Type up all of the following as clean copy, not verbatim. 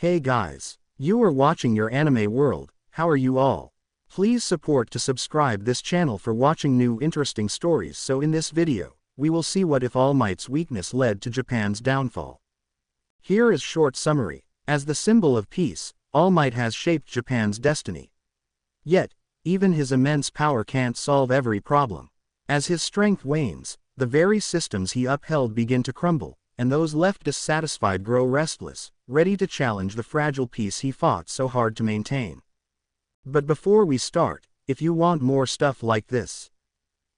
Hey guys, you are watching your anime world. How are you all? Please support to subscribe this channel for watching new interesting stories. So in this video, we will see what if All Might's weakness led to Japan's downfall. Here is short summary. As the symbol of peace, All Might has shaped Japan's destiny. Yet, even his immense power can't solve every problem. As his strength wanes, the very systems he upheld begin to crumble, and those left dissatisfied grow restless, ready to challenge the fragile peace he fought so hard to maintain. But before we start, if you want more stuff like this,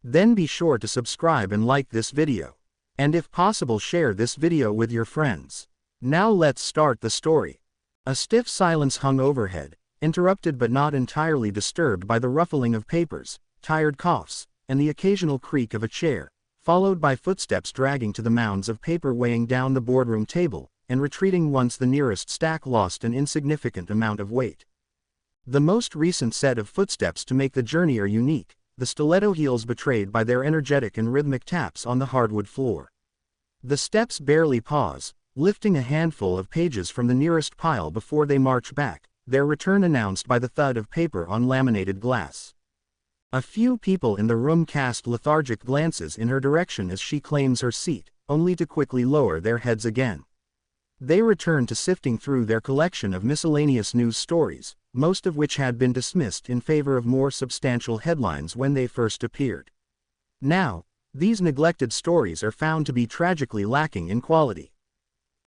then be sure to subscribe and like this video. And if possible, share this video with your friends. Now let's start the story. A stiff silence hung overhead, interrupted but not entirely disturbed by the ruffling of papers, tired coughs, and the occasional creak of a chair, followed by footsteps dragging to the mounds of paper weighing down the boardroom table, and retreating once the nearest stack lost an insignificant amount of weight. The most recent set of footsteps to make the journey are unique, the stiletto heels betrayed by their energetic and rhythmic taps on the hardwood floor. The steps barely pause, lifting a handful of pages from the nearest pile before they march back, their return announced by the thud of paper on laminated glass. A few people in the room cast lethargic glances in her direction as she claims her seat, only to quickly lower their heads again. They return to sifting through their collection of miscellaneous news stories, most of which had been dismissed in favor of more substantial headlines when they first appeared. Now, these neglected stories are found to be tragically lacking in quality.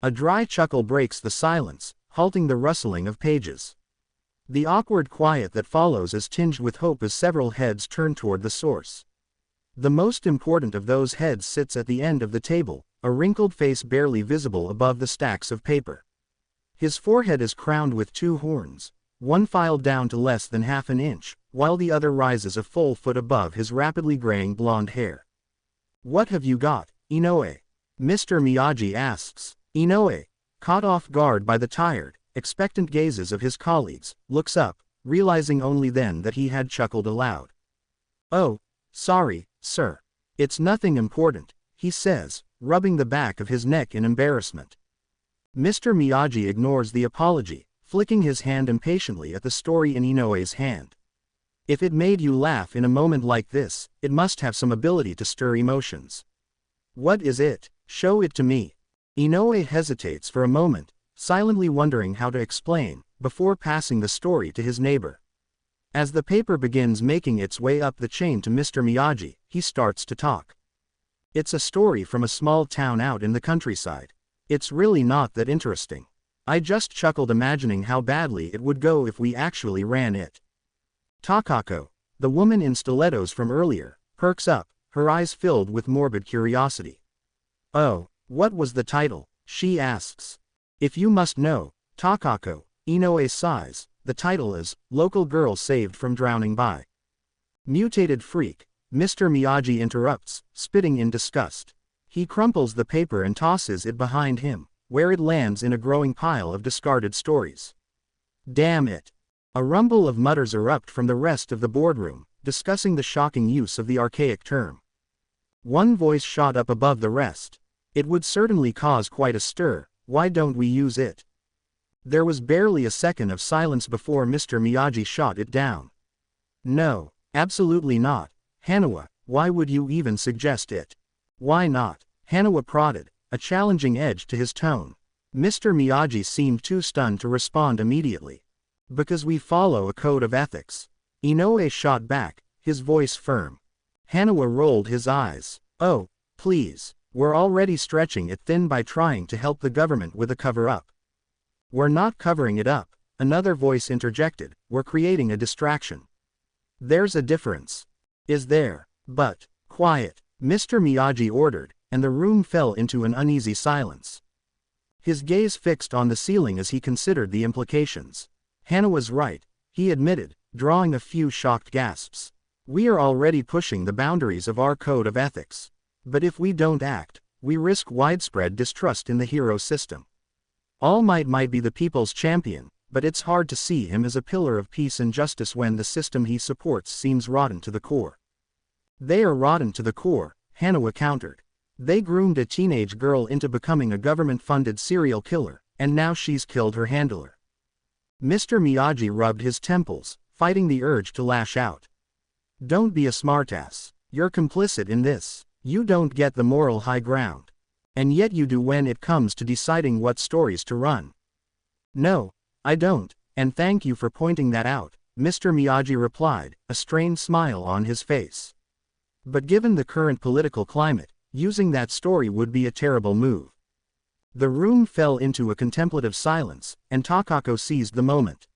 A dry chuckle breaks the silence, halting the rustling of pages. The awkward quiet that follows is tinged with hope as several heads turn toward the source. The most important of those heads sits at the end of the table, a wrinkled face barely visible above the stacks of paper. His forehead is crowned with two horns, one filed down to less than half an inch, while the other rises a full foot above his rapidly graying blonde hair. "What have you got, Inoue?" Mr. Miyagi asks. Inoue, caught off guard by the tired, expectant gazes of his colleagues, looks up, realizing only then that he had chuckled aloud. "Oh, sorry, sir. It's nothing important," he says, rubbing the back of his neck in embarrassment. Mr. Miyagi ignores the apology, flicking his hand impatiently at the story in Inoue's hand. If it made you laugh in a moment like this, it must have some ability to stir emotions. "What is it? Show it to me." Inoue hesitates for a moment, silently wondering how to explain, before passing the story to his neighbor. As the paper begins making its way up the chain to Mr. Miyagi, he starts to talk. "It's a story from a small town out in the countryside. It's really not that interesting. I just chuckled imagining how badly it would go if we actually ran it." Takako, the woman in stilettos from earlier, perks up, her eyes filled with morbid curiosity. "Oh, what was the title?" she asks. "If you must know, Takako," Inoue sighs, "the title is, Local Girl Saved from Drowning by." "Mutated freak," Mr. Miyagi interrupts, spitting in disgust. He crumples the paper and tosses it behind him, where it lands in a growing pile of discarded stories. "Damn it." A rumble of mutters erupt from the rest of the boardroom, discussing the shocking use of the archaic term. One voice shot up above the rest. "It would certainly cause quite a stir. Why don't we use it?" There was barely a second of silence before Mr. Miyagi shot it down. "No, absolutely not. Hanawa, why would you even suggest it?" "Why not?" Hanawa prodded, a challenging edge to his tone. Mr. Miyagi seemed too stunned to respond immediately. "Because we follow a code of ethics." Inoue shot back, his voice firm. Hanawa rolled his eyes. "Oh, please. We're already stretching it thin by trying to help the government with a cover-up." "We're not covering it up," another voice interjected, "we're creating a distraction." "There's a difference." "Is there?" "But, quiet," Mr. Miyagi ordered, and the room fell into an uneasy silence. His gaze fixed on the ceiling as he considered the implications. "Hanawa's right," he admitted, drawing a few shocked gasps. "We are already pushing the boundaries of our code of ethics. But if we don't act, we risk widespread distrust in the hero system. All Might be the people's champion, but it's hard to see him as a pillar of peace and justice when the system he supports seems rotten to the core." "They are rotten to the core," Hanawa countered. "They groomed a teenage girl into becoming a government-funded serial killer, and now she's killed her handler. Mr. Miyagi rubbed his temples, fighting the urge to lash out. Don't be a smartass. You're complicit in this. You don't get the moral high ground. And yet you do when it comes to deciding what stories to run. No, I don't, and thank you for pointing that out, Mr. Miyagi replied, a strained smile on his face. But given the current political climate, using that story would be a terrible move. The room fell into a contemplative silence, and Takako seized the moment.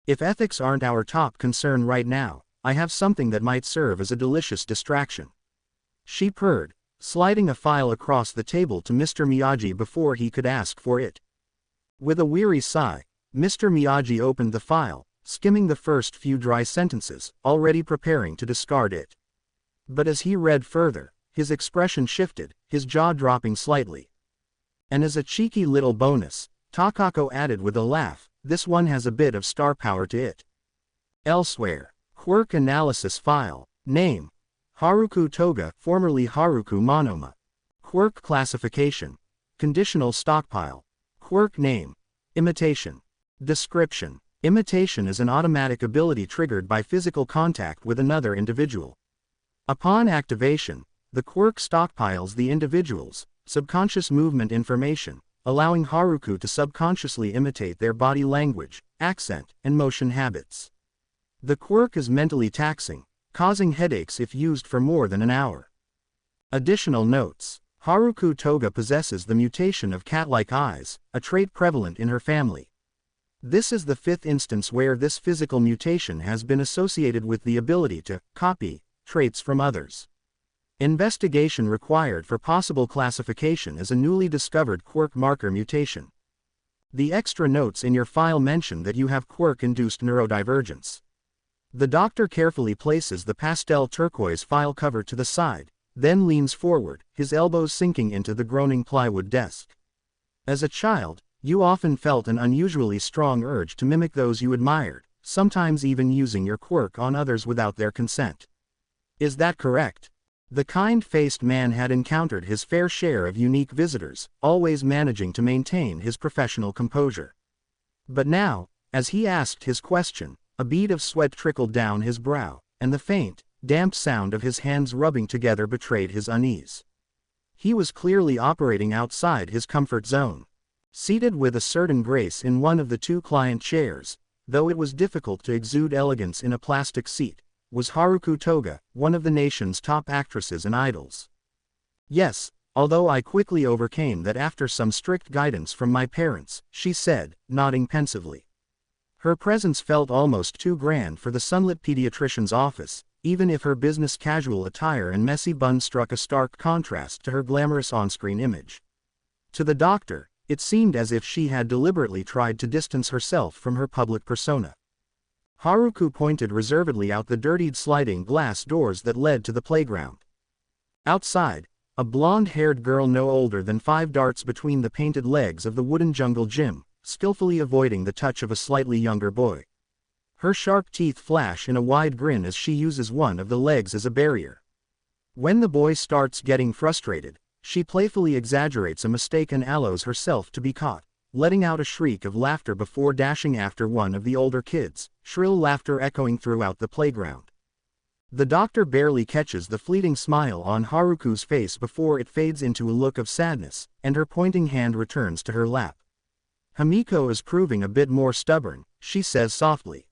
If ethics aren't our top concern right now, I have something that might serve as a delicious distraction. She purred, sliding a file across the table to Mr. Miyagi before he could ask for it. With a weary sigh, Mr. Miyagi opened the file, skimming the first few dry sentences, already preparing to discard it. But as he read further, his expression shifted, his jaw dropping slightly. And as a cheeky little bonus, Takako added with a laugh, this one has a bit of star power to it. Elsewhere. Quirk analysis file. Name: Haruku Toga, formerly Haruku Monoma. Quirk classification: conditional stockpile. Quirk name: imitation. Description: imitation is an automatic ability triggered by physical contact with another individual. Upon activation, the quirk stockpiles the individual's subconscious movement information, allowing Haruku to subconsciously imitate their body language, accent, and motion habits. The quirk is mentally taxing, causing headaches if used for more than an hour. Additional notes: Haruku Toga possesses the mutation of cat-like eyes, a trait prevalent in her family. This is the fifth instance where this physical mutation has been associated with the ability to copy traits from others. Investigation required for possible classification as a newly discovered quirk marker mutation. The extra notes in your file mention that you have quirk-induced neurodivergence. The doctor carefully places the pastel turquoise file cover to the side, then leans forward, his elbows sinking into the groaning plywood desk. As a child, you often felt an unusually strong urge to mimic those you admired, sometimes even using your quirk on others without their consent. Is that correct? The kind-faced man had encountered his fair share of unique visitors, always managing to maintain his professional composure. But now, as he asked his question, a bead of sweat trickled down his brow, and the faint, damp sound of his hands rubbing together betrayed his unease. He was clearly operating outside his comfort zone. Seated with a certain grace in one of the two client chairs, though it was difficult to exude elegance in a plastic seat, was Haruku Toga, one of the nation's top actresses and idols. Yes, although I quickly overcame that after some strict guidance from my parents, she said, nodding pensively. Her presence felt almost too grand for the sunlit pediatrician's office, even if her business casual attire and messy bun struck a stark contrast to her glamorous on-screen image. To the doctor, it seemed as if she had deliberately tried to distance herself from her public persona. Haruku pointed reservedly out the dirtied sliding glass doors that led to the playground. Outside, a blonde-haired girl no older than 5 darts between the painted legs of the wooden jungle gym, skillfully avoiding the touch of a slightly younger boy. Her sharp teeth flash in a wide grin as she uses one of the legs as a barrier. When the boy starts getting frustrated, she playfully exaggerates a mistake and allows herself to be caught, letting out a shriek of laughter before dashing after one of the older kids, shrill laughter echoing throughout the playground. The doctor barely catches the fleeting smile on Haruku's face before it fades into a look of sadness, and her pointing hand returns to her lap. Hamiko is proving a bit more stubborn, she says softly.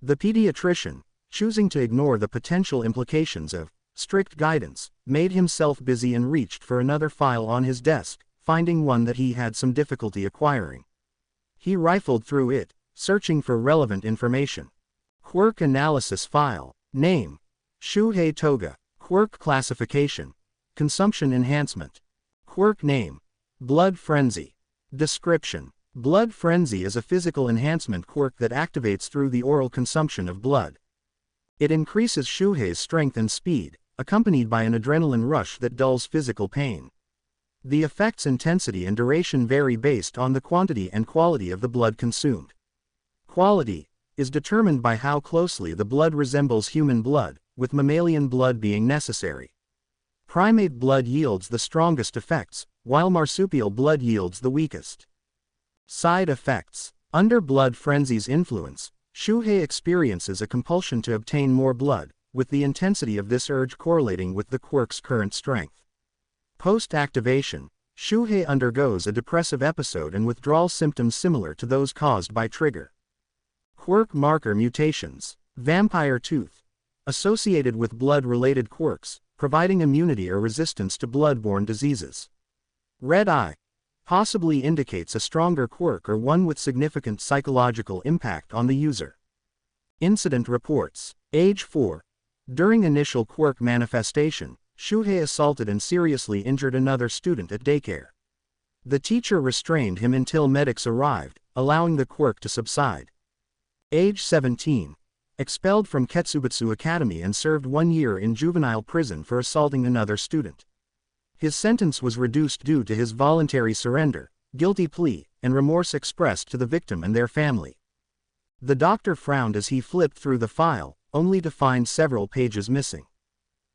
The pediatrician, choosing to ignore the potential implications of strict guidance, made himself busy and reached for another file on his desk, finding one that he had some difficulty acquiring. He rifled through it, searching for relevant information. Quirk analysis file. Name: Shuhei Toga. Quirk classification: consumption enhancement. Quirk name: blood frenzy. Description: blood frenzy is a physical enhancement quirk that activates through the oral consumption of blood. It increases Shuhei's strength and speed, accompanied by an adrenaline rush that dulls physical pain. The effect's intensity and duration vary based on the quantity and quality of the blood consumed. Quality is determined by how closely the blood resembles human blood, with mammalian blood being necessary. Primate blood yields the strongest effects, while marsupial blood yields the weakest. Side effects. Under blood frenzy's influence, Shuhei experiences a compulsion to obtain more blood, with the intensity of this urge correlating with the quirk's current strength. Post-activation, Shuhei undergoes a depressive episode and withdrawal symptoms similar to those caused by trigger. Quirk marker mutations. Vampire tooth. Associated with blood-related quirks, providing immunity or resistance to blood-borne diseases. Red eye. Possibly indicates a stronger quirk or one with significant psychological impact on the user. Incident reports. Age 4. During initial quirk manifestation, Shuhei assaulted and seriously injured another student at daycare. The teacher restrained him until medics arrived, allowing the quirk to subside. Age 17. Expelled from Ketsubutsu Academy and served 1 year in juvenile prison for assaulting another student. His sentence was reduced due to his voluntary surrender, guilty plea, and remorse expressed to the victim and their family. The doctor frowned as he flipped through the file, only to find several pages missing.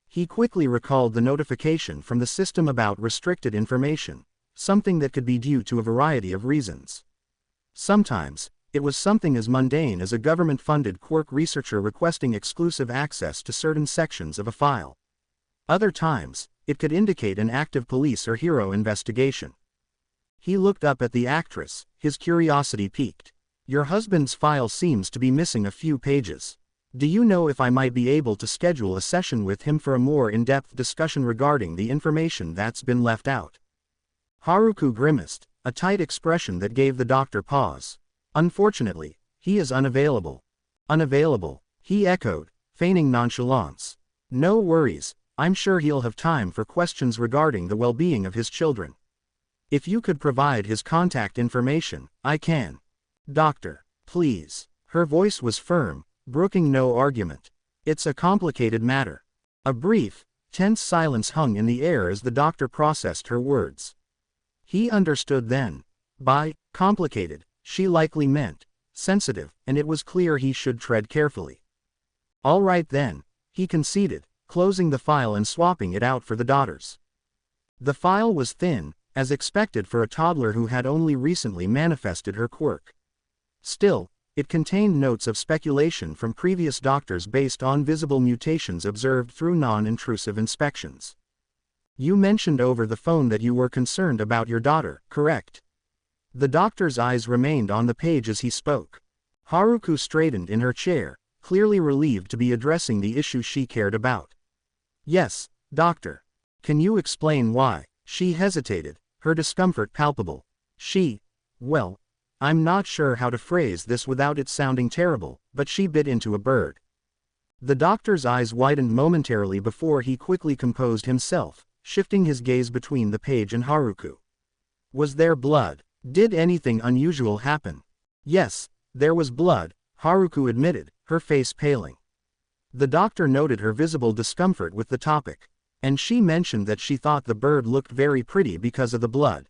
He quickly recalled the notification from the system about restricted information, something that could be due to a variety of reasons. Sometimes, it was something as mundane as a government-funded quirk researcher requesting exclusive access to certain sections of a file. Other times, it could indicate an active police or hero investigation. He looked up at the actress, his curiosity piqued. "Your husband's file seems to be missing a few pages. Do you know if I might be able to schedule a session with him for a more in-depth discussion regarding the information that's been left out?" Haruko grimaced, a tight expression that gave the doctor pause. "Unfortunately, he is unavailable." "Unavailable," he echoed, feigning nonchalance. "No worries, I'm sure he'll have time for questions regarding the well-being of his children. If you could provide his contact information, I can." "Doctor, please." Her voice was firm, brooking no argument. "It's a complicated matter." A brief, tense silence hung in the air as the doctor processed her words. He understood then. By complicated, she likely meant sensitive, and it was clear he should tread carefully. "All right then," he conceded, closing the file and swapping it out for the daughter's. The file was thin, as expected for a toddler who had only recently manifested her quirk. Still, it contained notes of speculation from previous doctors based on visible mutations observed through non-intrusive inspections. "You mentioned over the phone that you were concerned about your daughter, correct?" The doctor's eyes remained on the page as he spoke. Haruko straightened in her chair, clearly relieved to be addressing the issue she cared about. "Yes, doctor." "Can you explain why?" She hesitated, her discomfort palpable. Well, I'm not sure how to phrase this without it sounding terrible, but she bit into a bird. The doctor's eyes widened momentarily before he quickly composed himself, shifting his gaze between the page and Haruko. "Was there blood? Did anything unusual happen?" "Yes, there was blood," Haruko admitted, her face paling. The doctor noted her visible discomfort with the topic. "And she mentioned that she thought the bird looked very pretty because of the blood."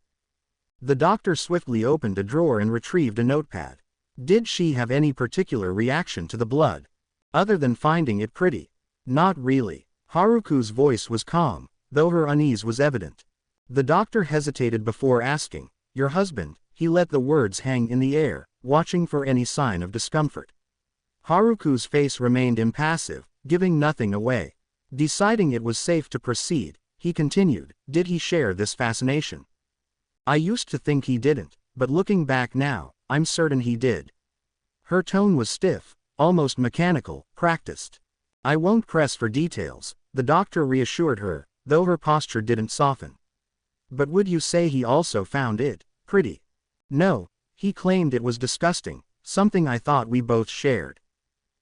The doctor swiftly opened a drawer and retrieved a notepad. "Did she have any particular reaction to the blood? Other than finding it pretty?" "Not really." Haruko's voice was calm, though her unease was evident. The doctor hesitated before asking, "Your husband?" He let the words hang in the air, watching for any sign of discomfort. Haruko's face remained impassive, giving nothing away. Deciding it was safe to proceed, he continued, "Did he share this fascination?" "I used to think he didn't, but looking back now, I'm certain he did." Her tone was stiff, almost mechanical, practiced. "I won't press for details," the doctor reassured her, though her posture didn't soften. "But would you say he also found it pretty?" "No, he claimed it was disgusting, something I thought we both shared.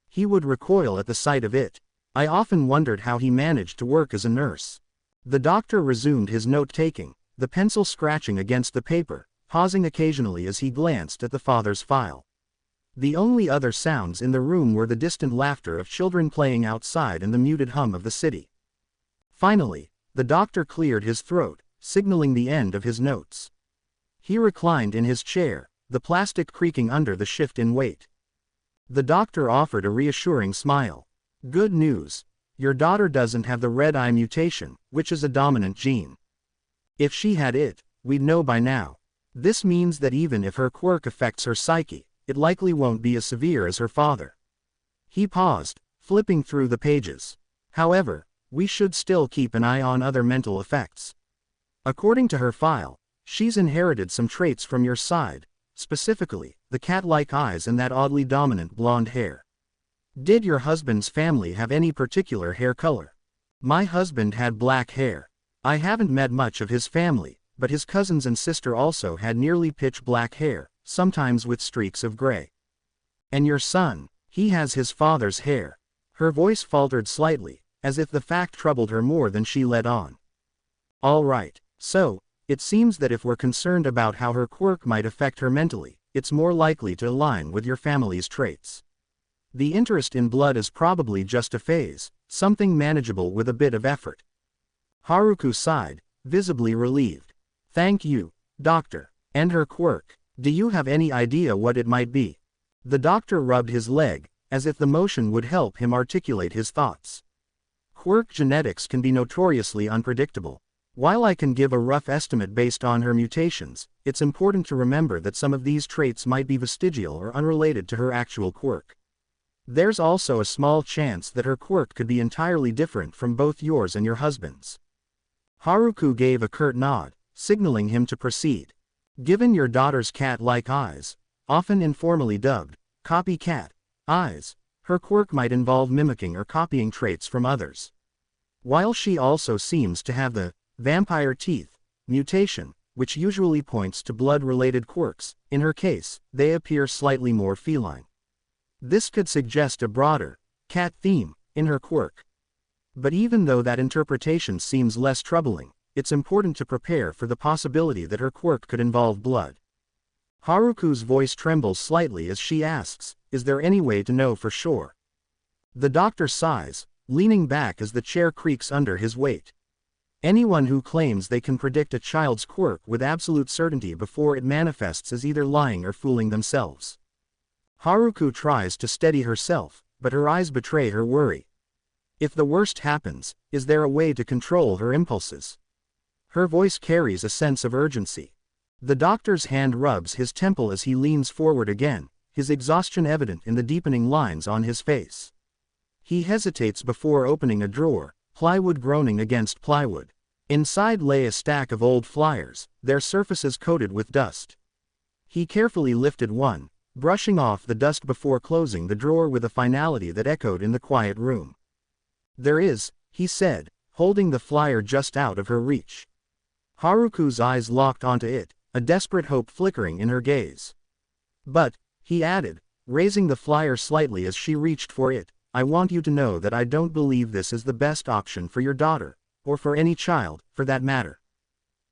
He would recoil at the sight of it. I often wondered how he managed to work as a nurse." The doctor resumed his note-taking, the pencil scratching against the paper, pausing occasionally as he glanced at the father's file. The only other sounds in the room were the distant laughter of children playing outside and the muted hum of the city. Finally, the doctor cleared his throat, signaling the end of his notes. He reclined in his chair, the plastic creaking under the shift in weight. The doctor offered a reassuring smile. "Good news. Your daughter doesn't have the red eye mutation, which is a dominant gene. If she had it, we'd know by now." This means that even if her quirk affects her psyche, it likely won't be as severe as her father. He paused, flipping through the pages. However, we should still keep an eye on other mental effects. According to her file, she's inherited some traits from your side, specifically, the cat-like eyes and that oddly dominant blonde hair. Did your husband's family have any particular hair color? My husband had black hair. I haven't met much of his family, but his cousins and sister also had nearly pitch black hair, sometimes with streaks of gray. And your son, he has his father's hair. Her voice faltered slightly, as if the fact troubled her more than she let on. All right, so, it seems that if we're concerned about how her quirk might affect her mentally, it's more likely to align with your family's traits. The interest in blood is probably just a phase, something manageable with a bit of effort. Haruko sighed, visibly relieved. Thank you, doctor. And her quirk, do you have any idea what it might be? The doctor rubbed his leg, as if the motion would help him articulate his thoughts. Quirk genetics can be notoriously unpredictable. While I can give a rough estimate based on her mutations, it's important to remember that some of these traits might be vestigial or unrelated to her actual quirk. There's also a small chance that her quirk could be entirely different from both yours and your husband's. Haruko gave a curt nod, signaling him to proceed. Given your daughter's cat-like eyes, often informally dubbed copycat eyes, her quirk might involve mimicking or copying traits from others. While she also seems to have the vampire teeth mutation, which usually points to blood-related quirks, in her case, they appear slightly more feline. This could suggest a broader cat theme in her quirk. But even though that interpretation seems less troubling, it's important to prepare for the possibility that her quirk could involve blood. Haruko's voice trembles slightly as she asks, is there any way to know for sure? The doctor sighs, leaning back as the chair creaks under his weight. Anyone who claims they can predict a child's quirk with absolute certainty before it manifests is either lying or fooling themselves. Haruko tries to steady herself, but her eyes betray her worry. If the worst happens, is there a way to control her impulses? Her voice carries a sense of urgency. The doctor's hand rubs his temple as he leans forward again, his exhaustion evident in the deepening lines on his face. He hesitates before opening a drawer, plywood groaning against plywood. Inside lay a stack of old flyers, their surfaces coated with dust. He carefully lifted one, brushing off the dust before closing the drawer with a finality that echoed in the quiet room. There is, he said, holding the flyer just out of her reach. Haruko's eyes locked onto it, a desperate hope flickering in her gaze. But, he added, raising the flyer slightly as she reached for it, I want you to know that I don't believe this is the best option for your daughter, or for any child, for that matter.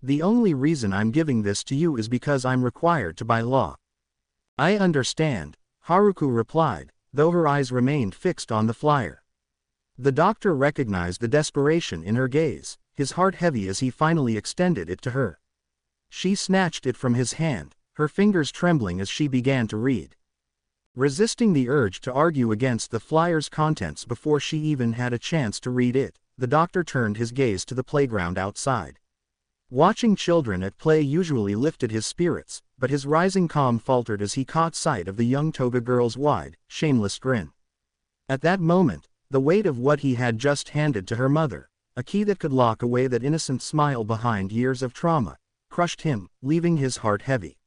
The only reason I'm giving this to you is because I'm required to by law. I understand, Haruko replied, though her eyes remained fixed on the flyer. The doctor recognized the desperation in her gaze, his heart heavy as he finally extended it to her. She snatched it from his hand, her fingers trembling as she began to read. Resisting the urge to argue against the flyer's contents before she even had a chance to read it, the doctor turned his gaze to the playground outside. Watching children at play usually lifted his spirits, but his rising calm faltered as he caught sight of the young toga girl's wide, shameless grin. At that moment, the weight of what he had just handed to her mother, a key that could lock away that innocent smile behind years of trauma, crushed him, leaving his heart heavy.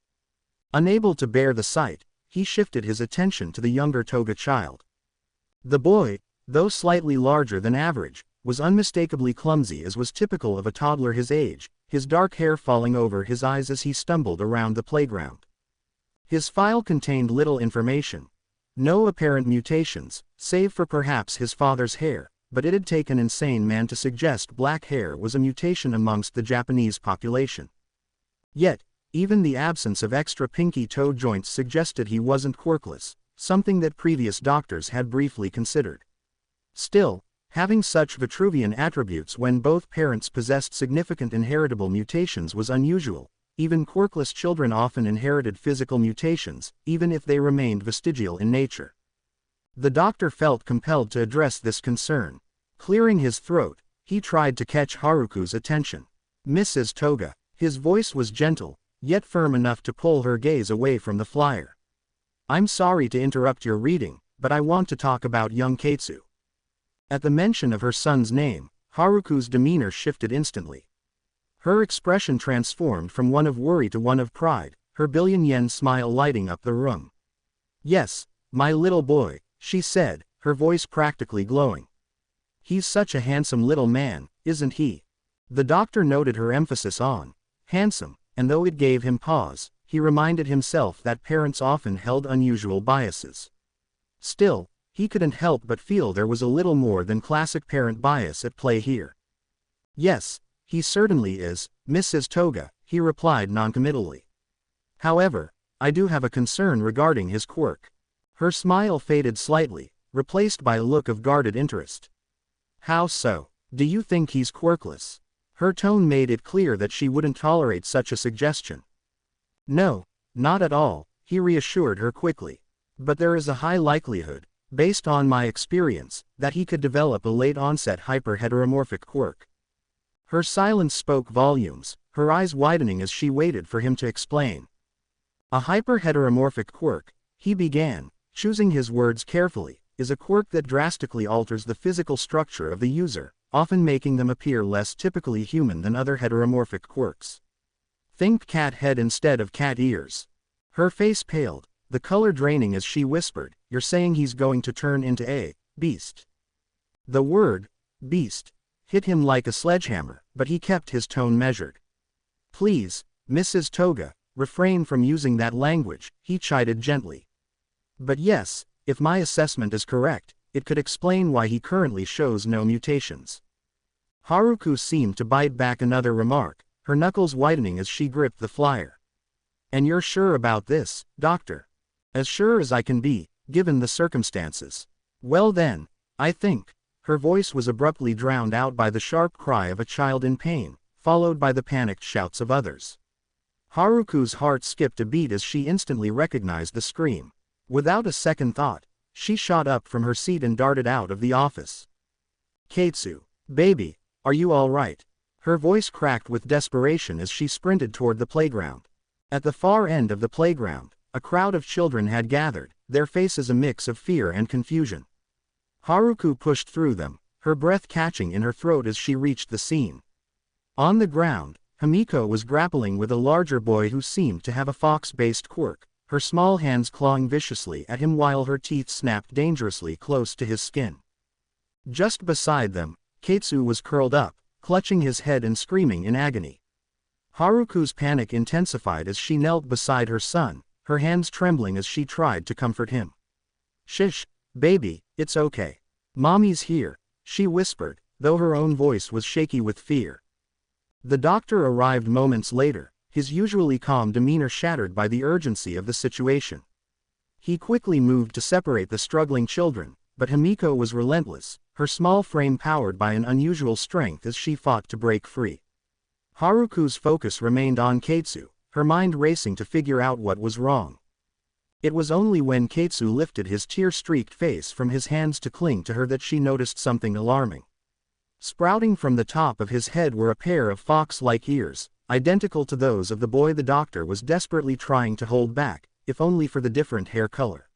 Unable to bear the sight, he shifted his attention to the younger toga child. The boy, though slightly larger than average, was unmistakably clumsy as was typical of a toddler his age, his dark hair falling over his eyes as he stumbled around the playground. His file contained little information. No apparent mutations, save for perhaps his father's hair, but it had taken an insane man to suggest black hair was a mutation amongst the Japanese population. Yet, even the absence of extra pinky toe joints suggested he wasn't quirkless, something that previous doctors had briefly considered. Still, having such Vitruvian attributes when both parents possessed significant inheritable mutations was unusual. Even quirkless children often inherited physical mutations, even if they remained vestigial in nature. The doctor felt compelled to address this concern. Clearing his throat, he tried to catch Haruko's attention. Mrs. Toga. His voice was gentle, yet firm enough to pull her gaze away from the flyer. I'm sorry to interrupt your reading, but I want to talk about young Katsu. At the mention of her son's name, Haruko's demeanor shifted instantly. Her expression transformed from one of worry to one of pride, her billion-yen smile lighting up the room. Yes, my little boy, she said, her voice practically glowing. He's such a handsome little man, isn't he? The doctor noted her emphasis on handsome, and though it gave him pause, he reminded himself that parents often held unusual biases. Still, he couldn't help but feel there was a little more than classic parent bias at play here. Yes, he certainly is, Mrs. Toga, he replied noncommittally. However, I do have a concern regarding his quirk. Her smile faded slightly, replaced by a look of guarded interest. How so? Do you think he's quirkless? Her tone made it clear that she wouldn't tolerate such a suggestion. No, not at all, he reassured her quickly. But there is a high likelihood, based on my experience, that he could develop a late-onset hyperheteromorphic quirk. Her silence spoke volumes, her eyes widening as she waited for him to explain. A hyperheteromorphic quirk, he began, choosing his words carefully, is a quirk that drastically alters the physical structure of the user, often making them appear less typically human than other heteromorphic quirks. Think cat head instead of cat ears. Her face paled, the color draining as she whispered, "You're saying he's going to turn into a beast?" The word, beast, hit him like a sledgehammer, but he kept his tone measured. Please, Mrs. Toga, refrain from using that language, he chided gently. But yes, if my assessment is correct, it could explain why he currently shows no mutations. Haruko seemed to bite back another remark, her knuckles widening as she gripped the flyer. And you're sure about this, doctor? As sure as I can be, given the circumstances. Well then, I think. Her voice was abruptly drowned out by the sharp cry of a child in pain, followed by the panicked shouts of others. Haruko's heart skipped a beat as she instantly recognized the scream. Without a second thought, she shot up from her seat and darted out of the office. Katsu, baby, are you all right? Her voice cracked with desperation as she sprinted toward the playground. At the far end of the playground, a crowd of children had gathered, their faces a mix of fear and confusion. Haruko pushed through them, her breath catching in her throat as she reached the scene. On the ground, Himiko was grappling with a larger boy who seemed to have a fox-based quirk, her small hands clawing viciously at him while her teeth snapped dangerously close to his skin. Just beside them, Katsu was curled up, clutching his head and screaming in agony. Haruko's panic intensified as she knelt beside her son, her hands trembling as she tried to comfort him. Shish, baby, it's okay. Mommy's here, she whispered, though her own voice was shaky with fear. The doctor arrived moments later, his usually calm demeanor shattered by the urgency of the situation. He quickly moved to separate the struggling children, but Himiko was relentless, her small frame powered by an unusual strength as she fought to break free. Haruko's focus remained on Katsu, her mind racing to figure out what was wrong. It was only when Katsu lifted his tear-streaked face from his hands to cling to her that she noticed something alarming. Sprouting from the top of his head were a pair of fox-like ears, identical to those of the boy the doctor was desperately trying to hold back, if only for the different hair color.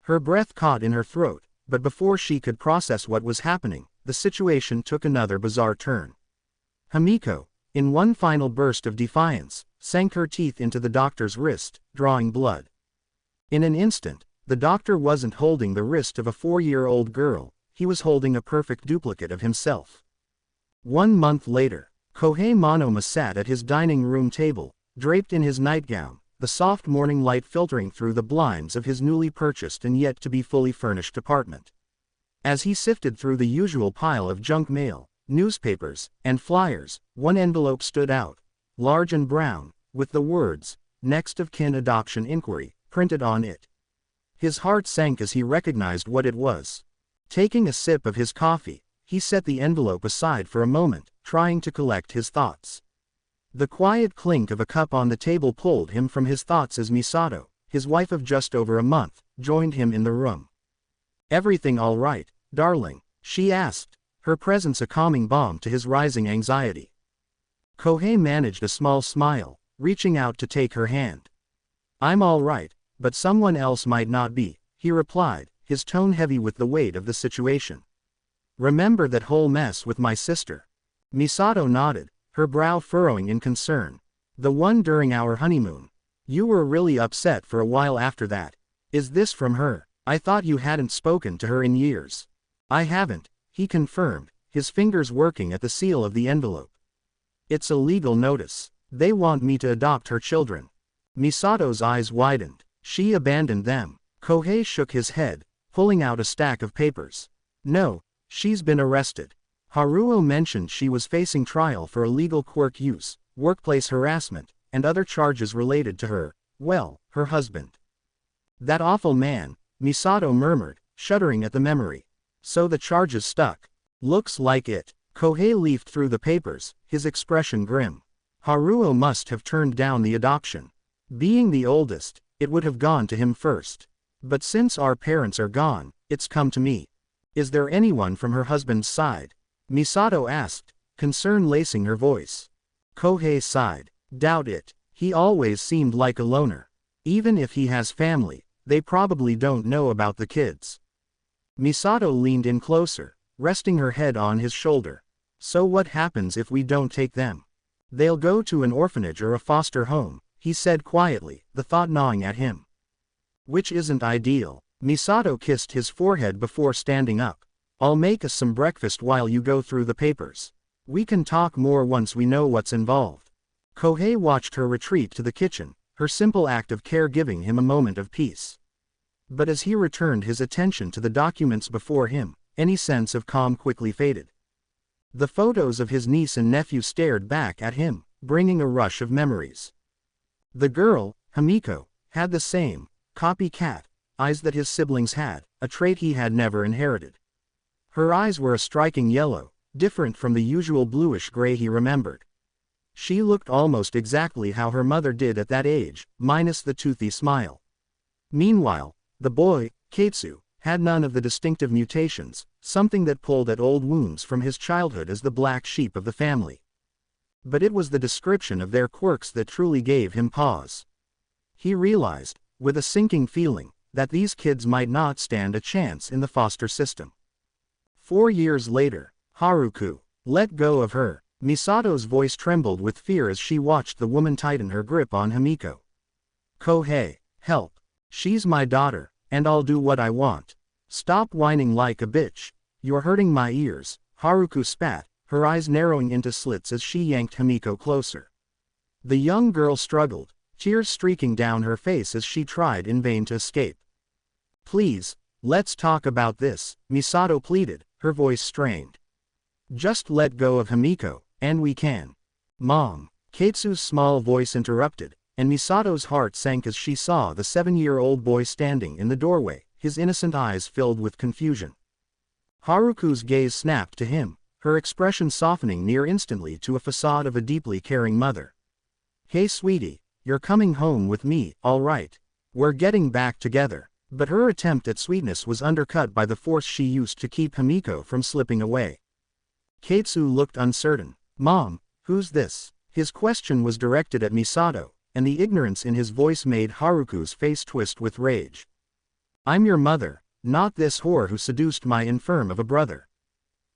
Her breath caught in her throat, but before she could process what was happening, the situation took another bizarre turn. Himiko, in one final burst of defiance, sank her teeth into the doctor's wrist, drawing blood. In an instant, the doctor wasn't holding the wrist of a 4-year-old girl, he was holding a perfect duplicate of himself. 1 month later, Kohei Monoma sat at his dining room table, draped in his nightgown, the soft morning light filtering through the blinds of his newly purchased and yet to be fully furnished apartment. As he sifted through the usual pile of junk mail, newspapers, and flyers, one envelope stood out, large and brown, with the words, "Next of kin adoption inquiry," printed on it. His heart sank as he recognized what it was. Taking a sip of his coffee, he set the envelope aside for a moment, trying to collect his thoughts. The quiet clink of a cup on the table pulled him from his thoughts as Misato, his wife of just over a month, joined him in the room. "Everything all right, darling?" she asked, her presence a calming balm to his rising anxiety. Kohei managed a small smile, reaching out to take her hand. "I'm all right, but someone else might not be," he replied, his tone heavy with the weight of the situation. "Remember that whole mess with my sister?" Misato nodded, her brow furrowing in concern. "The one during our honeymoon. You were really upset for a while after that. Is this from her? I thought you hadn't spoken to her in years." "I haven't," he confirmed, his fingers working at the seal of the envelope. "It's a legal notice. They want me to adopt her children." Misato's eyes widened. She abandoned them. Kohei shook his head, pulling out a stack of papers. "No, she's been arrested. Haruo mentioned she was facing trial for illegal quirk use, workplace harassment, and other charges related to her, well, her husband." "That awful man," Misato murmured, shuddering at the memory. "So the charges stuck." "Looks like it." Kohei leafed through the papers, his expression grim. Haruo must have turned down the adoption. Being the oldest, it would have gone to him first. But since our parents are gone, it's come to me. "Is there anyone from her husband's side?" Misato asked, concern lacing her voice. Kohei sighed. "Doubt it. He always seemed like a loner. Even if he has family, they probably don't know about the kids." Misato leaned in closer, resting her head on his shoulder. "So what happens if we don't take them?" "They'll go to an orphanage or a foster home," he said quietly, the thought gnawing at him. "Which isn't ideal." Misato kissed his forehead before standing up. "I'll make us some breakfast while you go through the papers. We can talk more once we know what's involved." Kohei watched her retreat to the kitchen, her simple act of care giving him a moment of peace. But as he returned his attention to the documents before him, any sense of calm quickly faded. The photos of his niece and nephew stared back at him, bringing a rush of memories. The girl, Himiko, had the same, copycat, eyes that his siblings had, a trait he had never inherited. Her eyes were a striking yellow, different from the usual bluish-gray he remembered. She looked almost exactly how her mother did at that age, minus the toothy smile. Meanwhile, the boy, Keitsu, had none of the distinctive mutations, something that pulled at old wounds from his childhood as the black sheep of the family. But it was the description of their quirks that truly gave him pause. He realized, with a sinking feeling, that these kids might not stand a chance in the foster system. 4 years later, Haruko, "Let go of her." Misato's voice trembled with fear as she watched the woman tighten her grip on Himiko. "Kohei, help. She's my daughter, and I'll do what I want. Stop whining like a bitch. You're hurting my ears." Haruko spat, her eyes narrowing into slits as she yanked Himiko closer. The young girl struggled, tears streaking down her face as she tried in vain to escape. "Please, let's talk about this," Misato pleaded, her voice strained. "Just let go of Himiko, and we can." "Mom," Keitsu's small voice interrupted, and Misato's heart sank as she saw the 7-year-old boy standing in the doorway, his innocent eyes filled with confusion. Haruko's gaze snapped to him, her expression softening near instantly to a facade of a deeply caring mother. "Hey sweetie, you're coming home with me, all right? We're getting back together." But her attempt at sweetness was undercut by the force she used to keep Himiko from slipping away. Keitsu looked uncertain. "Mom, who's this?" His question was directed at Misato, and the ignorance in his voice made Haruko's face twist with rage. "I'm your mother, not this whore who seduced my infirm of a brother."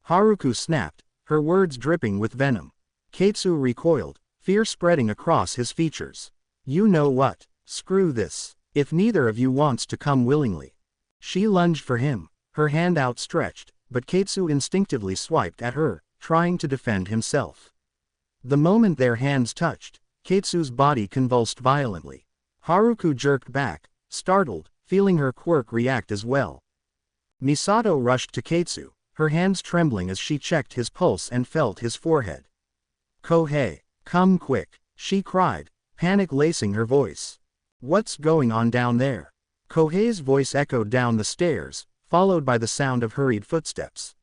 Haruko snapped, her words dripping with venom. Keitsu recoiled, fear spreading across his features. "You know what? Screw this. If neither of you wants to come willingly." She lunged for him, her hand outstretched, but Keitsu instinctively swiped at her, trying to defend himself. The moment their hands touched, Keitsu's body convulsed violently. Haruko jerked back, startled, feeling her quirk react as well. Misato rushed to Keitsu, her hands trembling as she checked his pulse and felt his forehead. "Kohei, come quick," she cried, panic lacing her voice. "What's going on down there?" Kohei's voice echoed down the stairs, followed by the sound of hurried footsteps.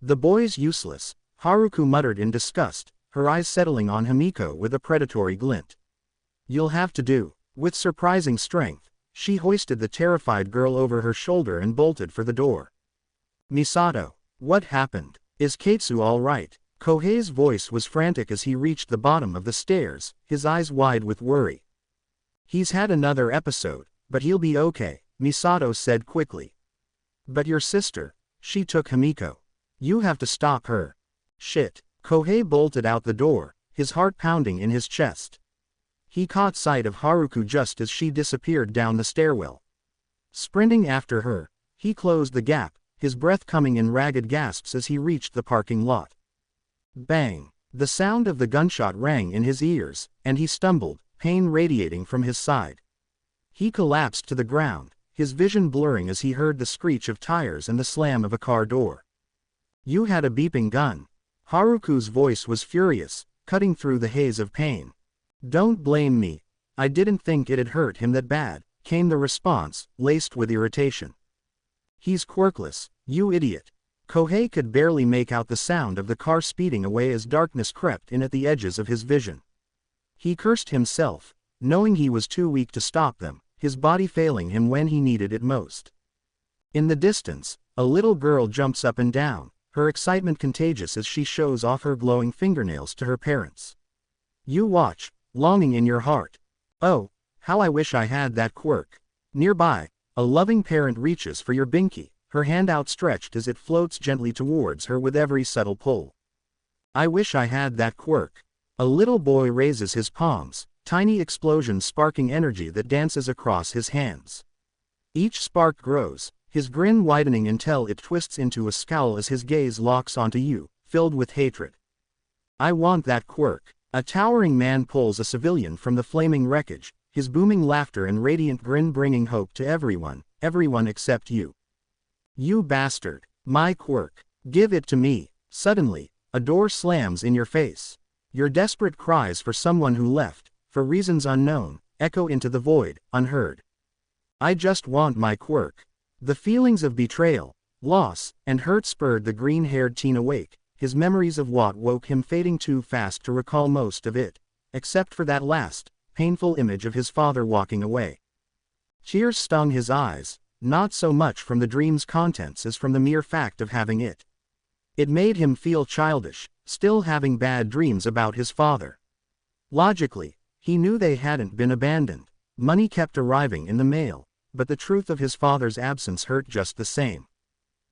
"The boy's useless," Haruko muttered in disgust, her eyes settling on Himiko with a predatory glint. "You'll have to do." With surprising strength, she hoisted the terrified girl over her shoulder and bolted for the door. "Misato, what happened? Is Keitsu all right?" Kohei's voice was frantic as he reached the bottom of the stairs, his eyes wide with worry. He's had another episode, but he'll be okay, Misato said quickly. But your sister, she took Himiko. You have to stop her. Shit. Kohei bolted out the door, his heart pounding in his chest. He caught sight of Haruko just as she disappeared down the stairwell. Sprinting after her, he closed the gap, his breath coming in ragged gasps as he reached the parking lot. Bang! The sound of the gunshot rang in his ears, and he stumbled, pain radiating from his side. He collapsed to the ground, his vision blurring as he heard the screech of tires and the slam of a car door. You had a beeping gun. Haruko's voice was furious, cutting through the haze of pain. Don't blame me. I didn't think it'd hurt him that bad, came the response, laced with irritation. He's quirkless, you idiot. Kohei could barely make out the sound of the car speeding away as darkness crept in at the edges of his vision. He cursed himself, knowing he was too weak to stop them, his body failing him when he needed it most. In the distance, a little girl jumps up and down, her excitement contagious as she shows off her glowing fingernails to her parents. You watch, longing in your heart. Oh, how I wish I had that quirk. Nearby, a loving parent reaches for your binky, her hand outstretched as it floats gently towards her with every subtle pull. I wish I had that quirk. A little boy raises his palms, tiny explosions sparking energy that dances across his hands. Each spark grows, his grin widening until it twists into a scowl as his gaze locks onto you, filled with hatred. I want that quirk. A towering man pulls a civilian from the flaming wreckage, his booming laughter and radiant grin bringing hope to everyone except you. You bastard. My quirk. Give it to me. Suddenly, a door slams in your face. Your desperate cries for someone who left, for reasons unknown, echo into the void, unheard. I just want my quirk. The feelings of betrayal, loss, and hurt spurred the green-haired teen awake, his memories of what woke him fading too fast to recall most of it, except for that last, painful image of his father walking away. Tears stung his eyes, not so much from the dream's contents as from the mere fact of having it. It made him feel childish, still having bad dreams about his father. Logically, he knew they hadn't been abandoned. Money kept arriving in the mail, but the truth of his father's absence hurt just the same.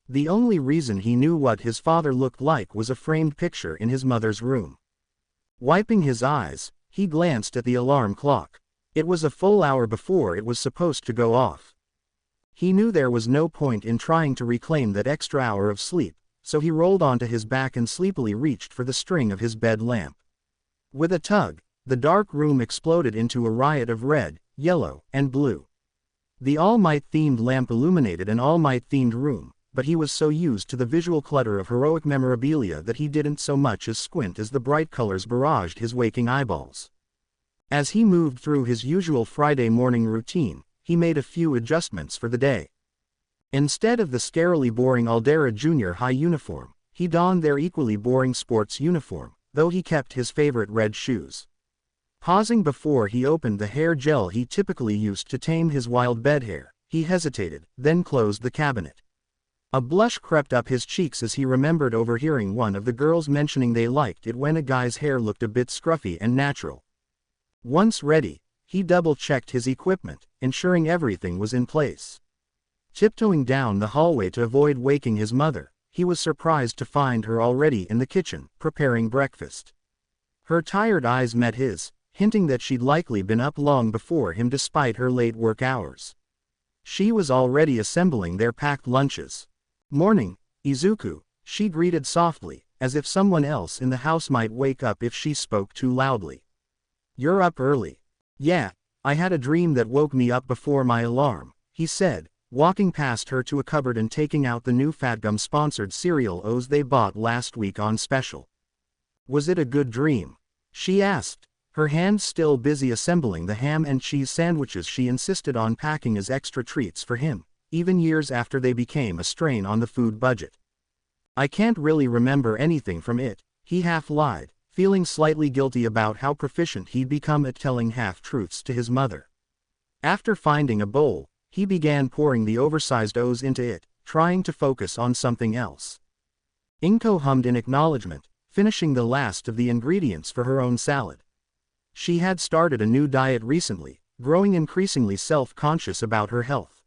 The only reason he knew what his father looked like was a framed picture in his mother's room. Wiping his eyes, he glanced at the alarm clock. It was a full hour before it was supposed to go off. He knew there was no point in trying to reclaim that extra hour of sleep, so he rolled onto his back and sleepily reached for the string of his bed lamp. With a tug, the dark room exploded into a riot of red, yellow, and blue. The All Might-themed lamp illuminated an All Might-themed room, but he was so used to the visual clutter of heroic memorabilia that he didn't so much as squint as the bright colors barraged his waking eyeballs. As he moved through his usual Friday morning routine, he made a few adjustments for the day. Instead of the scarily boring Aldera Junior High uniform, he donned their equally boring sports uniform, though he kept his favorite red shoes. Pausing before he opened the hair gel he typically used to tame his wild bed hair, he hesitated, then closed the cabinet. A blush crept up his cheeks as he remembered overhearing one of the girls mentioning they liked it when a guy's hair looked a bit scruffy and natural. Once ready, he double-checked his equipment, ensuring everything was in place. Tiptoeing down the hallway to avoid waking his mother, he was surprised to find her already in the kitchen, preparing breakfast. Her tired eyes met his, hinting that she'd likely been up long before him despite her late work hours. She was already assembling their packed lunches. Morning, Izuku, she greeted softly, as if someone else in the house might wake up if she spoke too loudly. You're up early. Yeah, I had a dream that woke me up before my alarm, he said, walking past her to a cupboard and taking out the new Fatgum-sponsored cereal O's they bought last week on special. Was it a good dream? She asked, her hands still busy assembling the ham and cheese sandwiches she insisted on packing as extra treats for him, even years after they became a strain on the food budget. I can't really remember anything from it, he half lied, feeling slightly guilty about how proficient he'd become at telling half-truths to his mother. After finding a bowl, he began pouring the oversized O's into it, trying to focus on something else. Inko hummed in acknowledgement, finishing the last of the ingredients for her own salad. She had started a new diet recently, growing increasingly self-conscious about her health.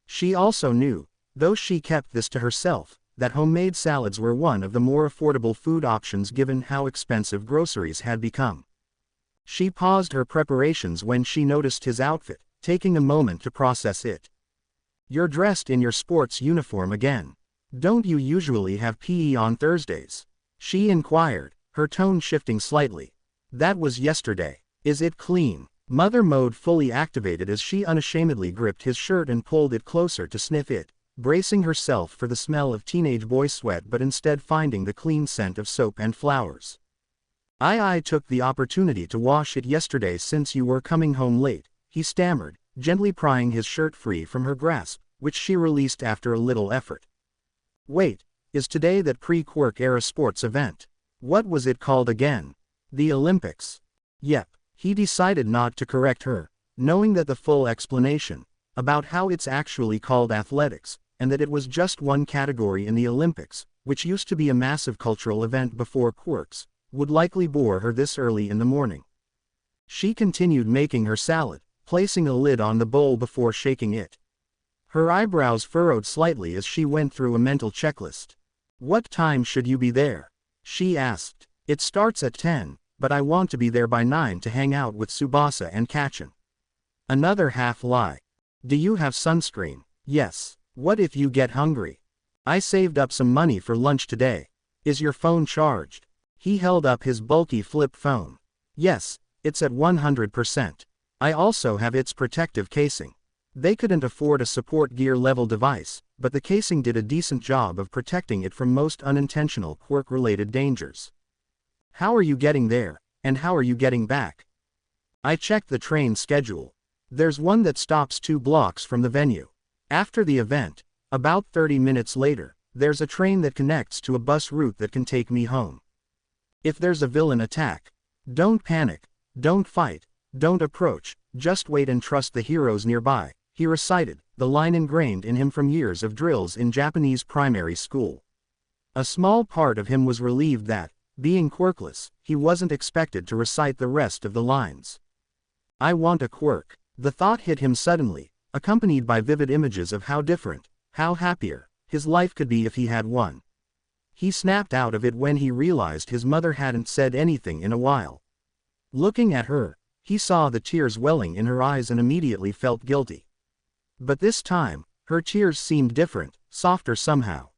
She also knew, though she kept this to herself, that homemade salads were one of the more affordable food options given how expensive groceries had become. She paused her preparations when she noticed his outfit, taking a moment to process it. "You're dressed in your sports uniform again. Don't you usually have PE on Thursdays?" she inquired, her tone shifting slightly. "That was yesterday. Is it clean?" Mother mode fully activated as she unashamedly gripped his shirt and pulled it closer to sniff it, bracing herself for the smell of teenage boy sweat but instead finding the clean scent of soap and flowers. I took the opportunity to wash it yesterday since you were coming home late," he stammered, gently prying his shirt free from her grasp, which she released after a little effort. "Wait, is today that pre-quirk era sports event? What was it called again? The Olympics?" "Yep," he decided not to correct her, knowing that the full explanation, about how it's actually called athletics, and that it was just one category in the Olympics, which used to be a massive cultural event before quirks, would likely bore her this early in the morning. She continued making her salad, placing a lid on the bowl before shaking it. Her eyebrows furrowed slightly as she went through a mental checklist. "What time should you be there?" she asked. "It starts at 10, but I want to be there by 9 to hang out with Tsubasa and Kachin." Another half lie. "Do you have sunscreen?" "Yes." "What if you get hungry?" "I saved up some money for lunch today." "Is your phone charged?" He held up his bulky flip phone. "Yes, it's at 100%. I also have its protective casing." They couldn't afford a support gear level device, but the casing did a decent job of protecting it from most unintentional quirk-related dangers. "How are you getting there, and how are you getting back?" "I checked the train schedule. There's one that stops 2 blocks from the venue. After the event, about 30 minutes later, there's a train that connects to a bus route that can take me home. If there's a villain attack, don't panic, don't fight, don't approach, just wait and trust the heroes nearby," he recited, the line ingrained in him from years of drills in Japanese primary school. A small part of him was relieved that, being quirkless, he wasn't expected to recite the rest of the lines. "I want a quirk." The thought hit him suddenly, accompanied by vivid images of how different, how happier, his life could be if he had one. He snapped out of it when he realized his mother hadn't said anything in a while. Looking at her, he saw the tears welling in her eyes and immediately felt guilty. But this time, her tears seemed different, softer somehow.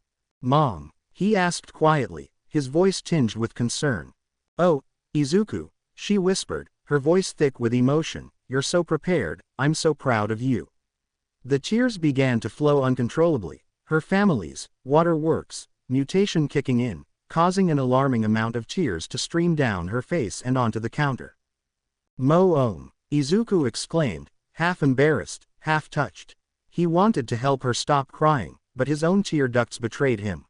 "Mom?" he asked quietly, his voice tinged with concern. "Oh, Izuku," she whispered, her voice thick with emotion, "you're so prepared, I'm so proud of you." The tears began to flow uncontrollably, her family's waterworks mutation kicking in, causing an alarming amount of tears to stream down her face and onto the counter. "Mo-om," Izuku exclaimed, half embarrassed, half touched. He wanted to help her stop crying, but his own tear ducts betrayed him.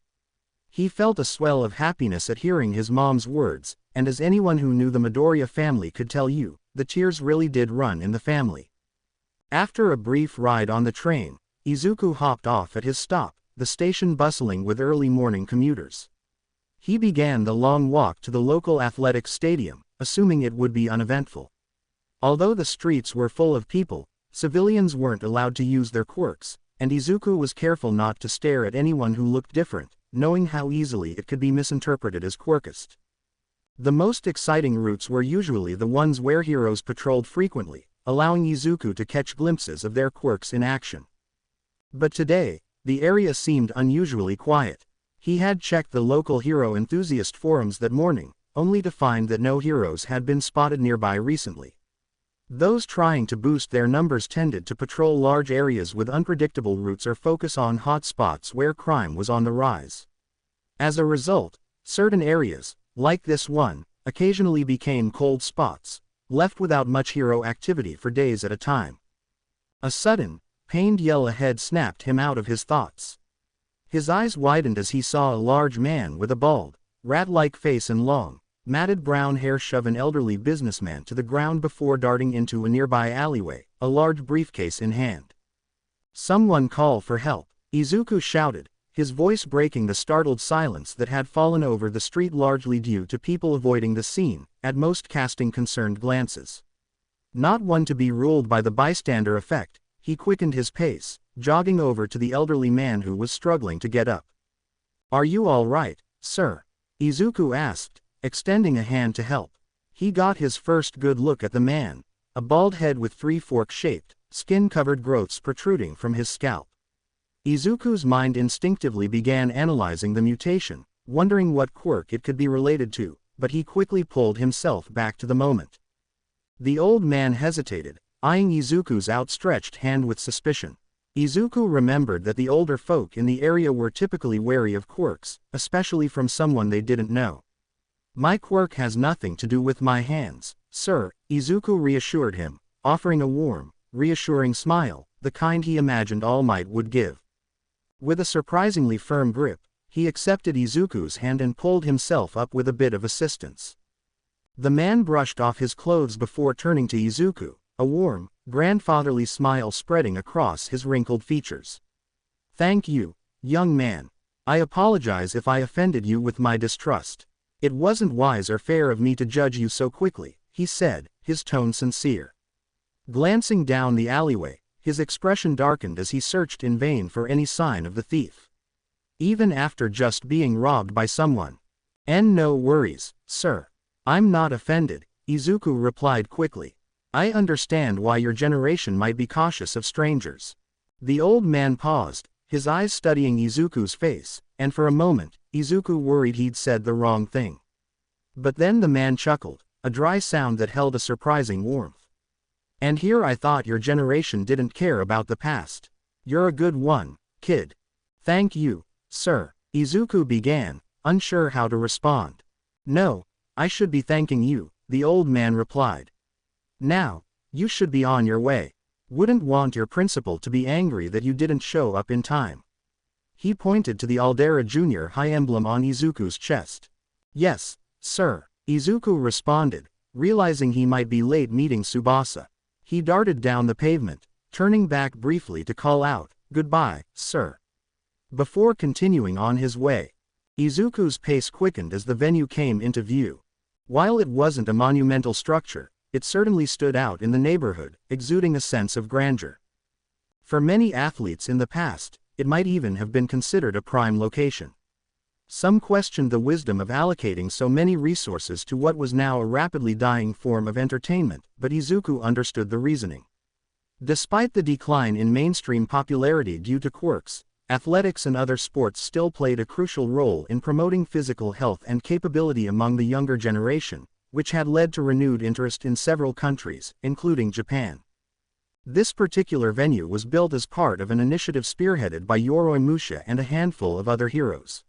He felt a swell of happiness at hearing his mom's words, and as anyone who knew the Midoriya family could tell you, the tears really did run in the family. After a brief ride on the train, Izuku hopped off at his stop, the station bustling with early morning commuters. He began the long walk to the local athletics stadium, assuming it would be uneventful. Although the streets were full of people, civilians weren't allowed to use their quirks, and Izuku was careful not to stare at anyone who looked different, knowing how easily it could be misinterpreted as quirkist. The most exciting routes were usually the ones where heroes patrolled frequently, allowing Izuku to catch glimpses of their quirks in action. But today, the area seemed unusually quiet. He had checked the local hero enthusiast forums that morning, only to find that no heroes had been spotted nearby recently. Those trying to boost their numbers tended to patrol large areas with unpredictable routes or focus on hot spots where crime was on the rise. As a result, certain areas, like this one, occasionally became cold spots, left without much hero activity for days at a time. A sudden, pained yell ahead snapped him out of his thoughts. His eyes widened as he saw a large man with a bald, rat-like face and long, matted brown hair shove an elderly businessman to the ground before darting into a nearby alleyway, a large briefcase in hand. "Someone call for help," Izuku shouted, his voice breaking the startled silence that had fallen over the street largely due to people avoiding the scene, at most casting concerned glances. Not one to be ruled by the bystander effect, he quickened his pace, jogging over to the elderly man who was struggling to get up. "Are you all right, sir?" Izuku asked, extending a hand to help. He got his first good look at the man, a bald head with 3 fork-shaped, skin-covered growths protruding from his scalp. Izuku's mind instinctively began analyzing the mutation, wondering what quirk it could be related to, but he quickly pulled himself back to the moment. The old man hesitated, eyeing Izuku's outstretched hand with suspicion. Izuku remembered that the older folk in the area were typically wary of quirks, especially from someone they didn't know. "My quirk has nothing to do with my hands, sir," Izuku reassured him, offering a warm, reassuring smile, the kind he imagined All Might would give. With a surprisingly firm grip, he accepted Izuku's hand and pulled himself up with a bit of assistance. The man brushed off his clothes before turning to Izuku, a warm, grandfatherly smile spreading across his wrinkled features. "Thank you, young man. I apologize if I offended you with my distrust. It wasn't wise or fair of me to judge you so quickly," he said, his tone sincere. Glancing down the alleyway, his expression darkened as he searched in vain for any sign of the thief. Even after just being robbed by someone. "No worries, sir. I'm not offended," Izuku replied quickly. "I understand why your generation might be cautious of strangers." The old man paused, his eyes studying Izuku's face, and for a moment, Izuku worried he'd said the wrong thing. But then the man chuckled, a dry sound that held a surprising warmth. "And here I thought your generation didn't care about the past. You're a good one, kid." "Thank you, sir," Izuku began, unsure how to respond. "No, I should be thanking you," the old man replied. "Now, you should be on your way. Wouldn't want your principal to be angry that you didn't show up in time." He pointed to the Aldera Jr. high emblem on Izuku's chest. "Yes, sir," Izuku responded, realizing he might be late meeting Tsubasa. He darted down the pavement, turning back briefly to call out, "Goodbye, sir," before continuing on his way. Izuku's pace quickened as the venue came into view. While it wasn't a monumental structure, it certainly stood out in the neighborhood, exuding a sense of grandeur. For many athletes in the past, it might even have been considered a prime location. Some questioned the wisdom of allocating so many resources to what was now a rapidly dying form of entertainment, but Izuku understood the reasoning. Despite the decline in mainstream popularity due to quirks, athletics and other sports still played a crucial role in promoting physical health and capability among the younger generation, which had led to renewed interest in several countries, including Japan. This particular venue was built as part of an initiative spearheaded by Yoroi Musha and a handful of other heroes.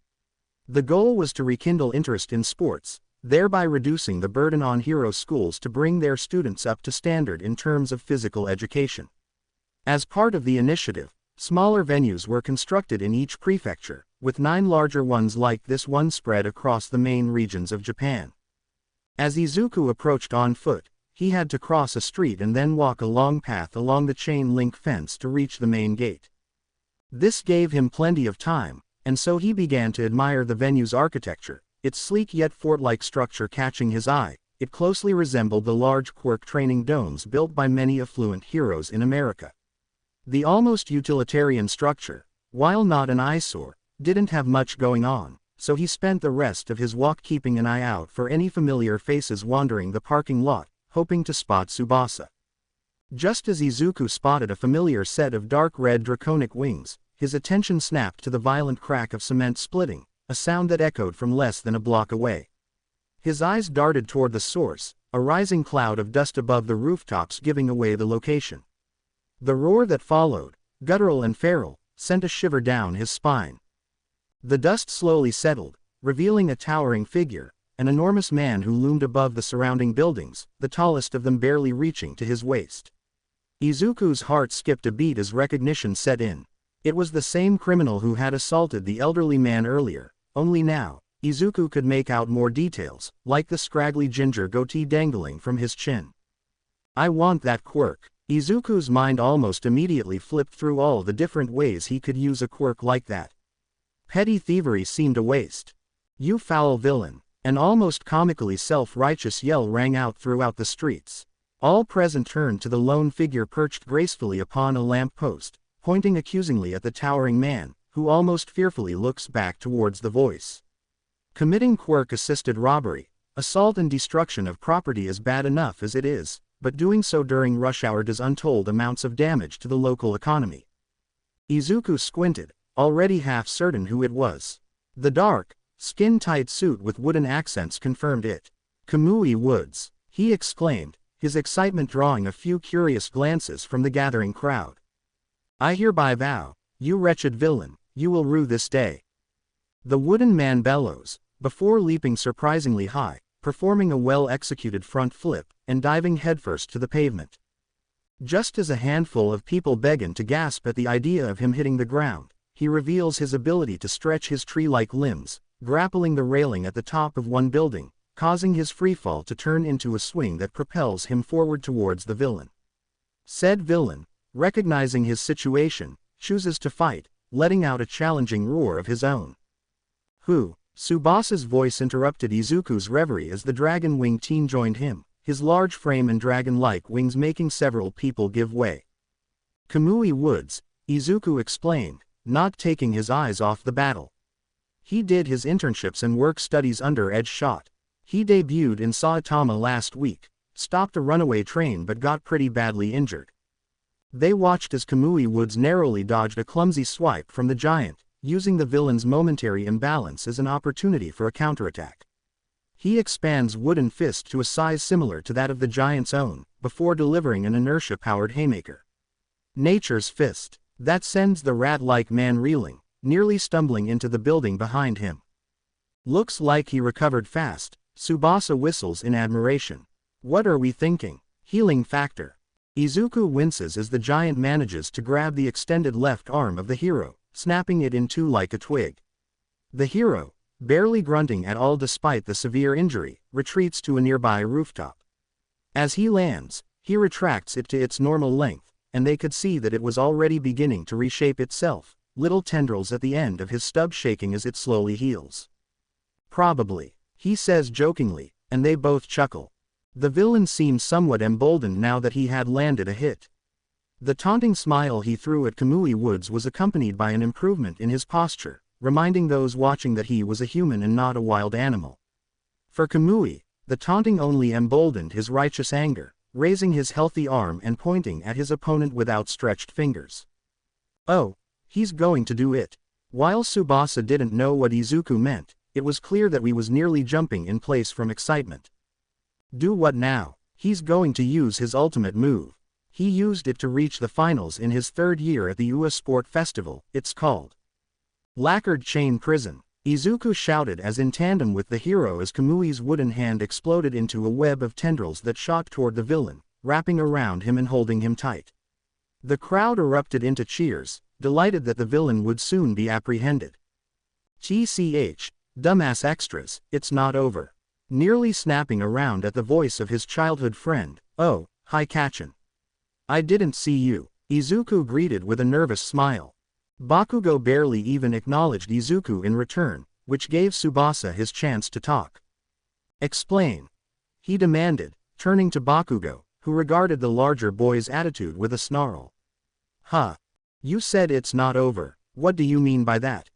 The goal was to rekindle interest in sports, thereby reducing the burden on hero schools to bring their students up to standard in terms of physical education. As part of the initiative, smaller venues were constructed in each prefecture, with 9 larger ones like this one spread across the main regions of Japan. As Izuku approached on foot, he had to cross a street and then walk a long path along the chain-link fence to reach the main gate. This gave him plenty of time, and so he began to admire the venue's architecture, its sleek yet fort-like structure catching his eye. It closely resembled the large quirk training domes built by many affluent heroes in America. The almost utilitarian structure, while not an eyesore, didn't have much going on, so he spent the rest of his walk keeping an eye out for any familiar faces wandering the parking lot, hoping to spot Tsubasa. Just as Izuku spotted a familiar set of dark red draconic wings, his attention snapped to the violent crack of cement splitting, a sound that echoed from less than a block away. His eyes darted toward the source, a rising cloud of dust above the rooftops giving away the location. The roar that followed, guttural and feral, sent a shiver down his spine. The dust slowly settled, revealing a towering figure, an enormous man who loomed above the surrounding buildings, the tallest of them barely reaching to his waist. Izuku's heart skipped a beat as recognition set in. It was the same criminal who had assaulted the elderly man earlier, only now, Izuku could make out more details, like the scraggly ginger goatee dangling from his chin. "I want that quirk." Izuku's mind almost immediately flipped through all the different ways he could use a quirk like that. Petty thievery seemed a waste. You foul villain. An almost comically self-righteous yell rang out throughout the streets. All present turned to the lone figure perched gracefully upon a lamp post, pointing accusingly at the towering man, who almost fearfully looks back towards the voice. Committing quirk-assisted robbery, assault and destruction of property is bad enough as it is, but doing so during rush hour does untold amounts of damage to the local economy. Izuku squinted, already half certain who it was. The dark, skin-tight suit with wooden accents confirmed it. Kamui Woods, he exclaimed, his excitement drawing a few curious glances from the gathering crowd. I hereby vow, you wretched villain, you will rue this day. The wooden man bellows, before leaping surprisingly high, performing a well-executed front flip, and diving headfirst to the pavement. Just as a handful of people begin to gasp at the idea of him hitting the ground, he reveals his ability to stretch his tree-like limbs, grappling the railing at the top of one building, causing his freefall to turn into a swing that propels him forward towards the villain. Said villain, recognizing his situation, chooses to fight, letting out a challenging roar of his own. Who? Tsubasa's voice interrupted Izuku's reverie as the dragon wing teen joined him, his large frame and dragon-like wings making several people give way. Kamui Woods, Izuku explained, not taking his eyes off the battle. He did his internships and work studies under Edge Shot. He debuted in Saitama last week, stopped a runaway train but got pretty badly injured. They watched as Kamui Woods narrowly dodged a clumsy swipe from the giant, using the villain's momentary imbalance as an opportunity for a counterattack. He expands wooden fist to a size similar to that of the giant's own, before delivering an inertia-powered haymaker. Nature's fist, that sends the rat-like man reeling, nearly stumbling into the building behind him. Looks like he recovered fast, Tsubasa whistles in admiration. What are we thinking? Healing factor. Izuku winces as the giant manages to grab the extended left arm of the hero, snapping it in two like a twig. The hero, barely grunting at all despite the severe injury, retreats to a nearby rooftop. As he lands, he retracts it to its normal length, and they could see that it was already beginning to reshape itself, little tendrils at the end of his stub shaking as it slowly heals. Probably, he says jokingly, and they both chuckle. The villain seemed somewhat emboldened now that he had landed a hit. The taunting smile he threw at Kamui Woods was accompanied by an improvement in his posture, reminding those watching that he was a human and not a wild animal. For Kamui, the taunting only emboldened his righteous anger, raising his healthy arm and pointing at his opponent with outstretched fingers. Oh, he's going to do it. While Tsubasa didn't know what Izuku meant, it was clear that he was nearly jumping in place from excitement. Do what now? He's going to use his ultimate move. He used it to reach the finals in his third year at the UA Sport Festival, it's called Lacquered Chain Prison. Izuku shouted as in tandem with the hero as Kamui's wooden hand exploded into a web of tendrils that shot toward the villain, wrapping around him and holding him tight. The crowd erupted into cheers, delighted that the villain would soon be apprehended. TCH, dumbass extras, it's not over. Nearly snapping around at the voice of his childhood friend, oh, hi Kachin. I didn't see you, Izuku greeted with a nervous smile. Bakugo barely even acknowledged Izuku in return, which gave Tsubasa his chance to talk. Explain, he demanded, turning to Bakugo, who regarded the larger boy's attitude with a snarl. Huh. You said it's not over, what do you mean by that?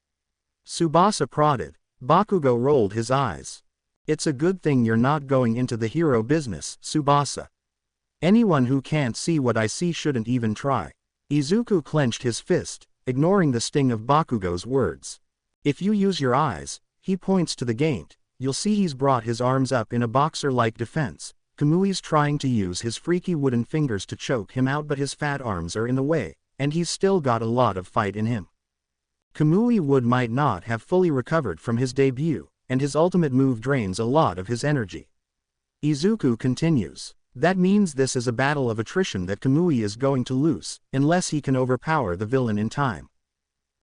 Tsubasa prodded. Bakugo rolled his eyes. It's a good thing you're not going into the hero business, Tsubasa. Anyone who can't see what I see shouldn't even try. Izuku clenched his fist, ignoring the sting of Bakugo's words. If you use your eyes, he points to the gate, you'll see he's brought his arms up in a boxer-like defense. Kamui's trying to use his freaky wooden fingers to choke him out but his fat arms are in the way, and he's still got a lot of fight in him. Kamui Wood might not have fully recovered from his debut, and his ultimate move drains a lot of his energy. Izuku continues. That means this is a battle of attrition that Kamui is going to lose, unless he can overpower the villain in time.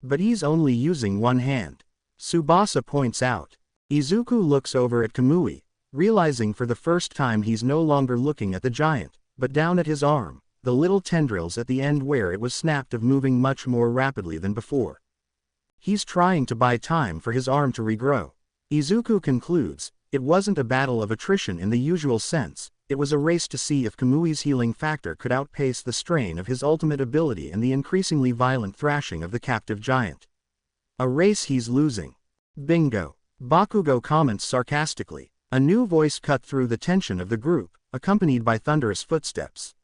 But he's only using one hand. Tsubasa points out. Izuku looks over at Kamui, realizing for the first time he's no longer looking at the giant, but down at his arm, the little tendrils at the end where it was snapped of moving much more rapidly than before. He's trying to buy time for his arm to regrow. Izuku concludes, it wasn't a battle of attrition in the usual sense, it was a race to see if Kamui's healing factor could outpace the strain of his ultimate ability and the increasingly violent thrashing of the captive giant. A race he's losing. Bingo. Bakugo comments sarcastically. A new voice cut through the tension of the group, accompanied by thunderous footsteps.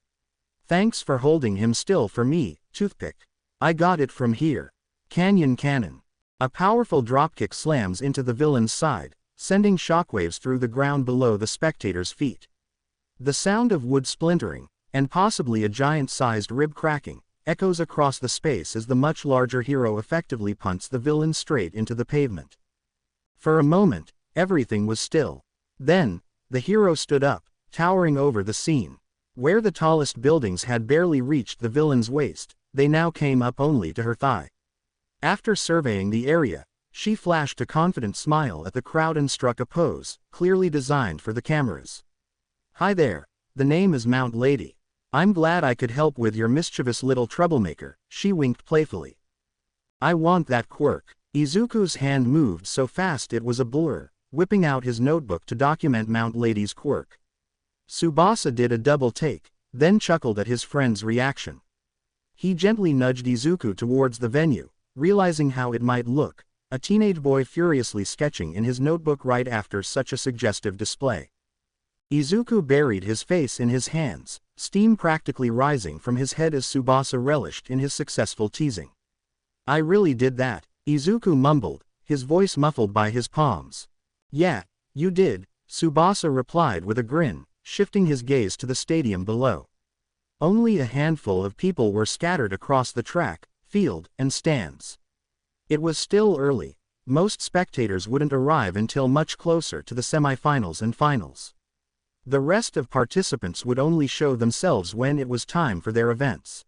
Thanks for holding him still for me, Toothpick. I got it from here. Canyon Cannon. A powerful dropkick slams into the villain's side, sending shockwaves through the ground below the spectator's feet. The sound of wood splintering, and possibly a giant-sized rib cracking, echoes across the space as the much larger hero effectively punts the villain straight into the pavement. For a moment, everything was still. Then, the hero stood up, towering over the scene. Where the tallest buildings had barely reached the villain's waist, they now came up only to her thigh. After surveying the area, she flashed a confident smile at the crowd and struck a pose, clearly designed for the cameras. Hi there, the name is Mount Lady. I'm glad I could help with your mischievous little troublemaker, she winked playfully. I want that quirk. Izuku's hand moved so fast it was a blur, whipping out his notebook to document Mount Lady's quirk. Tsubasa did a double take, then chuckled at his friend's reaction. He gently nudged Izuku towards the venue, realizing how it might look, a teenage boy furiously sketching in his notebook right after such a suggestive display. Izuku buried his face in his hands, steam practically rising from his head as Tsubasa relished in his successful teasing. I really did that, Izuku mumbled, his voice muffled by his palms. Yeah, you did, Tsubasa replied with a grin, shifting his gaze to the stadium below. Only a handful of people were scattered across the track, field, and stands. It was still early. Most spectators wouldn't arrive until much closer to the semifinals and finals. The rest of participants would only show themselves when it was time for their events.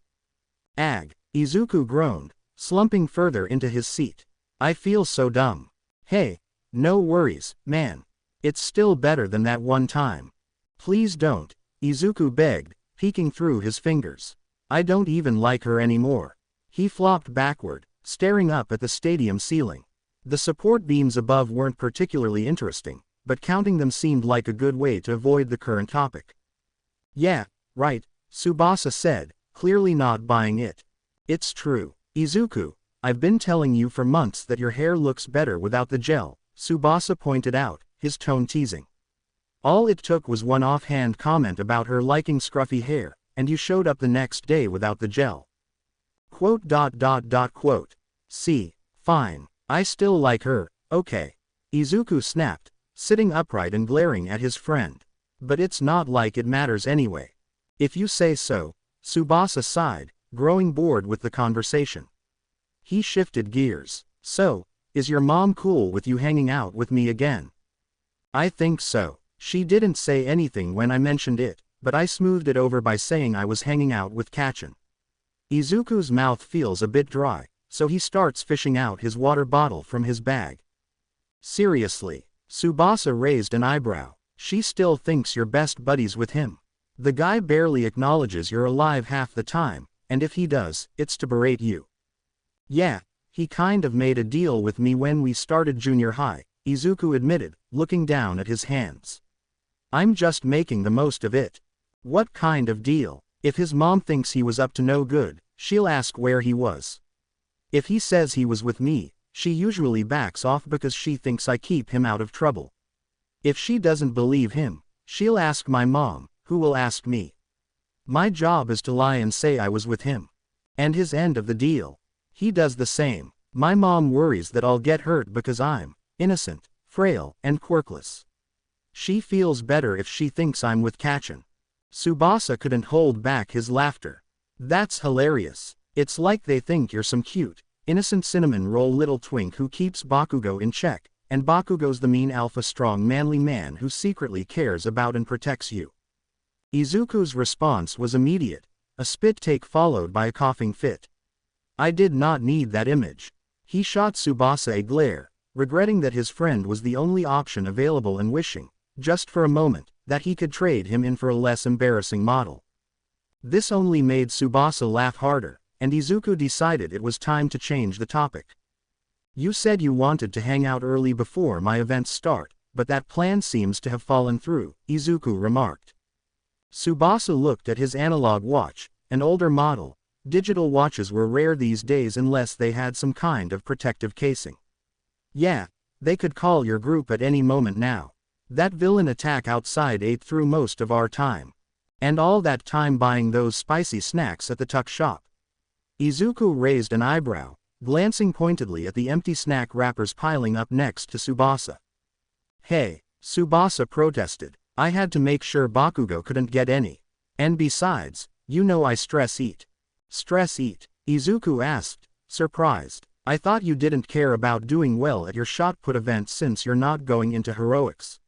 Ag, Izuku groaned, slumping further into his seat. I feel so dumb. Hey, no worries, man. It's still better than that one time. Please don't, Izuku begged, peeking through his fingers. I don't even like her anymore. He flopped backward, staring up at the stadium ceiling. The support beams above weren't particularly interesting, but counting them seemed like a good way to avoid the current topic. Yeah, right, Tsubasa said, clearly not buying it. It's true, Izuku, I've been telling you for months that your hair looks better without the gel, Tsubasa pointed out, his tone teasing. All it took was one offhand comment about her liking scruffy hair, and you showed up the next day without the gel. Quote. See, fine, I still like her, okay. Izuku snapped, sitting upright and glaring at his friend. But it's not like it matters anyway. If you say so, Tsubasa sighed, growing bored with the conversation. He shifted gears. So, is your mom cool with you hanging out with me again? I think so. She didn't say anything when I mentioned it, but I smoothed it over by saying I was hanging out with Kachin. Izuku's mouth feels a bit dry, so he starts fishing out his water bottle from his bag. Seriously, Tsubasa raised an eyebrow. She still thinks you're best buddies with him. The guy barely acknowledges you're alive half the time, and if he does, it's to berate you. Yeah, he kind of made a deal with me when we started junior high, Izuku admitted, looking down at his hands. I'm just making the most of it. What kind of deal? If his mom thinks he was up to no good, she'll ask where he was. If he says he was with me, she usually backs off because she thinks I keep him out of trouble. If she doesn't believe him, she'll ask my mom, who will ask me. My job is to lie and say I was with him. And his end of the deal. He does the same. My mom worries that I'll get hurt because I'm innocent, frail, and quirkless. She feels better if she thinks I'm with Kachin. Tsubasa couldn't hold back his laughter. That's hilarious. It's like they think you're some cute, innocent cinnamon roll little twink who keeps Bakugo in check, and Bakugo's the mean alpha strong manly man who secretly cares about and protects you. Izuku's response was immediate, a spit take followed by a coughing fit. I did not need that image. He shot Tsubasa a glare, regretting that his friend was the only option available and wishing, just for a moment, that he could trade him in for a less embarrassing model. This only made Tsubasa laugh harder, and Izuku decided it was time to change the topic. You said you wanted to hang out early before my events start, but that plan seems to have fallen through, Izuku remarked. Tsubasa looked at his analog watch, an older model. Digital watches were rare these days unless they had some kind of protective casing. Yeah, they could call your group at any moment now. That villain attack outside ate through most of our time. And all that time buying those spicy snacks at the tuck shop. Izuku raised an eyebrow, glancing pointedly at the empty snack wrappers piling up next to Tsubasa. Hey, Tsubasa protested, I had to make sure Bakugo couldn't get any. And besides, you know I stress eat. Stress eat? Izuku asked, surprised. I thought you didn't care about doing well at your shot put event since you're not going into heroics.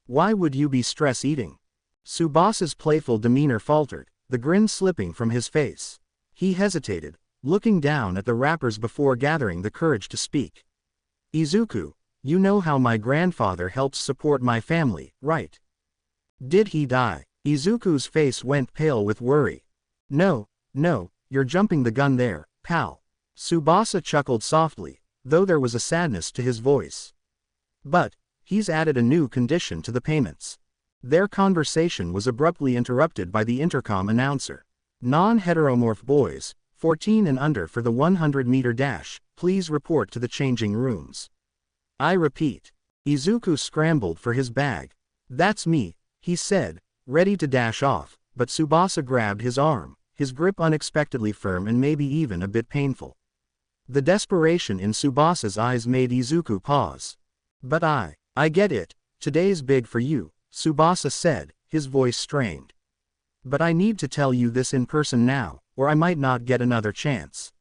Why would you be stress eating? Tsubasa's playful demeanor faltered, the grin slipping from his face. He hesitated, looking down at the wrappers before gathering the courage to speak. Izuku, you know how my grandfather helps support my family, right? Did he die? Izuku's face went pale with worry. No, you're jumping the gun there, pal. Tsubasa chuckled softly, though there was a sadness to his voice. But, he's added a new condition to the payments. Their conversation was abruptly interrupted by the intercom announcer. Non-heteromorph boys, 14 and under for the 100-meter dash, please report to the changing rooms. I repeat. Izuku scrambled for his bag. That's me, he said, ready to dash off, but Tsubasa grabbed his arm, his grip unexpectedly firm and maybe even a bit painful. The desperation in Tsubasa's eyes made Izuku pause. But I get it, today's big for you, Tsubasa said, his voice strained. But I need to tell you this in person now, or I might not get another chance.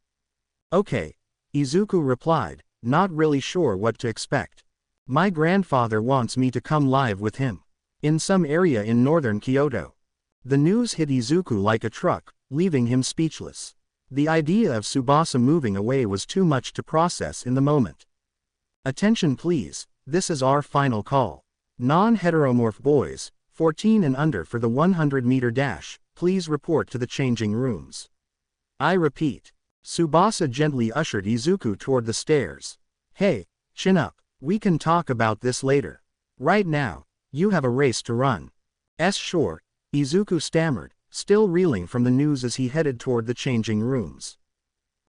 Okay, Izuku replied, not really sure what to expect. My grandfather wants me to come live with him. In some area in northern Kyoto. The news hit Izuku like a truck, leaving him speechless. The idea of Tsubasa moving away was too much to process in the moment. Attention please, this is our final call. Non-heteromorph boys, 14 and under for the 100-meter dash, please report to the changing rooms. I repeat. Tsubasa gently ushered Izuku toward the stairs. Hey, chin up, we can talk about this later. Right now, you have a race to run. Sure, Izuku stammered, still reeling from the news as he headed toward the changing rooms.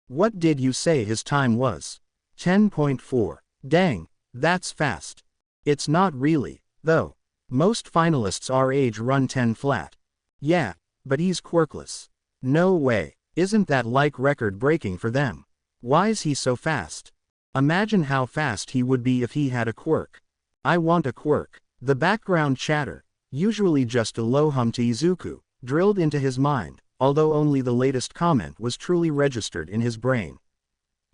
What did you say his time was? 10.4. Dang, that's fast. It's not really, though. Most finalists our age run 10 flat. Yeah, but he's quirkless. No way, isn't that like record-breaking for them? Why's he so fast? Imagine how fast he would be if he had a quirk. I want a quirk. The background chatter, usually just a low hum to Izuku, drilled into his mind, although only the latest comment was truly registered in his brain.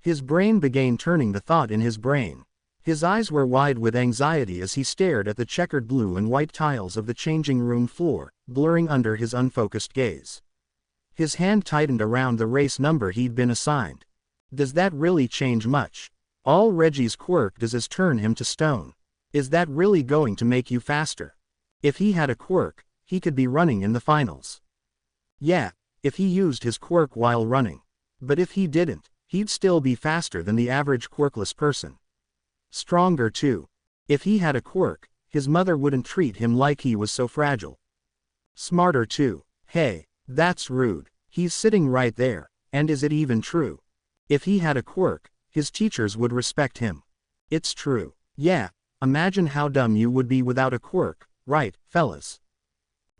His brain began turning the thought in his brain. His eyes were wide with anxiety as he stared at the checkered blue and white tiles of the changing room floor, blurring under his unfocused gaze. His hand tightened around the race number he'd been assigned. Does that really change much? All Reggie's quirk does is turn him to stone. Is that really going to make you faster? If he had a quirk, he could be running in the finals. Yeah, if he used his quirk while running. But if he didn't, he'd still be faster than the average quirkless person. Stronger too. If he had a quirk, his mother wouldn't treat him like he was so fragile. Smarter too. Hey, that's rude. He's sitting right there, and is it even true? If he had a quirk, his teachers would respect him. It's true. Yeah, imagine how dumb you would be without a quirk, right, fellas?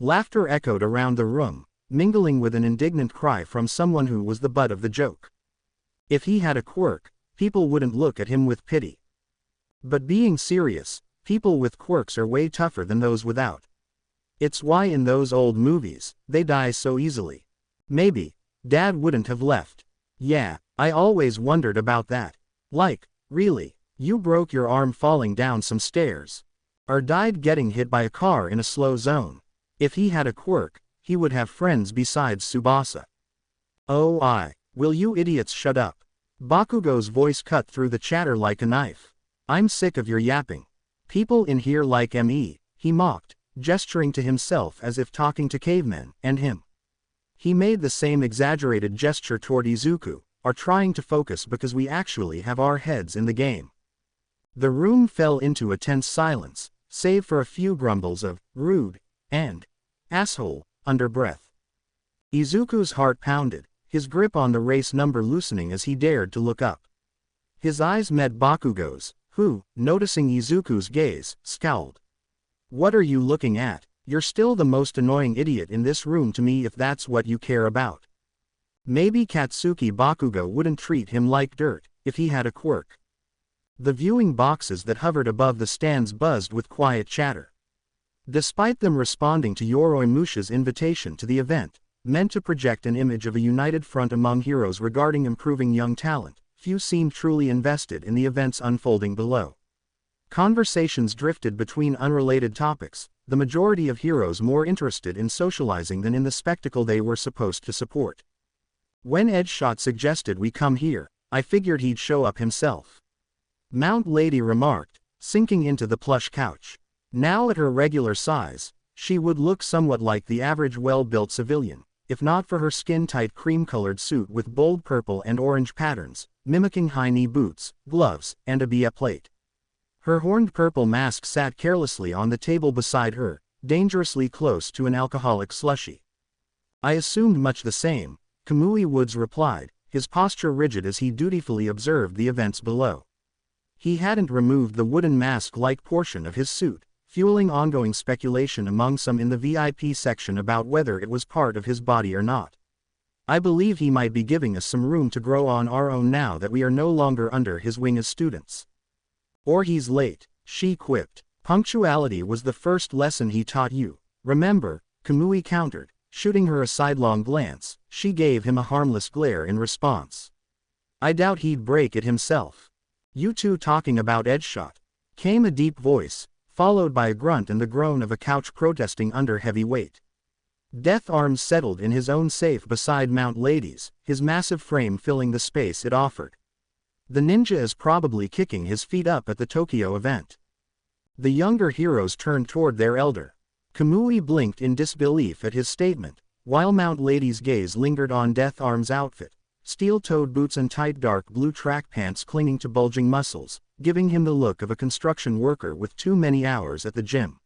Laughter echoed around the room, mingling with an indignant cry from someone who was the butt of the joke. If he had a quirk, people wouldn't look at him with pity. But being serious, people with quirks are way tougher than those without. It's why in those old movies, they die so easily. Maybe, Dad wouldn't have left. Yeah, I always wondered about that. Like, really, you broke your arm falling down some stairs. Or died getting hit by a car in a slow zone. If he had a quirk, he would have friends besides Tsubasa. Oh, will you idiots shut up? Bakugo's voice cut through the chatter like a knife. I'm sick of your yapping. People in here like me, he mocked, gesturing to himself as if talking to cavemen, and him. He made the same exaggerated gesture toward Izuku, are trying to focus because we actually have our heads in the game." The room fell into a tense silence, save for a few grumbles of "rude" and "asshole" under breath. Izuku's heart pounded, his grip on the race number loosening as he dared to look up. His eyes met Bakugo's, who, noticing Izuku's gaze, scowled. "What are you looking at? You're still the most annoying idiot in this room to me if that's what you care about." Maybe Katsuki Bakugo wouldn't treat him like dirt, if he had a quirk. The viewing boxes that hovered above the stands buzzed with quiet chatter. Despite them responding to Yoroi Musha's invitation to the event, meant to project an image of a united front among heroes regarding improving young talent, few seemed truly invested in the events unfolding below. Conversations drifted between unrelated topics, the majority of heroes more interested in socializing than in the spectacle they were supposed to support. When Edgeshot suggested we come here, I figured he'd show up himself. Mount Lady remarked, sinking into the plush couch. Now at her regular size, she would look somewhat like the average well-built civilian, if not for her skin-tight cream-colored suit with bold purple and orange patterns, mimicking high-knee boots, gloves, and a bia plate. Her horned purple mask sat carelessly on the table beside her, dangerously close to an alcoholic slushie. "I assumed much the same," Kamui Woods replied, his posture rigid as he dutifully observed the events below. He hadn't removed the wooden mask-like portion of his suit, fueling ongoing speculation among some in the VIP section about whether it was part of his body or not. "I believe he might be giving us some room to grow on our own now that we are no longer under his wing as students." "Or he's late," she quipped. "Punctuality was the first lesson he taught you, remember?" Kamui countered, shooting her a sidelong glance. She gave him a harmless glare in response. "I doubt he'd break it himself." "You two talking about Edgeshot?" came a deep voice, followed by a grunt and the groan of a couch protesting under heavy weight. Death Arms settled in his own safe beside Mount Lady's, his massive frame filling the space it offered. "The ninja is probably kicking his feet up at the Tokyo event." The younger heroes turned toward their elder. Kamui blinked in disbelief at his statement, while Mount Lady's gaze lingered on Death Arms' outfit, steel-toed boots and tight dark blue track pants clinging to bulging muscles, giving him the look of a construction worker with too many hours at the gym.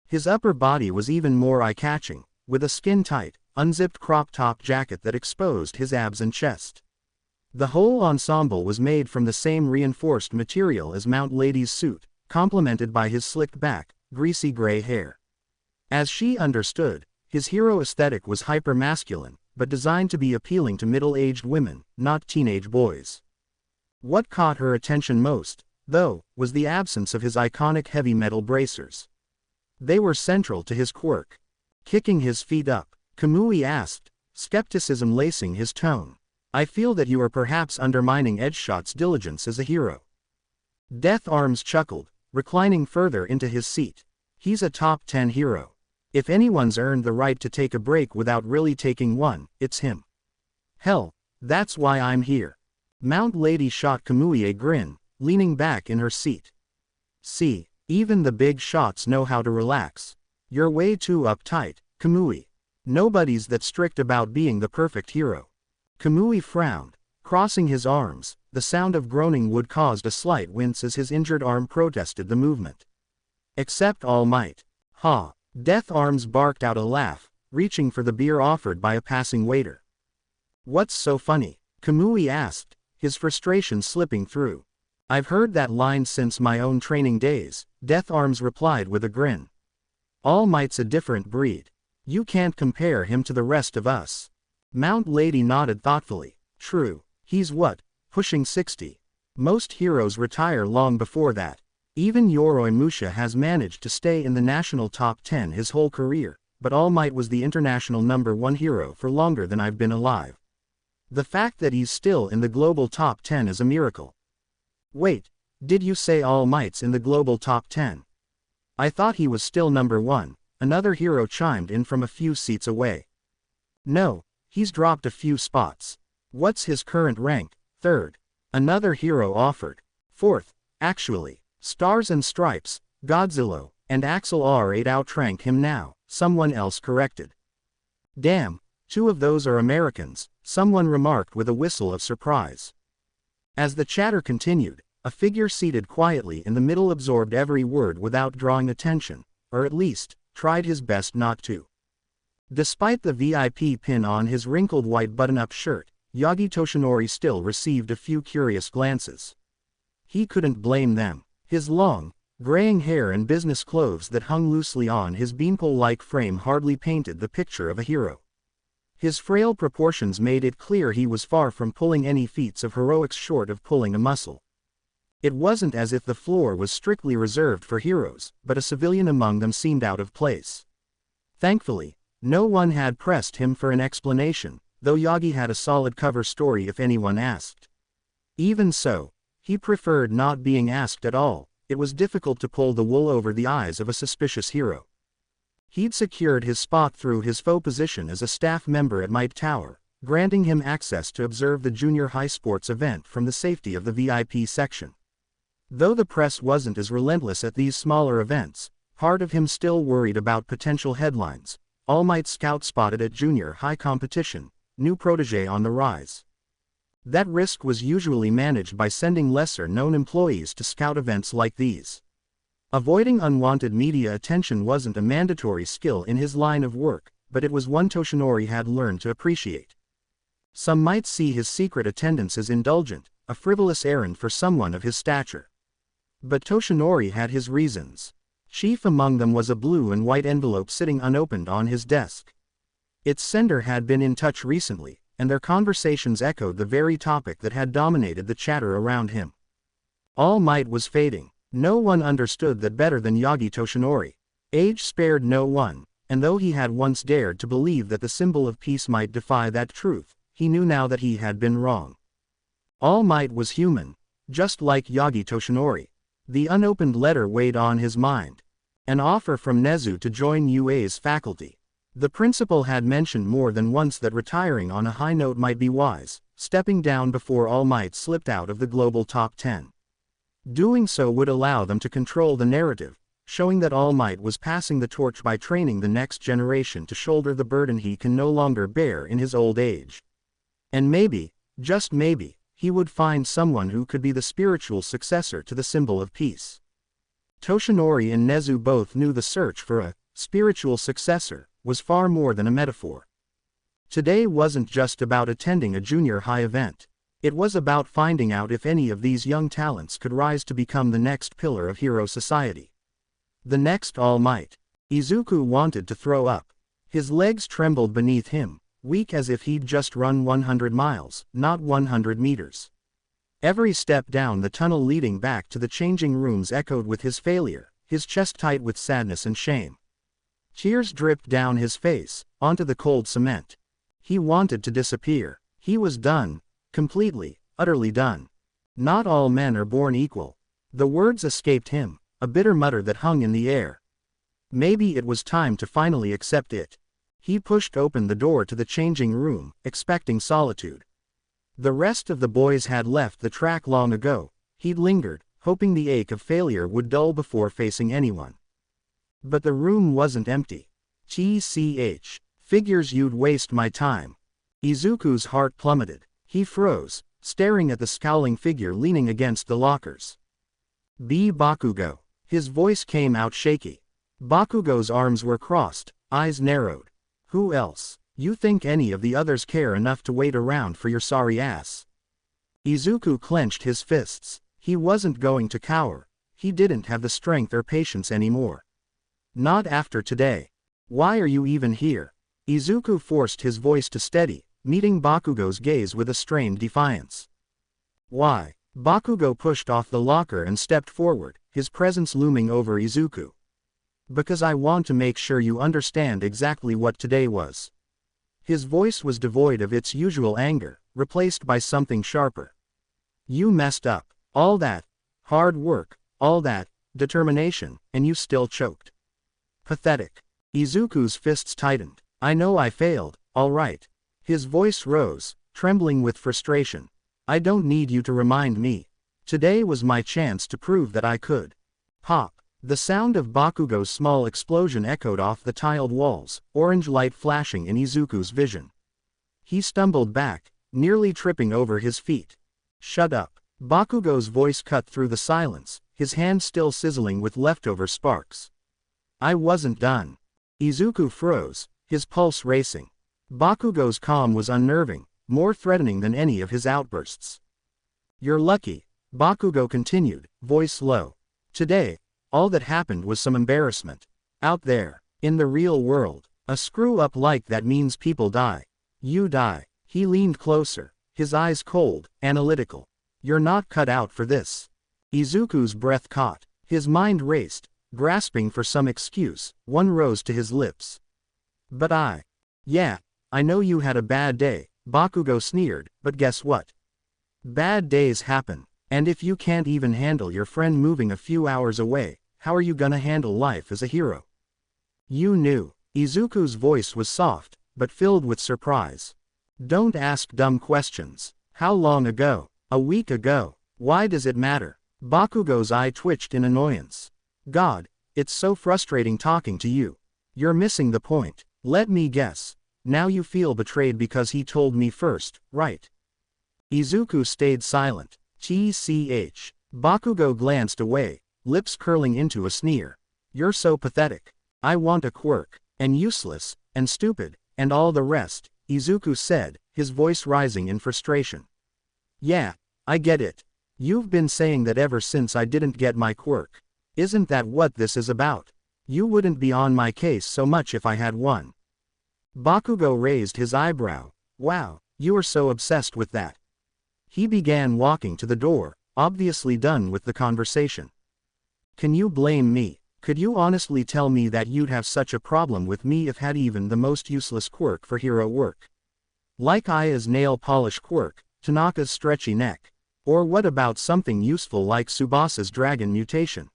His upper body was even more eye-catching, with a skin-tight, unzipped crop-top jacket that exposed his abs and chest. The whole ensemble was made from the same reinforced material as Mount Lady's suit, complemented by his slicked back, greasy gray hair. As she understood, his hero aesthetic was hyper-masculine, but designed to be appealing to middle-aged women, not teenage boys. What caught her attention most, though, was the absence of his iconic heavy metal bracers. They were central to his quirk. "Kicking his feet up?" Kamui asked, skepticism lacing his tone. "I feel that you are perhaps undermining Edgeshot's diligence as a hero." Death Arms chuckled, reclining further into his seat. "He's a top 10 hero. If anyone's earned the right to take a break without really taking one, it's him. Hell, that's why I'm here." Mount Lady shot Kamui a grin, leaning back in her seat. "See, even the big shots know how to relax. You're way too uptight, Kamui. Nobody's that strict about being the perfect hero." Kamui frowned, crossing his arms. The sound of groaning wood caused a slight wince as his injured arm protested the movement. "Except All Might." "Ha." Death Arms barked out a laugh, reaching for the beer offered by a passing waiter. "What's so funny?" Kamui asked, his frustration slipping through. "I've heard that line since my own training days," Death Arms replied with a grin. "All Might's a different breed. You can't compare him to the rest of us." Mount Lady nodded thoughtfully. "True, he's what, pushing 60. Most heroes retire long before that. Even Yoroi Musha has managed to stay in the national top 10 his whole career, but All Might was the international #1 hero for longer than I've been alive. The fact that he's still in the global top 10 is a miracle." "Wait, did you say All Might's in the global top 10? I thought he was still #1, another hero chimed in from a few seats away. "No, he's dropped a few spots." "What's his current rank?" "3rd. Another hero offered. "4th, actually. Stars and Stripes, Godzilla, and Axel R8 outrank him now," someone else corrected. "Damn, 2 of those are Americans," someone remarked with a whistle of surprise. As the chatter continued, a figure seated quietly in the middle absorbed every word without drawing attention, or at least, tried his best not to. Despite the VIP pin on his wrinkled white button-up shirt, Yagi Toshinori still received a few curious glances. He couldn't blame them. His long, graying hair and business clothes that hung loosely on his beanpole-like frame hardly painted the picture of a hero. His frail proportions made it clear he was far from pulling any feats of heroics short of pulling a muscle. It wasn't as if the floor was strictly reserved for heroes, but a civilian among them seemed out of place. Thankfully, no one had pressed him for an explanation, though Yagi had a solid cover story if anyone asked. Even so, he preferred not being asked at all. It was difficult to pull the wool over the eyes of a suspicious hero. He'd secured his spot through his faux position as a staff member at Might Tower, granting him access to observe the junior high sports event from the safety of the VIP section. Though the press wasn't as relentless at these smaller events, part of him still worried about potential headlines. All Might scout spotted at junior high competition, new protege on the rise. That risk was usually managed by sending lesser-known employees to scout events like these. Avoiding unwanted media attention wasn't a mandatory skill in his line of work, but it was one Toshinori had learned to appreciate. Some might see his secret attendance as indulgent, a frivolous errand for someone of his stature. But Toshinori had his reasons. Chief among them was a blue and white envelope sitting unopened on his desk. Its sender had been in touch recently, and their conversations echoed the very topic that had dominated the chatter around him. All Might was fading. No one understood that better than Yagi Toshinori. Age spared no one, and though he had once dared to believe that the symbol of peace might defy that truth, he knew now that he had been wrong. All Might was human, just like Yagi Toshinori. The unopened letter weighed on his mind. An offer from Nezu to join UA's faculty. The principal had mentioned more than once that retiring on a high note might be wise, stepping down before All Might slipped out of the global top 10. Doing so would allow them to control the narrative, showing that All Might was passing the torch by training the next generation to shoulder the burden he can no longer bear in his old age. And maybe, just maybe, he would find someone who could be the spiritual successor to the symbol of peace. Toshinori and Nezu both knew the search for a spiritual successor was far more than a metaphor. Today wasn't just about attending a junior high event. It was about finding out if any of these young talents could rise to become the next pillar of hero society. The next All Might. Izuku wanted to throw up. His legs trembled beneath him, weak as if he'd just run 100 miles, not 100 meters. Every step down the tunnel leading back to the changing rooms echoed with his failure, his chest tight with sadness and shame. Tears dripped down his face, onto the cold cement. He wanted to disappear. He was done. Completely, utterly done. Not all men are born equal. The words escaped him, a bitter mutter that hung in the air. Maybe it was time to finally accept it. He pushed open the door to the changing room, expecting solitude. The rest of the boys had left the track long ago. He'd lingered, hoping the ache of failure would dull before facing anyone. But the room wasn't empty. TCH. Figures you'd waste my time. Izuku's heart plummeted. He froze, staring at the scowling figure leaning against the lockers. "Be Bakugo." His voice came out shaky. Bakugo's arms were crossed, eyes narrowed. "Who else? You think any of the others care enough to wait around for your sorry ass?" Izuku clenched his fists. He wasn't going to cower. He didn't have the strength or patience anymore. Not after today. "Why are you even here?" Izuku forced his voice to steady, meeting Bakugo's gaze with a strained defiance. "Why?" Bakugo pushed off the locker and stepped forward, his presence looming over Izuku. "Because I want to make sure you understand exactly what today was." His voice was devoid of its usual anger, replaced by something sharper. "You messed up. All that hard work, all that determination, and you still choked. Pathetic." Izuku's fists tightened. "I know I failed, all right." His voice rose, trembling with frustration. "I don't need you to remind me. Today was my chance to prove that I could." Pop. The sound of Bakugo's small explosion echoed off the tiled walls, orange light flashing in Izuku's vision. He stumbled back, nearly tripping over his feet. "Shut up." Bakugo's voice cut through the silence, his hand still sizzling with leftover sparks. "I wasn't done." Izuku froze, his pulse racing. Bakugo's calm was unnerving, more threatening than any of his outbursts. "You're lucky," Bakugo continued, voice low. "Today, all that happened was some embarrassment. Out there, in the real world, a screw-up like that means people die. You die." He leaned closer, his eyes cold, analytical. "You're not cut out for this." Izuku's breath caught. His mind raced, grasping for some excuse. One rose to his lips. "But yeah, I know you had a bad day," Bakugo sneered, "but guess what? Bad days happen, and if you can't even handle your friend moving a few hours away, how are you gonna handle life as a hero?" "You knew." Izuku's voice was soft, but filled with surprise. "Don't ask dumb questions. How long ago?" "A week ago." "Why does it matter?" Bakugo's eye twitched in annoyance. "God, it's so frustrating talking to you. You're missing the point. Let me guess. Now you feel betrayed because he told me first, right?" Izuku stayed silent. "TCH." Bakugo glanced away, lips curling into a sneer. "You're so pathetic. I want a quirk, and useless, and stupid, and all the rest," Izuku said, his voice rising in frustration. "Yeah, I get it. You've been saying that ever since I didn't get my quirk. Isn't that what this is about? You wouldn't be on my case so much if I had one." Bakugo raised his eyebrow. "Wow, you are so obsessed with that." He began walking to the door, obviously done with the conversation. "Can you blame me? Could you honestly tell me that you'd have such a problem with me if had even the most useless quirk for hero work? Like Aya's nail polish quirk, Tanaka's stretchy neck. Or what about something useful like Tsubasa's dragon mutation?"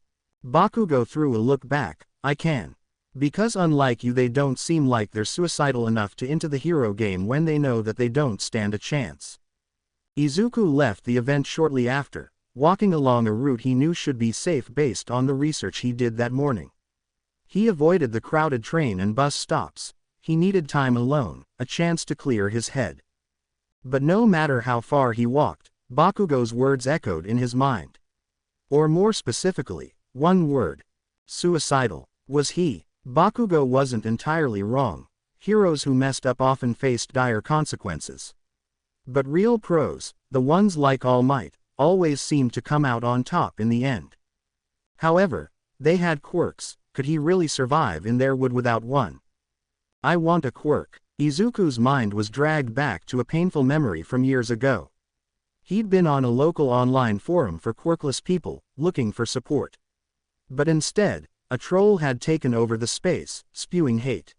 Bakugo threw a look back. "I can. Because unlike you, they don't seem like they're suicidal enough to enter the hero game when they know that they don't stand a chance." Izuku left the event shortly after, walking along a route he knew should be safe based on the research he did that morning. He avoided the crowded train and bus stops. He needed time alone, a chance to clear his head. But no matter how far he walked, Bakugo's words echoed in his mind. Or more specifically, one word. Suicidal. Was he? Bakugo wasn't entirely wrong. Heroes who messed up often faced dire consequences. But real pros, the ones like All Might, always seemed to come out on top in the end. However, they had quirks. Could he really survive in their wood without one? "I want a quirk." Izuku's mind was dragged back to a painful memory from years ago. He'd been on a local online forum for quirkless people, looking for support. But instead, a troll had taken over the space, spewing hate.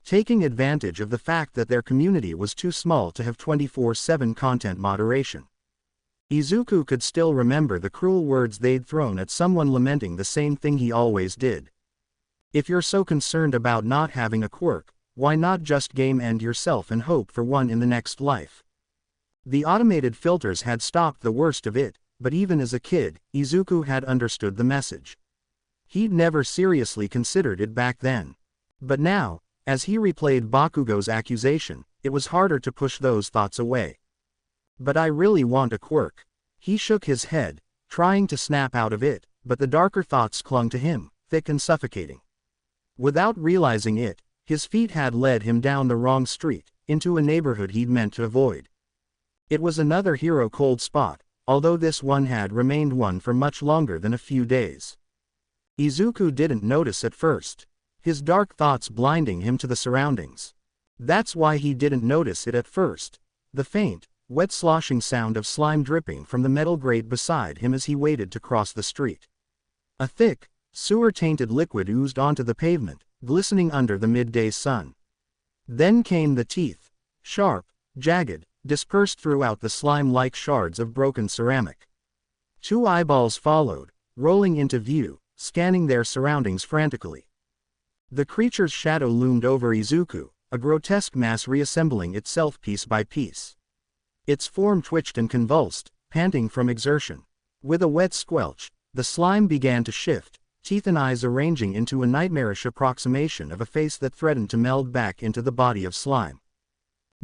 Taking advantage of the fact that their community was too small to have 24/7 content moderation. Izuku could still remember the cruel words they'd thrown at someone lamenting the same thing he always did. "If you're so concerned about not having a quirk, why not just game end yourself and hope for one in the next life?" The automated filters had stopped the worst of it, but even as a kid, Izuku had understood the message. He'd never seriously considered it back then. But now, as he replayed Bakugo's accusation, it was harder to push those thoughts away. "But I really want a quirk." He shook his head, trying to snap out of it, but the darker thoughts clung to him, thick and suffocating. Without realizing it, his feet had led him down the wrong street, into a neighborhood he'd meant to avoid. It was another hero cold spot, although this one had remained one for much longer than a few days. Izuku didn't notice at first, his dark thoughts blinding him to the surroundings. That's why he didn't notice it at first. The faint, wet sloshing sound of slime dripping from the metal grate beside him as he waited to cross the street. A thick, sewer-tainted liquid oozed onto the pavement, glistening under the midday sun. Then came the teeth, sharp, jagged, dispersed throughout the slime-like shards of broken ceramic. Two eyeballs followed, rolling into view, scanning their surroundings frantically. The creature's shadow loomed over Izuku, a grotesque mass reassembling itself piece by piece. Its form twitched and convulsed, panting from exertion. With a wet squelch, the slime began to shift, teeth and eyes arranging into a nightmarish approximation of a face that threatened to meld back into the body of slime.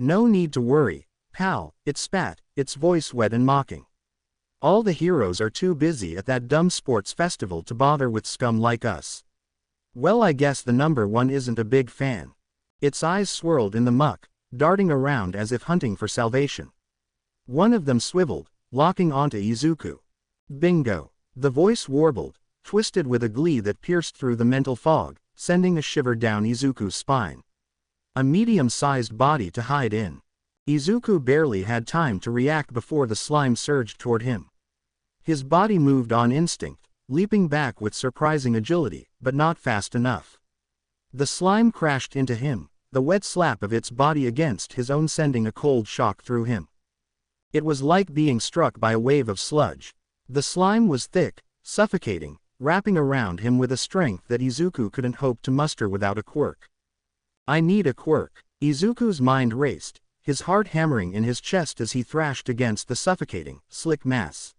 No need to worry, pal, it spat, its voice wet and mocking. All the heroes are too busy at that dumb sports festival to bother with scum like us. Well, I guess the number one isn't a big fan. Its eyes swirled in the muck, darting around as if hunting for salvation. One of them swiveled, locking onto Izuku. Bingo! The voice warbled, twisted with a glee that pierced through the mental fog, sending a shiver down Izuku's spine. A medium-sized body to hide in. Izuku barely had time to react before the slime surged toward him. His body moved on instinct, leaping back with surprising agility, but not fast enough. The slime crashed into him, the wet slap of its body against his own sending a cold shock through him. It was like being struck by a wave of sludge. The slime was thick, suffocating, wrapping around him with a strength that Izuku couldn't hope to muster without a quirk. I need a quirk. Izuku's mind raced, his heart hammering in his chest as he thrashed against the suffocating, slick mass.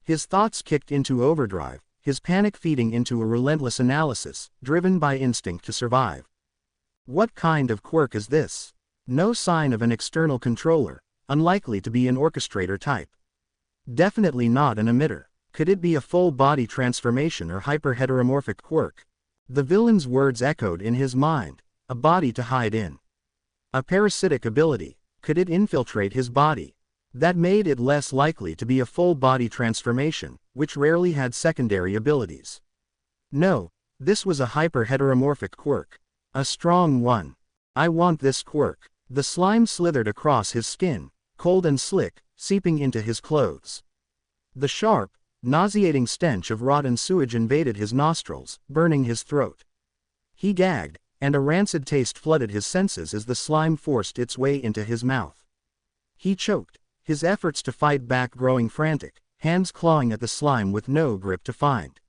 His thoughts kicked into overdrive, his panic feeding into a relentless analysis, driven by instinct to survive. What kind of quirk is this? No sign of an external controller, unlikely to be an orchestrator type. Definitely not an emitter. Could it be a full-body transformation or hyperheteromorphic quirk? The villain's words echoed in his mind, a body to hide in. A parasitic ability, could it infiltrate his body? That made it less likely to be a full-body transformation, which rarely had secondary abilities. No, this was a hyperheteromorphic quirk. A strong one. I want this quirk. The slime slithered across his skin, cold and slick, seeping into his clothes. The sharp, nauseating stench of rotten sewage invaded his nostrils, burning his throat. He gagged, and a rancid taste flooded his senses as the slime forced its way into his mouth. He choked, his efforts to fight back growing frantic, hands clawing at the slime with no grip to find.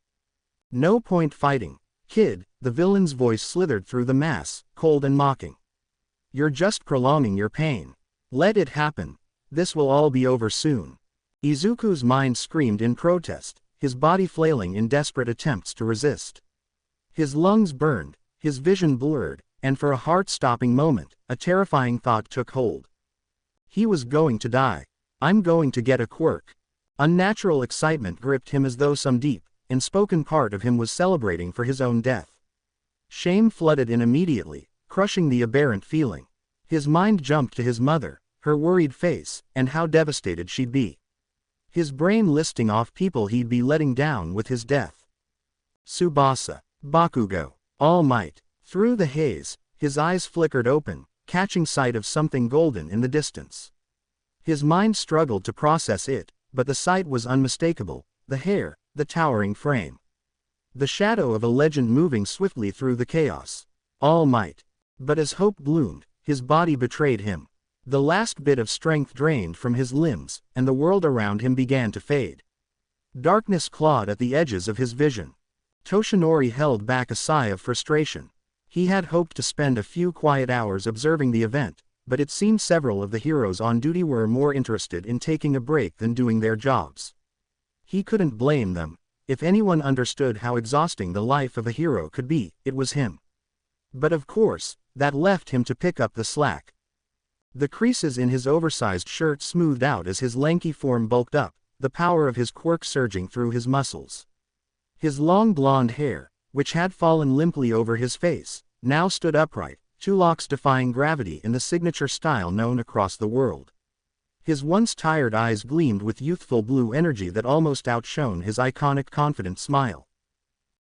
No point fighting, kid, the villain's voice slithered through the mass, cold and mocking. You're just prolonging your pain. Let it happen. This will all be over soon. Izuku's mind screamed in protest, his body flailing in desperate attempts to resist. His lungs burned, his vision blurred, and for a heart-stopping moment, a terrifying thought took hold. He was going to die. I'm going to get a quirk. Unnatural excitement gripped him as though some deep, unspoken part of him was celebrating for his own death. Shame flooded in immediately, crushing the aberrant feeling. His mind jumped to his mother, her worried face, and how devastated she'd be. His brain listing off people he'd be letting down with his death. Tsubasa, Bakugo, All Might. Through the haze, his eyes flickered open, catching sight of something golden in the distance. His mind struggled to process it, but the sight was unmistakable, the hair, the towering frame. The shadow of a legend moving swiftly through the chaos. All Might. But as hope bloomed, his body betrayed him. The last bit of strength drained from his limbs, and the world around him began to fade. Darkness clawed at the edges of his vision. Toshinori held back a sigh of frustration. He had hoped to spend a few quiet hours observing the event, but it seemed several of the heroes on duty were more interested in taking a break than doing their jobs. He couldn't blame them. If anyone understood how exhausting the life of a hero could be, it was him. But of course, that left him to pick up the slack. The creases in his oversized shirt smoothed out as his lanky form bulked up, the power of his quirk surging through his muscles. His long blonde hair, which had fallen limply over his face, now stood upright, two locks defying gravity in the signature style known across the world. His once tired eyes gleamed with youthful blue energy that almost outshone his iconic confident smile.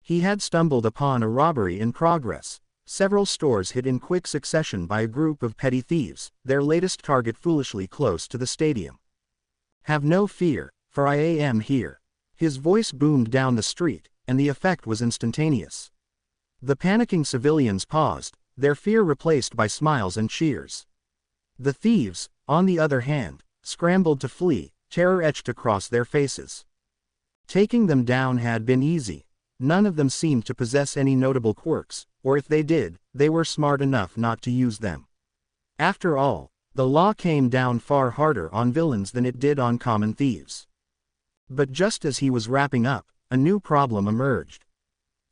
He had stumbled upon a robbery in progress. Several stores hit in quick succession by a group of petty thieves, their latest target foolishly close to the stadium. Have no fear, for I am here. His voice boomed down the street, and the effect was instantaneous. The panicking civilians paused, their fear replaced by smiles and cheers. The thieves, on the other hand, scrambled to flee, terror etched across their faces. Taking them down had been easy. None of them seemed to possess any notable quirks, or if they did, they were smart enough not to use them. After all, the law came down far harder on villains than it did on common thieves. But just as he was wrapping up, a new problem emerged.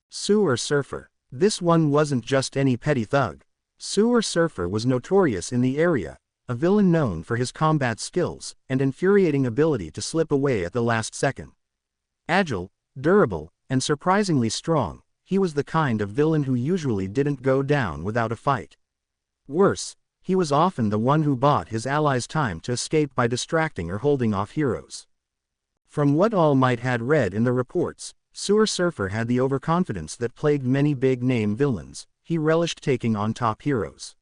Sewer Surfer. This one wasn't just any petty thug. Sewer Surfer was notorious in the area, a villain known for his combat skills and infuriating ability to slip away at the last second. Agile, durable, and surprisingly strong, he was the kind of villain who usually didn't go down without a fight. Worse, he was often the one who bought his allies time to escape by distracting or holding off heroes. From what All Might had read in the reports, Sewer Surfer had the overconfidence that plagued many big-name villains. He relished taking on top heroes.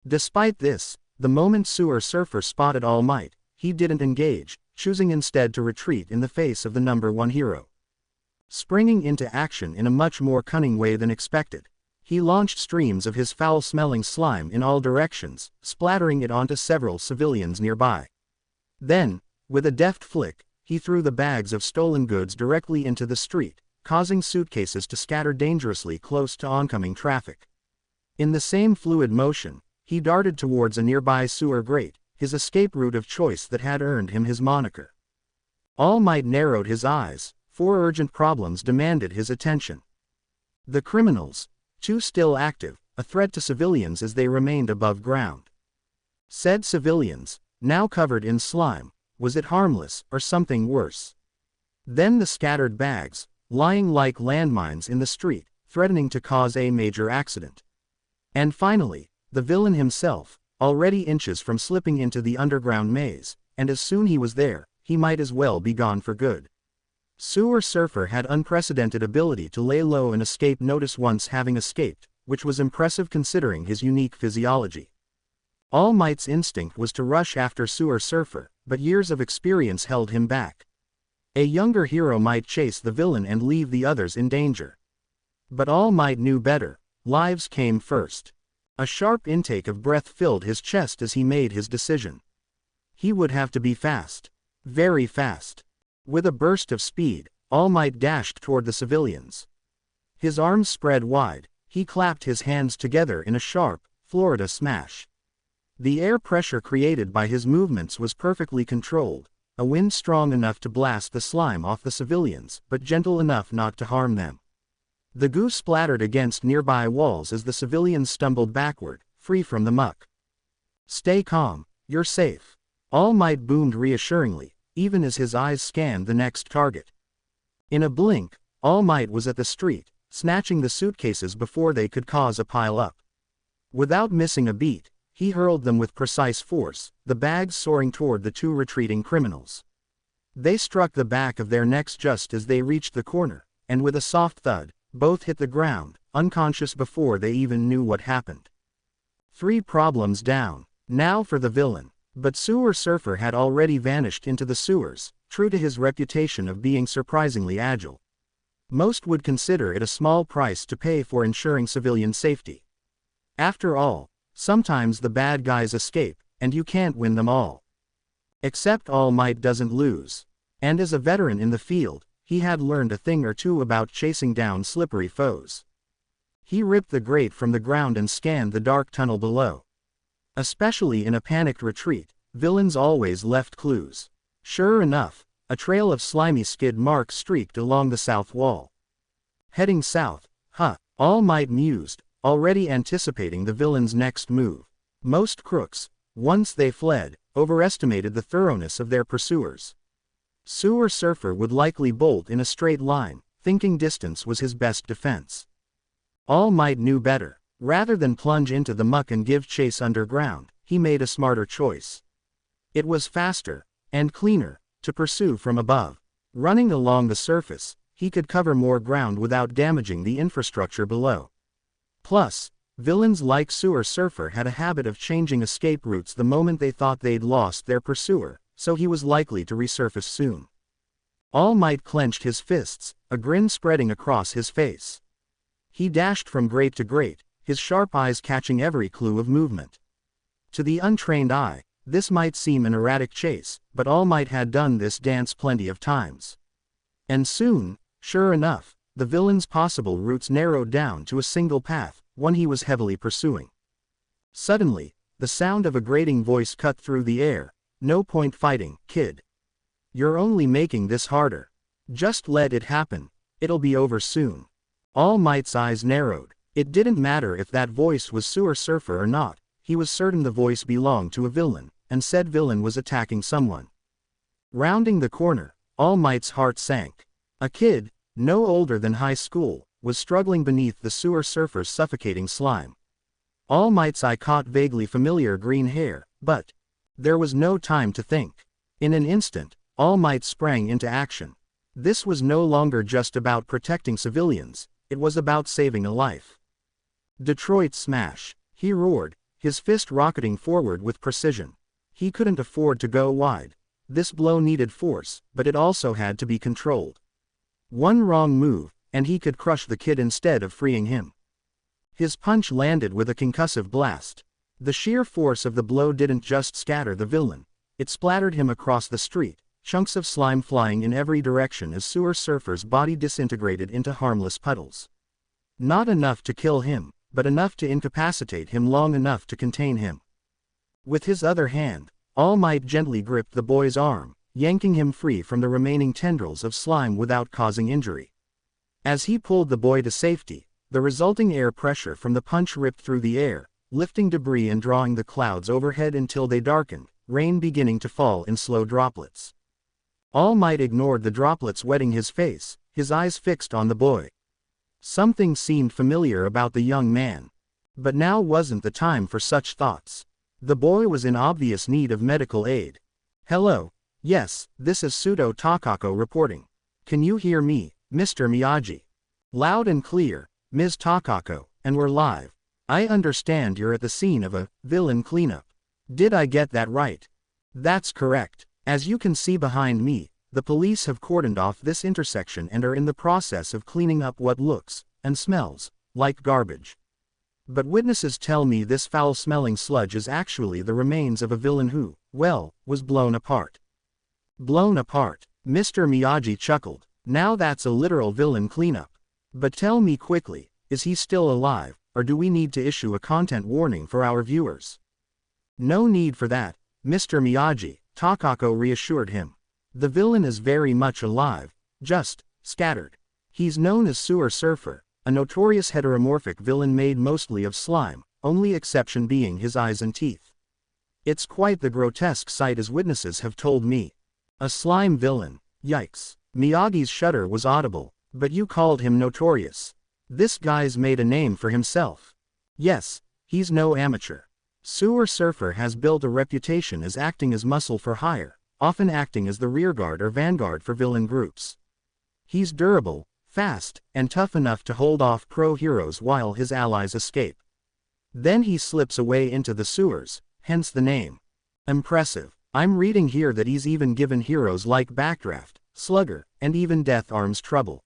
Despite this, the moment Sewer Surfer spotted All Might, he didn't engage, choosing instead to retreat in the face of the #1 hero. Springing into action in a much more cunning way than expected, he launched streams of his foul-smelling slime in all directions, splattering it onto several civilians nearby. Then, with a deft flick, he threw the bags of stolen goods directly into the street, causing suitcases to scatter dangerously close to oncoming traffic. In the same fluid motion, he darted towards a nearby sewer grate, his escape route of choice that had earned him his moniker. All Might narrowed his eyes, for urgent problems demanded his attention. The criminals, too still active, a threat to civilians as they remained above ground. Said civilians, now covered in slime, was it harmless or something worse? Then the scattered bags, lying like landmines in the street, threatening to cause a major accident. And finally, the villain himself, already inches from slipping into the underground maze, and as soon he was there, he might as well be gone for good. Sewer Surfer had unprecedented ability to lay low and escape notice once having escaped, which was impressive considering his unique physiology. All Might's instinct was to rush after Sewer Surfer, but years of experience held him back. A younger hero might chase the villain and leave the others in danger. But All Might knew better. Lives came first. A sharp intake of breath filled his chest as he made his decision. He would have to be fast. Very fast. With a burst of speed, All Might dashed toward the civilians. His arms spread wide, he clapped his hands together in a sharp, Florida smash. The air pressure created by his movements was perfectly controlled. A wind strong enough to blast the slime off the civilians, but gentle enough not to harm them. The goo splattered against nearby walls as the civilians stumbled backward, free from the muck. Stay calm, you're safe. All Might boomed reassuringly, even as his eyes scanned the next target. In a blink, All Might was at the street, snatching the suitcases before they could cause a pile-up. Without missing a beat, he hurled them with precise force, the bags soaring toward the two retreating criminals. They struck the back of their necks just as they reached the corner, and with a soft thud, both hit the ground, unconscious before they even knew what happened. 3 problems down. Now for the villain. But Sewer Surfer had already vanished into the sewers, true to his reputation of being surprisingly agile. Most would consider it a small price to pay for ensuring civilian safety. After all, sometimes the bad guys escape, and you can't win them all. Except All Might doesn't lose. And as a veteran in the field, he had learned a thing or two about chasing down slippery foes. He ripped the grate from the ground and scanned the dark tunnel below. Especially in a panicked retreat, villains always left clues. Sure enough, a trail of slimy skid marks streaked along the south wall. Heading south, All Might mused, already anticipating the villain's next move. Most crooks, once they fled, overestimated the thoroughness of their pursuers. Sewer Surfer would likely bolt in a straight line, thinking distance was his best defense. All Might knew better. Rather than plunge into the muck and give chase underground, he made a smarter choice. It was faster, and cleaner, to pursue from above. Running along the surface, he could cover more ground without damaging the infrastructure below. Plus, villains like Sewer Surfer had a habit of changing escape routes the moment they thought they'd lost their pursuer, so he was likely to resurface soon. All Might clenched his fists, a grin spreading across his face. He dashed from grate to grate, his sharp eyes catching every clue of movement. To the untrained eye, this might seem an erratic chase, but All Might had done this dance plenty of times. And soon, sure enough, the villain's possible routes narrowed down to a single path, one he was heavily pursuing. Suddenly, the sound of a grating voice cut through the air. No point fighting, kid. You're only making this harder. Just let it happen. It'll be over soon. All Might's eyes narrowed. It didn't matter if that voice was Sewer Surfer or not, he was certain the voice belonged to a villain, and said villain was attacking someone. Rounding the corner, All Might's heart sank. A kid, no older than high school, was struggling beneath the sewer surfer's suffocating slime. All Might's eye caught vaguely familiar green hair, but there was no time to think. In an instant, All Might sprang into action. This was no longer just about protecting civilians, it was about saving a life. Detroit smash, he roared, his fist rocketing forward with precision. He couldn't afford to go wide. This blow needed force, but it also had to be controlled. One wrong move, and he could crush the kid instead of freeing him. His punch landed with a concussive blast. The sheer force of the blow didn't just scatter the villain, it splattered him across the street, chunks of slime flying in every direction as Sewer Surfer's body disintegrated into harmless puddles. Not enough to kill him, but enough to incapacitate him long enough to contain him. With his other hand, All Might gently gripped the boy's arm, yanking him free from the remaining tendrils of slime without causing injury. As he pulled the boy to safety, the resulting air pressure from the punch ripped through the air, lifting debris and drawing the clouds overhead until they darkened, rain beginning to fall in slow droplets. All Might ignored the droplets wetting his face, his eyes fixed on the boy. Something seemed familiar about the young man. But now wasn't the time for such thoughts. The boy was in obvious need of medical aid. Hello. Yes, this is Pseudo Takako reporting. Can you hear me, Mr. Miyagi? Loud and clear, Ms. Takako, and we're live. I understand you're at the scene of a villain cleanup. Did I get that right? That's correct. As you can see behind me, the police have cordoned off this intersection and are in the process of cleaning up what looks, and smells, like garbage. But witnesses tell me this foul-smelling sludge is actually the remains of a villain who, well, was blown apart. Blown apart, Mr. Miyagi chuckled. Now that's a literal villain cleanup. But tell me quickly, is he still alive, or do we need to issue a content warning for our viewers? No need for that, Mr. Miyagi, Takako reassured him. The villain is very much alive, just scattered. He's known as Sewer Surfer, a notorious heteromorphic villain made mostly of slime, only exception being his eyes and teeth. It's quite the grotesque sight as witnesses have told me. A slime villain, yikes. Miyagi's shudder was audible, but you called him notorious. This guy's made a name for himself. Yes, he's no amateur. Sewer Surfer has built a reputation as acting as muscle for hire, often acting as the rearguard or vanguard for villain groups. He's durable, fast, and tough enough to hold off pro-heroes while his allies escape. Then he slips away into the sewers, hence the name. Impressive. I'm reading here that he's even given heroes like Backdraft, Slugger, and even Death Arms trouble.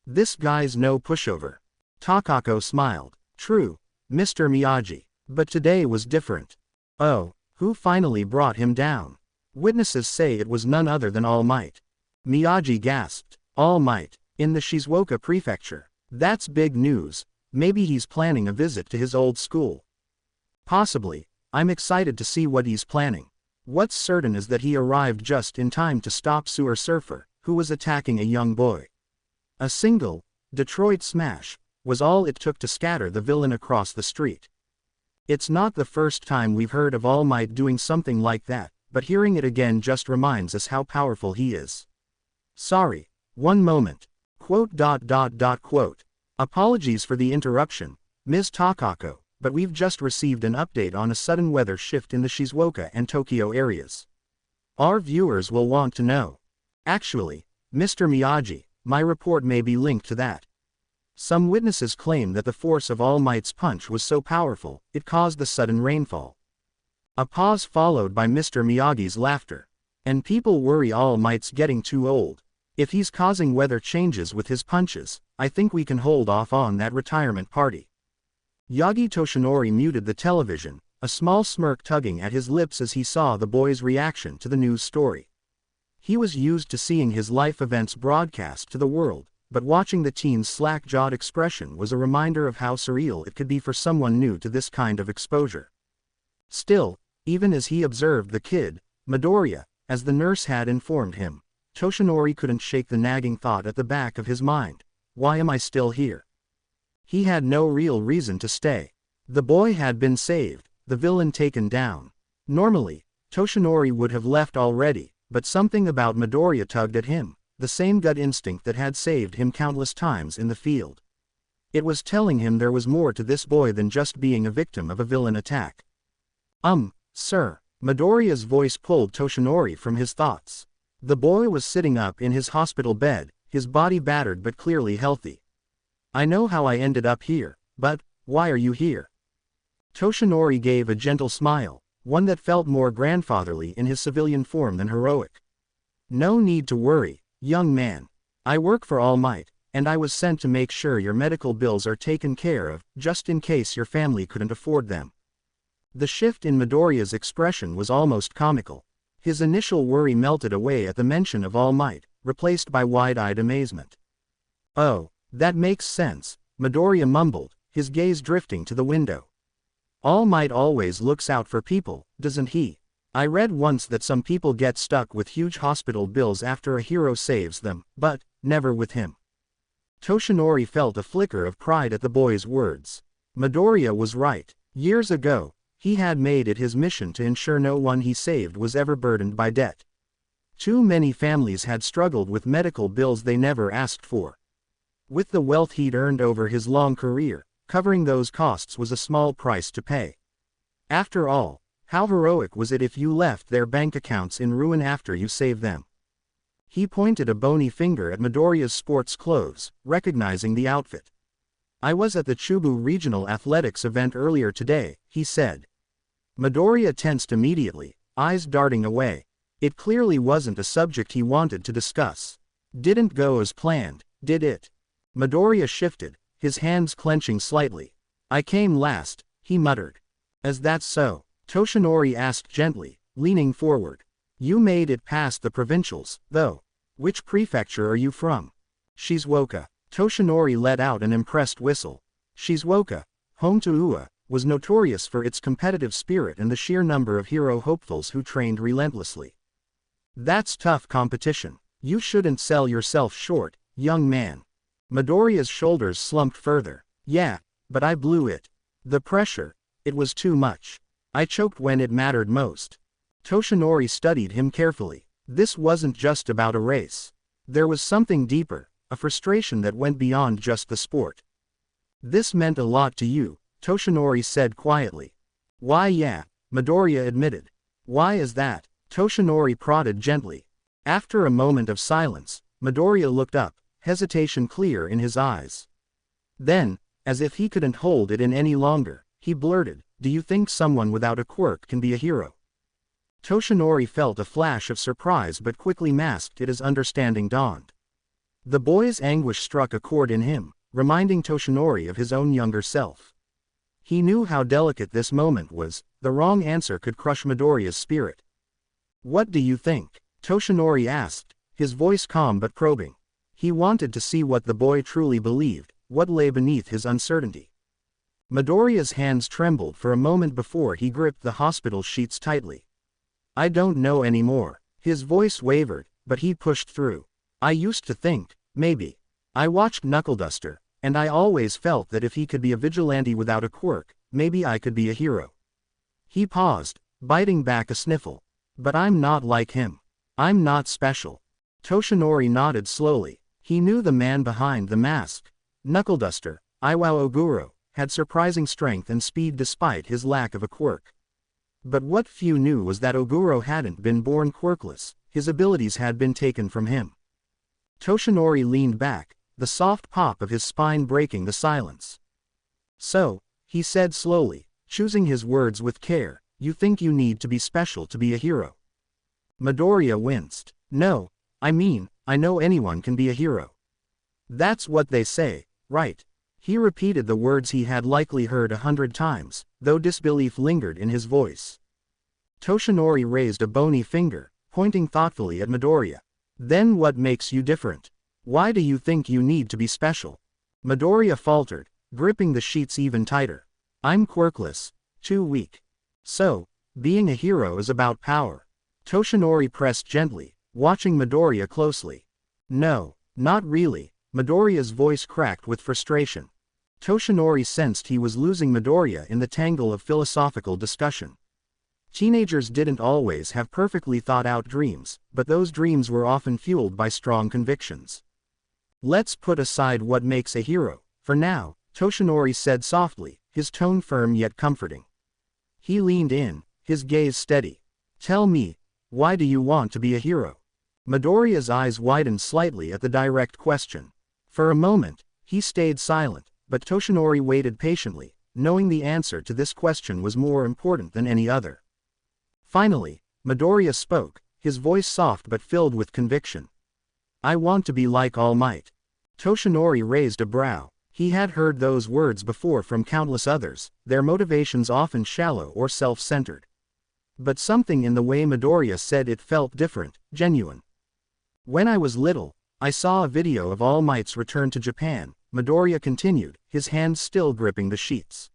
This guy's no pushover. Takako smiled. True, Mr. Miyagi. But today was different. Oh, who finally brought him down? Witnesses say it was none other than All Might. Miyagi gasped. All Might, in the Shizuoka prefecture. That's big news. Maybe he's planning a visit to his old school. Possibly. I'm excited to see what he's planning. What's certain is that he arrived just in time to stop Sewer Surfer, who was attacking a young boy. A single, Detroit smash, was all it took to scatter the villain across the street. It's not the first time we've heard of All Might doing something like that, but hearing it again just reminds us how powerful he is. Sorry, one moment. Quote. Apologies for the interruption, Ms. Takako, but we've just received an update on a sudden weather shift in the Shizuoka and Tokyo areas. Our viewers will want to know. Actually, Mr. Miyagi, my report may be linked to that. Some witnesses claim that the force of All Might's punch was so powerful, it caused the sudden rainfall. A pause followed by Mr. Miyagi's laughter. And people worry All Might's getting too old. If he's causing weather changes with his punches, I think we can hold off on that retirement party. Yagi Toshinori muted the television, a small smirk tugging at his lips as he saw the boy's reaction to the news story. He was used to seeing his life events broadcast to the world, but watching the teen's slack-jawed expression was a reminder of how surreal it could be for someone new to this kind of exposure. Still, even as he observed the kid, Midoriya, as the nurse had informed him, Toshinori couldn't shake the nagging thought at the back of his mind. Why am I still here? He had no real reason to stay. The boy had been saved, the villain taken down. Normally, Toshinori would have left already, but something about Midoriya tugged at him, the same gut instinct that had saved him countless times in the field. It was telling him there was more to this boy than just being a victim of a villain attack. Sir. Midoriya's voice pulled Toshinori from his thoughts. The boy was sitting up in his hospital bed, his body battered but clearly healthy. I know how I ended up here, but why are you here? Toshinori gave a gentle smile, one that felt more grandfatherly in his civilian form than heroic. No need to worry, young man. I work for All Might, and I was sent to make sure your medical bills are taken care of, just in case your family couldn't afford them. The shift in Midoriya's expression was almost comical. His initial worry melted away at the mention of All Might, replaced by wide-eyed amazement. Oh, that makes sense, Midoriya mumbled, his gaze drifting to the window. All Might always looks out for people, doesn't he? I read once that some people get stuck with huge hospital bills after a hero saves them, but never with him. Toshinori felt a flicker of pride at the boy's words. Midoriya was right. Years ago, he had made it his mission to ensure no one he saved was ever burdened by debt. Too many families had struggled with medical bills they never asked for. With the wealth he'd earned over his long career, covering those costs was a small price to pay. After all, how heroic was it if you left their bank accounts in ruin after you saved them? He pointed a bony finger at Midoriya's sports clothes, recognizing the outfit. I was at the Chubu Regional Athletics event earlier today, he said. Midoriya tensed immediately, eyes darting away. It clearly wasn't a subject he wanted to discuss. Didn't go as planned, did it? Midoriya shifted, his hands clenching slightly. I came last, he muttered. Is that so? Toshinori asked gently, leaning forward. You made it past the provincials, though. Which prefecture are you from? Shizuoka. Toshinori let out an impressed whistle. Shizuoka, home to Ua, was notorious for its competitive spirit and the sheer number of hero hopefuls who trained relentlessly. That's tough competition. You shouldn't sell yourself short, young man. Midoriya's shoulders slumped further. Yeah, but I blew it. The pressure, it was too much. I choked when it mattered most. Toshinori studied him carefully. This wasn't just about a race. There was something deeper, a frustration that went beyond just the sport. This meant a lot to you, Toshinori said quietly. Why yeah, Midoriya admitted. Why is that? Toshinori prodded gently. After a moment of silence, Midoriya looked up, hesitation clear in his eyes. Then, as if he couldn't hold it in any longer, he blurted, do you think someone without a quirk can be a hero? Toshinori felt a flash of surprise but quickly masked it as understanding dawned. The boy's anguish struck a chord in him, reminding Toshinori of his own younger self. He knew how delicate this moment was, the wrong answer could crush Midoriya's spirit. What do you think? Toshinori asked, his voice calm but probing. He wanted to see what the boy truly believed, what lay beneath his uncertainty. Midoriya's hands trembled for a moment before he gripped the hospital sheets tightly. I don't know anymore. His voice wavered, but he pushed through. I used to think, maybe. I watched Knuckleduster, and I always felt that if he could be a vigilante without a quirk, maybe I could be a hero. He paused, biting back a sniffle. But I'm not like him. I'm not special. Toshinori nodded slowly. He knew the man behind the mask. Knuckleduster, Iwao Oguro, had surprising strength and speed despite his lack of a quirk. But what few knew was that Oguro hadn't been born quirkless, his abilities had been taken from him. Toshinori leaned back, the soft pop of his spine breaking the silence. So, he said slowly, choosing his words with care, you think you need to be special to be a hero? Midoriya winced. No, I mean, I know anyone can be a hero. That's what they say, right? He repeated the words he had likely heard 100 times, though disbelief lingered in his voice. Toshinori raised a bony finger, pointing thoughtfully at Midoriya. Then what makes you different? Why do you think you need to be special? Midoriya faltered, gripping the sheets even tighter. I'm quirkless, too weak. So, being a hero is about power. Toshinori pressed gently, watching Midoriya closely. No, not really, Midoriya's voice cracked with frustration. Toshinori sensed he was losing Midoriya in the tangle of philosophical discussion. Teenagers didn't always have perfectly thought-out dreams, but those dreams were often fueled by strong convictions. Let's put aside what makes a hero, for now, Toshinori said softly, his tone firm yet comforting. He leaned in, his gaze steady. Tell me, why do you want to be a hero? Midoriya's eyes widened slightly at the direct question. For a moment, he stayed silent, but Toshinori waited patiently, knowing the answer to this question was more important than any other. Finally, Midoriya spoke, his voice soft but filled with conviction. I want to be like All Might. Toshinori raised a brow. He had heard those words before from countless others, their motivations often shallow or self-centered. But something in the way Midoriya said it felt different, genuine. When I was little, I saw a video of All Might's return to Japan, Midoriya continued, his hands still gripping the sheets.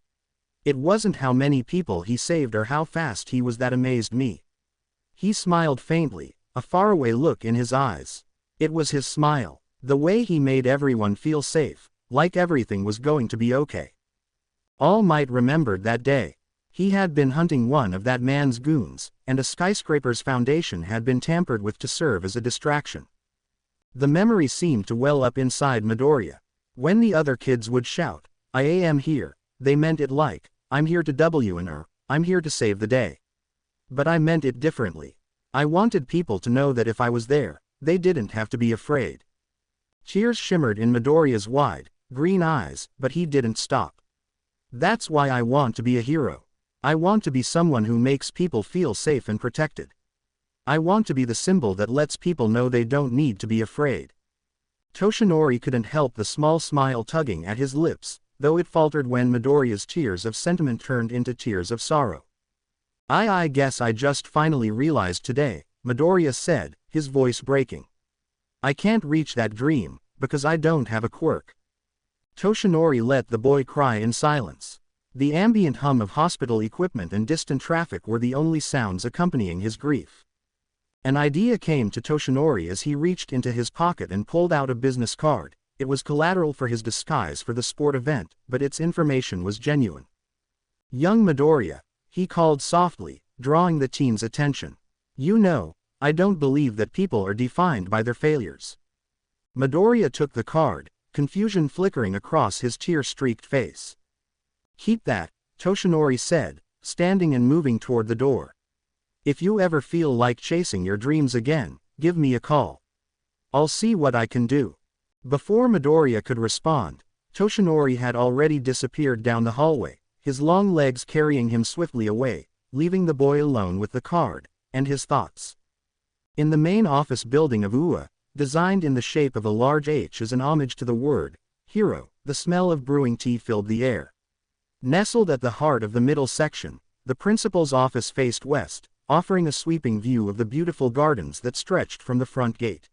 It wasn't how many people he saved or how fast he was that amazed me. He smiled faintly, a faraway look in his eyes. It was his smile, the way he made everyone feel safe, like everything was going to be okay. All Might remembered that day. He had been hunting one of that man's goons, and a skyscraper's foundation had been tampered with to serve as a distraction. The memory seemed to well up inside Midoriya. When the other kids would shout, I am here, they meant it like, I'm here to WNR, I'm here to save the day. But I meant it differently. I wanted people to know that if I was there, they didn't have to be afraid. Tears shimmered in Midoriya's wide, green eyes, but he didn't stop. That's why I want to be a hero. I want to be someone who makes people feel safe and protected. I want to be the symbol that lets people know they don't need to be afraid. Toshinori couldn't help the small smile tugging at his lips, though it faltered when Midoriya's tears of sentiment turned into tears of sorrow. I guess I just finally realized today, Midoriya said, his voice breaking. I can't reach that dream, because I don't have a quirk. Toshinori let the boy cry in silence. The ambient hum of hospital equipment and distant traffic were the only sounds accompanying his grief. An idea came to Toshinori as he reached into his pocket and pulled out a business card. It was collateral for his disguise for the sport event, but its information was genuine. Young Midoriya, he called softly, drawing the teen's attention. You know, I don't believe that people are defined by their failures. Midoriya took the card, confusion flickering across his tear-streaked face. Keep that, Toshinori said, standing and moving toward the door. If you ever feel like chasing your dreams again, give me a call. I'll see what I can do. Before Midoriya could respond, Toshinori had already disappeared down the hallway, his long legs carrying him swiftly away, leaving the boy alone with the card, and his thoughts. In the main office building of UA, designed in the shape of a large H as an homage to the word, hero, the smell of brewing tea filled the air. Nestled at the heart of the middle section, the principal's office faced west, offering a sweeping view of the beautiful gardens that stretched from the front gate.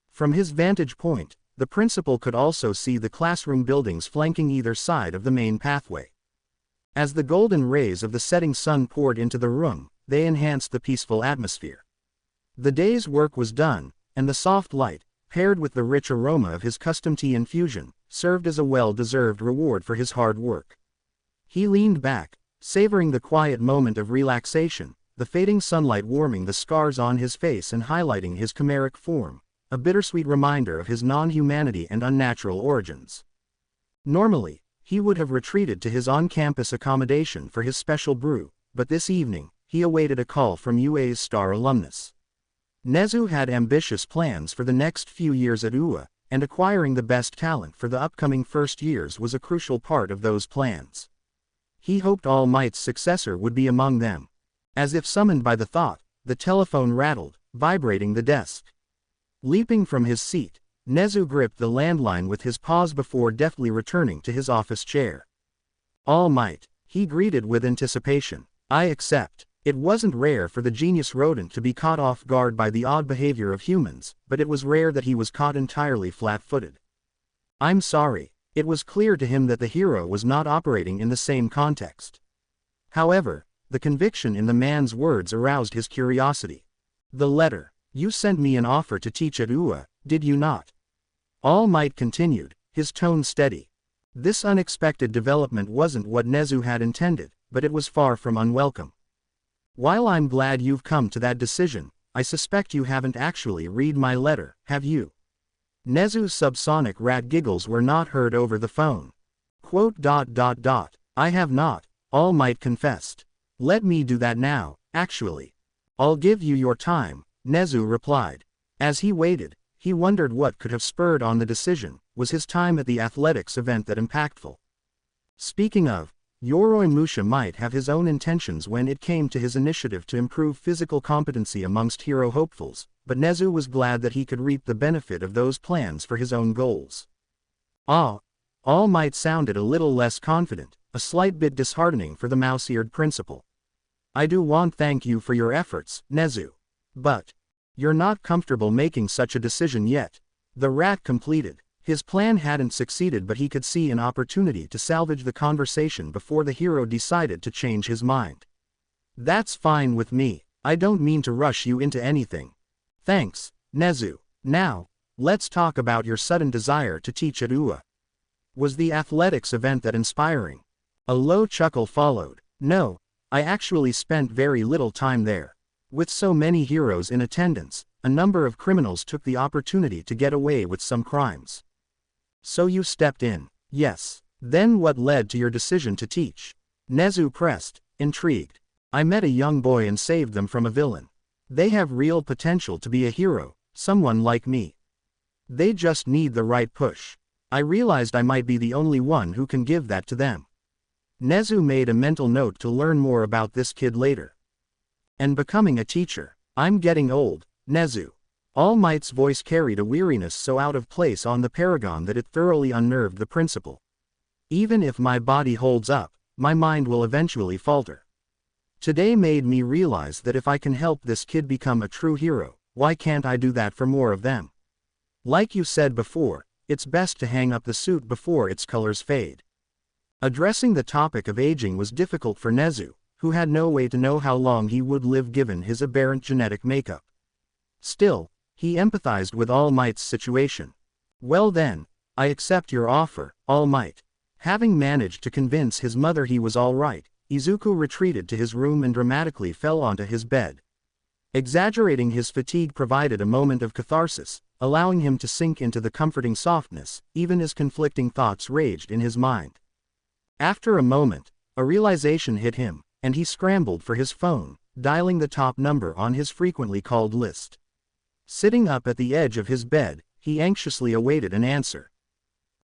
From his vantage point, the principal could also see the classroom buildings flanking either side of the main pathway. As the golden rays of the setting sun poured into the room, they enhanced the peaceful atmosphere. The day's work was done, and the soft light, paired with the rich aroma of his custom tea infusion, served as a well-deserved reward for his hard work. He leaned back, savoring the quiet moment of relaxation, the fading sunlight warming the scars on his face and highlighting his chimeric form, a bittersweet reminder of his non-humanity and unnatural origins. Normally, he would have retreated to his on-campus accommodation for his special brew, but this evening, he awaited a call from UA's star alumnus. Nezu had ambitious plans for the next few years at UA, and acquiring the best talent for the upcoming first years was a crucial part of those plans. He hoped All Might's successor would be among them. As if summoned by the thought, the telephone rattled, vibrating the desk. Leaping from his seat, Nezu gripped the landline with his paws before deftly returning to his office chair. All Might, he greeted with anticipation. I accept. It wasn't rare for the genius rodent to be caught off guard by the odd behavior of humans, but it was rare that he was caught entirely flat-footed. I'm sorry. It was clear to him that the hero was not operating in the same context. However, the conviction in the man's words aroused his curiosity. The letter. You sent me an offer to teach at UA, did you not? All Might continued, his tone steady. This unexpected development wasn't what Nezu had intended, but it was far from unwelcome. While I'm glad you've come to that decision, I suspect you haven't actually read my letter, have you? Nezu's subsonic rat giggles were not heard over the phone. I have not, All Might confessed. Let me do that now, actually. I'll give you your time, Nezu replied. As he waited, he wondered what could have spurred on the decision. Was his time at the athletics event that impactful? Speaking of, Yoroi Musha might have his own intentions when it came to his initiative to improve physical competency amongst hero hopefuls, but Nezu was glad that he could reap the benefit of those plans for his own goals. All Might sounded a little less confident, a slight bit disheartening for the mouse-eared principal. I do want thank you for your efforts, Nezu. But you're not comfortable making such a decision yet. The rat completed. His plan hadn't succeeded, but he could see an opportunity to salvage the conversation before the hero decided to change his mind. That's fine with me. I don't mean to rush you into anything. Thanks, Nezu. Now, let's talk about your sudden desire to teach at UA. Was the athletics event that inspiring? A low chuckle followed. No, I actually spent very little time there. With so many heroes in attendance, a number of criminals took the opportunity to get away with some crimes. So you stepped in? Yes. Then what led to your decision to teach? Nezu pressed, intrigued. I met a young boy and saved them from a villain. They have real potential to be a hero, someone like me. They just need the right push. I realized I might be the only one who can give that to them. Nezu made a mental note to learn more about this kid later. And becoming a teacher. I'm getting old, Nezu. All Might's voice carried a weariness so out of place on the paragon that it thoroughly unnerved the principal. Even if my body holds up, my mind will eventually falter. Today made me realize that if I can help this kid become a true hero, why can't I do that for more of them? Like you said before, it's best to hang up the suit before its colors fade. Addressing the topic of aging was difficult for Nezu, who had no way to know how long he would live given his aberrant genetic makeup. Still, he empathized with All Might's situation. Well then, I accept your offer, All Might. Having managed to convince his mother he was all right, Izuku retreated to his room and dramatically fell onto his bed. Exaggerating his fatigue provided a moment of catharsis, allowing him to sink into the comforting softness, even as conflicting thoughts raged in his mind. After a moment, a realization hit him, and he scrambled for his phone, dialing the top number on his frequently called list. Sitting up at the edge of his bed, he anxiously awaited an answer.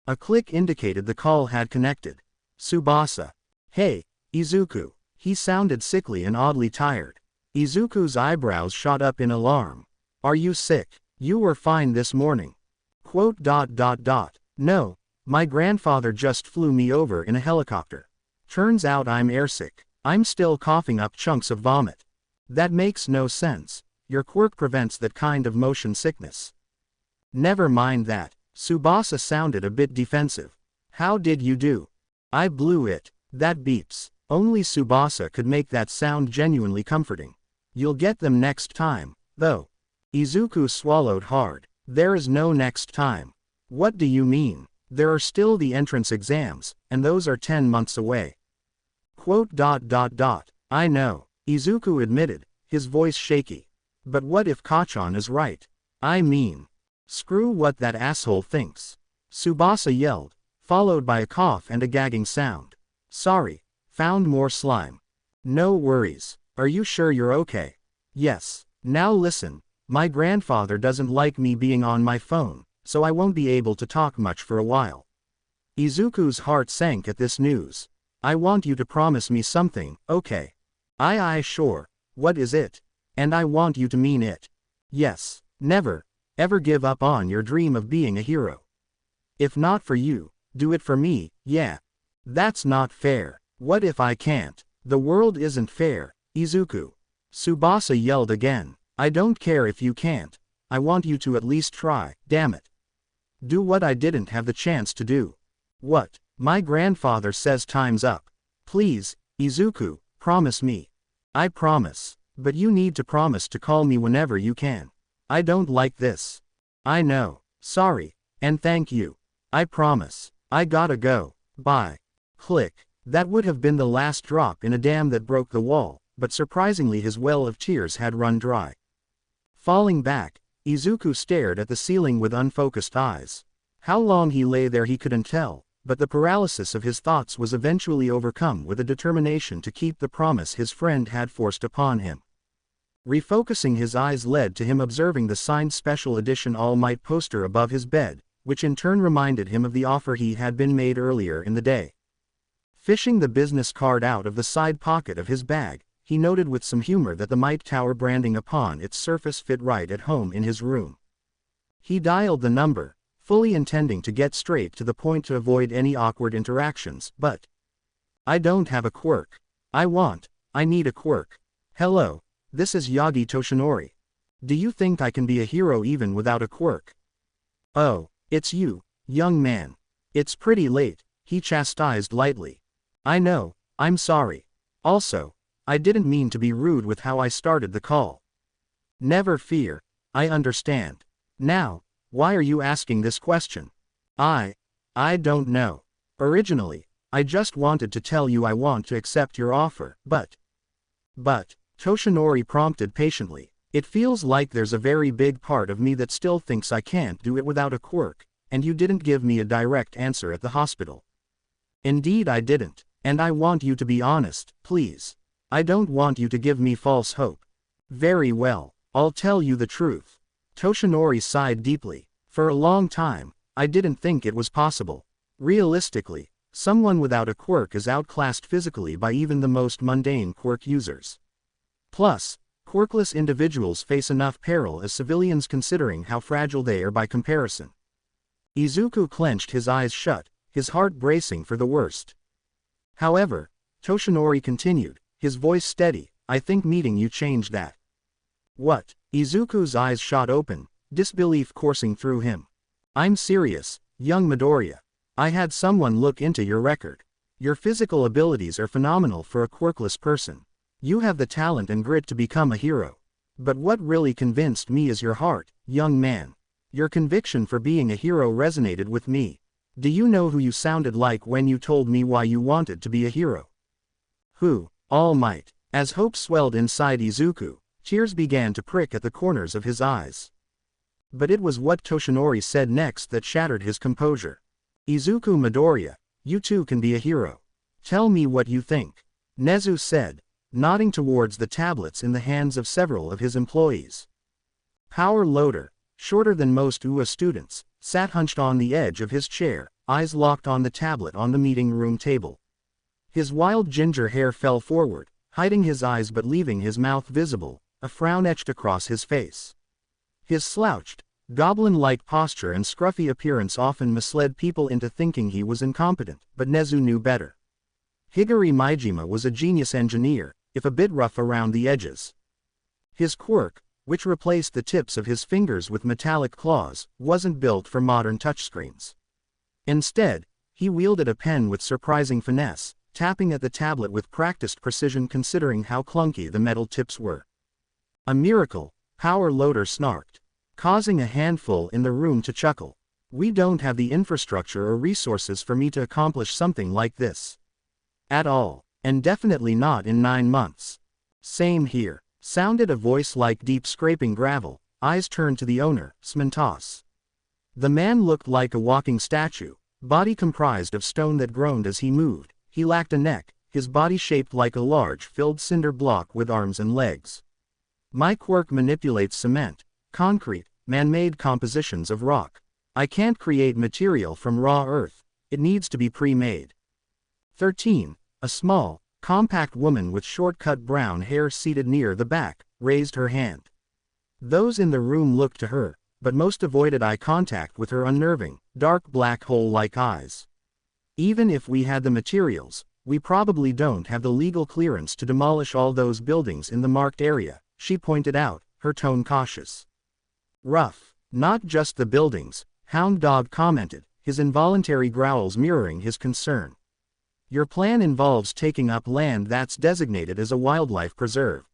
A click indicated the call had connected. Tsubasa. Hey, Izuku. He sounded sickly and oddly tired. Izuku's eyebrows shot up in alarm. Are you sick? You were fine this morning. No, my grandfather just flew me over in a helicopter. Turns out I'm airsick. I'm still coughing up chunks of vomit. That makes no sense. Your quirk prevents that kind of motion sickness. Never mind that. Tsubasa sounded a bit defensive. How did you do? I blew it. That beeps. Only Tsubasa could make that sound genuinely comforting. You'll get them next time, though. Izuku swallowed hard. There is no next time. What do you mean? There are still the entrance exams, and those are 10 months away. I know, Izuku admitted, his voice shaky. But what if Kachan is right? I mean, screw what that asshole thinks. Tsubasa yelled, followed by a cough and a gagging sound. Sorry, found more slime. No worries. Are you sure you're okay? Yes. Now listen, my grandfather doesn't like me being on my phone, so I won't be able to talk much for a while. Izuku's heart sank at this news. I want you to promise me something, okay? Aye, sure. What is it? And I want you to mean it. Yes. Never, ever give up on your dream of being a hero. If not for you, do it for me, yeah. That's not fair. What if I can't? The world isn't fair, Izuku. Tsubasa yelled again. I don't care if you can't. I want you to at least try, damn it. Do what I didn't have the chance to do. What? My grandfather says time's up. Please, Izuku, promise me. I promise. But you need to promise to call me whenever you can. I don't like this. I know. Sorry. And thank you. I promise. I gotta go. Bye. Click. That would have been the last drop in a dam that broke the wall, but surprisingly his well of tears had run dry. Falling back, Izuku stared at the ceiling with unfocused eyes. How long he lay there he couldn't tell, but the paralysis of his thoughts was eventually overcome with a determination to keep the promise his friend had forced upon him. Refocusing his eyes led to him observing the signed special edition All Might poster above his bed, which in turn reminded him of the offer he had been made earlier in the day. Fishing the business card out of the side pocket of his bag, he noted with some humor that the Might Tower branding upon its surface fit right at home in his room. He dialed the number, fully intending to get straight to the point to avoid any awkward interactions, but "I don't have a quirk. I need a quirk. Hello, this is Yagi Toshinori. Do you think I can be a hero even without a quirk?" "Oh, it's you, young man. It's pretty late," he chastised lightly. "I know, I'm sorry. Also, I didn't mean to be rude with how I started the call." "Never fear, I understand. Now, why are you asking this question?" I don't know. Originally, I just wanted to tell you I want to accept your offer, but, Toshinori prompted patiently, "It feels like there's a very big part of me that still thinks I can't do it without a quirk, and you didn't give me a direct answer at the hospital." "Indeed I didn't, and I want you to be honest, please. I don't want you to give me false hope." "Very well, I'll tell you the truth." Toshinori sighed deeply. "For a long time, I didn't think it was possible. Realistically, someone without a quirk is outclassed physically by even the most mundane quirk users. Plus, quirkless individuals face enough peril as civilians considering how fragile they are by comparison." Izuku clenched his eyes shut, his heart bracing for the worst. "However," Toshinori continued, his voice steady, "I think meeting you changed that." "What?" Izuku's eyes shot open, disbelief coursing through him. "I'm serious, young Midoriya. I had someone look into your record. Your physical abilities are phenomenal for a quirkless person. You have the talent and grit to become a hero. But what really convinced me is your heart, young man. Your conviction for being a hero resonated with me. Do you know who you sounded like when you told me why you wanted to be a hero?" "Who?" "All Might." As hope swelled inside Izuku, tears began to prick at the corners of his eyes. But it was what Toshinori said next that shattered his composure. "Izuku Midoriya, you too can be a hero. Tell me what you think," Nezu said, nodding towards the tablets in the hands of several of his employees. Power Loader, shorter than most UA students, sat hunched on the edge of his chair, eyes locked on the tablet on the meeting room table. His wild ginger hair fell forward, hiding his eyes but leaving his mouth visible, a frown etched across his face. His slouched, goblin-like posture and scruffy appearance often misled people into thinking he was incompetent, but Nezu knew better. Higari Maijima was a genius engineer, if a bit rough around the edges. His quirk, which replaced the tips of his fingers with metallic claws, wasn't built for modern touchscreens. Instead, he wielded a pen with surprising finesse, tapping at the tablet with practiced precision considering how clunky the metal tips were. "A miracle," Power Loader snarked, causing a handful in the room to chuckle. "We don't have the infrastructure or resources for me to accomplish something like this. At all, and definitely not in 9 months." "Same here," sounded a voice like deep scraping gravel. Eyes turned to the owner, Smintos. The man looked like a walking statue, body comprised of stone that groaned as he moved. He lacked a neck, his body shaped like a large filled cinder block with arms and legs. "My quirk manipulates cement, concrete, man-made compositions of rock. I can't create material from raw earth, it needs to be pre-made." 13. A small, compact woman with short-cut brown hair seated near the back, raised her hand. Those in the room looked to her, but most avoided eye contact with her unnerving, dark black hole-like eyes. "Even if we had the materials, we probably don't have the legal clearance to demolish all those buildings in the marked area," she pointed out, her tone cautious. "Rough. Not just the buildings," Hound Dog commented, his involuntary growls mirroring his concern. "Your plan involves taking up land that's designated as a wildlife preserve."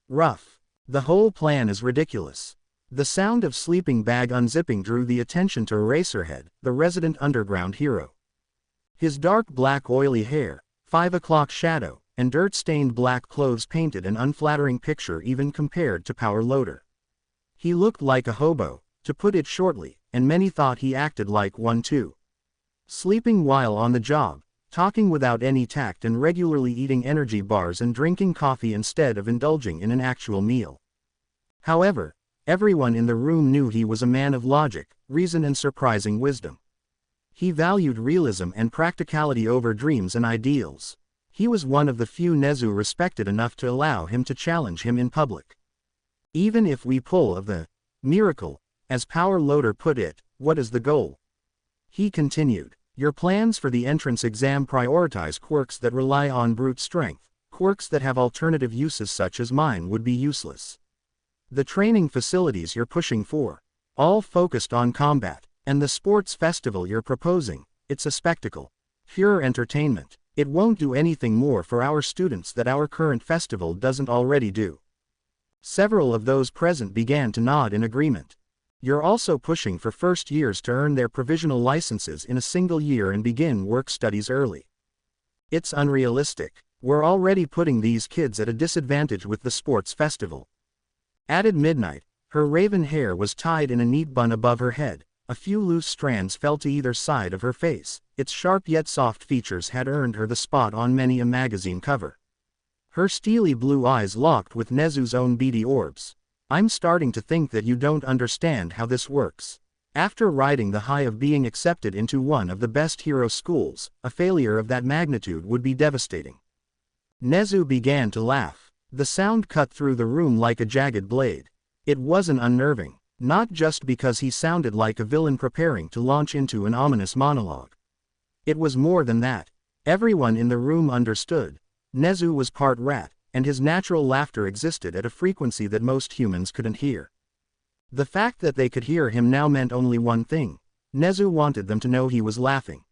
"Rough. The whole plan is ridiculous." The sound of sleeping bag unzipping drew the attention to Eraserhead, the resident underground hero. His dark black oily hair, 5 o'clock shadow, and dirt-stained black clothes painted an unflattering picture even compared to Power Loader. He looked like a hobo, to put it shortly, and many thought he acted like one too. Sleeping while on the job, talking without any tact, and regularly eating energy bars and drinking coffee instead of indulging in an actual meal. However, everyone in the room knew he was a man of logic, reason and surprising wisdom. He valued realism and practicality over dreams and ideals. He was one of the few Nezu respected enough to allow him to challenge him in public. Even if we pull of the miracle, as Power Loader put it, what is the goal? He continued. Your plans for the entrance exam prioritize quirks that rely on brute strength. Quirks that have alternative uses such as mine would be useless. The training facilities you're pushing for, all focused on combat, and the sports festival you're proposing, it's a spectacle. Pure entertainment. It won't do anything more for our students that our current festival doesn't already do. Several of those present began to nod in agreement. You're also pushing for first years to earn their provisional licenses in a single year and begin work studies early. It's unrealistic. We're already putting these kids at a disadvantage with the sports festival. Added Midnight. Her raven hair was tied in a neat bun above her head. A few loose strands fell to either side of her face. Its sharp yet soft features had earned her the spot on many a magazine cover. Her steely blue eyes locked with Nezu's own beady orbs. I'm starting to think that you don't understand how this works. After riding the high of being accepted into one of the best hero schools, a failure of that magnitude would be devastating. Nezu began to laugh. The sound cut through the room like a jagged blade. It wasn't unnerving, not just because he sounded like a villain preparing to launch into an ominous monologue. It was more than that. Everyone in the room understood. Nezu was part rat, and his natural laughter existed at a frequency that most humans couldn't hear. The fact that they could hear him now meant only one thing. Nezu wanted them to know he was laughing.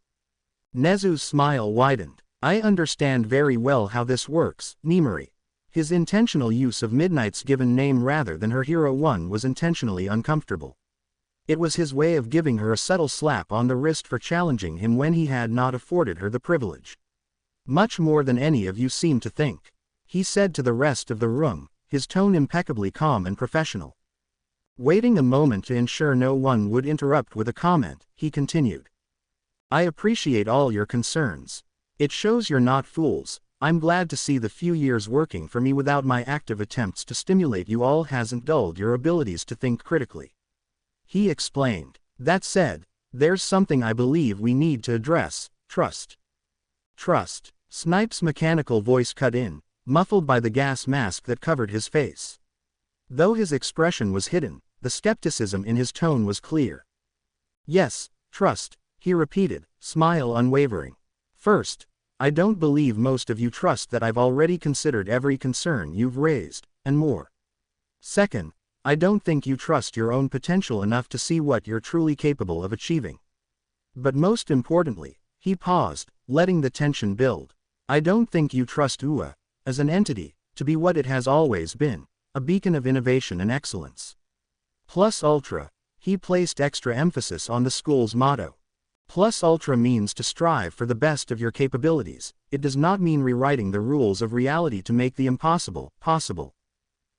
Nezu's smile widened. I understand very well how this works, Nimari. His intentional use of Midnight's given name rather than her hero one was intentionally uncomfortable. It was his way of giving her a subtle slap on the wrist for challenging him when he had not afforded her the privilege. Much more than any of you seem to think. He said to the rest of the room, his tone impeccably calm and professional. Waiting a moment to ensure no one would interrupt with a comment, he continued. I appreciate all your concerns. It shows you're not fools. I'm glad to see the few years working for me without my active attempts to stimulate you all hasn't dulled your abilities to think critically. He explained. That said, there's something I believe we need to address, trust. Trust. Snipe's mechanical voice cut in, muffled by the gas mask that covered his face. Though his expression was hidden, the skepticism in his tone was clear. Yes, trust, he repeated, smile unwavering. First, I don't believe most of you trust that I've already considered every concern you've raised, and more. Second, I don't think you trust your own potential enough to see what you're truly capable of achieving. But most importantly, he paused, letting the tension build. I don't think you trust UA, as an entity, to be what it has always been, a beacon of innovation and excellence. Plus Ultra, he placed extra emphasis on the school's motto. Plus Ultra means to strive for the best of your capabilities. It does not mean rewriting the rules of reality to make the impossible possible.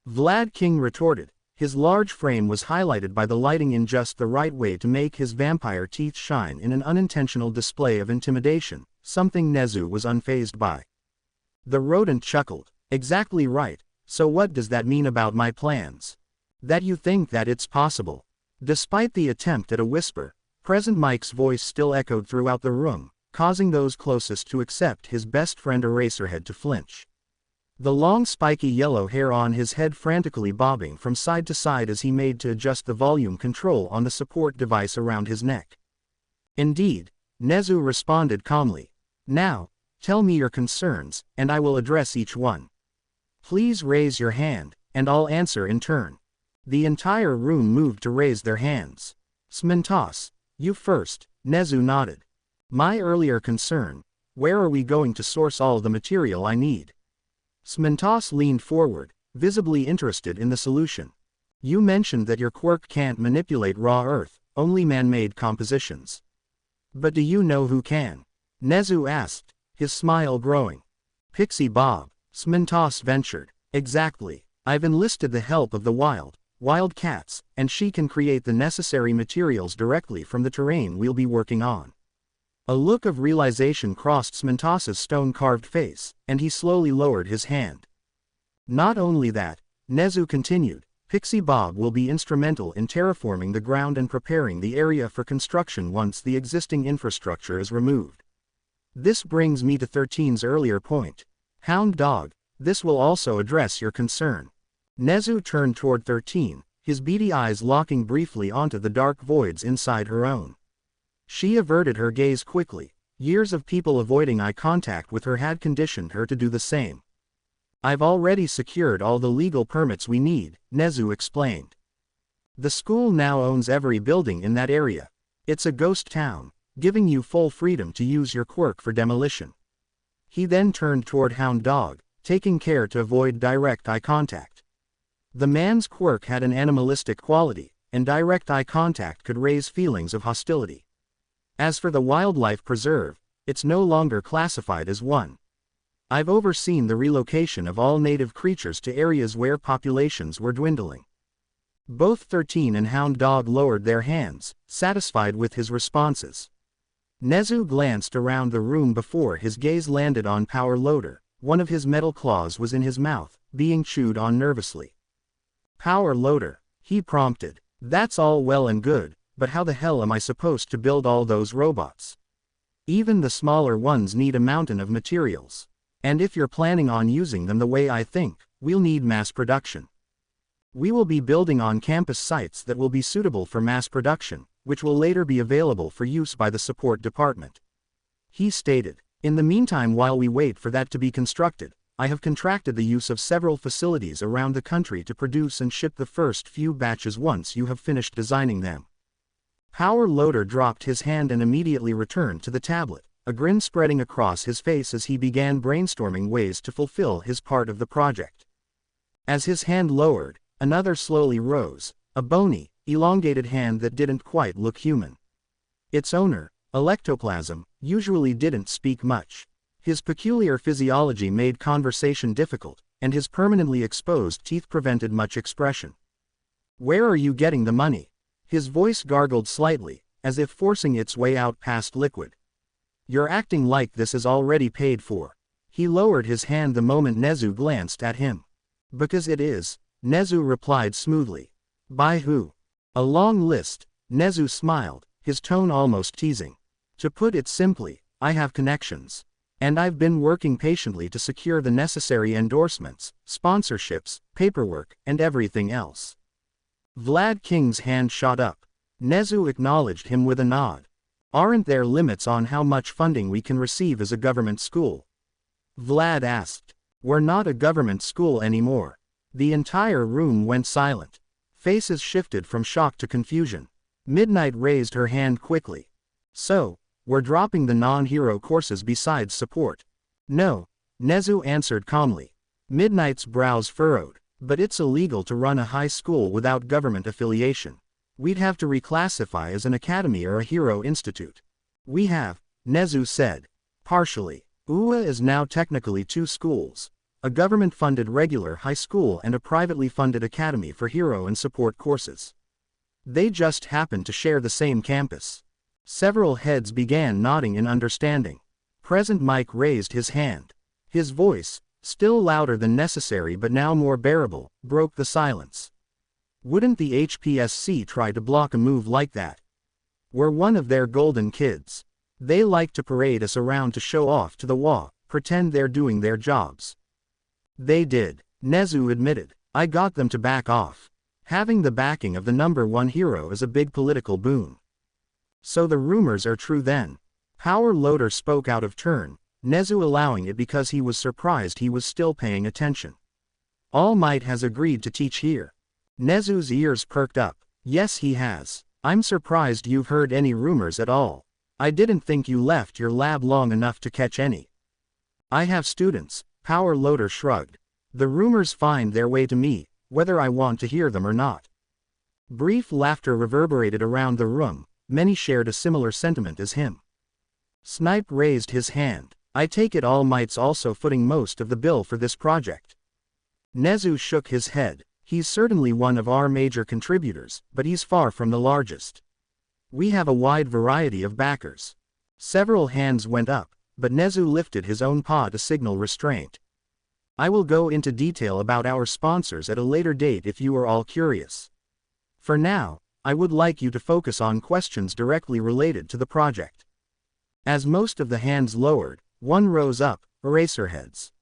Vlad King retorted. His large frame was highlighted by the lighting in just the right way to make his vampire teeth shine in an unintentional display of intimidation, something Nezu was unfazed by. The rodent chuckled. Exactly right, so what does that mean about my plans? That you think that it's possible. Despite the attempt at a whisper, Present Mike's voice still echoed throughout the room, causing those closest to accept his best friend Eraserhead to flinch. The long spiky yellow hair on his head frantically bobbing from side to side as he made to adjust the volume control on the support device around his neck. Indeed, Nezu responded calmly. Now, tell me your concerns, and I will address each one. Please raise your hand, and I'll answer in turn. The entire room moved to raise their hands. Smentos, you first, Nezu nodded. My earlier concern, where are we going to source all the material I need? Smentos leaned forward, visibly interested in the solution. You mentioned that your quirk can't manipulate raw earth, only man-made compositions. But do you know who can? Nezu asked, his smile growing. Pixie Bob, Smintos ventured. Exactly. I've enlisted the help of the wild cats, and she can create the necessary materials directly from the terrain we'll be working on. A look of realization crossed Smintos's stone-carved face, and he slowly lowered his hand. Not only that, Nezu continued, Pixie Bob will be instrumental in terraforming the ground and preparing the area for construction once the existing infrastructure is removed. This brings me to 13's earlier point. Hound Dog, this will also address your concern. Nezu turned toward 13, his beady eyes locking briefly onto the dark voids inside her own. She averted her gaze quickly. Years of people avoiding eye contact with her had conditioned her to do the same. I've already secured all the legal permits we need, Nezu explained. The school now owns every building in that area. It's a ghost town, giving you full freedom to use your quirk for demolition. He then turned toward Hound Dog, taking care to avoid direct eye contact. The man's quirk had an animalistic quality, and direct eye contact could raise feelings of hostility. As for the wildlife preserve, it's no longer classified as one. I've overseen the relocation of all native creatures to areas where populations were dwindling. Both 13 and Hound Dog lowered their hands, satisfied with his responses. Nezu glanced around the room before his gaze landed on Power Loader. One of his metal claws was in his mouth, being chewed on nervously. Power Loader, he prompted. That's all well and good, but how the hell am I supposed to build all those robots? Even the smaller ones need a mountain of materials. And if you're planning on using them the way I think, we'll need mass production. We will be building on-campus sites that will be suitable for mass production, which will later be available for use by the support department. He stated, in the meantime, while we wait for that to be constructed, I have contracted the use of several facilities around the country to produce and ship the first few batches once you have finished designing them. Power Loader dropped his hand and immediately returned to the tablet, a grin spreading across his face as he began brainstorming ways to fulfill his part of the project. As his hand lowered, another slowly rose, a bony, elongated hand that didn't quite look human. Its owner, Electoplasm, usually didn't speak much. His peculiar physiology made conversation difficult, and his permanently exposed teeth prevented much expression. Where are you getting the money? His voice gargled slightly, as if forcing its way out past liquid. You're acting like this is already paid for. He lowered his hand the moment Nezu glanced at him. Because it is, Nezu replied smoothly. By who? A long list, Nezu smiled, his tone almost teasing. To put it simply, I have connections. And I've been working patiently to secure the necessary endorsements, sponsorships, paperwork, and everything else. Vlad King's hand shot up. Nezu acknowledged him with a nod. Aren't there limits on how much funding we can receive as a government school? Vlad asked. We're not a government school anymore. The entire room went silent. Faces shifted from shock to confusion. Midnight raised her hand quickly. So, we're dropping the non-hero courses besides support. No, Nezu answered calmly. Midnight's brows furrowed. But it's illegal to run a high school without government affiliation. We'd have to reclassify as an academy or a hero institute. We have, Nezu said. Partially. UA is now technically two schools. A government-funded regular high school and a privately funded academy for hero and support courses. They just happen to share the same campus. Several heads began nodding in understanding. Present Mike raised his hand. His voice, still louder than necessary but now more bearable, broke the silence. Wouldn't the HPSC try to block a move like that? We're one of their golden kids. They like to parade us around to show off to the WA, pretend they're doing their jobs. They did, Nezu admitted. I got them to back off. Having the backing of the #1 hero is a big political boon. So the rumors are true then. Power Loader spoke out of turn, Nezu allowing it because he was surprised he was still paying attention. All Might has agreed to teach here. Nezu's ears perked up. Yes, he has. I'm surprised you've heard any rumors at all. I didn't think you left your lab long enough to catch any. I have students, Power Loader shrugged. The rumors find their way to me, whether I want to hear them or not. Brief laughter reverberated around the room, many shared a similar sentiment as him. Snipe raised his hand. I take it All Might's also footing most of the bill for this project. Nezu shook his head. He's certainly one of our major contributors, but he's far from the largest. We have a wide variety of backers. Several hands went up, but Nezu lifted his own paw to signal restraint. I will go into detail about our sponsors at a later date if you are all curious. For now, I would like you to focus on questions directly related to the project. As most of the hands lowered, one rose up, Eraserheads.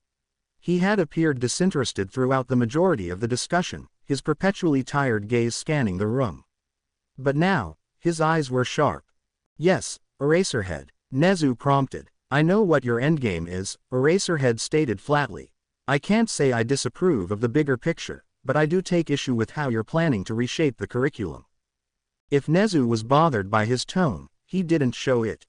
He had appeared disinterested throughout the majority of the discussion, his perpetually tired gaze scanning the room. But now, his eyes were sharp. Yes, Eraserhead, Nezu prompted. I know what your endgame is, Eraserhead stated flatly. I can't say I disapprove of the bigger picture, but I do take issue with how you're planning to reshape the curriculum. If Nezu was bothered by his tone, he didn't show it.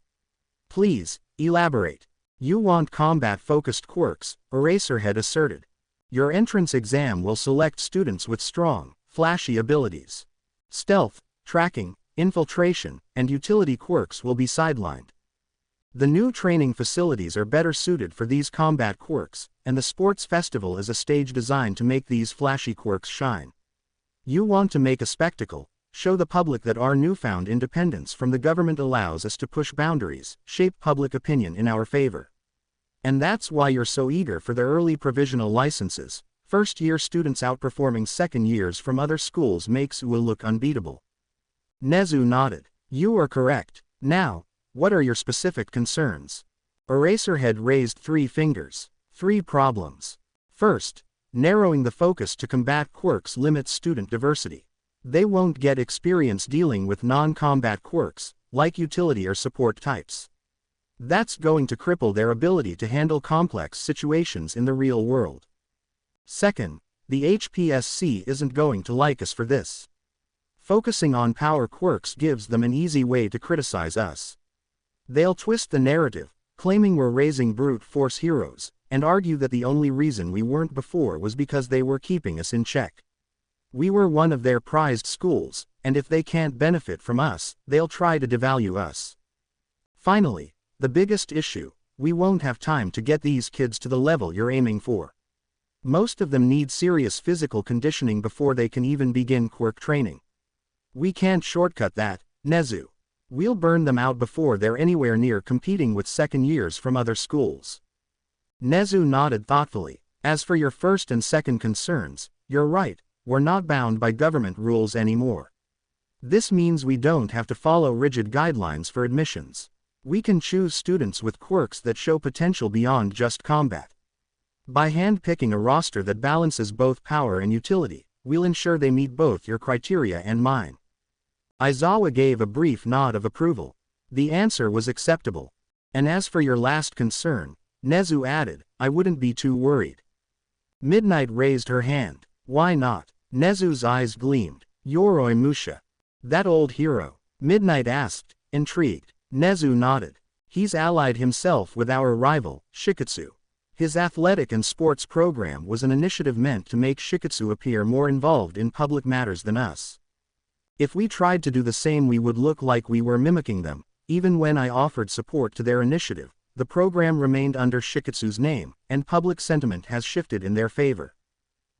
Please, elaborate. You want combat-focused quirks, Eraserhead asserted. Your entrance exam will select students with strong, flashy abilities. Stealth, tracking, infiltration, and utility quirks will be sidelined. The new training facilities are better suited for these combat quirks, and the sports festival is a stage designed to make these flashy quirks shine. You want to make a spectacle, show the public that our newfound independence from the government allows us to push boundaries, shape public opinion in our favor. And that's why you're so eager for the early provisional licenses. First-year students outperforming second years from other schools makes UA look unbeatable. Nezu nodded. You are correct. Now, what are your specific concerns? Eraserhead raised 3 fingers. 3 problems. First, narrowing the focus to combat quirks limits student diversity. They won't get experience dealing with non-combat quirks, like utility or support types. That's going to cripple their ability to handle complex situations in the real world. Second, the HPSC isn't going to like us for this. Focusing on power quirks gives them an easy way to criticize us. They'll twist the narrative, claiming we're raising brute force heroes, and argue that the only reason we weren't before was because they were keeping us in check. We were one of their prized schools, and if they can't benefit from us, they'll try to devalue us. Finally, the biggest issue, we won't have time to get these kids to the level you're aiming for. Most of them need serious physical conditioning before they can even begin quirk training. We can't shortcut that, Nezu. We'll burn them out before they're anywhere near competing with second years from other schools. Nezu nodded thoughtfully. As for your first and second concerns, you're right, we're not bound by government rules anymore. This means we don't have to follow rigid guidelines for admissions. We can choose students with quirks that show potential beyond just combat. By hand-picking a roster that balances both power and utility, we'll ensure they meet both your criteria and mine. Aizawa gave a brief nod of approval. The answer was acceptable. And as for your last concern, Nezu added, I wouldn't be too worried. Midnight raised her hand. Why not? Nezu's eyes gleamed. Yoroi Musha. That old hero? Midnight asked, intrigued. Nezu nodded. He's allied himself with our rival, Shikatsu. His athletic and sports program was an initiative meant to make Shikatsu appear more involved in public matters than us. If we tried to do the same, we would look like we were mimicking them. Even when I offered support to their initiative, the program remained under Shikatsu's name, and public sentiment has shifted in their favor.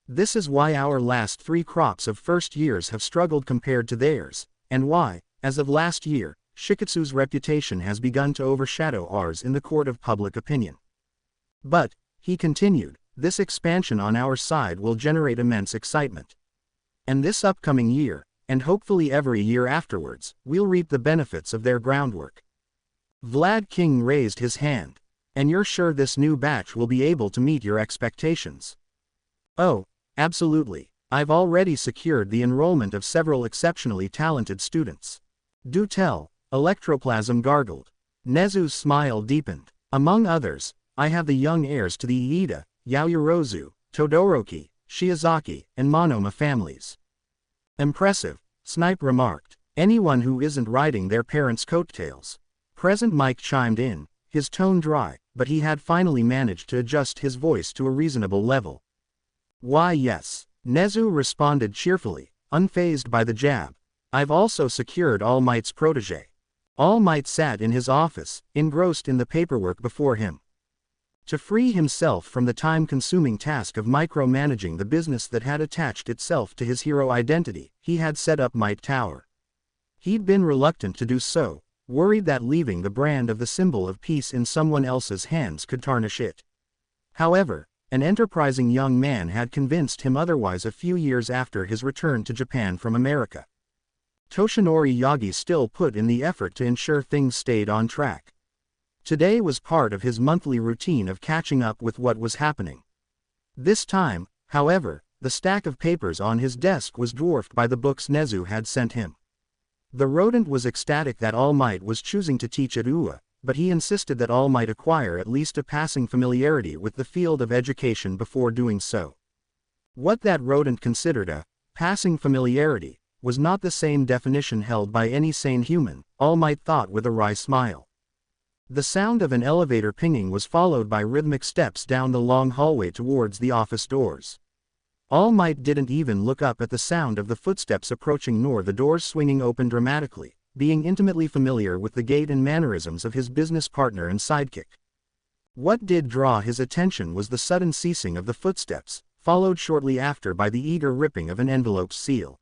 This is why our last 3 crops of first years have struggled compared to theirs, and why, as of last year, Shikatsu's reputation has begun to overshadow ours in the court of public opinion. But, he continued, this expansion on our side will generate immense excitement. And this upcoming year, and hopefully every year afterwards, we'll reap the benefits of their groundwork. Vlad King raised his hand. And you're sure this new batch will be able to meet your expectations? Oh, absolutely. I've already secured the enrollment of several exceptionally talented students. Do tell, Electroplasm gargled. Nezu's smile deepened. Among others, I have the young heirs to the Iida, Yaoyorozu, Todoroki, Shiozaki, and Monoma families. Impressive, Snipe remarked. Anyone who isn't riding their parents' coattails. Present Mike chimed in, his tone dry, but he had finally managed to adjust his voice to a reasonable level. Why yes, Nezu responded cheerfully, unfazed by the jab. I've also secured All Might's protege. All Might sat in his office, engrossed in the paperwork before him. To free himself from the time-consuming task of micromanaging the business that had attached itself to his hero identity, he had set up Might Tower. He'd been reluctant to do so, worried that leaving the brand of the symbol of peace in someone else's hands could tarnish it. However, an enterprising young man had convinced him otherwise a few years after his return to Japan from America. Toshinori Yagi still put in the effort to ensure things stayed on track. Today was part of his monthly routine of catching up with what was happening. This time, however, the stack of papers on his desk was dwarfed by the books Nezu had sent him. The rodent was ecstatic that All Might was choosing to teach at UA, but he insisted that All Might acquire at least a passing familiarity with the field of education before doing so. What that rodent considered a passing familiarity was not the same definition held by any sane human, All Might thought with a wry smile. The sound of an elevator pinging was followed by rhythmic steps down the long hallway towards the office doors. All Might didn't even look up at the sound of the footsteps approaching nor the doors swinging open dramatically, being intimately familiar with the gait and mannerisms of his business partner and sidekick. What did draw his attention was the sudden ceasing of the footsteps, followed shortly after by the eager ripping of an envelope's seal.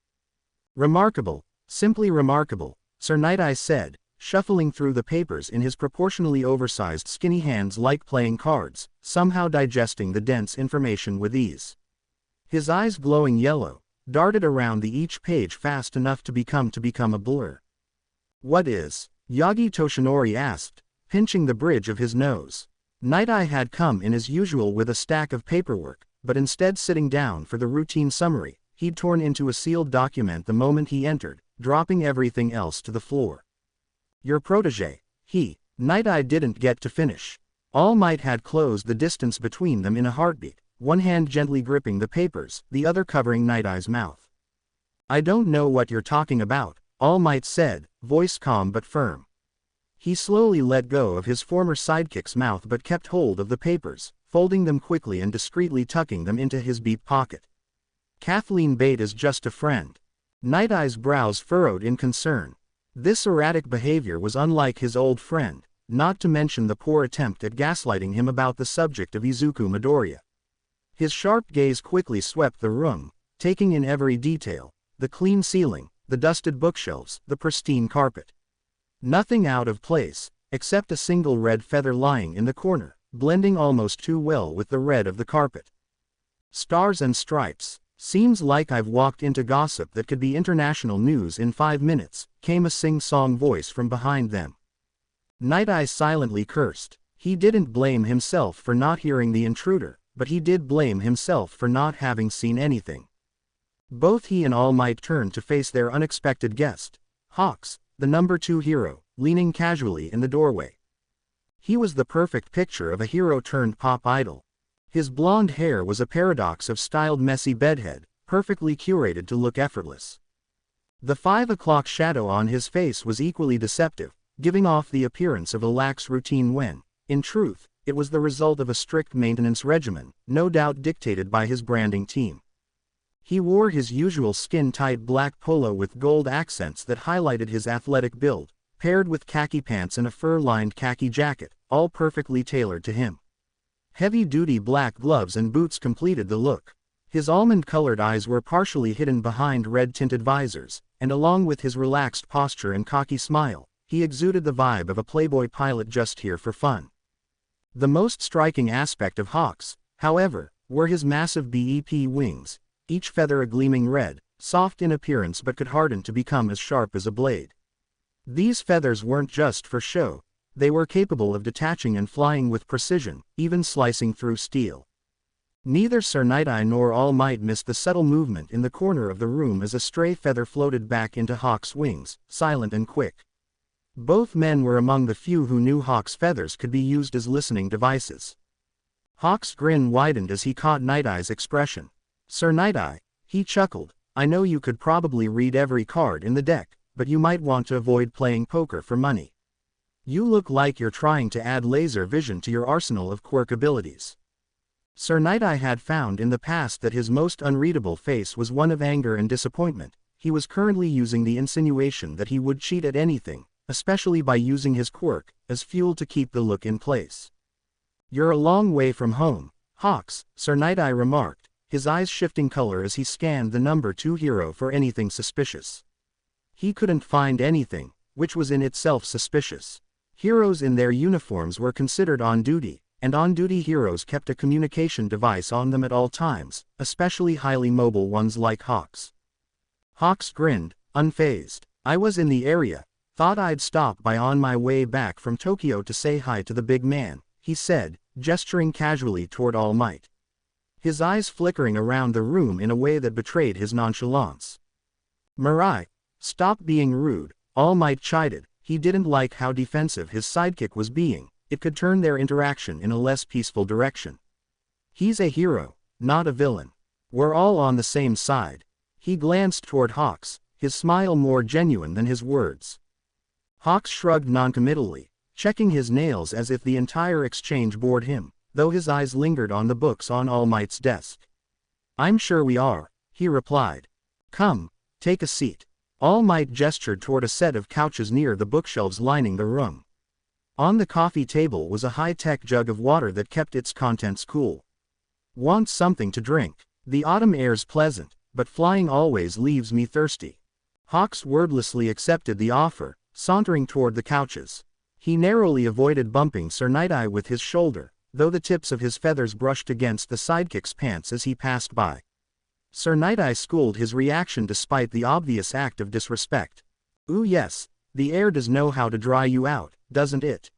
"Remarkable, simply remarkable," Sir Night-Eye said, shuffling through the papers in his proportionally oversized skinny hands like playing cards, somehow digesting the dense information with ease. His eyes, glowing yellow, darted around each page fast enough to become a blur. "What is?" Yagi Toshinori asked, pinching the bridge of his nose. Night-Eye had come in as usual with a stack of paperwork, but instead sitting down for the routine summary, he'd torn into a sealed document the moment he entered, dropping everything else to the floor. "Your protégé," Night-Eye didn't get to finish. All Might had closed the distance between them in a heartbeat, one hand gently gripping the papers, the other covering Night-Eye's mouth. "I don't know what you're talking about," All Might said, voice calm but firm. He slowly let go of his former sidekick's mouth but kept hold of the papers, folding them quickly and discreetly tucking them into his beep pocket. "Kathleen Bate is just a friend." Night-Eye's brows furrowed in concern. This erratic behavior was unlike his old friend, not to mention the poor attempt at gaslighting him about the subject of Izuku Midoriya. His sharp gaze quickly swept the room, taking in every detail: the clean ceiling, the dusted bookshelves, the pristine carpet. Nothing out of place, except a single red feather lying in the corner, blending almost too well with the red of the carpet. "Stars and stripes. Seems like I've walked into gossip that could be international news in 5 minutes, came a sing-song voice from behind them. Night-Eye silently cursed. He didn't blame himself for not hearing the intruder, but he did blame himself for not having seen anything. Both he and All Might turned to face their unexpected guest, Hawks, the number 2 hero, leaning casually in the doorway. He was the perfect picture of a hero-turned-pop idol. His blonde hair was a paradox of styled messy bedhead, perfectly curated to look effortless. The 5 o'clock shadow on his face was equally deceptive, giving off the appearance of a lax routine when, in truth, it was the result of a strict maintenance regimen, no doubt dictated by his branding team. He wore his usual skin-tight black polo with gold accents that highlighted his athletic build, paired with khaki pants and a fur-lined khaki jacket, all perfectly tailored to him. Heavy-duty black gloves and boots completed the look. His almond-colored eyes were partially hidden behind red-tinted visors, and along with his relaxed posture and cocky smile, he exuded the vibe of a playboy pilot just here for fun. The most striking aspect of Hawks, however, were his massive BEP wings, each feather a gleaming red, soft in appearance but could harden to become as sharp as a blade. These feathers weren't just for show. They were capable of detaching and flying with precision, even slicing through steel. Neither Sir Night-Eye nor All Might missed the subtle movement in the corner of the room as a stray feather floated back into Hawk's wings, silent and quick. Both men were among the few who knew Hawk's feathers could be used as listening devices. Hawk's grin widened as he caught Night-Eye's expression. "Sir Night-Eye," he chuckled, "I know you could probably read every card in the deck, but you might want to avoid playing poker for money. You look like you're trying to add laser vision to your arsenal of quirk abilities." Sir Night-Eye had found in the past that his most unreadable face was one of anger and disappointment. He was currently using the insinuation that he would cheat at anything, especially by using his quirk as fuel to keep the look in place. "You're a long way from home, Hawks," Sir Night-Eye remarked, his eyes shifting color as he scanned the number 2 hero for anything suspicious. He couldn't find anything, which was in itself suspicious. Heroes in their uniforms were considered on duty, and on-duty heroes kept a communication device on them at all times, especially highly mobile ones like Hawks. Hawks grinned, unfazed. "I was in the area, thought I'd stop by on my way back from Tokyo to say hi to the big man," he said, gesturing casually toward All Might. His eyes flickering around the room in a way that betrayed his nonchalance. "Mirai, stop being rude," All Might chided. He didn't like how defensive his sidekick was being. It could turn their interaction in a less peaceful direction. "He's a hero, not a villain. We're all on the same side." He glanced toward Hawks, his smile more genuine than his words. Hawks shrugged noncommittally, checking his nails as if the entire exchange bored him, though his eyes lingered on the books on All Might's desk. "I'm sure we are," he replied. "Come, take a seat." All Might gestured toward a set of couches near the bookshelves lining the room. On the coffee table was a high-tech jug of water that kept its contents cool. "Want something to drink? The autumn air's pleasant, but flying always leaves me thirsty." Hawks wordlessly accepted the offer, sauntering toward the couches. He narrowly avoided bumping Sir Night-Eye with his shoulder, though the tips of his feathers brushed against the sidekick's pants as he passed by. Sir Night-Eye schooled his reaction despite the obvious act of disrespect. "Ooh yes, the air does know how to dry you out, doesn't it?"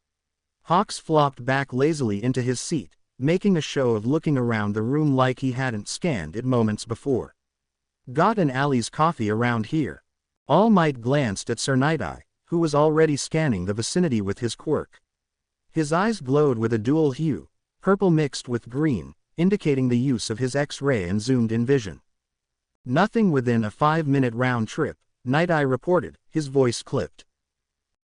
Hawks flopped back lazily into his seat, making a show of looking around the room like he hadn't scanned it moments before. "Got an Alley's coffee around here?" All Might glanced at Sir Night-Eye, who was already scanning the vicinity with his quirk. His eyes glowed with a dual hue, purple mixed with green, indicating the use of his X-ray and zoomed-in vision. "Nothing within a 5-minute round trip," Night-Eye reported, his voice clipped.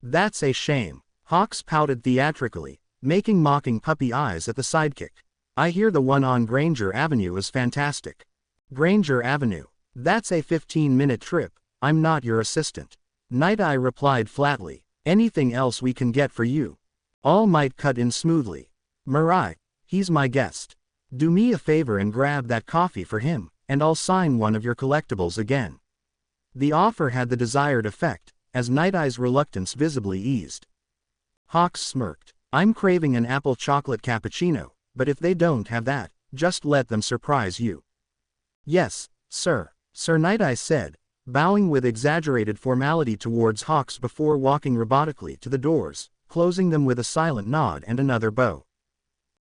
"That's a shame." Hawks pouted theatrically, making mocking puppy eyes at the sidekick. "I hear the one on Granger Avenue is fantastic." "Granger Avenue? That's a 15-minute trip. I'm not your assistant." Night-Eye replied flatly. "Anything else we can get for you?" All Might cut in smoothly. "Mirai, he's my guest. Do me a favor and grab that coffee for him, and I'll sign one of your collectibles again." The offer had the desired effect, as Night-Eye's reluctance visibly eased. Hawks smirked. "I'm craving an apple chocolate cappuccino, but if they don't have that, just let them surprise you." "Yes, sir," Sir Night-Eye said, bowing with exaggerated formality towards Hawks before walking robotically to the doors, closing them with a silent nod and another bow.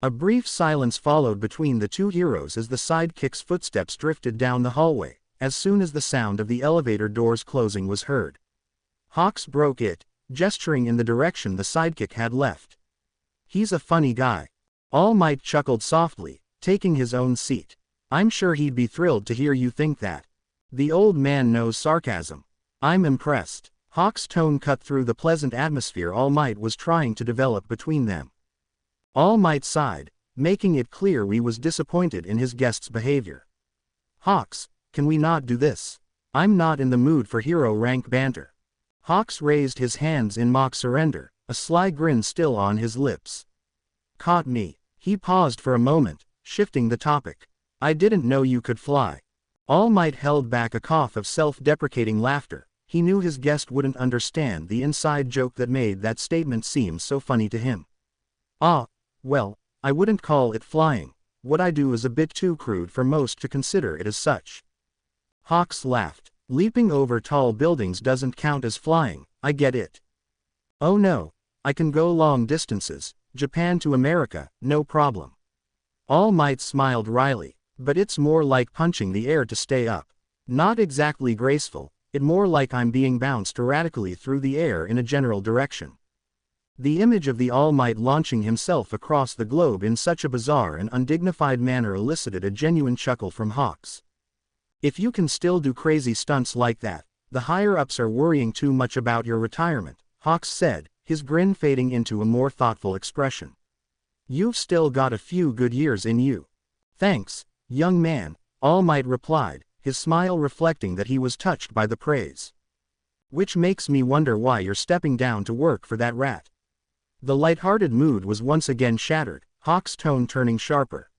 A brief silence followed between the two heroes as the sidekick's footsteps drifted down the hallway, as soon as the sound of the elevator doors closing was heard. Hawks broke it, gesturing in the direction the sidekick had left. "He's a funny guy." All Might chuckled softly, taking his own seat. "I'm sure he'd be thrilled to hear you think that." The old man knows sarcasm. "I'm impressed." Hawks' tone cut through the pleasant atmosphere All Might was trying to develop between them. All Might sighed, making it clear he was disappointed in his guest's behavior. "Hawks, can we not do this? I'm not in the mood for hero-rank banter." Hawks raised his hands in mock surrender, a sly grin still on his lips. "Caught me." He paused for a moment, shifting the topic. "I didn't know you could fly." All Might held back a cough of self-deprecating laughter. He knew his guest wouldn't understand the inside joke that made that statement seem so funny to him. "Ah, well, I wouldn't call it flying. What I do is a bit too crude for most to consider it as such." Hawks laughed. "Leaping over tall buildings doesn't count as flying, I get it." "Oh no, I can go long distances, Japan to America, no problem." All Might smiled wryly. "But it's more like punching the air to stay up. Not exactly graceful, it more like I'm being bounced erratically through the air in a general direction." The image of the All Might launching himself across the globe in such a bizarre and undignified manner elicited a genuine chuckle from Hawks. "If you can still do crazy stunts like that, the higher-ups are worrying too much about your retirement," Hawks said, his grin fading into a more thoughtful expression. "You've still got a few good years in you." "Thanks, young man," All Might replied, his smile reflecting that he was touched by the praise. Which makes me wonder why you're stepping down to work for that rat. The light-hearted mood was once again shattered, Hawk's tone turning sharper.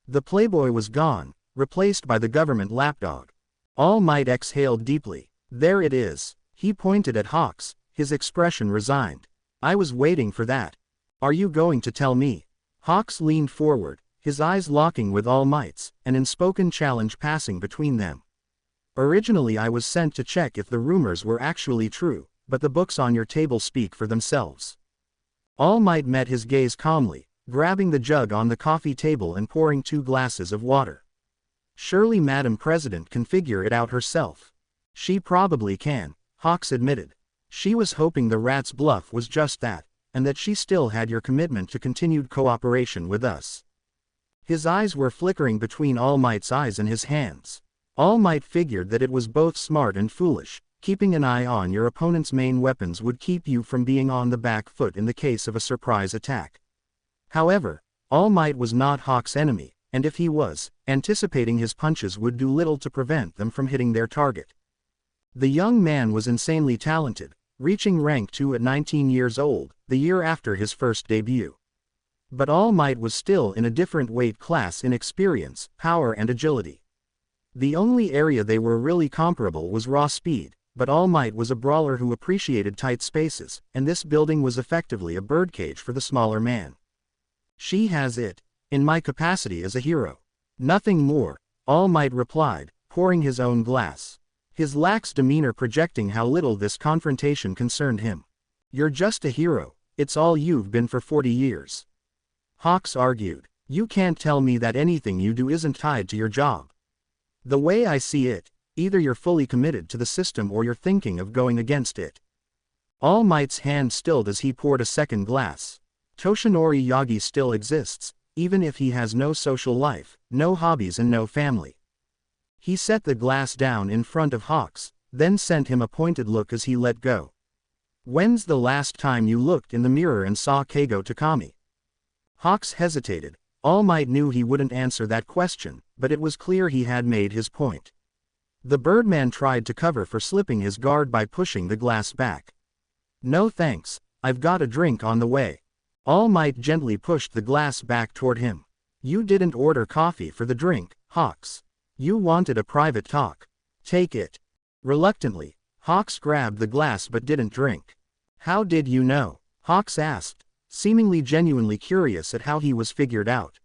The playboy was gone, replaced by the government lapdog. All Might exhaled deeply. There it is. He pointed at Hawks, his expression resigned. I was waiting for that. Are you going to tell me? Hawks leaned forward, his eyes locking with All Might's, an unspoken challenge passing between them. Originally I was sent to check if the rumors were actually true, but the books on your table speak for themselves. All Might met his gaze calmly, grabbing the jug on the coffee table and pouring 2 glasses of water. Surely Madam President can figure it out herself. She probably can, Hawks admitted. She was hoping the rat's bluff was just that, and that she still had your commitment to continued cooperation with us. His eyes were flickering between All Might's eyes and his hands. All Might figured that it was both smart and foolish. Keeping an eye on your opponent's main weapons would keep you from being on the back foot in the case of a surprise attack. However, All Might was not Hawk's enemy, and if he was, anticipating his punches would do little to prevent them from hitting their target. The young man was insanely talented, reaching rank 2 at 19 years old, the year after his first debut. But All Might was still in a different weight class in experience, power and agility. The only area they were really comparable was raw speed, but All Might was a brawler who appreciated tight spaces, and this building was effectively a birdcage for the smaller man. She has it, in my capacity as a hero. Nothing more, All Might replied, pouring his own glass. His lax demeanor projecting how little this confrontation concerned him. You're just a hero, it's all you've been for 40 years. Hawks argued. You can't tell me that anything you do isn't tied to your job. The way I see it, either you're fully committed to the system or you're thinking of going against it. All Might's hand stilled as he poured a second glass. Toshinori Yagi still exists, even if he has no social life, no hobbies and no family. He set the glass down in front of Hawks, then sent him a pointed look as he let go. When's the last time you looked in the mirror and saw Keigo Takami? Hawks hesitated. All Might knew he wouldn't answer that question, but it was clear he had made his point. The Birdman tried to cover for slipping his guard by pushing the glass back. No thanks, I've got a drink on the way. All Might gently pushed the glass back toward him. You didn't order coffee for the drink, Hawks. You wanted a private talk. Take it. Reluctantly, Hawks grabbed the glass but didn't drink. How did you know? Hawks asked, seemingly genuinely curious at how he was figured out.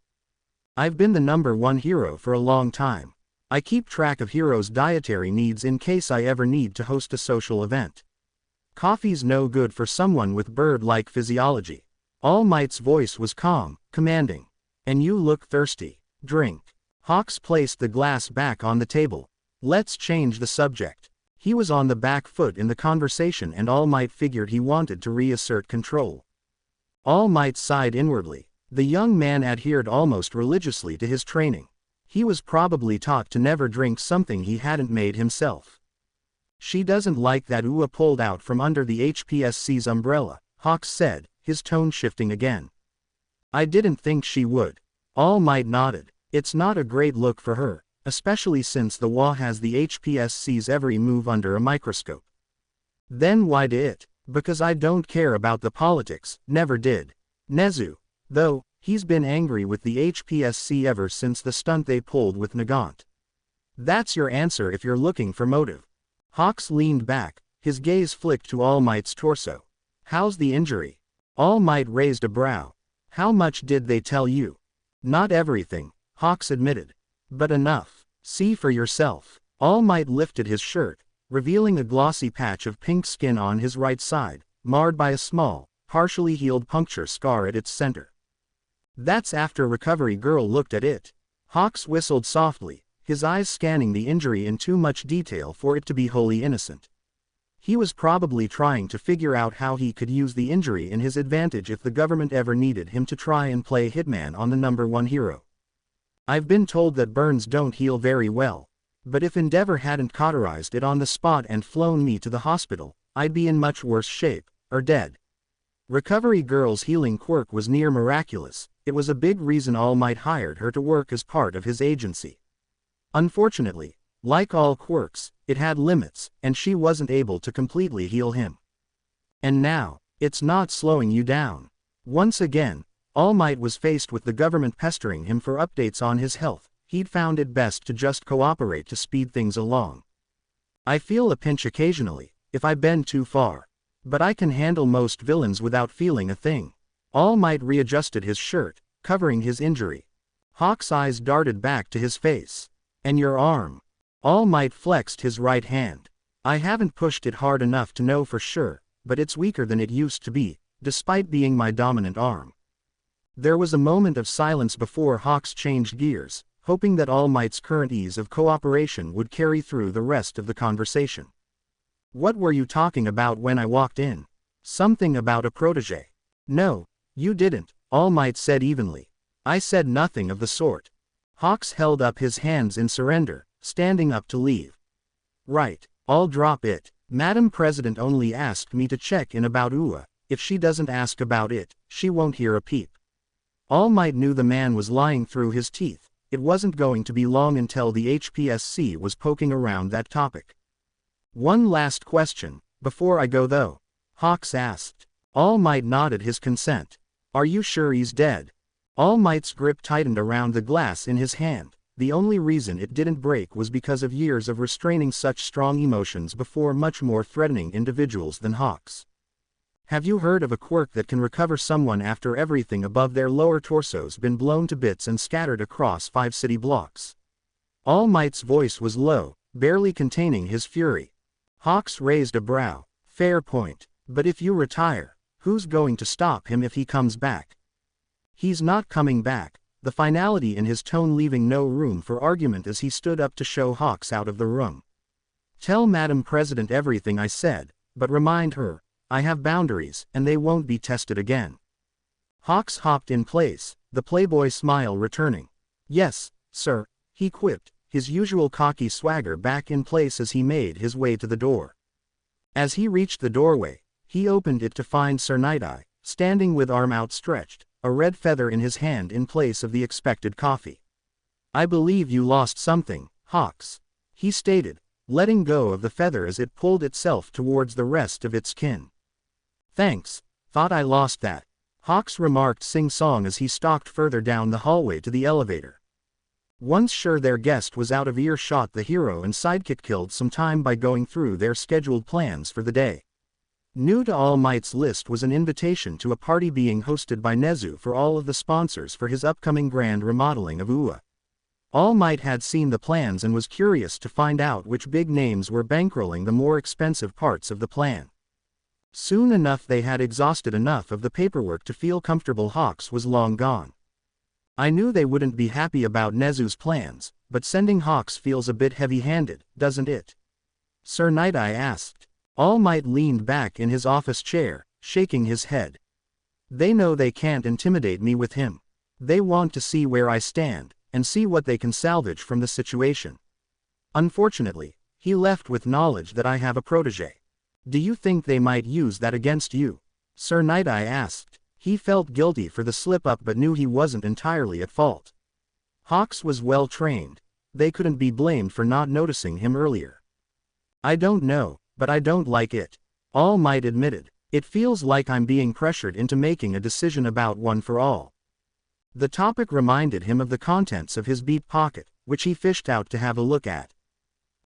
I've been the #1 hero for a long time. I keep track of heroes' dietary needs in case I ever need to host a social event. Coffee's no good for someone with bird-like physiology. All Might's voice was calm, commanding. And you look thirsty. Drink. Hawks placed the glass back on the table. Let's change the subject. He was on the back foot in the conversation and All Might figured he wanted to reassert control. All Might sighed inwardly. The young man adhered almost religiously to his training. He was probably taught to never drink something he hadn't made himself. She doesn't like that Ua pulled out from under the HPSC's umbrella, Hawks said, his tone shifting again. I didn't think she would. All Might nodded. It's not a great look for her, especially since the WA has the HPSC's every move under a microscope. Then why did it? Because I don't care about the politics, never did. Nezu, though, he's been angry with the HPSC ever since the stunt they pulled with Nagant. That's your answer if you're looking for motive. Hawks leaned back, his gaze flicked to All Might's torso. How's the injury? All Might raised a brow. How much did they tell you? Not everything, Hawks admitted. But enough. See for yourself. All Might lifted his shirt, revealing a glossy patch of pink skin on his right side, marred by a small, partially healed puncture scar at its center. That's after Recovery Girl looked at it. Hawks whistled softly, his eyes scanning the injury in too much detail for it to be wholly innocent. He was probably trying to figure out how he could use the injury in his advantage if the government ever needed him to try and play hitman on the #1 hero. I've been told that burns don't heal very well. But if Endeavor hadn't cauterized it on the spot and flown me to the hospital, I'd be in much worse shape, or dead. Recovery Girl's healing quirk was near miraculous. It was a big reason All Might hired her to work as part of his agency. Unfortunately, Like all quirks, it had limits, and she wasn't able to completely heal him. And now, it's not slowing you down. Once again, All Might was faced with the government pestering him for updates on his health. He'd found it best to just cooperate to speed things along. I feel a pinch occasionally, if I bend too far. But I can handle most villains without feeling a thing. All Might readjusted his shirt, covering his injury. Hawk's eyes darted back to his face. And your arm? All Might flexed his right hand. I haven't pushed it hard enough to know for sure, but it's weaker than it used to be, despite being my dominant arm. There was a moment of silence before Hawks changed gears, hoping that All Might's current ease of cooperation would carry through the rest of the conversation. What were you talking about when I walked in? Something about a protege. No, you didn't, All Might said evenly. I said nothing of the sort. Hawks held up his hands in surrender, standing up to leave. Right, I'll drop it. Madam President only asked me to check in about Ua. If she doesn't ask about it, she won't hear a peep. All Might knew the man was lying through his teeth. It wasn't going to be long until the HPSC was poking around that topic. One last question, before I go though. Hawks asked. All Might nodded his consent. Are you sure he's dead? All Might's grip tightened around the glass in his hand. The only reason it didn't break was because of years of restraining such strong emotions before much more threatening individuals than Hawks. Have you heard of a quirk that can recover someone after everything above their lower torso's been blown to bits and scattered across 5 city blocks? All Might's voice was low, barely containing his fury. Hawks raised a brow. Fair point. But if you retire, who's going to stop him if he comes back? He's not coming back, the finality in his tone leaving no room for argument as he stood up to show Hawks out of the room. Tell Madam President everything I said, but remind her, I have boundaries, and they won't be tested again. Hawks hopped in place, the playboy smile returning. Yes, sir, he quipped, his usual cocky swagger back in place as he made his way to the door. As he reached the doorway, he opened it to find Sir Night-Eye, standing with arm outstretched, a red feather in his hand in place of the expected coffee. I believe you lost something, Hawks, he stated, letting go of the feather as it pulled itself towards the rest of its kin. Thanks, thought I lost that, Hawks remarked sing-song as he stalked further down the hallway to the elevator. Once sure their guest was out of earshot, the hero and sidekick killed some time by going through their scheduled plans for the day. New to All Might's list was an invitation to a party being hosted by Nezu for all of the sponsors for his upcoming grand remodeling of Ua. All Might had seen the plans and was curious to find out which big names were bankrolling the more expensive parts of the plan. Soon enough they had exhausted enough of the paperwork to feel comfortable Hawks was long gone. I knew they wouldn't be happy about Nezu's plans, but sending Hawks feels a bit heavy-handed, doesn't it? Sir Night-Eye asked. All Might leaned back in his office chair, shaking his head. They know they can't intimidate me with him. They want to see where I stand, and see what they can salvage from the situation. Unfortunately, he left with knowledge that I have a protege. Do you think they might use that against you? Sir Night-Eye asked. He felt guilty for the slip-up but knew he wasn't entirely at fault. Hawks was well trained. They couldn't be blamed for not noticing him earlier. I don't know, but I don't like it, All Might admitted. It feels like I'm being pressured into making a decision about one for all. The topic reminded him of the contents of his beat pocket, which he fished out to have a look at.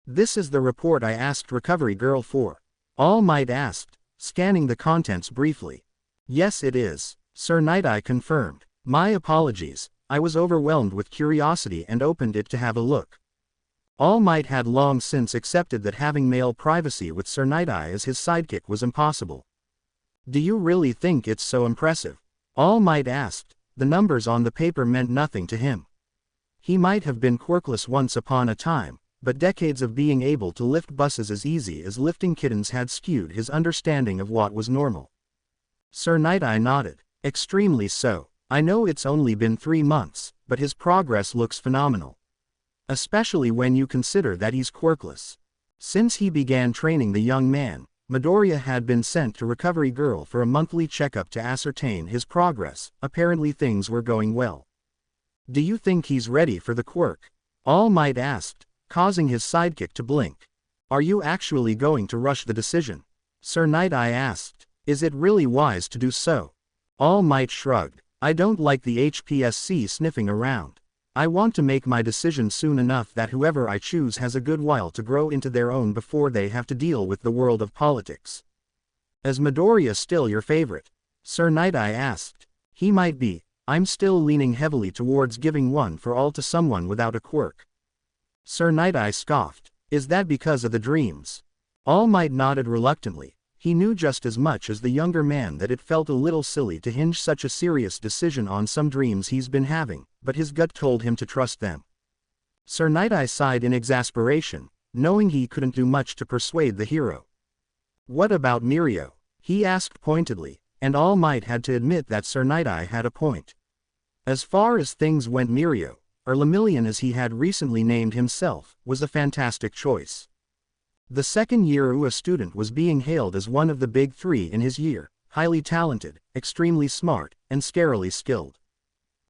This is the report I asked Recovery Girl for, All Might asked, scanning the contents briefly. Yes it is, Sir Night-Eye confirmed. My apologies, I was overwhelmed with curiosity and opened it to have a look. All Might had long since accepted that having male privacy with Sir Night-Eye as his sidekick was impossible. Do you really think it's so impressive? All Might asked. The numbers on the paper meant nothing to him. He might have been quirkless once upon a time, but decades of being able to lift buses as easy as lifting kittens had skewed his understanding of what was normal. Sir Night-Eye nodded. Extremely so. I know it's only been 3 months, but his progress looks phenomenal. Especially when you consider that he's quirkless. Since he began training the young man, Midoriya had been sent to Recovery Girl for a monthly checkup to ascertain his progress. Apparently things were going well. Do you think he's ready for the quirk? All Might asked, causing his sidekick to blink. Are you actually going to rush the decision? Sir Night-Eye asked. Is it really wise to do so? All Might shrugged. I don't like the HPSC sniffing around. I want to make my decision soon enough that whoever I choose has a good while to grow into their own before they have to deal with the world of politics. Is Midoriya still your favorite? Sir Night-Eye asked. He might be. I'm still leaning heavily towards giving one for all to someone without a quirk. Sir Night-Eye scoffed. Is that because of the dreams? All Might nodded reluctantly. He knew just as much as the younger man that it felt a little silly to hinge such a serious decision on some dreams he's been having, but his gut told him to trust them. Sir Night-Eye sighed in exasperation, knowing he couldn't do much to persuade the hero. What about Mirio? He asked pointedly, and All Might had to admit that Sir Night-Eye had a point. As far as things went, Mirio, or Lemillion as he had recently named himself, was a fantastic choice. The second-year UA student was being hailed as one of the big three in his year, highly talented, extremely smart, and scarily skilled.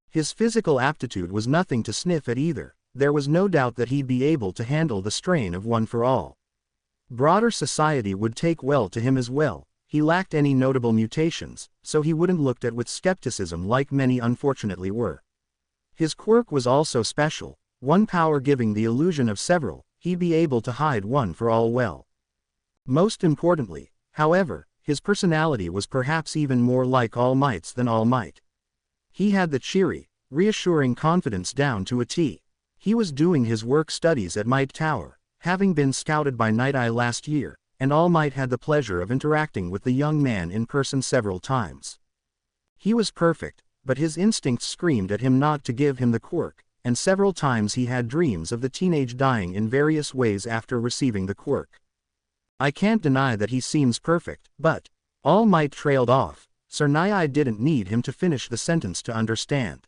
His physical aptitude was nothing to sniff at either. There was no doubt that he'd be able to handle the strain of one for all. Broader society would take well to him as well. He lacked any notable mutations, so he wouldn't looked at with skepticism like many unfortunately were. His quirk was also special, one power giving the illusion of several. He'd be able to hide one for all well. Most importantly, however, his personality was perhaps even more like All Might's than All Might. He had the cheery, reassuring confidence down to a T. He was doing his work studies at Might Tower, having been scouted by Night-Eye last year, and All Might had the pleasure of interacting with the young man in person several times. He was perfect, but his instincts screamed at him not to give him the quirk, and several times he had dreams of the teenage dying in various ways after receiving the quirk. I can't deny that he seems perfect, but... All Might trailed off. Sir Night-Eye didn't need him to finish the sentence to understand.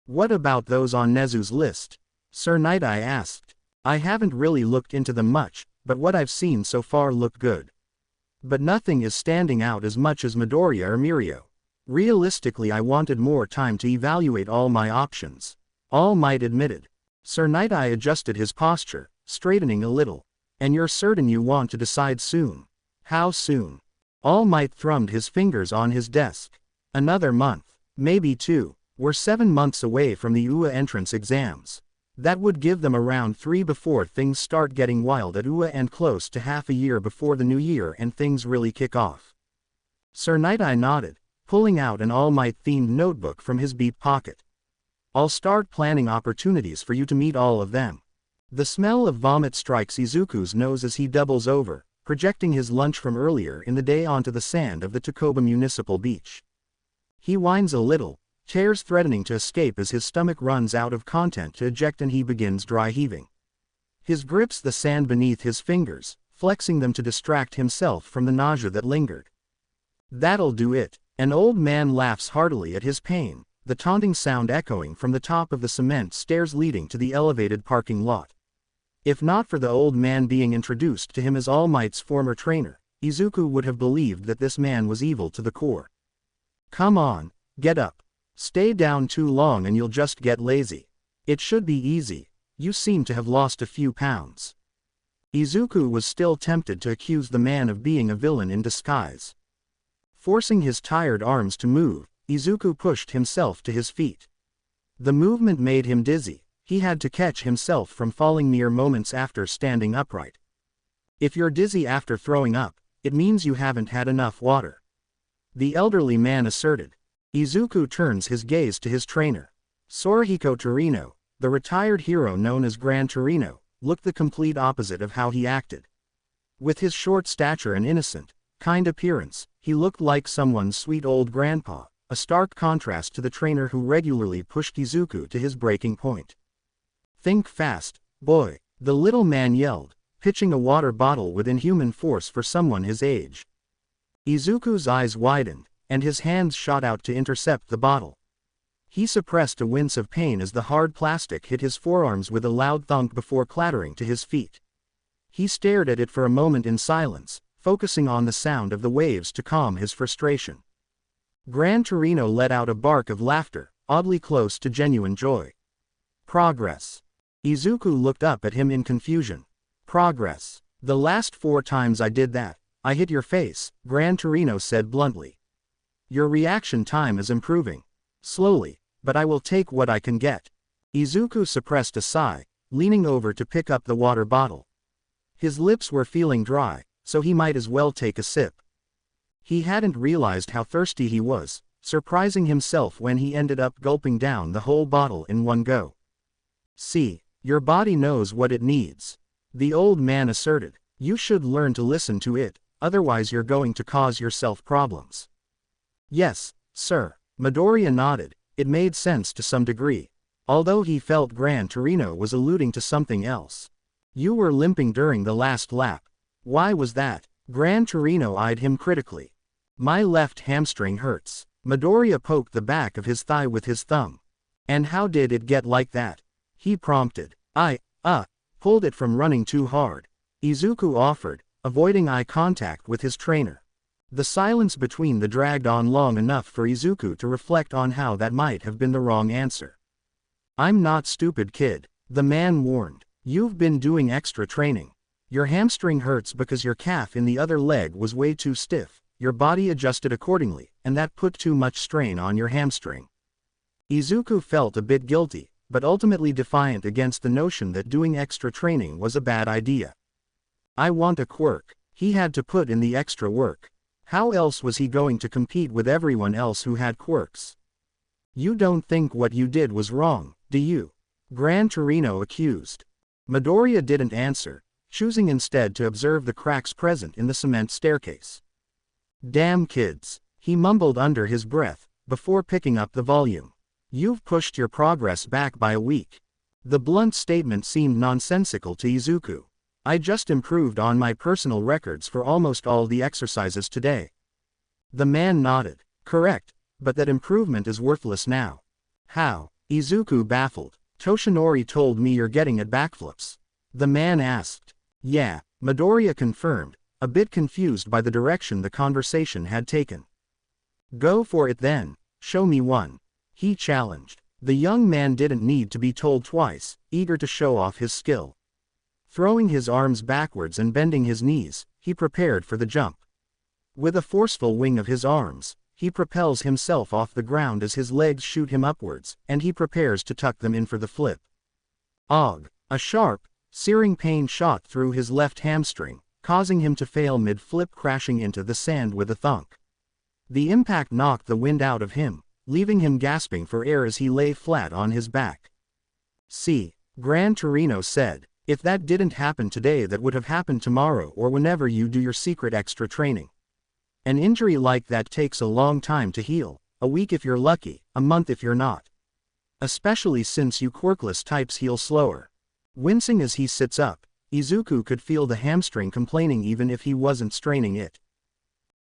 What about those on Nezu's list? Sir Night-Eye asked. I haven't really looked into them much, but what I've seen so far look good. But nothing is standing out as much as Midoriya or Mirio. Realistically, I wanted more time to evaluate all my options. All Might admitted. Sir Night-Eye adjusted his posture, straightening a little. And you're certain you want to decide soon? How soon? All Might thrummed his fingers on his desk. Another month. Maybe 2. We're 7 months away from the UA entrance exams. That would give them around 3 before things start getting wild at UA and close to half a year before the new year and things really kick off. Sir Night-Eye nodded, pulling out an All Might-themed notebook from his beat pocket. I'll start planning opportunities for you to meet all of them. The smell of vomit strikes Izuku's nose as he doubles over, projecting his lunch from earlier in the day onto the sand of the Takoba Municipal Beach. He whines a little, tears threatening to escape as his stomach runs out of content to eject and he begins dry heaving. His grips the sand beneath his fingers, flexing them to distract himself from the nausea that lingered. That'll do it. An old man laughs heartily at his pain, the taunting sound echoing from the top of the cement stairs leading to the elevated parking lot. If not for the old man being introduced to him as All Might's former trainer, Izuku would have believed that this man was evil to the core. Come on, get up. Stay down too long and you'll just get lazy. It should be easy. You seem to have lost a few pounds. Izuku was still tempted to accuse the man of being a villain in disguise. Forcing his tired arms to move, Izuku pushed himself to his feet. The movement made him dizzy. He had to catch himself from falling mere moments after standing upright. If you're dizzy after throwing up, it means you haven't had enough water. The elderly man asserted. Izuku turns his gaze to his trainer. Sorihiko Torino, the retired hero known as Gran Torino, looked the complete opposite of how he acted. With his short stature and innocent, kind appearance, he looked like someone's sweet old grandpa, a stark contrast to the trainer who regularly pushed Izuku to his breaking point. Think fast, boy, the little man yelled, pitching a water bottle with inhuman force for someone his age. Izuku's eyes widened, and his hands shot out to intercept the bottle. He suppressed a wince of pain as the hard plastic hit his forearms with a loud thunk before clattering to his feet. He stared at it for a moment in silence, focusing on the sound of the waves to calm his frustration. Gran Torino let out a bark of laughter, oddly close to genuine joy. Progress. Izuku looked up at him in confusion. Progress. The last 4 times I did that, I hit your face, Gran Torino said bluntly. Your reaction time is improving. Slowly, but I will take what I can get. Izuku suppressed a sigh, leaning over to pick up the water bottle. His lips were feeling dry, so he might as well take a sip. He hadn't realized how thirsty he was, surprising himself when he ended up gulping down the whole bottle in one go. See, your body knows what it needs, the old man asserted. You should learn to listen to it, otherwise you're going to cause yourself problems. Yes, sir, Midoriya nodded. It made sense to some degree, although he felt Gran Torino was alluding to something else. You were limping during the last lap. Why was that? Gran Torino eyed him critically. My left hamstring hurts. Midoriya poked the back of his thigh with his thumb. And how did it get like that? He prompted. I pulled it from running too hard, Izuku offered, avoiding eye contact with his trainer. The silence between them dragged on long enough for Izuku to reflect on how that might have been the wrong answer. I'm not stupid, kid, the man warned. You've been doing extra training. Your hamstring hurts because your calf in the other leg was way too stiff. Your body adjusted accordingly, and that put too much strain on your hamstring. Izuku felt a bit guilty, but ultimately defiant against the notion that doing extra training was a bad idea. I want a quirk. He had to put in the extra work. How else was he going to compete with everyone else who had quirks? You don't think what you did was wrong, do you? Gran Torino accused. Midoriya didn't answer, choosing instead to observe the cracks present in the cement staircase. Damn kids, he mumbled under his breath, before picking up the volume. You've pushed your progress back by a week. The blunt statement seemed nonsensical to Izuku. I just improved on my personal records for almost all the exercises today. The man nodded. Correct, but that improvement is worthless now. How? Izuku baffled. Toshinori told me you're getting at backflips. The man asked. Yeah, Midoriya confirmed, a bit confused by the direction the conversation had taken. Go for it then, show me one. He challenged. The young man didn't need to be told twice, eager to show off his skill. Throwing his arms backwards and bending his knees, he prepared for the jump. With a forceful wing of his arms, he propels himself off the ground as his legs shoot him upwards, and he prepares to tuck them in for the flip. Og! A sharp, searing pain shot through his left hamstring, causing him to fail mid-flip, crashing into the sand with a thunk. The impact knocked the wind out of him, leaving him gasping for air as he lay flat on his back. See, Gran Torino said, if that didn't happen today, that would have happened tomorrow or whenever you do your secret extra training. An injury like that takes a long time to heal, a week if you're lucky, a month if you're not. Especially since you quirkless types heal slower. Wincing as he sits up, Izuku could feel the hamstring complaining even if he wasn't straining it.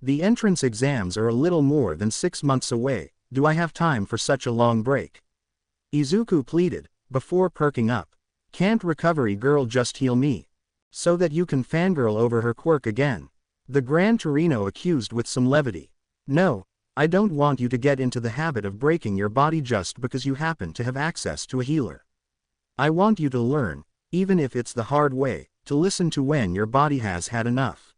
The entrance exams are a little more than 6 months away. Do I have time for such a long break? Izuku pleaded, before perking up. Can't recovery girl just heal me? So that you can fangirl over her quirk again? The Gran Torino accused with some levity. No, I don't want you to get into the habit of breaking your body just because you happen to have access to a healer. I want you to learn, even if it's the hard way, to listen to when your body has had enough.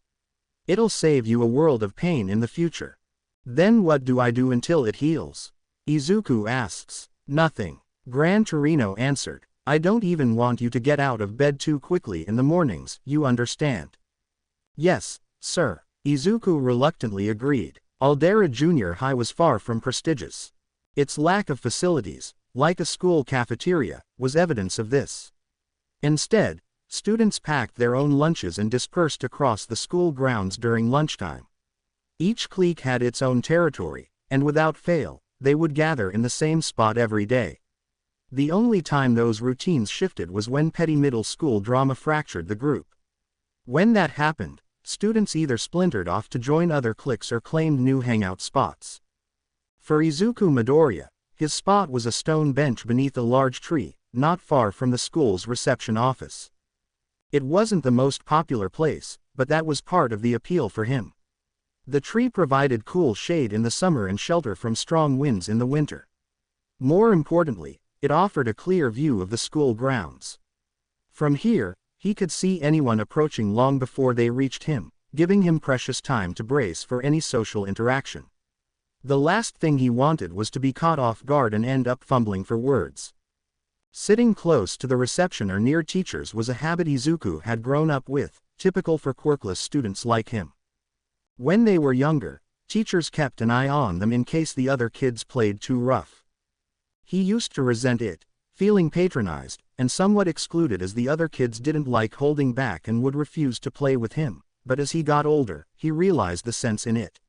It'll save you a world of pain in the future. Then what do I do until it heals? Izuku asks. Nothing. Gran Torino answered. I don't even want you to get out of bed too quickly in the mornings, you understand? Yes, sir. Izuku reluctantly agreed. Aldera Junior High was far from prestigious. Its lack of facilities, like a school cafeteria, was evidence of this. Instead, students packed their own lunches and dispersed across the school grounds during lunchtime. Each clique had its own territory, and without fail, they would gather in the same spot every day. The only time those routines shifted was when petty middle school drama fractured the group. When that happened, students either splintered off to join other cliques or claimed new hangout spots. For Izuku Midoriya, his spot was a stone bench beneath a large tree, not far from the school's reception office. It wasn't the most popular place, but that was part of the appeal for him. The tree provided cool shade in the summer and shelter from strong winds in the winter. More importantly, it offered a clear view of the school grounds. From here, he could see anyone approaching long before they reached him, giving him precious time to brace for any social interaction. The last thing he wanted was to be caught off guard and end up fumbling for words. Sitting close to the reception or near teachers was a habit Izuku had grown up with, typical for quirkless students like him. When they were younger, teachers kept an eye on them in case the other kids played too rough. He used to resent it, feeling patronized, and somewhat excluded as the other kids didn't like holding back and would refuse to play with him, but as he got older, he realized the sense in it.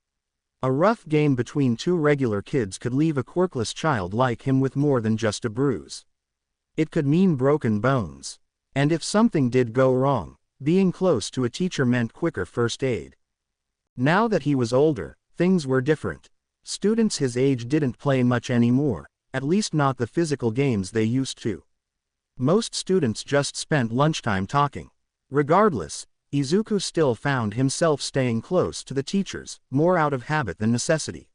A rough game between two regular kids could leave a quirkless child like him with more than just a bruise. It could mean broken bones. And if something did go wrong, being close to a teacher meant quicker first aid. Now that he was older, things were different. Students his age didn't play much anymore, at least not the physical games they used to. Most students just spent lunchtime talking. Regardless, Izuku still found himself staying close to the teachers, more out of habit than necessity.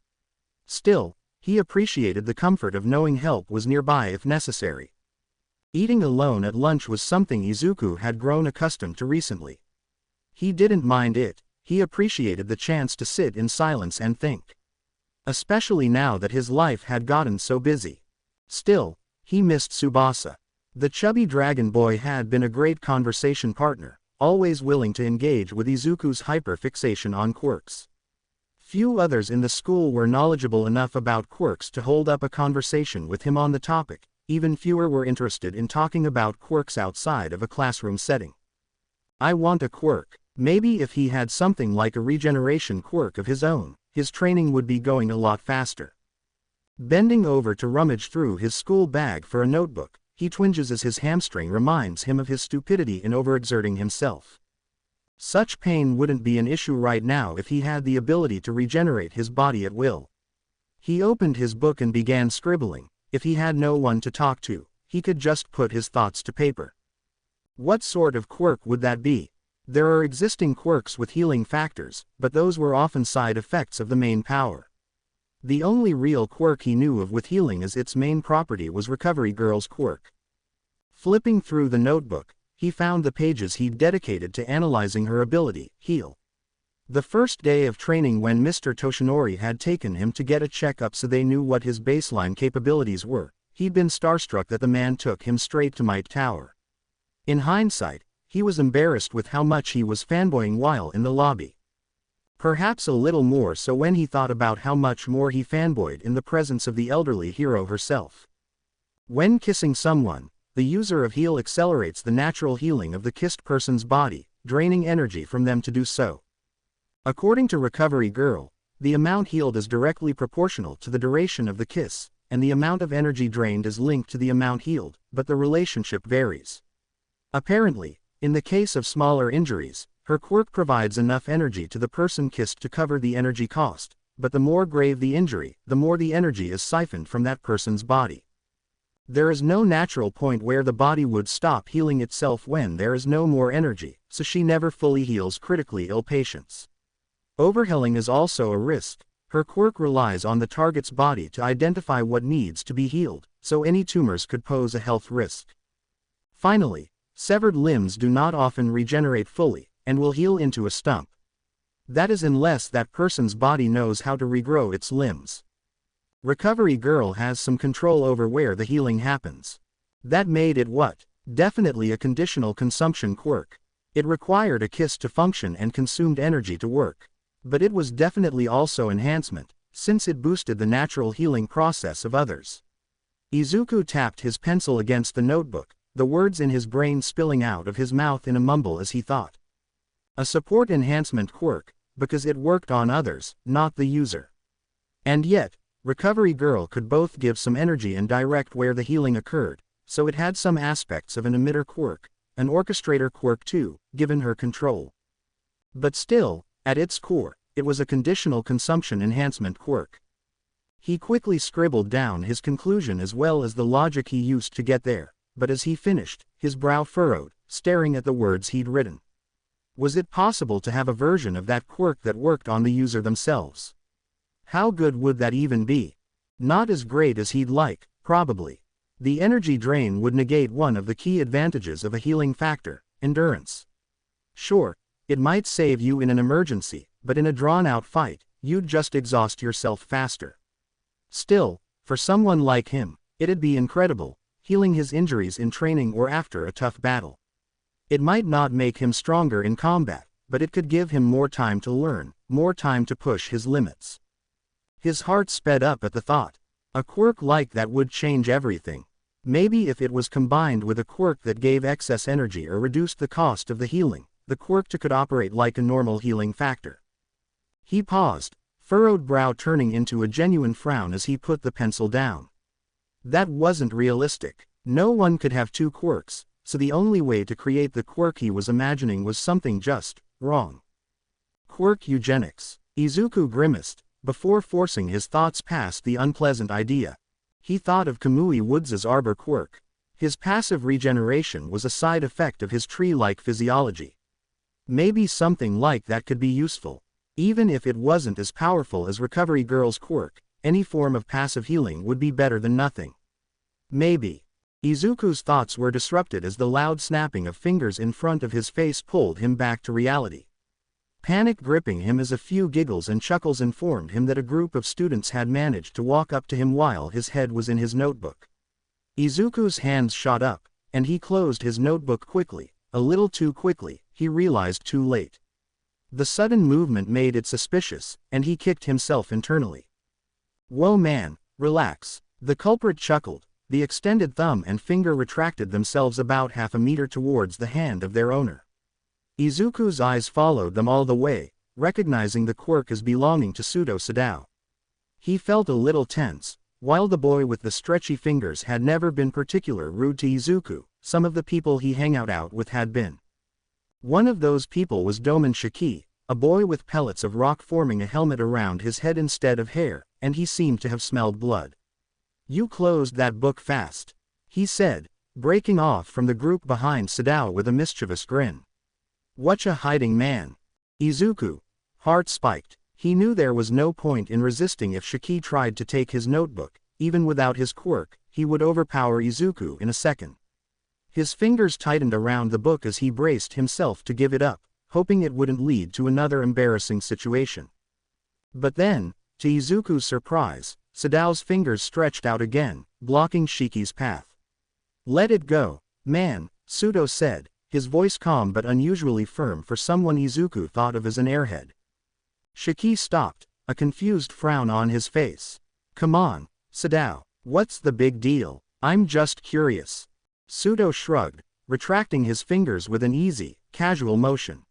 Still, he appreciated the comfort of knowing help was nearby if necessary. Eating alone at lunch was something Izuku had grown accustomed to recently. He didn't mind it, he appreciated the chance to sit in silence and think. Especially now that his life had gotten so busy. Still, he missed Tsubasa. The chubby dragon boy had been a great conversation partner, always willing to engage with Izuku's hyper-fixation on quirks. Few others in the school were knowledgeable enough about quirks to hold up a conversation with him on the topic, even fewer were interested in talking about quirks outside of a classroom setting. I want a quirk. Maybe if he had something like a regeneration quirk of his own, his training would be going a lot faster. Bending over to rummage through his school bag for a notebook, he twinges as his hamstring reminds him of his stupidity in overexerting himself. Such pain wouldn't be an issue right now if he had the ability to regenerate his body at will. He opened his book and began scribbling. If he had no one to talk to, he could just put his thoughts to paper. What sort of quirk would that be? There are existing quirks with healing factors, but those were often side effects of the main power. The only real quirk he knew of with healing as its main property was Recovery Girl's quirk. Flipping through the notebook, he found the pages he'd dedicated to analyzing her ability, heal. The first day of training when Mr. Toshinori had taken him to get a checkup so they knew what his baseline capabilities were, he'd been starstruck that the man took him straight to Might Tower. In hindsight, he was embarrassed with how much he was fanboying while in the lobby. Perhaps a little more so when he thought about how much more he fanboyed in the presence of the elderly hero herself. When kissing someone, the user of heal accelerates the natural healing of the kissed person's body, draining energy from them to do so. According to Recovery Girl, the amount healed is directly proportional to the duration of the kiss, and the amount of energy drained is linked to the amount healed, but the relationship varies. Apparently, in the case of smaller injuries, her quirk provides enough energy to the person kissed to cover the energy cost, but the more grave the injury, the more the energy is siphoned from that person's body. There is no natural point where the body would stop healing itself when there is no more energy, so she never fully heals critically ill patients. Overhealing is also a risk. Her quirk relies on the target's body to identify what needs to be healed, so any tumors could pose a health risk. Finally, severed limbs do not often regenerate fully, and will heal into a stump. That is unless that person's body knows how to regrow its limbs. Recovery Girl has some control over where the healing happens. That made it what? Definitely a conditional consumption quirk. It required a kiss to function and consumed energy to work. But it was definitely also enhancement, since it boosted the natural healing process of others. Izuku tapped his pencil against the notebook, the words in his brain spilling out of his mouth in a mumble as he thought. A support enhancement quirk, because it worked on others, not the user. And yet, Recovery Girl could both give some energy and direct where the healing occurred, so it had some aspects of an emitter quirk, an orchestrator quirk too, given her control. But still, at its core, it was a conditional consumption enhancement quirk. He quickly scribbled down his conclusion as well as the logic he used to get there, but as he finished, his brow furrowed, staring at the words he'd written. Was it possible to have a version of that quirk that worked on the user themselves? How good would that even be? Not as great as he'd like, probably. The energy drain would negate one of the key advantages of a healing factor, endurance. Sure, it might save you in an emergency, but in a drawn-out fight, you'd just exhaust yourself faster. Still, for someone like him, it'd be incredible, healing his injuries in training or after a tough battle. It might not make him stronger in combat, but it could give him more time to learn, more time to push his limits. His heart sped up at the thought. A quirk like that would change everything. Maybe if it was combined with a quirk that gave excess energy or reduced the cost of the healing, the quirk could operate like a normal healing factor. He paused, furrowed brow turning into a genuine frown as he put the pencil down. That wasn't realistic. No one could have two quirks, so the only way to create the quirk he was imagining was something just wrong. Quirk eugenics. Izuku grimaced, before forcing his thoughts past the unpleasant idea. He thought of Kamui Woods' arbor quirk. His passive regeneration was a side effect of his tree-like physiology. Maybe something like that could be useful. Even if it wasn't as powerful as Recovery Girl's quirk, any form of passive healing would be better than nothing. Maybe. Izuku's thoughts were disrupted as the loud snapping of fingers in front of his face pulled him back to reality. Panic gripping him as a few giggles and chuckles informed him that a group of students had managed to walk up to him while his head was in his notebook. Izuku's hands shot up, and he closed his notebook quickly, a little too quickly, he realized too late. The sudden movement made it suspicious, and he kicked himself internally. Whoa man, relax. The culprit chuckled, the extended thumb and finger retracted themselves about half a meter towards the hand of their owner. Izuku's eyes followed them all the way, recognizing the quirk as belonging to Pseudo Sadao. He felt a little tense. While the boy with the stretchy fingers had never been particularly rude to Izuku, some of the people he hung out with had been. One of those people was Doman Shiki, a boy with pellets of rock forming a helmet around his head instead of hair, and he seemed to have smelled blood. You closed that book fast, he said, breaking off from the group behind Sadao with a mischievous grin. Whatcha hiding man? Izuku, heart spiked. He knew there was no point in resisting if Shiki tried to take his notebook. Even without his quirk, he would overpower Izuku in a second. His fingers tightened around the book as he braced himself to give it up, hoping it wouldn't lead to another embarrassing situation. But then, to Izuku's surprise, Sadao's fingers stretched out again, blocking Shiki's path. Let it go, man, Pseudo said, his voice calm but unusually firm for someone Izuku thought of as an airhead. Shiki stopped, a confused frown on his face. Come on, Sadao, what's the big deal? I'm just curious. Pseudo shrugged, retracting his fingers with an easy, casual motion.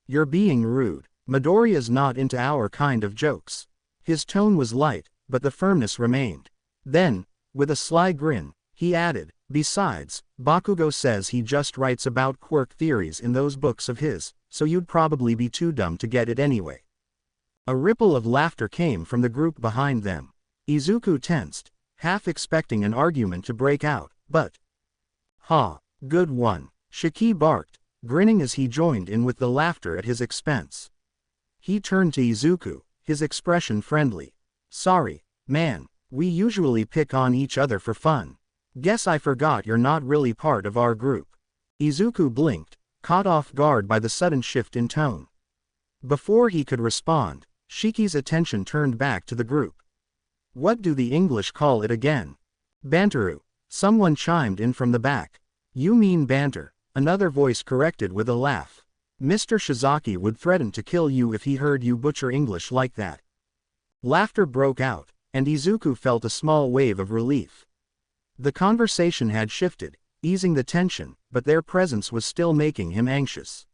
You're being rude. Midoriya's not into our kind of jokes. His tone was light, but the firmness remained. Then, with a sly grin, he added, besides, Bakugo says he just writes about quirk theories in those books of his, so you'd probably be too dumb to get it anyway. A ripple of laughter came from the group behind them. Izuku tensed, half expecting an argument to break out, but... Ha, good one, Shiki barked, grinning as he joined in with the laughter at his expense. He turned to Izuku, his expression friendly. Sorry, man, we usually pick on each other for fun. Guess I forgot you're not really part of our group. Izuku blinked, caught off guard by the sudden shift in tone. Before he could respond, Shiki's attention turned back to the group. What do the English call it again? Banteru, someone chimed in from the back. You mean banter, another voice corrected with a laugh. Mr. Shizaki would threaten to kill you if he heard you butcher English like that. Laughter broke out, and Izuku felt a small wave of relief. The conversation had shifted, easing the tension, but their presence was still making him anxious.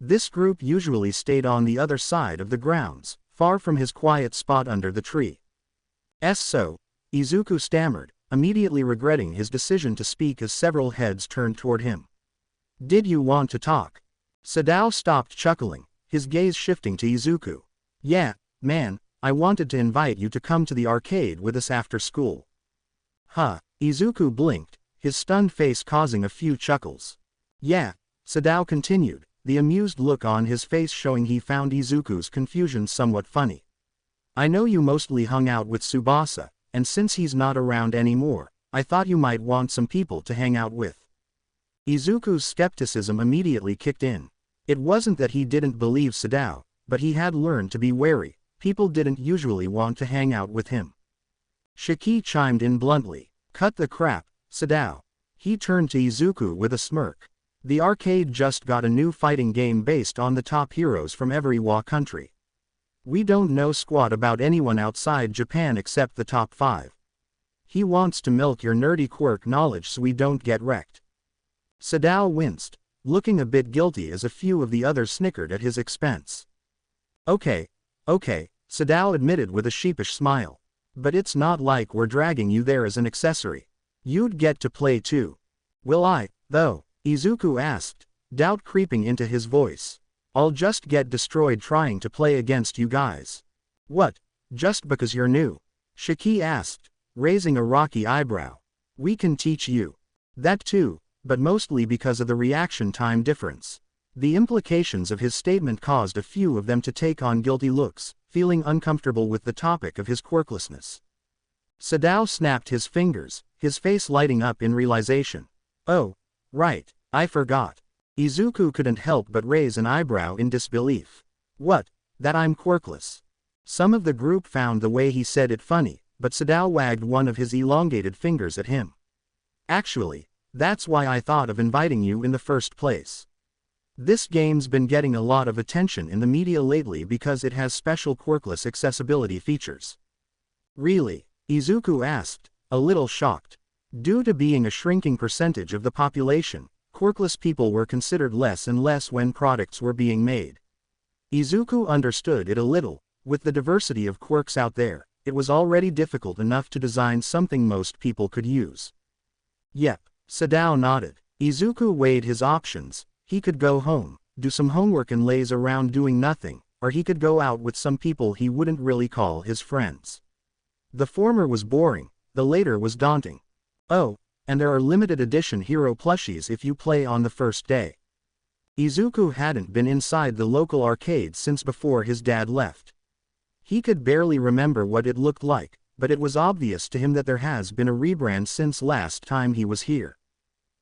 This group usually stayed on the other side of the grounds, far from his quiet spot under the tree. So, Izuku stammered, immediately regretting his decision to speak as several heads turned toward him. Did you want to talk? Sadao stopped chuckling, his gaze shifting to Izuku. Yeah, man, I wanted to invite you to come to the arcade with us after school. Huh, Izuku blinked, his stunned face causing a few chuckles. Yeah, Sadao continued, the amused look on his face showing he found Izuku's confusion somewhat funny. I know you mostly hung out with Tsubasa, and since he's not around anymore, I thought you might want some people to hang out with. Izuku's skepticism immediately kicked in. It wasn't that he didn't believe Sadao, but he had learned to be wary. People didn't usually want to hang out with him. Shiki chimed in bluntly. Cut the crap, Sadao. He turned to Izuku with a smirk. The arcade just got a new fighting game based on the top heroes from every country. We don't know squat about anyone outside Japan except the top 5. He wants to milk your nerdy quirk knowledge so we don't get wrecked. Sadao winced, looking a bit guilty as a few of the others snickered at his expense. Okay, Sadao admitted with a sheepish smile. But it's not like we're dragging you there as an accessory. You'd get to play too. Will I, though? Izuku asked, doubt creeping into his voice. I'll just get destroyed trying to play against you guys. What, just because you're new? Shiki asked, raising a rocky eyebrow. We can teach you. That too, but mostly because of the reaction time difference. The implications of his statement caused a few of them to take on guilty looks, feeling uncomfortable with the topic of his quirklessness. Sadao snapped his fingers, his face lighting up in realization. Oh, right, I forgot. Izuku couldn't help but raise an eyebrow in disbelief. What, that I'm quirkless? Some of the group found the way he said it funny, but Sadao wagged one of his elongated fingers at him. Actually, that's why I thought of inviting you in the first place. This game's been getting a lot of attention in the media lately because it has special quirkless accessibility features. Really? Izuku asked, a little shocked. Due to being a shrinking percentage of the population, quirkless people were considered less and less when products were being made. Izuku understood it a little. With the diversity of quirks out there, it was already difficult enough to design something most people could use. Yep, Sadao nodded. Izuku weighed his options. He could go home, do some homework and laze around doing nothing, or he could go out with some people he wouldn't really call his friends. The former was boring, the later was daunting. Oh, and there are limited edition hero plushies if you play on the first day. Izuku hadn't been inside the local arcade since before his dad left. He could barely remember what it looked like, but it was obvious to him that there has been a rebrand since last time he was here.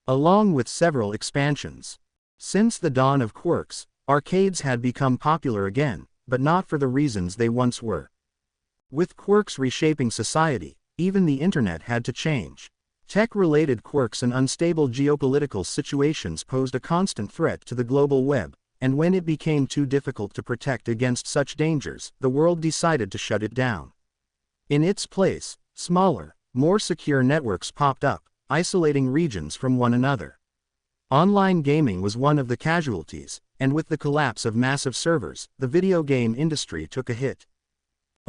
Along with several expansions. Since the dawn of quirks, arcades had become popular again, but not for the reasons they once were. With quirks reshaping society, even the internet had to change. Tech-related quirks and unstable geopolitical situations posed a constant threat to the global web, and when it became too difficult to protect against such dangers, the world decided to shut it down. In its place, smaller, more secure networks popped up, isolating regions from one another. Online gaming was one of the casualties, and with the collapse of massive servers, the video game industry took a hit.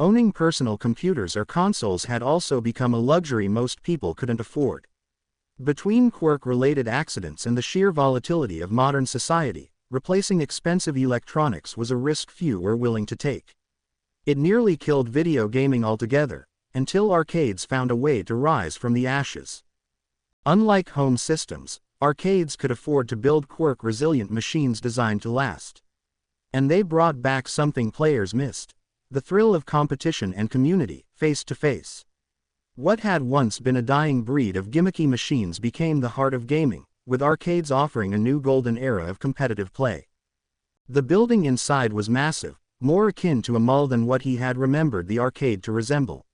Owning personal computers or consoles had also become a luxury most people couldn't afford. Between quirk-related accidents and the sheer volatility of modern society, replacing expensive electronics was a risk few were willing to take. It nearly killed video gaming altogether, until arcades found a way to rise from the ashes. Unlike home systems, arcades could afford to build quirk-resilient machines designed to last. And they brought back something players missed: the thrill of competition and community, face-to-face. What had once been a dying breed of gimmicky machines became the heart of gaming, with arcades offering a new golden era of competitive play. The building inside was massive, more akin to a mall than what he had remembered the arcade to resemble.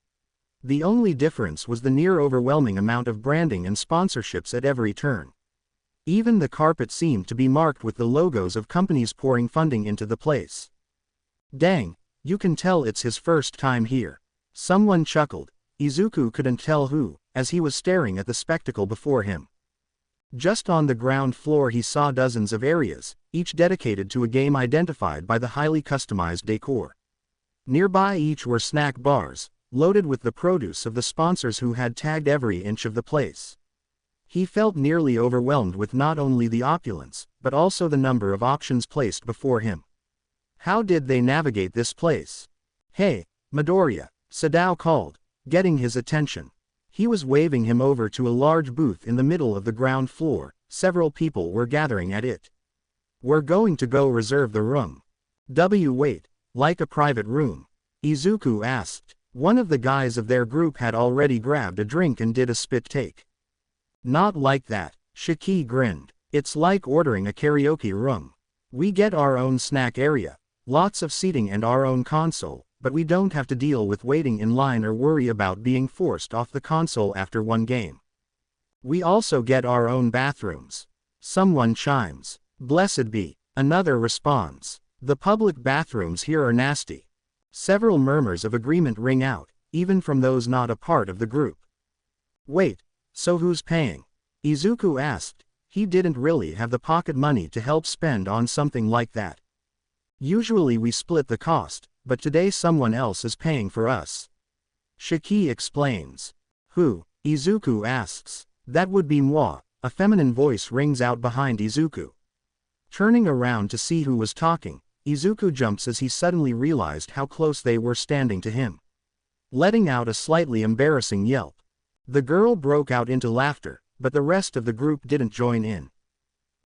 The only difference was the near-overwhelming amount of branding and sponsorships at every turn. Even the carpet seemed to be marked with the logos of companies pouring funding into the place. Dang, you can tell it's his first time here. Someone chuckled. Izuku couldn't tell who, as he was staring at the spectacle before him. Just on the ground floor he saw dozens of areas, each dedicated to a game identified by the highly customized decor. Nearby each were snack bars, loaded with the produce of the sponsors who had tagged every inch of the place. He felt nearly overwhelmed with not only the opulence, but also the number of options placed before him. How did they navigate this place? Hey, Midoriya, Sadao called, getting his attention. He was waving him over to a large booth in the middle of the ground floor. Several people were gathering at it. We're going to go reserve the room. Wait, like a private room? Izuku asked. One of the guys of their group had already grabbed a drink and did a spit take. Not like that, Shiki grinned. It's like ordering a karaoke room. We get our own snack area, lots of seating and our own console, but we don't have to deal with waiting in line or worry about being forced off the console after one game. We also get our own bathrooms. Someone chimes. Blessed be. Another responds. The public bathrooms here are nasty. Several murmurs of agreement ring out, even from those not a part of the group. Wait, so who's paying? Izuku asked. He didn't really have the pocket money to help spend on something like that. Usually we split the cost, but today someone else is paying for us. Shiki explains. Who? Izuku asks. That would be moi, a feminine voice rings out behind Izuku. Turning around to see who was talking, Izuku jumps as he suddenly realized how close they were standing to him. Letting out a slightly embarrassing yelp. The girl broke out into laughter, but the rest of the group didn't join in.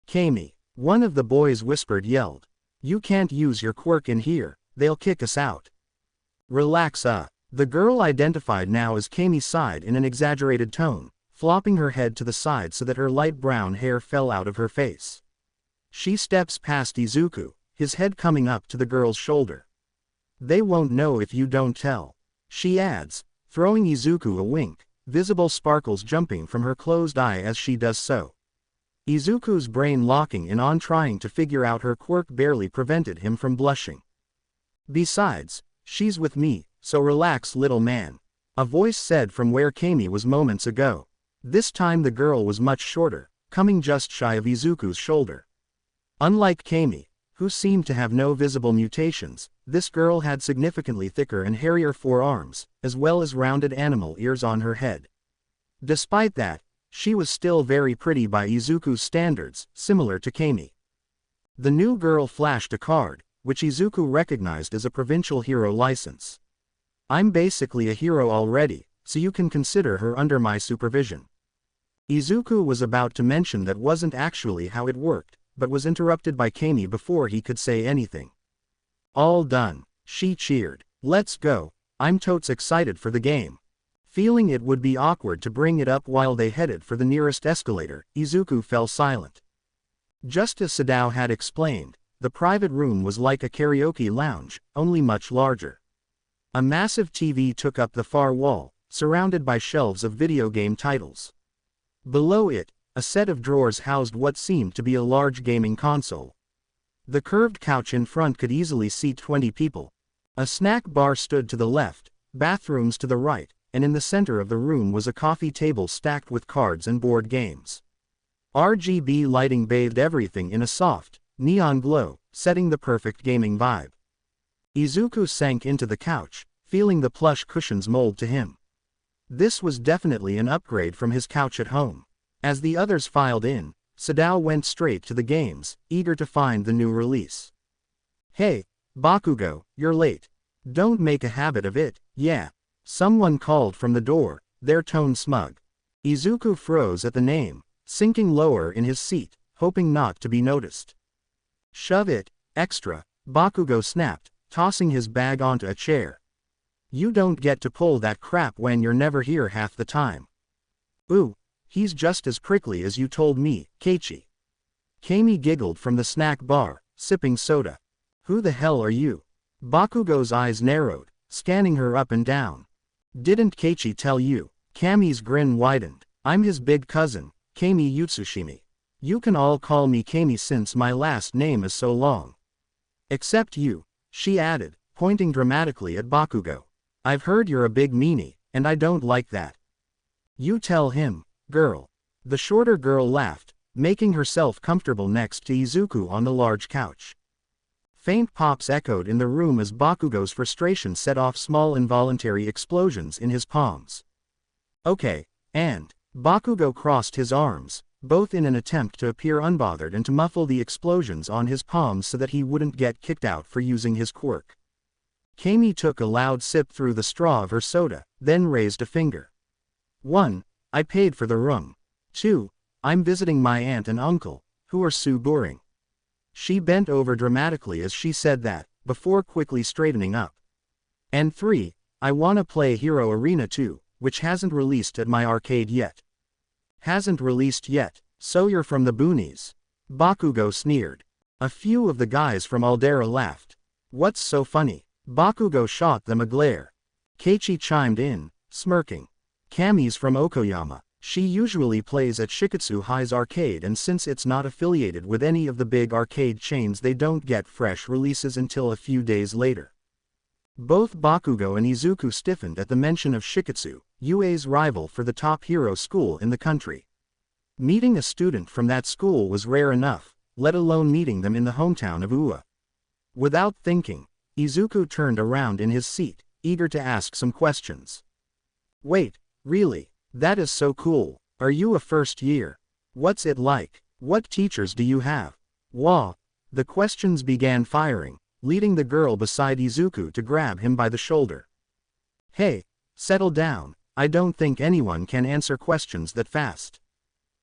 Kami, one of the boys whispered yelled. You can't use your quirk in here, they'll kick us out. Relax the girl identified now as Kami sighed in an exaggerated tone, flopping her head to the side so that her light brown hair fell out of her face. She steps past Izuku, his head coming up to the girl's shoulder. They won't know if you don't tell. She adds, throwing Izuku a wink, visible sparkles jumping from her closed eye as she does so. Izuku's brain locking in on trying to figure out her quirk barely prevented him from blushing. Besides, she's with me, so relax little man. A voice said from where Kami was moments ago. This time the girl was much shorter, coming just shy of Izuku's shoulder. Unlike Kami, who seemed to have no visible mutations, this girl had significantly thicker and hairier forearms, as well as rounded animal ears on her head. Despite that, she was still very pretty by Izuku's standards, similar to Kami. The new girl flashed a card, which Izuku recognized as a provincial hero license. I'm basically a hero already, so you can consider her under my supervision. Izuku was about to mention that wasn't actually how it worked, but was interrupted by Kami before he could say anything. All done, she cheered. Let's go, I'm totes excited for the game. Feeling it would be awkward to bring it up while they headed for the nearest escalator, Izuku fell silent. Just as Sadao had explained, the private room was like a karaoke lounge, only much larger. A massive TV took up the far wall, surrounded by shelves of video game titles. Below it, a set of drawers housed what seemed to be a large gaming console. The curved couch in front could easily seat 20 people. A snack bar stood to the left, bathrooms to the right, and in the center of the room was a coffee table stacked with cards and board games. RGB lighting bathed everything in a soft, neon glow, setting the perfect gaming vibe. Izuku sank into the couch, feeling the plush cushions mold to him. This was definitely an upgrade from his couch at home. As the others filed in, Sadao went straight to the games, eager to find the new release. Hey, Bakugo, you're late. Don't make a habit of it, yeah. Someone called from the door, their tone smug. Izuku froze at the name, sinking lower in his seat, hoping not to be noticed. Shove it, extra, Bakugo snapped, tossing his bag onto a chair. You don't get to pull that crap when you're never here half the time. Ooh. He's just as prickly as you told me, Keiichi. Kami giggled from the snack bar, sipping soda. Who the hell are you? Bakugo's eyes narrowed, scanning her up and down. Didn't Keiichi tell you? Kami's grin widened. I'm his big cousin, Kami Utsushimi. You can all call me Kami since my last name is so long. Except you, she added, pointing dramatically at Bakugo. I've heard you're a big meanie, and I don't like that. You tell him. Girl. The shorter girl laughed, making herself comfortable next to Izuku on the large couch. Faint pops echoed in the room as Bakugo's frustration set off small involuntary explosions in his palms. Okay, and Bakugo crossed his arms, both in an attempt to appear unbothered and to muffle the explosions on his palms so that he wouldn't get kicked out for using his quirk. Kami took a loud sip through the straw of her soda, then raised a finger. 1. I paid for the room. 2. I'm visiting my aunt and uncle, who are so boring. She bent over dramatically as she said that, before quickly straightening up. And 3. I wanna play Hero Arena 2, which hasn't released at my arcade yet. Hasn't released yet, so you're from the boonies. Bakugo sneered. A few of the guys from Aldera laughed. What's so funny? Bakugo shot them a glare. Keiichi chimed in, smirking. Kami's from Okoyama. She usually plays at Shiketsu High's arcade, and since it's not affiliated with any of the big arcade chains, they don't get fresh releases until a few days later. Both Bakugo and Izuku stiffened at the mention of Shiketsu, UA's rival for the top hero school in the country. Meeting a student from that school was rare enough, let alone meeting them in the hometown of Ua. Without thinking, Izuku turned around in his seat, eager to ask some questions. Wait, really? That is so cool. Are you a first year? What's it like? What teachers do you have? Wah! The questions began firing, leading the girl beside Izuku to grab him by the shoulder. Hey, settle down, I don't think anyone can answer questions that fast,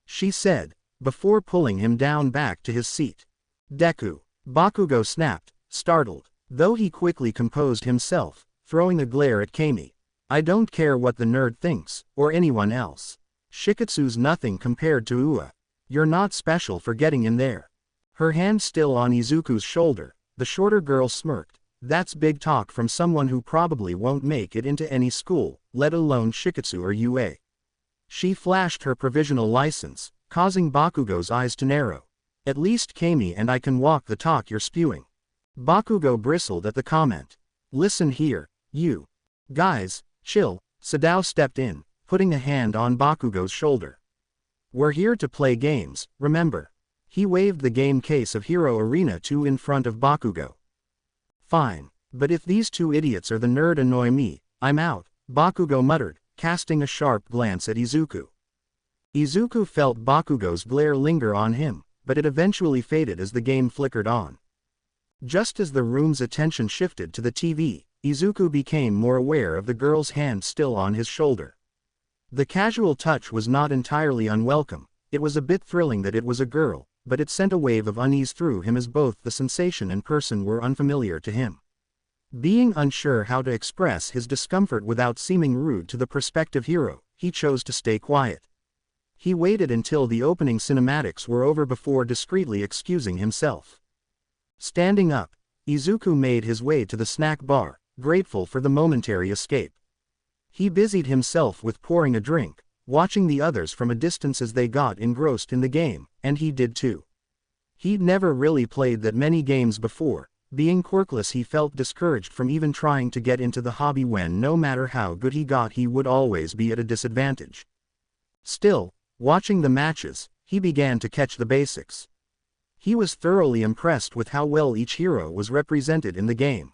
she said, before pulling him down back to his seat. Deku! Bakugo snapped, startled, though he quickly composed himself, throwing a glare at Kami. I don't care what the nerd thinks, or anyone else. Shiketsu's nothing compared to Ua. You're not special for getting in there. Her hand still on Izuku's shoulder, the shorter girl smirked. That's big talk from someone who probably won't make it into any school, let alone Shiketsu or UA. She flashed her provisional license, causing Bakugo's eyes to narrow. At least Kami and I can walk the talk you're spewing. Bakugo bristled at the comment. Listen here, you. Guys, chill. Sadao stepped in, putting a hand on Bakugo's shoulder. We're here to play games, remember? He waved the game case of Hero Arena 2 in front of Bakugo. Fine, but if these two idiots or the nerd annoy me, I'm out, Bakugo muttered, casting a sharp glance at Izuku. Izuku felt Bakugo's glare linger on him, but it eventually faded as the game flickered on. Just as the room's attention shifted to the TV, Izuku became more aware of the girl's hand still on his shoulder. The casual touch was not entirely unwelcome. It was a bit thrilling that it was a girl, but it sent a wave of unease through him as both the sensation and person were unfamiliar to him. Being unsure how to express his discomfort without seeming rude to the prospective hero, he chose to stay quiet. He waited until the opening cinematics were over before discreetly excusing himself. Standing up, Izuku made his way to the snack bar, grateful for the momentary escape. He busied himself with pouring a drink, watching the others from a distance as they got engrossed in the game, and he did too. He'd never really played that many games before. Being quirkless, he felt discouraged from even trying to get into the hobby when no matter how good he got, he would always be at a disadvantage. Still, watching the matches, he began to catch the basics. He was thoroughly impressed with how well each hero was represented in the game.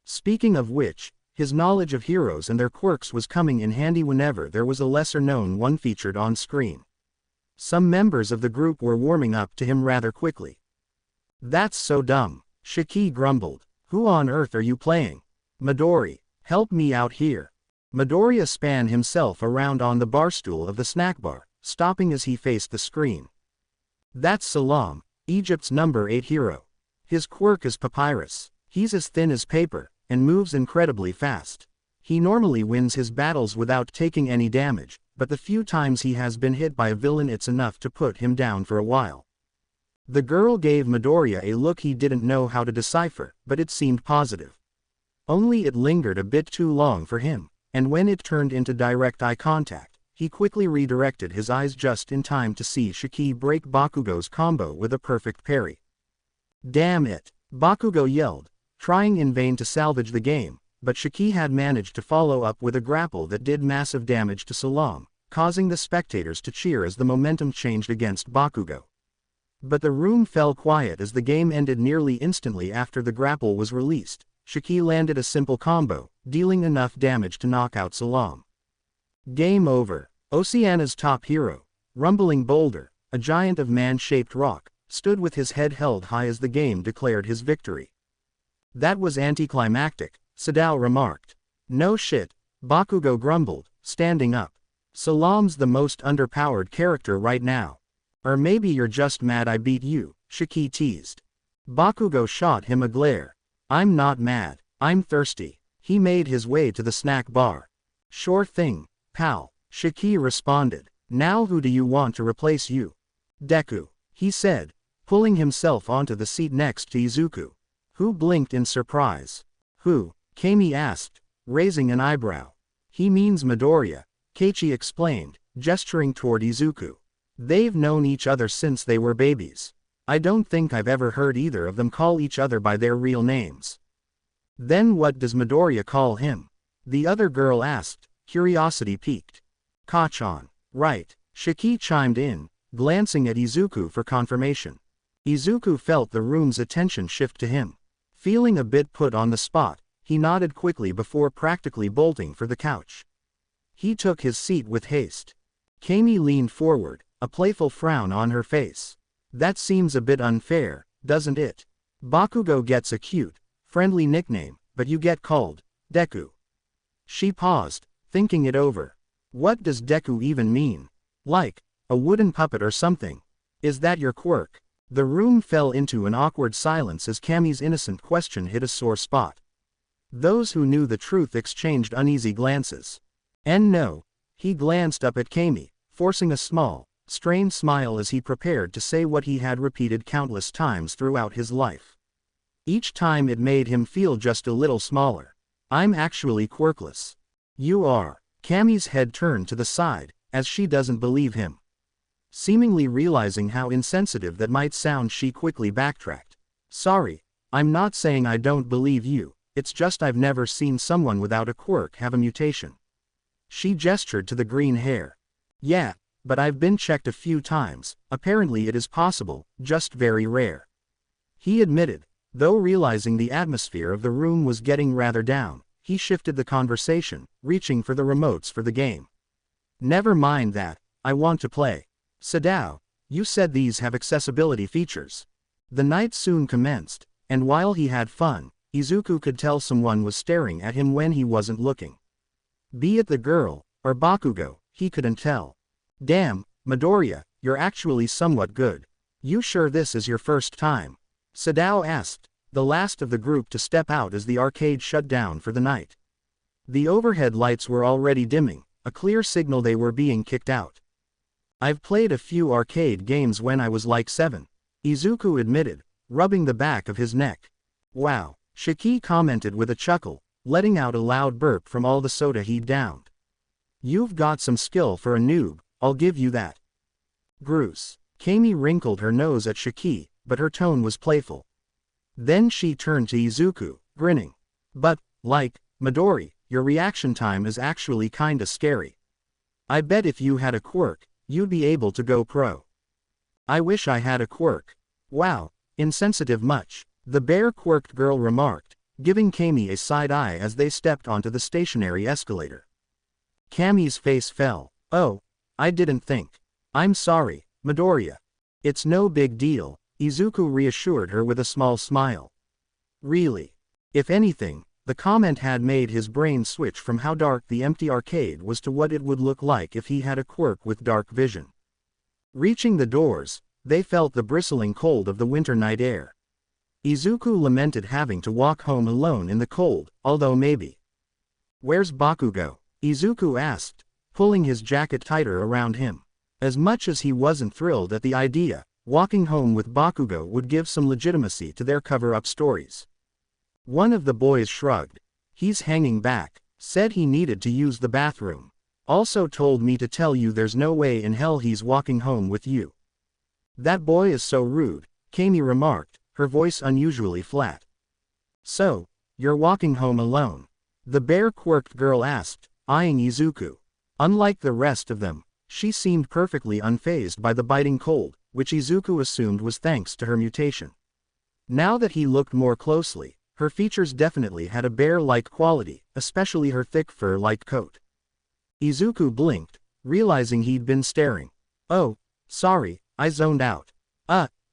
Speaking of which, his knowledge of heroes and their quirks was coming in handy whenever there was a lesser-known one featured on screen. Some members of the group were warming up to him rather quickly. That's so dumb, Shiki grumbled. Who on earth are you playing? Midori, help me out here. Midoriya span himself around on the barstool of the snack bar, stopping as he faced the screen. That's Salam, Egypt's number 8 hero. His quirk is Papyrus. He's as thin as paper, and moves incredibly fast. He normally wins his battles without taking any damage, but the few times he has been hit by a villain, it's enough to put him down for a while. The girl gave Midoriya a look he didn't know how to decipher, but it seemed positive. Only it lingered a bit too long for him, and when it turned into direct eye contact, he quickly redirected his eyes just in time to see Shiki break Bakugo's combo with a perfect parry. Damn it! Bakugo yelled, trying in vain to salvage the game, but Shiki had managed to follow up with a grapple that did massive damage to Salam, causing the spectators to cheer as the momentum changed against Bakugo. But the room fell quiet as the game ended nearly instantly after the grapple was released. Shiki landed a simple combo, dealing enough damage to knock out Salam. Game over. Oceana's top hero, Rumbling Boulder, a giant of man-shaped rock, stood with his head held high as the game declared his victory. That was anticlimactic, Sadao remarked. No shit, Bakugo grumbled, standing up. Salam's the most underpowered character right now. Or maybe you're just mad I beat you, Shiki teased. Bakugo shot him a glare. I'm not mad, I'm thirsty. He made his way to the snack bar. Sure thing, pal, Shiki responded. Now who do you want to replace you? Deku, he said, pulling himself onto the seat next to Izuku. Who blinked in surprise? Who? Kami asked, raising an eyebrow. He means Midoriya, Keiichi explained, gesturing toward Izuku. They've known each other since they were babies. I don't think I've ever heard either of them call each other by their real names. Then what does Midoriya call him? The other girl asked, curiosity piqued. Kachan. Right, Shiki chimed in, glancing at Izuku for confirmation. Izuku felt the room's attention shift to him. Feeling a bit put on the spot, he nodded quickly before practically bolting for the couch. He took his seat with haste. Kami leaned forward, a playful frown on her face. That seems a bit unfair, doesn't it? Bakugo gets a cute, friendly nickname, but you get called Deku. She paused, thinking it over. What does Deku even mean? Like a wooden puppet or something? Is that your quirk? The room fell into an awkward silence as Kami's innocent question hit a sore spot. Those who knew the truth exchanged uneasy glances. And no, he glanced up at Kami, forcing a small, strained smile as he prepared to say what he had repeated countless times throughout his life. Each time it made him feel just a little smaller. I'm actually quirkless. You are. Kami's head turned to the side, as she doesn't believe him. Seemingly realizing how insensitive that might sound, she quickly backtracked. Sorry, I'm not saying I don't believe you, it's just I've never seen someone without a quirk have a mutation. She gestured to the green hair. Yeah, but I've been checked a few times, apparently it is possible, just very rare. He admitted, though realizing the atmosphere of the room was getting rather down, he shifted the conversation, reaching for the remotes for the game. Never mind that, I want to play. Sadao, you said these have accessibility features. The night soon commenced, and while he had fun, Izuku could tell someone was staring at him when he wasn't looking. Be it the girl, or Bakugo, he couldn't tell. Damn, Midoriya, you're actually somewhat good. You sure this is your first time? Sadao asked, the last of the group to step out as the arcade shut down for the night. The overhead lights were already dimming, a clear signal they were being kicked out. I've played a few arcade games when I was like 7, Izuku admitted, rubbing the back of his neck. Wow, Shiki commented with a chuckle, letting out a loud burp from all the soda he'd downed. You've got some skill for a noob, I'll give you that. Bruce. Kami wrinkled her nose at Shiki, but her tone was playful. Then she turned to Izuku, grinning. But, like, Midori, your reaction time is actually kinda scary. I bet if you had a quirk, you'd be able to go pro. I wish I had a quirk. Wow, insensitive much, the bear-quirked girl remarked, giving Kami a side eye as they stepped onto the stationary escalator. Kami's face fell. Oh, I didn't think. I'm sorry, Midoriya. It's no big deal, Izuku reassured her with a small smile. Really? If anything, the comment had made his brain switch from how dark the empty arcade was to what it would look like if he had a quirk with dark vision. Reaching the doors, they felt the bristling cold of the winter night air. Izuku lamented having to walk home alone in the cold, although maybe. Where's Bakugo? Izuku asked, pulling his jacket tighter around him. As much as he wasn't thrilled at the idea, walking home with Bakugo would give some legitimacy to their cover-up stories. One of the boys shrugged. He's hanging back, said he needed to use the bathroom. Also told me to tell you there's no way in hell he's walking home with you. That boy is so rude, Kami remarked, her voice unusually flat. So, you're walking home alone? The bear-quirked girl asked, eyeing Izuku. Unlike the rest of them, she seemed perfectly unfazed by the biting cold, which Izuku assumed was thanks to her mutation. Now that he looked more closely, her features definitely had a bear-like quality, especially her thick fur-like coat. Izuku blinked, realizing he'd been staring. Oh, sorry, I zoned out.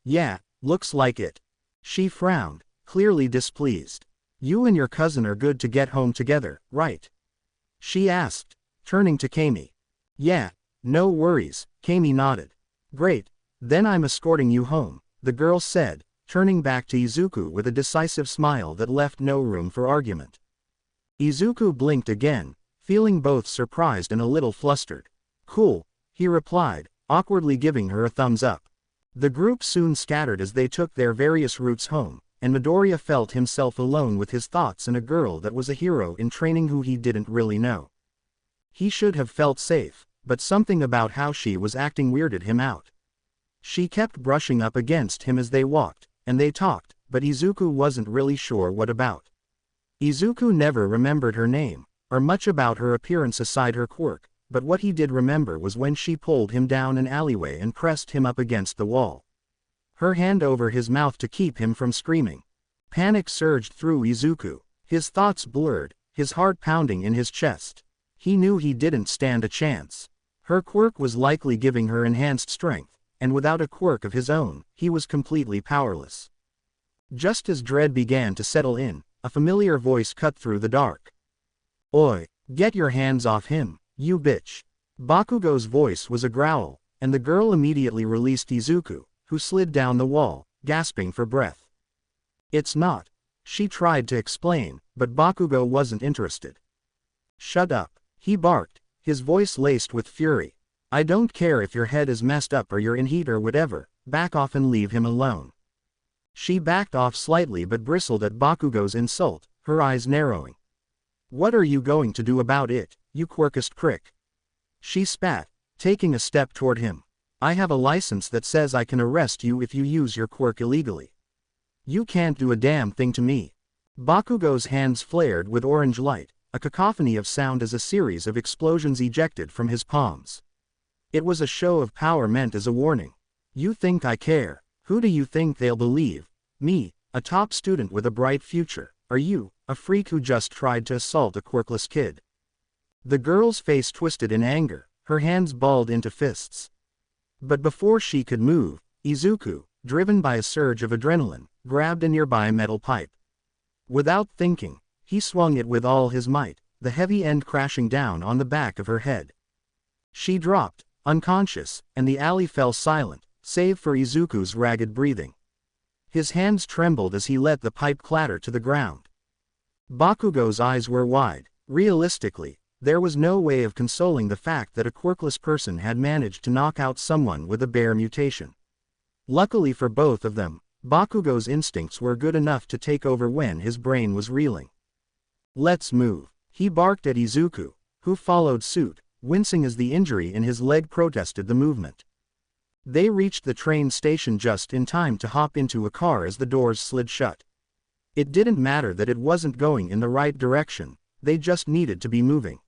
Yeah, looks like it. She frowned, clearly displeased. You and your cousin are good to get home together, right? She asked, turning to Kami. Yeah, no worries, Kami nodded. Great, then I'm escorting you home, the girl said, turning back to Izuku with a decisive smile that left no room for argument. Izuku blinked again, feeling both surprised and a little flustered. "Cool," he replied, awkwardly giving her a thumbs up. The group soon scattered as they took their various routes home, and Midoriya felt himself alone with his thoughts and a girl that was a hero in training who he didn't really know. He should have felt safe, but something about how she was acting weirded him out. She kept brushing up against him as they walked, and they talked, but Izuku wasn't really sure what about. Izuku never remembered her name, or much about her appearance aside her quirk, but what he did remember was when she pulled him down an alleyway and pressed him up against the wall. Her hand over his mouth to keep him from screaming. Panic surged through Izuku, his thoughts blurred, his heart pounding in his chest. He knew he didn't stand a chance. Her quirk was likely giving her enhanced strength, and without a quirk of his own, he was completely powerless. Just as dread began to settle in, a familiar voice cut through the dark. "Oi, get your hands off him, you bitch." Bakugo's voice was a growl, and the girl immediately released Izuku, who slid down the wall, gasping for breath. "It's not," she tried to explain, but Bakugo wasn't interested. "Shut up," he barked, his voice laced with fury. "I don't care if your head is messed up or you're in heat or whatever, back off and leave him alone." She backed off slightly but bristled at Bakugo's insult, her eyes narrowing. "What are you going to do about it, you quirkist prick?" She spat, taking a step toward him. "I have a license that says I can arrest you if you use your quirk illegally. You can't do a damn thing to me." Bakugo's hands flared with orange light, a cacophony of sound as a series of explosions ejected from his palms. It was a show of power meant as a warning. "You think I care? Who do you think they'll believe? Me, a top student with a bright future, or you, a freak who just tried to assault a quirkless kid?" The girl's face twisted in anger, her hands balled into fists. But before she could move, Izuku, driven by a surge of adrenaline, grabbed a nearby metal pipe. Without thinking, he swung it with all his might, the heavy end crashing down on the back of her head. She dropped, unconscious, and the alley fell silent, save for Izuku's ragged breathing. His hands trembled as he let the pipe clatter to the ground. Bakugo's eyes were wide. Realistically, there was no way of consoling the fact that a quirkless person had managed to knock out someone with a bear mutation. Luckily for both of them, Bakugo's instincts were good enough to take over when his brain was reeling. "Let's move," he barked at Izuku, who followed suit, wincing as the injury in his leg protested the movement. They reached the train station just in time to hop into a car as the doors slid shut. It didn't matter that it wasn't going in the right direction, they just needed to be moving.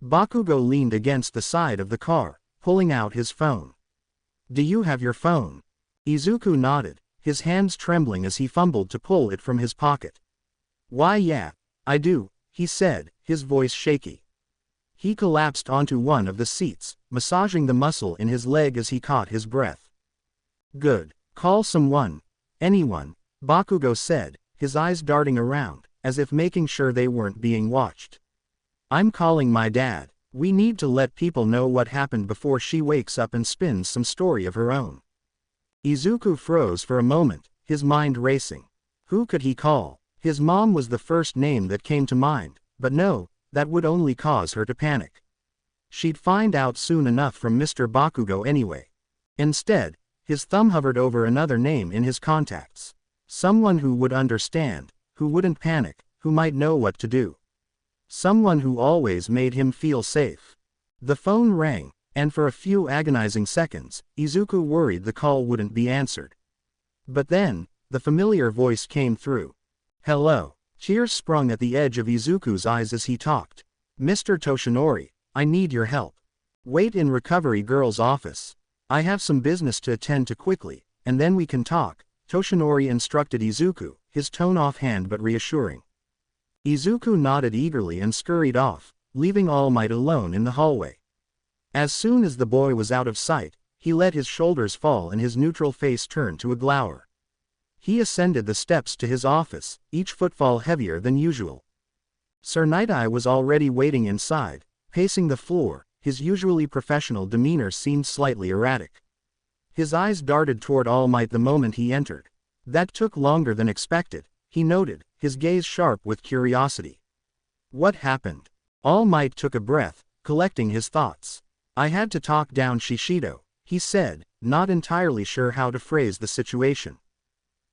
Bakugo leaned against the side of the car, pulling out his phone. "Do you have your phone?" Izuku nodded, his hands trembling as he fumbled to pull it from his pocket. "Why yeah, I do," he said, his voice shaky. He collapsed onto one of the seats, massaging the muscle in his leg as he caught his breath. "Good. Call someone. Anyone," Bakugo said, his eyes darting around, as if making sure they weren't being watched. "I'm calling my dad. We need to let people know what happened before she wakes up and spins some story of her own." Izuku froze for a moment, his mind racing. Who could he call? His mom was the first name that came to mind, but no, that would only cause her to panic. She'd find out soon enough from Mr. Bakugo anyway. Instead, his thumb hovered over another name in his contacts. Someone who would understand, who wouldn't panic, who might know what to do. Someone who always made him feel safe. The phone rang, and for a few agonizing seconds, Izuku worried the call wouldn't be answered. But then, the familiar voice came through. "Hello." Tears sprung at the edge of Izuku's eyes as he talked. "Mr. Toshinori, I need your help. Wait in recovery girl's office. I have some business to attend to quickly, and then we can talk," Toshinori instructed Izuku, his tone offhand but reassuring. Izuku nodded eagerly and scurried off, leaving All Might alone in the hallway. As soon as the boy was out of sight, he let his shoulders fall and his neutral face turn to a glower. He ascended the steps to his office, each footfall heavier than usual. Sir Night-Eye was already waiting inside, pacing the floor, his usually professional demeanor seemed slightly erratic. His eyes darted toward All Might the moment he entered. That took longer than expected, he noted, his gaze sharp with curiosity. What happened? All Might took a breath, collecting his thoughts. I had to talk down Shishido, he said, not entirely sure how to phrase the situation.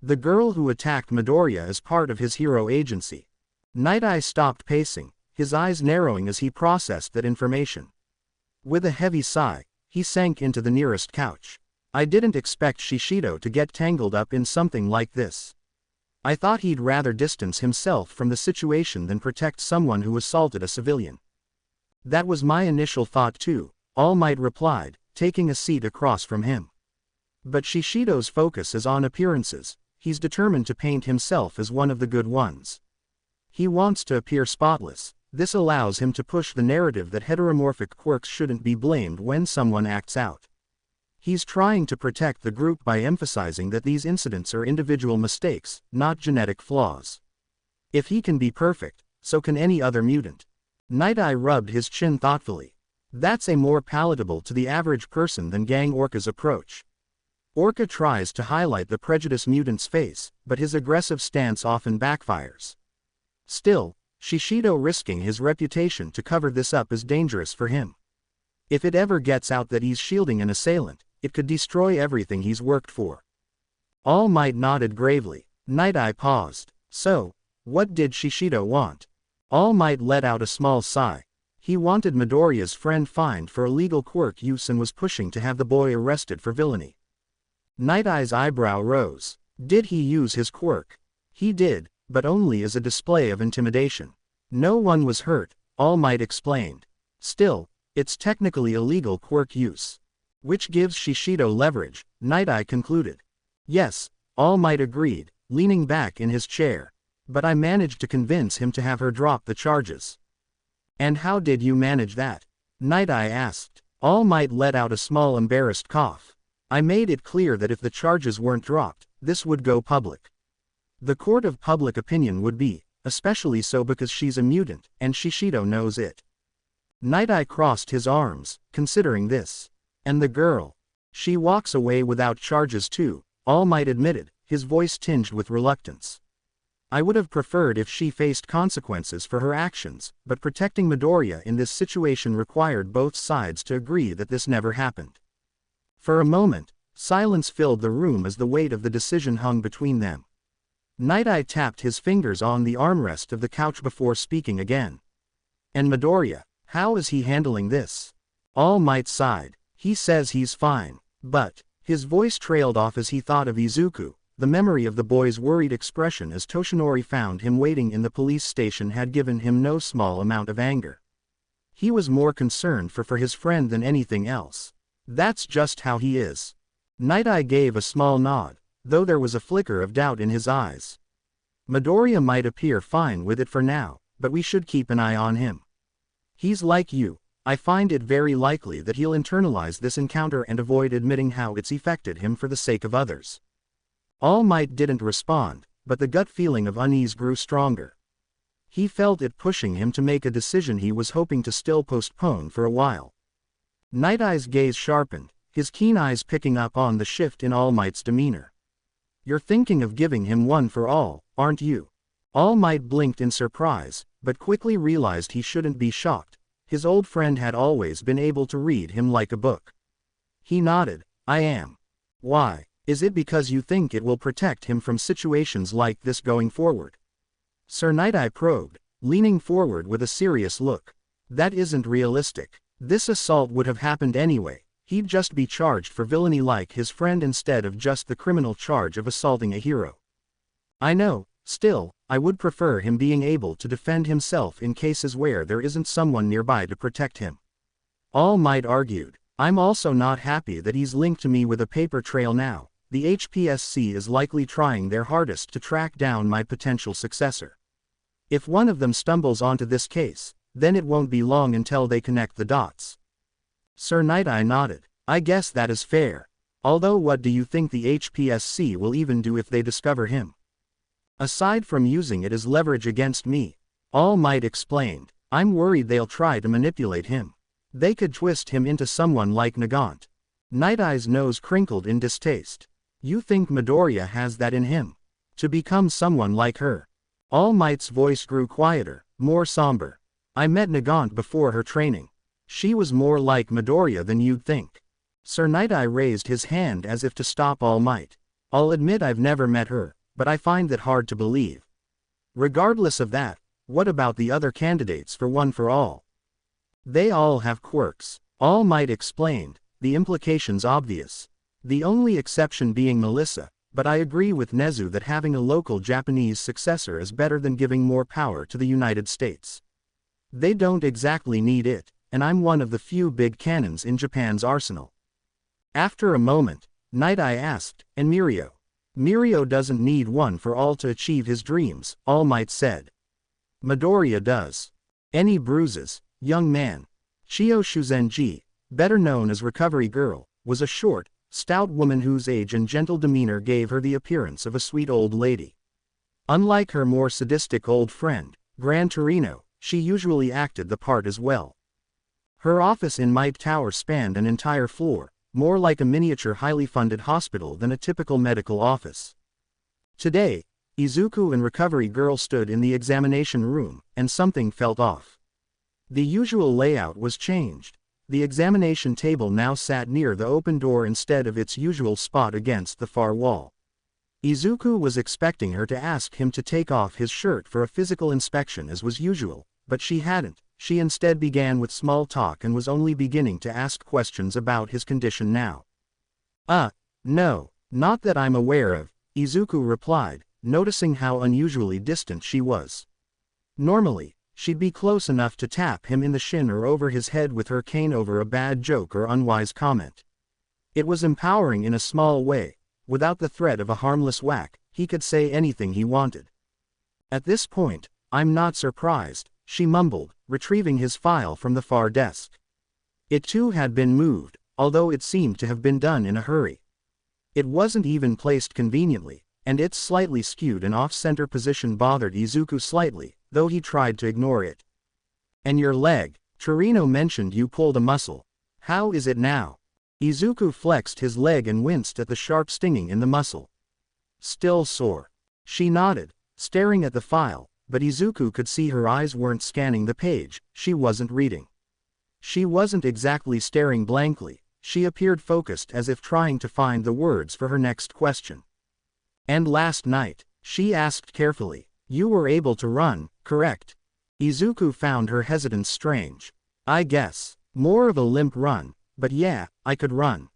The girl who attacked Midoriya is part of his hero agency. Night Eye stopped pacing, his eyes narrowing as he processed that information. With a heavy sigh, he sank into the nearest couch. I didn't expect Shishido to get tangled up in something like this. I thought he'd rather distance himself from the situation than protect someone who assaulted a civilian. That was my initial thought too, All Might replied, taking a seat across from him. But Shishido's focus is on appearances. He's determined to paint himself as one of the good ones. He wants to appear spotless. This allows him to push the narrative that heteromorphic quirks shouldn't be blamed when someone acts out. He's trying to protect the group by emphasizing that these incidents are individual mistakes, not genetic flaws. If he can be perfect, so can any other mutant. Night Eye rubbed his chin thoughtfully. That's a more palatable to the average person than Gang Orca's approach. Orca tries to highlight the prejudiced mutant's face, but his aggressive stance often backfires. Still, Shishido risking his reputation to cover this up is dangerous for him. If it ever gets out that he's shielding an assailant, it could destroy everything he's worked for. All Might nodded gravely. Night Eye paused. So, what did Shishido want? All Might let out a small sigh. He wanted Midoriya's friend fined for illegal quirk use and was pushing to have the boy arrested for villainy. Night Eye's eyebrow rose. Did he use his quirk? He did, but only as a display of intimidation. No one was hurt, All Might explained. Still, it's technically illegal quirk use. Which gives Shishido leverage, Night Eye concluded. Yes, All Might agreed, leaning back in his chair. But I managed to convince him to have her drop the charges. And how did you manage that? Night Eye asked. All Might let out a small embarrassed cough. I made it clear that if the charges weren't dropped, this would go public. The court of public opinion would be, especially so because she's a mutant, and Shishido knows it. Night Eye crossed his arms, considering this. And the girl. She walks away without charges too, All Might admitted, his voice tinged with reluctance. I would have preferred if she faced consequences for her actions, but protecting Midoriya in this situation required both sides to agree that this never happened. For a moment, silence filled the room as the weight of the decision hung between them. Night Eye tapped his fingers on the armrest of the couch before speaking again. And Midoriya, how is he handling this? All Might sighed. He says he's fine, but, his voice trailed off as he thought of Izuku. The memory of the boy's worried expression as Toshinori found him waiting in the police station had given him no small amount of anger. He was more concerned for his friend than anything else. That's just how he is. Night Eye gave a small nod, though there was a flicker of doubt in his eyes. Midoriya might appear fine with it for now, but we should keep an eye on him. He's like you. I find it very likely that he'll internalize this encounter and avoid admitting how it's affected him for the sake of others. All Might didn't respond, but the gut feeling of unease grew stronger. He felt it pushing him to make a decision he was hoping to still postpone for a while. Night Eye's gaze sharpened, his keen eyes picking up on the shift in All Might's demeanor. You're thinking of giving him one for all, aren't you? All Might blinked in surprise, but quickly realized he shouldn't be shocked. His old friend had always been able to read him like a book. He nodded. I am. Why? Is it because you think it will protect him from situations like this going forward? Sir Night Eye probed, leaning forward with a serious look. That isn't realistic. This assault would have happened anyway. He'd just be charged for villainy like his friend instead of just the criminal charge of assaulting a hero. I know, still, I would prefer him being able to defend himself in cases where there isn't someone nearby to protect him. All Might argued. I'm also not happy that he's linked to me with a paper trail now. The HPSC is likely trying their hardest to track down my potential successor. If one of them stumbles onto this case, then it won't be long until they connect the dots. Sir Night Eye nodded. I guess that is fair. Although what do you think the HPSC will even do if they discover him? Aside from using it as leverage against me, All Might explained, I'm worried they'll try to manipulate him. They could twist him into someone like Nagant. Night Eye's nose crinkled in distaste. You think Midoriya has that in him? To become someone like her? All Might's voice grew quieter, more somber. I met Nagant before her training. She was more like Midoriya than you'd think. Sir Night-Eye raised his hand as if to stop All Might. I'll admit I've never met her, but I find that hard to believe. Regardless of that, what about the other candidates for One for All? They all have quirks. All Might explained, the implications obvious. The only exception being Melissa, but I agree with Nezu that having a local Japanese successor is better than giving more power to the United States. They don't exactly need it, and I'm one of the few big cannons in Japan's arsenal. After a moment, Night-Eye asked, and Mirio? Mirio doesn't need One for All to achieve his dreams, All Might said. Midoriya does. Any bruises? Young man. Chio Shuzenji, better known as Recovery Girl, was a short, stout woman whose age and gentle demeanor gave her the appearance of a sweet old lady. Unlike her more sadistic old friend, Gran Torino, she usually acted the part as well. Her office in Might Tower spanned an entire floor, more like a miniature highly funded hospital than a typical medical office. Today, Izuku and Recovery Girl stood in the examination room, and something felt off. The usual layout was changed. The examination table now sat near the open door instead of its usual spot against the far wall. Izuku was expecting her to ask him to take off his shirt for a physical inspection as was usual, but she hadn't. She instead began with small talk and was only beginning to ask questions about his condition now. No, not that I'm aware of, Izuku replied, noticing how unusually distant she was. Normally, she'd be close enough to tap him in the shin or over his head with her cane over a bad joke or unwise comment. It was empowering in a small way. Without the threat of a harmless whack, he could say anything he wanted. At this point, I'm not surprised, she mumbled, retrieving his file from the far desk. It too had been moved, although it seemed to have been done in a hurry. It wasn't even placed conveniently, and its slightly skewed and off-center position bothered Izuku slightly, though he tried to ignore it. And your leg, Torino mentioned you pulled a muscle. How is it now? Izuku flexed his leg and winced at the sharp stinging in the muscle. Still sore. She nodded, staring at the file, but Izuku could see her eyes weren't scanning the page, she wasn't reading. She wasn't exactly staring blankly, she appeared focused as if trying to find the words for her next question. And last night, she asked carefully, you were able to run, correct? Izuku found her hesitance strange. I guess, more of a limp run, but yeah, I could run.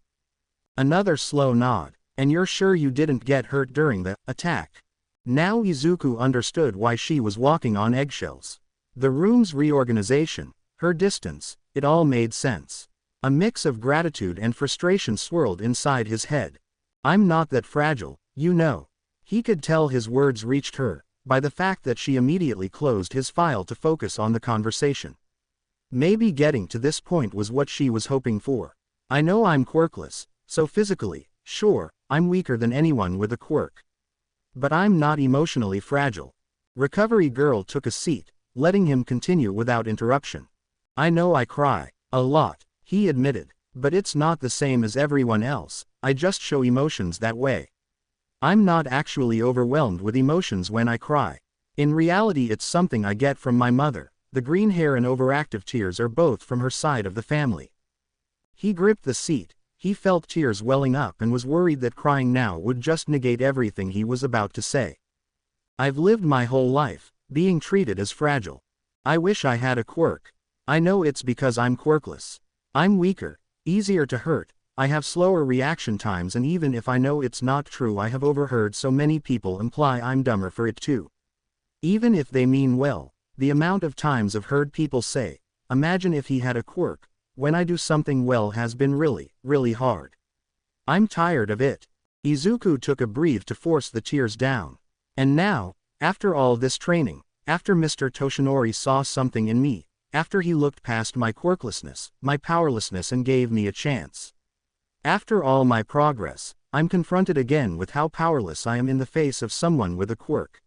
Another slow nod, and you're sure you didn't get hurt during the attack? Now Izuku understood why she was walking on eggshells. The room's reorganization, her distance, it all made sense. A mix of gratitude and frustration swirled inside his head. I'm not that fragile, you know. He could tell his words reached her, by the fact that she immediately closed his file to focus on the conversation. Maybe getting to this point was what she was hoping for. I know I'm quirkless, so physically, sure, I'm weaker than anyone with a quirk. But I'm not emotionally fragile. Recovery Girl took a seat, letting him continue without interruption. I know I cry, a lot, he admitted, but it's not the same as everyone else, I just show emotions that way. I'm not actually overwhelmed with emotions when I cry. In reality it's something I get from my mother. The green hair and overactive tears are both from her side of the family. He gripped the seat, he felt tears welling up and was worried that crying now would just negate everything he was about to say. I've lived my whole life, being treated as fragile. I wish I had a quirk. I know it's because I'm quirkless. I'm weaker, easier to hurt, I have slower reaction times, and even if I know it's not true, I have overheard so many people imply I'm dumber for it too. Even if they mean well. The amount of times I've heard people say, imagine if he had a quirk, when I do something well has been really, really hard. I'm tired of it. Izuku took a breath to force the tears down. And now, after all this training, after Mr. Toshinori saw something in me, after he looked past my quirklessness, my powerlessness and gave me a chance. After all my progress, I'm confronted again with how powerless I am in the face of someone with a quirk.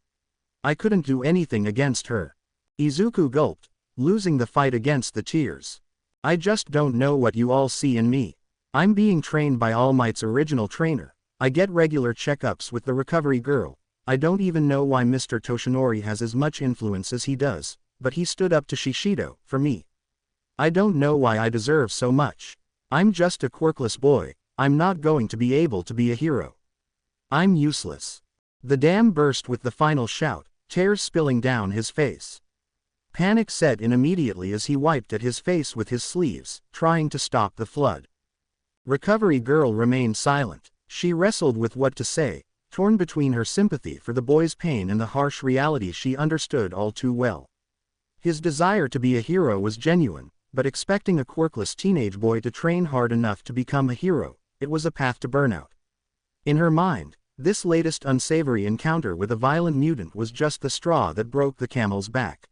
I couldn't do anything against her. Izuku gulped, losing the fight against the tears. I just don't know what you all see in me. I'm being trained by All Might's original trainer. I get regular checkups with the Recovery Girl. I don't even know why Mr. Toshinori has as much influence as he does, but he stood up to Shishido, for me. I don't know why I deserve so much. I'm just a quirkless boy, I'm not going to be able to be a hero. I'm useless. The dam burst with the final shout, tears spilling down his face. Panic set in immediately as he wiped at his face with his sleeves, trying to stop the flood. Recovery Girl remained silent. She wrestled with what to say, torn between her sympathy for the boy's pain and the harsh reality she understood all too well. His desire to be a hero was genuine, but expecting a quirkless teenage boy to train hard enough to become a hero, it was a path to burnout. In her mind, this latest unsavory encounter with a violent mutant was just the straw that broke the camel's back.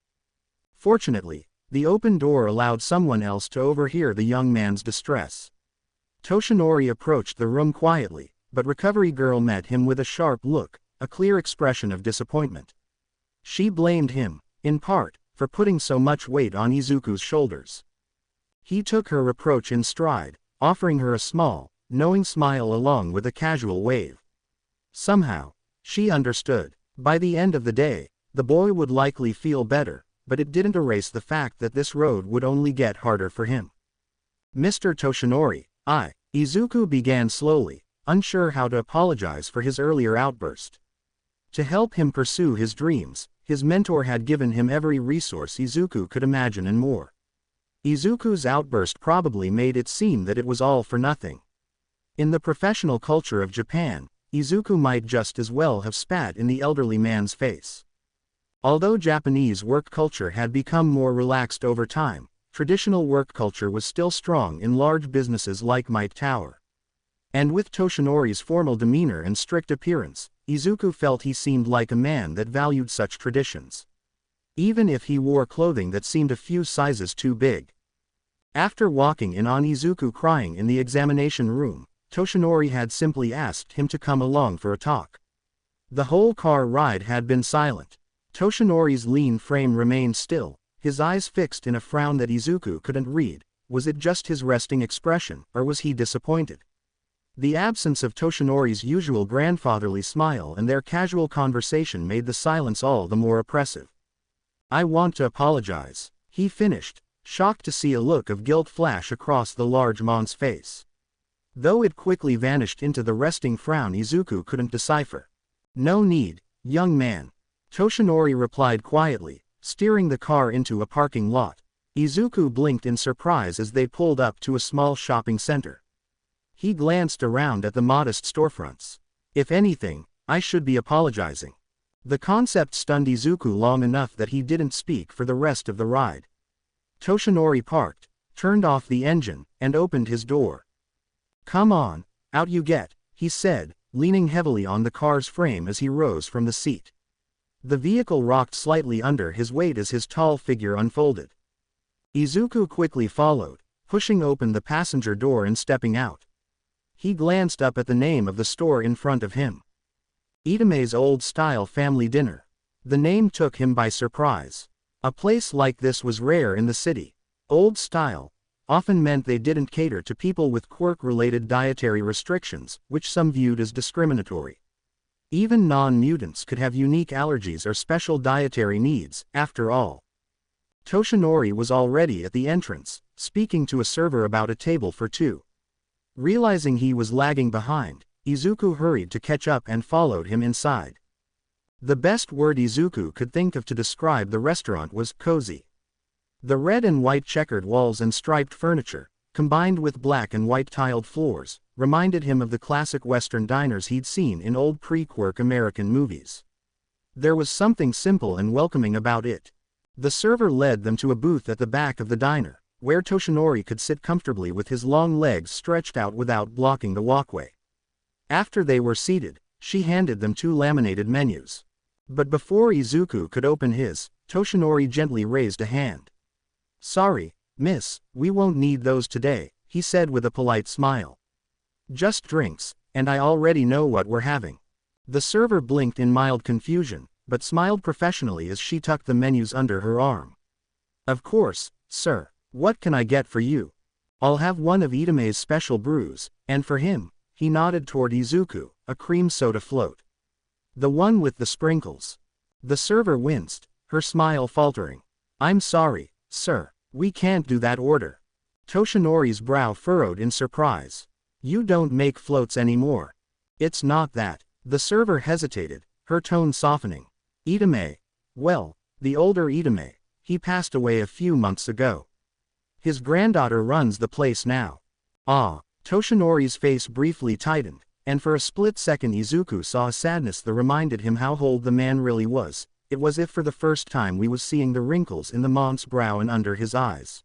Fortunately, the open door allowed someone else to overhear the young man's distress. Toshinori approached the room quietly, but Recovery Girl met him with a sharp look, a clear expression of disappointment. She blamed him, in part, for putting so much weight on Izuku's shoulders. He took her reproach in stride, offering her a small, knowing smile along with a casual wave. Somehow, she understood. By the end of the day, the boy would likely feel better, but it didn't erase the fact that this road would only get harder for him. Mr. Toshinori, Izuku began slowly, unsure how to apologize for his earlier outburst. To help him pursue his dreams, his mentor had given him every resource Izuku could imagine and more. Izuku's outburst probably made it seem that it was all for nothing. In the professional culture of Japan, Izuku might just as well have spat in the elderly man's face. Although Japanese work culture had become more relaxed over time, traditional work culture was still strong in large businesses like Might Tower. And with Toshinori's formal demeanor and strict appearance, Izuku felt he seemed like a man that valued such traditions. Even if he wore clothing that seemed a few sizes too big. After walking in on Izuku crying in the examination room, Toshinori had simply asked him to come along for a talk. The whole car ride had been silent. Toshinori's lean frame remained still, his eyes fixed in a frown that Izuku couldn't read. Was it just his resting expression, or was he disappointed? The absence of Toshinori's usual grandfatherly smile and their casual conversation made the silence all the more oppressive. I want to apologize, he finished, shocked to see a look of guilt flash across the large man's face. Though it quickly vanished into the resting frown Izuku couldn't decipher. No need, young man. Toshinori replied quietly, steering the car into a parking lot. Izuku blinked in surprise as they pulled up to a small shopping center. He glanced around at the modest storefronts. If anything, I should be apologizing. The concept stunned Izuku long enough that he didn't speak for the rest of the ride. Toshinori parked, turned off the engine, and opened his door. Come on, out you get, he said, leaning heavily on the car's frame as he rose from the seat. The vehicle rocked slightly under his weight as his tall figure unfolded. Izuku quickly followed, pushing open the passenger door and stepping out. He glanced up at the name of the store in front of him. Itame's Old-Style Family Dinner. The name took him by surprise. A place like this was rare in the city. Old-style often meant they didn't cater to people with quirk-related dietary restrictions, which some viewed as discriminatory. Even non-mutants could have unique allergies or special dietary needs, after all. Toshinori was already at the entrance, speaking to a server about a table for two. Realizing he was lagging behind, Izuku hurried to catch up and followed him inside. The best word Izuku could think of to describe the restaurant was cozy. The red and white checkered walls and striped furniture, combined with black and white tiled floors, reminded him of the classic Western diners he'd seen in old pre-quirk American movies. There was something simple and welcoming about it. The server led them to a booth at the back of the diner, where Toshinori could sit comfortably with his long legs stretched out without blocking the walkway. After they were seated, she handed them two laminated menus. But before Izuku could open his, Toshinori gently raised a hand. Sorry, miss, we won't need those today, he said with a polite smile. Just drinks, and I already know what we're having. The server blinked in mild confusion, but smiled professionally as she tucked the menus under her arm. Of course, sir, what can I get for you? I'll have one of Itame's special brews, and for him, he nodded toward Izuku, a cream soda float. The one with the sprinkles. The server winced, her smile faltering. I'm sorry, sir. We can't do that order. Toshinori's brow furrowed in surprise. You don't make floats anymore. It's not that. The server hesitated, her tone softening. Itame. Well, the older Itame. He passed away a few months ago. His granddaughter runs the place now. Ah. Toshinori's face briefly tightened, and for a split second Izuku saw a sadness that reminded him how old the man really was. It was as if for the first time we was seeing the wrinkles in the monk's brow and under his eyes.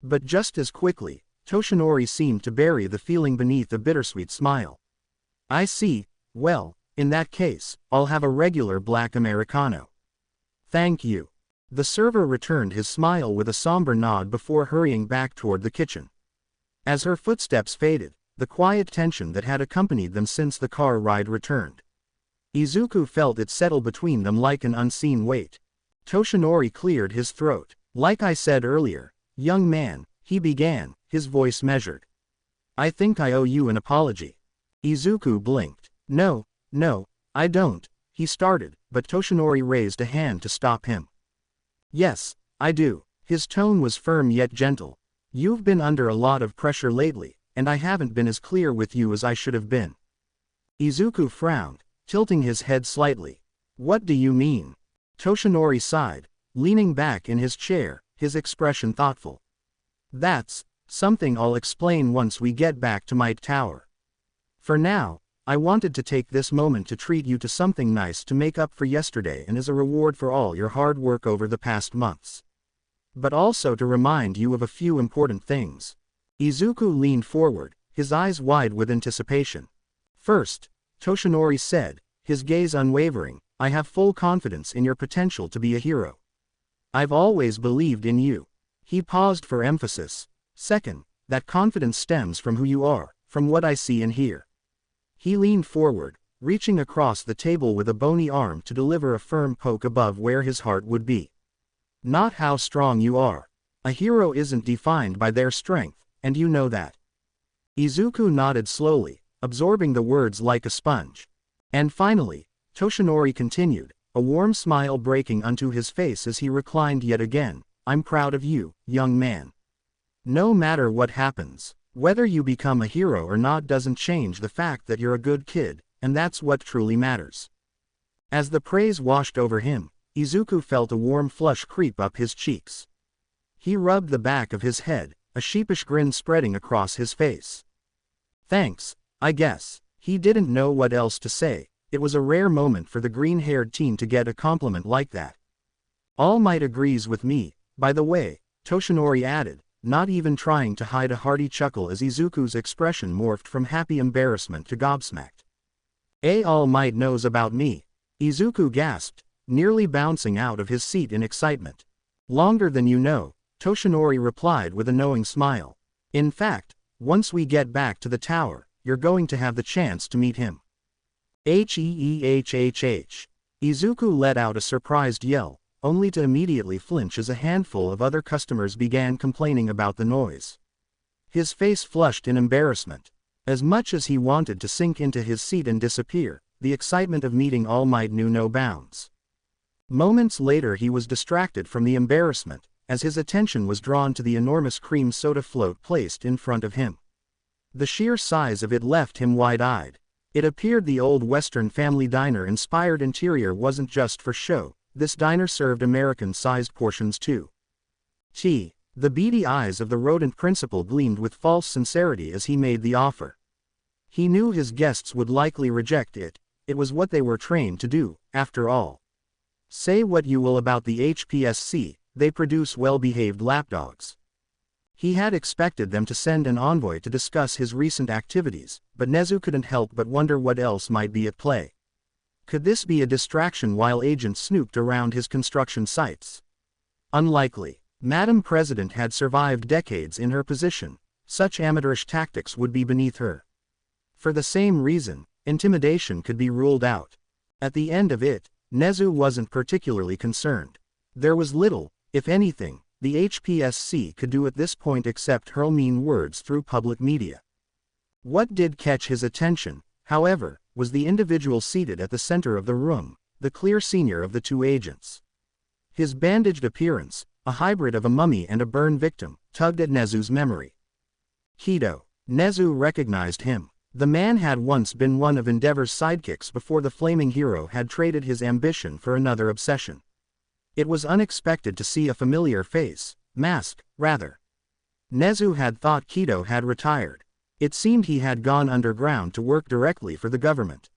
But just as quickly, Toshinori seemed to bury the feeling beneath a bittersweet smile. I see. Well, in that case, I'll have a regular black Americano. Thank you. The server returned his smile with a somber nod before hurrying back toward the kitchen. As her footsteps faded, the quiet tension that had accompanied them since the car ride returned. Izuku felt it settle between them like an unseen weight. Toshinori cleared his throat. Like I said earlier, young man, he began, his voice measured. I think I owe you an apology. Izuku blinked. No, I don't, he started, but Toshinori raised a hand to stop him. Yes, I do. His tone was firm yet gentle. You've been under a lot of pressure lately, and I haven't been as clear with you as I should have been. Izuku frowned, tilting his head slightly. What do you mean? Toshinori sighed, leaning back in his chair, his expression thoughtful. That's something I'll explain once we get back to my tower. For now, I wanted to take this moment to treat you to something nice to make up for yesterday and as a reward for all your hard work over the past months. But also to remind you of a few important things. Izuku leaned forward, his eyes wide with anticipation. First, Toshinori said, his gaze unwavering, I have full confidence in your potential to be a hero. I've always believed in you. He paused for emphasis. Second, that confidence stems from who you are, from what I see and hear. He leaned forward, reaching across the table with a bony arm to deliver a firm poke above where his heart would be. Not how strong you are. A hero isn't defined by their strength, and you know that. Izuku nodded slowly, absorbing the words like a sponge. And finally, Toshinori continued, a warm smile breaking onto his face as he reclined yet again, I'm proud of you, young man. No matter what happens, whether you become a hero or not doesn't change the fact that you're a good kid, and that's what truly matters. As the praise washed over him, Izuku felt a warm flush creep up his cheeks. He rubbed the back of his head, a sheepish grin spreading across his face. Thanks, I guess. He didn't know what else to say. It was a rare moment for the green-haired teen to get a compliment like that. All Might agrees with me, by the way, Toshinori added, not even trying to hide a hearty chuckle as Izuku's expression morphed from happy embarrassment to gobsmacked. All Might knows about me. Izuku gasped, nearly bouncing out of his seat in excitement. Longer than you know, Toshinori replied with a knowing smile. In fact, once we get back to the tower, you're going to have the chance to meet him. Izuku let out a surprised yell, only to immediately flinch as a handful of other customers began complaining about the noise. His face flushed in embarrassment. As much as he wanted to sink into his seat and disappear, the excitement of meeting All Might knew no bounds. Moments later he was distracted from the embarrassment, as his attention was drawn to the enormous cream soda float placed in front of him. The sheer size of it left him wide-eyed. It appeared the old Western family diner-inspired interior wasn't just for show, this diner served American-sized portions too. The beady eyes of the rodent principal gleamed with false sincerity as he made the offer. He knew his guests would likely reject it, it was what they were trained to do, after all. Say what you will about the HPSC, they produce well-behaved lapdogs. He had expected them to send an envoy to discuss his recent activities, but Nezu couldn't help but wonder what else might be at play. Could this be a distraction while agents snooped around his construction sites? Unlikely. Madam President had survived decades in her position, such amateurish tactics would be beneath her. For the same reason, intimidation could be ruled out. At the end of it, Nezu wasn't particularly concerned. There was little, if anything, the HPSC could do at this point except hurl mean words through public media. What did catch his attention, however, was the individual seated at the center of the room, the clear senior of the two agents. His bandaged appearance, a hybrid of a mummy and a burn victim, tugged at Nezu's memory. Kido. Nezu recognized him. The man had once been one of Endeavor's sidekicks before the flaming hero had traded his ambition for another obsession. It was unexpected to see a familiar face, mask, rather. Nezu had thought Kido had retired. It seemed he had gone underground to work directly for the government.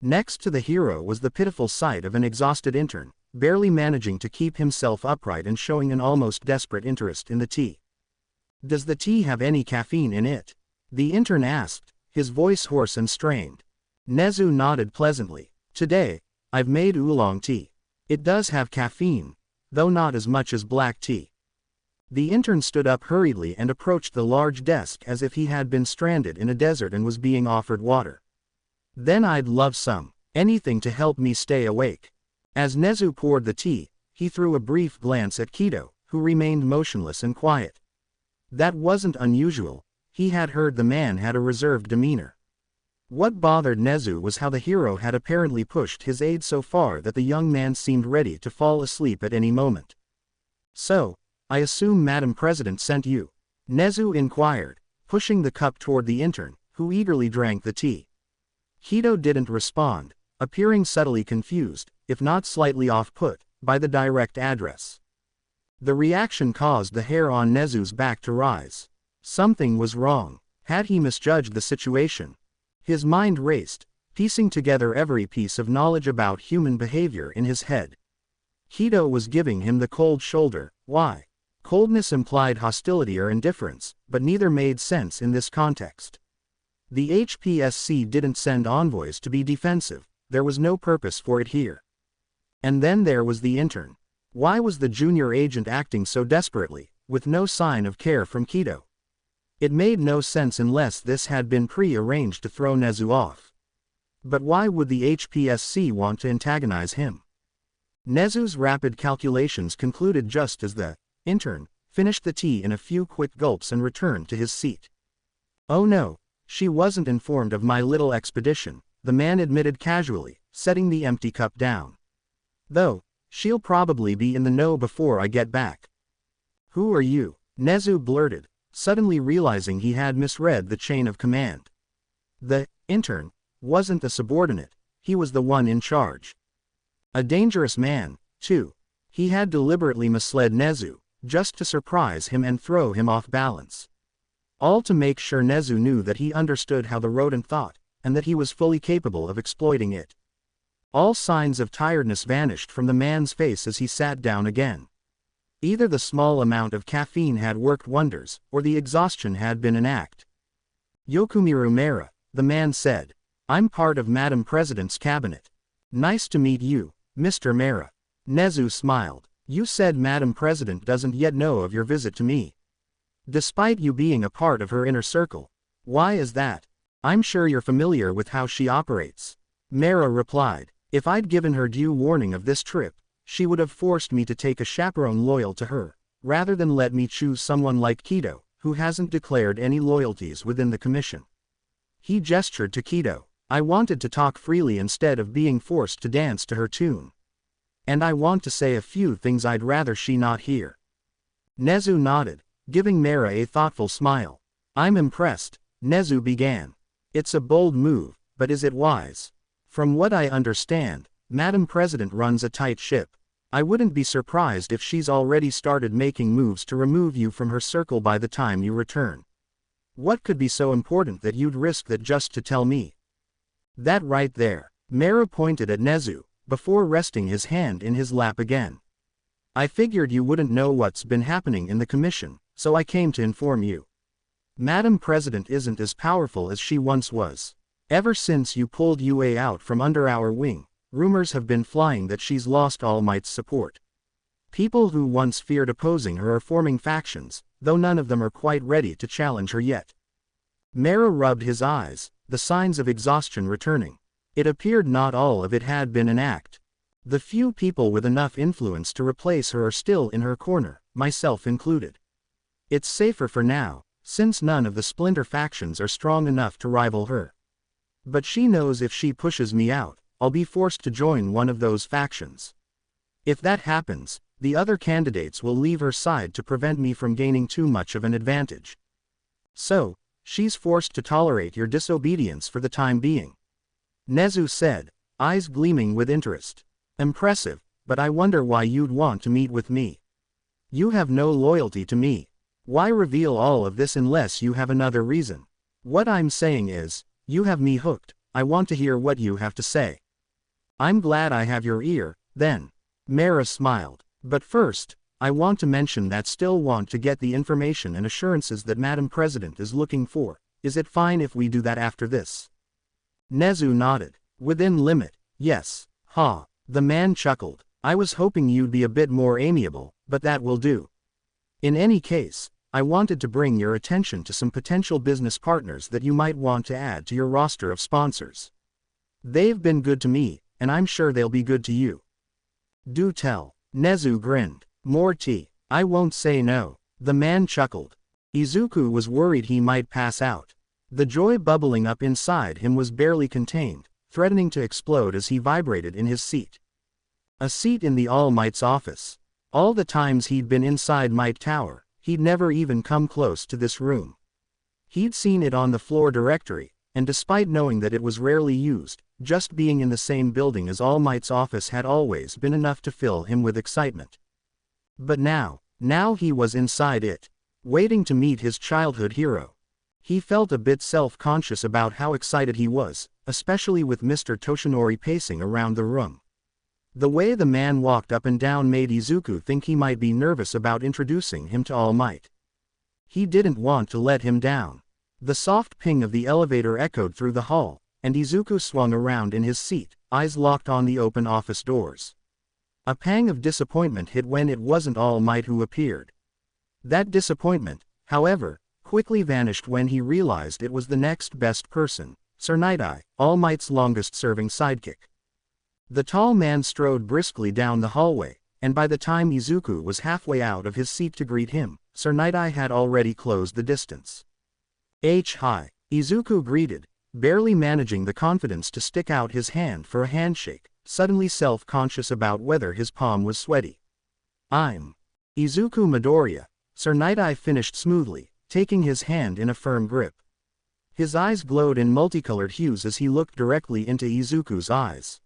Next to the hero was the pitiful sight of an exhausted intern, barely managing to keep himself upright and showing an almost desperate interest in the tea. "Does the tea have any caffeine in it?" the intern asked, his voice hoarse and strained. Nezu nodded pleasantly. "Today, I've made oolong tea. It does have caffeine, though not as much as black tea." The intern stood up hurriedly and approached the large desk as if he had been stranded in a desert and was being offered water. "Then I'd love some. Anything to help me stay awake." As Nezu poured the tea, he threw a brief glance at Kido, who remained motionless and quiet. That wasn't unusual. He had heard the man had a reserved demeanor. What bothered Nezu was how the hero had apparently pushed his aide so far that the young man seemed ready to fall asleep at any moment. "So, I assume Madam President sent you?" Nezu inquired, pushing the cup toward the intern, who eagerly drank the tea. Kido didn't respond, appearing subtly confused, if not slightly off-put, by the direct address. The reaction caused the hair on Nezu's back to rise. Something was wrong. Had he misjudged the situation? His mind raced, piecing together every piece of knowledge about human behavior in his head. Kido was giving him the cold shoulder. Why? Coldness implied hostility or indifference, but neither made sense in this context. The HPSC didn't send envoys to be defensive. There was no purpose for it here. And then there was the intern. Why was the junior agent acting so desperately, with no sign of care from Kido? It made no sense unless this had been pre-arranged to throw Nezu off. But why would the HPSC want to antagonize him? Nezu's rapid calculations concluded just as the intern finished the tea in a few quick gulps and returned to his seat. "Oh no, she wasn't informed of my little expedition," the man admitted casually, setting the empty cup down. "Though, she'll probably be in the know before I get back." "Who are you?" Nezu blurted, suddenly realizing he had misread the chain of command. The intern wasn't a subordinate, he was the one in charge. A dangerous man, too. He had deliberately misled Nezu, just to surprise him and throw him off balance. All to make sure Nezu knew that he understood how the rodent thought, and that he was fully capable of exploiting it. All signs of tiredness vanished from the man's face as he sat down again. Either the small amount of caffeine had worked wonders, or the exhaustion had been an act. "Yokumiru Mera," the man said. "I'm part of Madam President's cabinet." "Nice to meet you, Mr. Mera." Nezu smiled. "You said Madam President doesn't yet know of your visit to me. Despite you being a part of her inner circle. Why is that?" "I'm sure you're familiar with how she operates," Mera replied. "If I'd given her due warning of this trip, she would have forced me to take a chaperone loyal to her, rather than let me choose someone like Kido, who hasn't declared any loyalties within the commission." He gestured to Kido. "I wanted to talk freely instead of being forced to dance to her tune. And I want to say a few things I'd rather she not hear." Nezu nodded, giving Mera a thoughtful smile. "I'm impressed," Nezu began. "It's a bold move, but is it wise? From what I understand, Madam President runs a tight ship. I wouldn't be surprised if she's already started making moves to remove you from her circle by the time you return. What could be so important that you'd risk that just to tell me?" "That right there," Mera pointed at Nezu, before resting his hand in his lap again. "I figured you wouldn't know what's been happening in the commission, so I came to inform you. Madam President isn't as powerful as she once was. Ever since you pulled UA out from under our wing, rumors have been flying that she's lost All Might's support. People who once feared opposing her are forming factions, though none of them are quite ready to challenge her yet." Mera rubbed his eyes, the signs of exhaustion returning. It appeared not all of it had been an act. The few people with enough influence to replace her are still in her corner, myself included. It's safer for now, since none of the splinter factions are strong enough to rival her. But she knows if she pushes me out, I'll be forced to join one of those factions. If that happens, the other candidates will leave her side to prevent me from gaining too much of an advantage. So, she's forced to tolerate your disobedience for the time being. Nezu said, eyes gleaming with interest. Impressive, but I wonder why you'd want to meet with me. You have no loyalty to me. Why reveal all of this unless you have another reason? What I'm saying is, you have me hooked. I want to hear what you have to say. I'm glad I have your ear, then. Mara smiled. But first, I want to mention that still want to get the information and assurances that Madam President is looking for. Is it fine if we do that after this? Nezu nodded. Within limit, yes. Ha. The man chuckled. I was hoping you'd be a bit more amiable, but that will do. In any case, I wanted to bring your attention to some potential business partners that you might want to add to your roster of sponsors. They've been good to me, and I'm sure they'll be good to you. Do tell. Nezu grinned. More tea. I won't say no. The man chuckled. Izuku was worried he might pass out. The joy bubbling up inside him was barely contained, threatening to explode as he vibrated in his seat. A seat in the All Might's office. All the times he'd been inside Might Tower, he'd never even come close to this room. He'd seen it on the floor directory, and despite knowing that it was rarely used, just being in the same building as All Might's office had always been enough to fill him with excitement. But now he was inside it, waiting to meet his childhood hero. He felt a bit self-conscious about how excited he was, especially with Mr. Toshinori pacing around the room. The way the man walked up and down made Izuku think he might be nervous about introducing him to All Might. He didn't want to let him down. The soft ping of the elevator echoed through the hall, and Izuku swung around in his seat, eyes locked on the open office doors. A pang of disappointment hit when it wasn't All Might who appeared. That disappointment, however, quickly vanished when he realized it was the next best person, Sir Night-Eye, All Might's longest-serving sidekick. The tall man strode briskly down the hallway, and by the time Izuku was halfway out of his seat to greet him, Sir Night-Eye had already closed the distance. Hi, Izuku greeted, barely managing the confidence to stick out his hand for a handshake, suddenly self-conscious about whether his palm was sweaty. I'm Izuku Midoriya, Sir Night-Eye finished smoothly, taking his hand in a firm grip. His eyes glowed in multicolored hues as he looked directly into Izuku's eyes.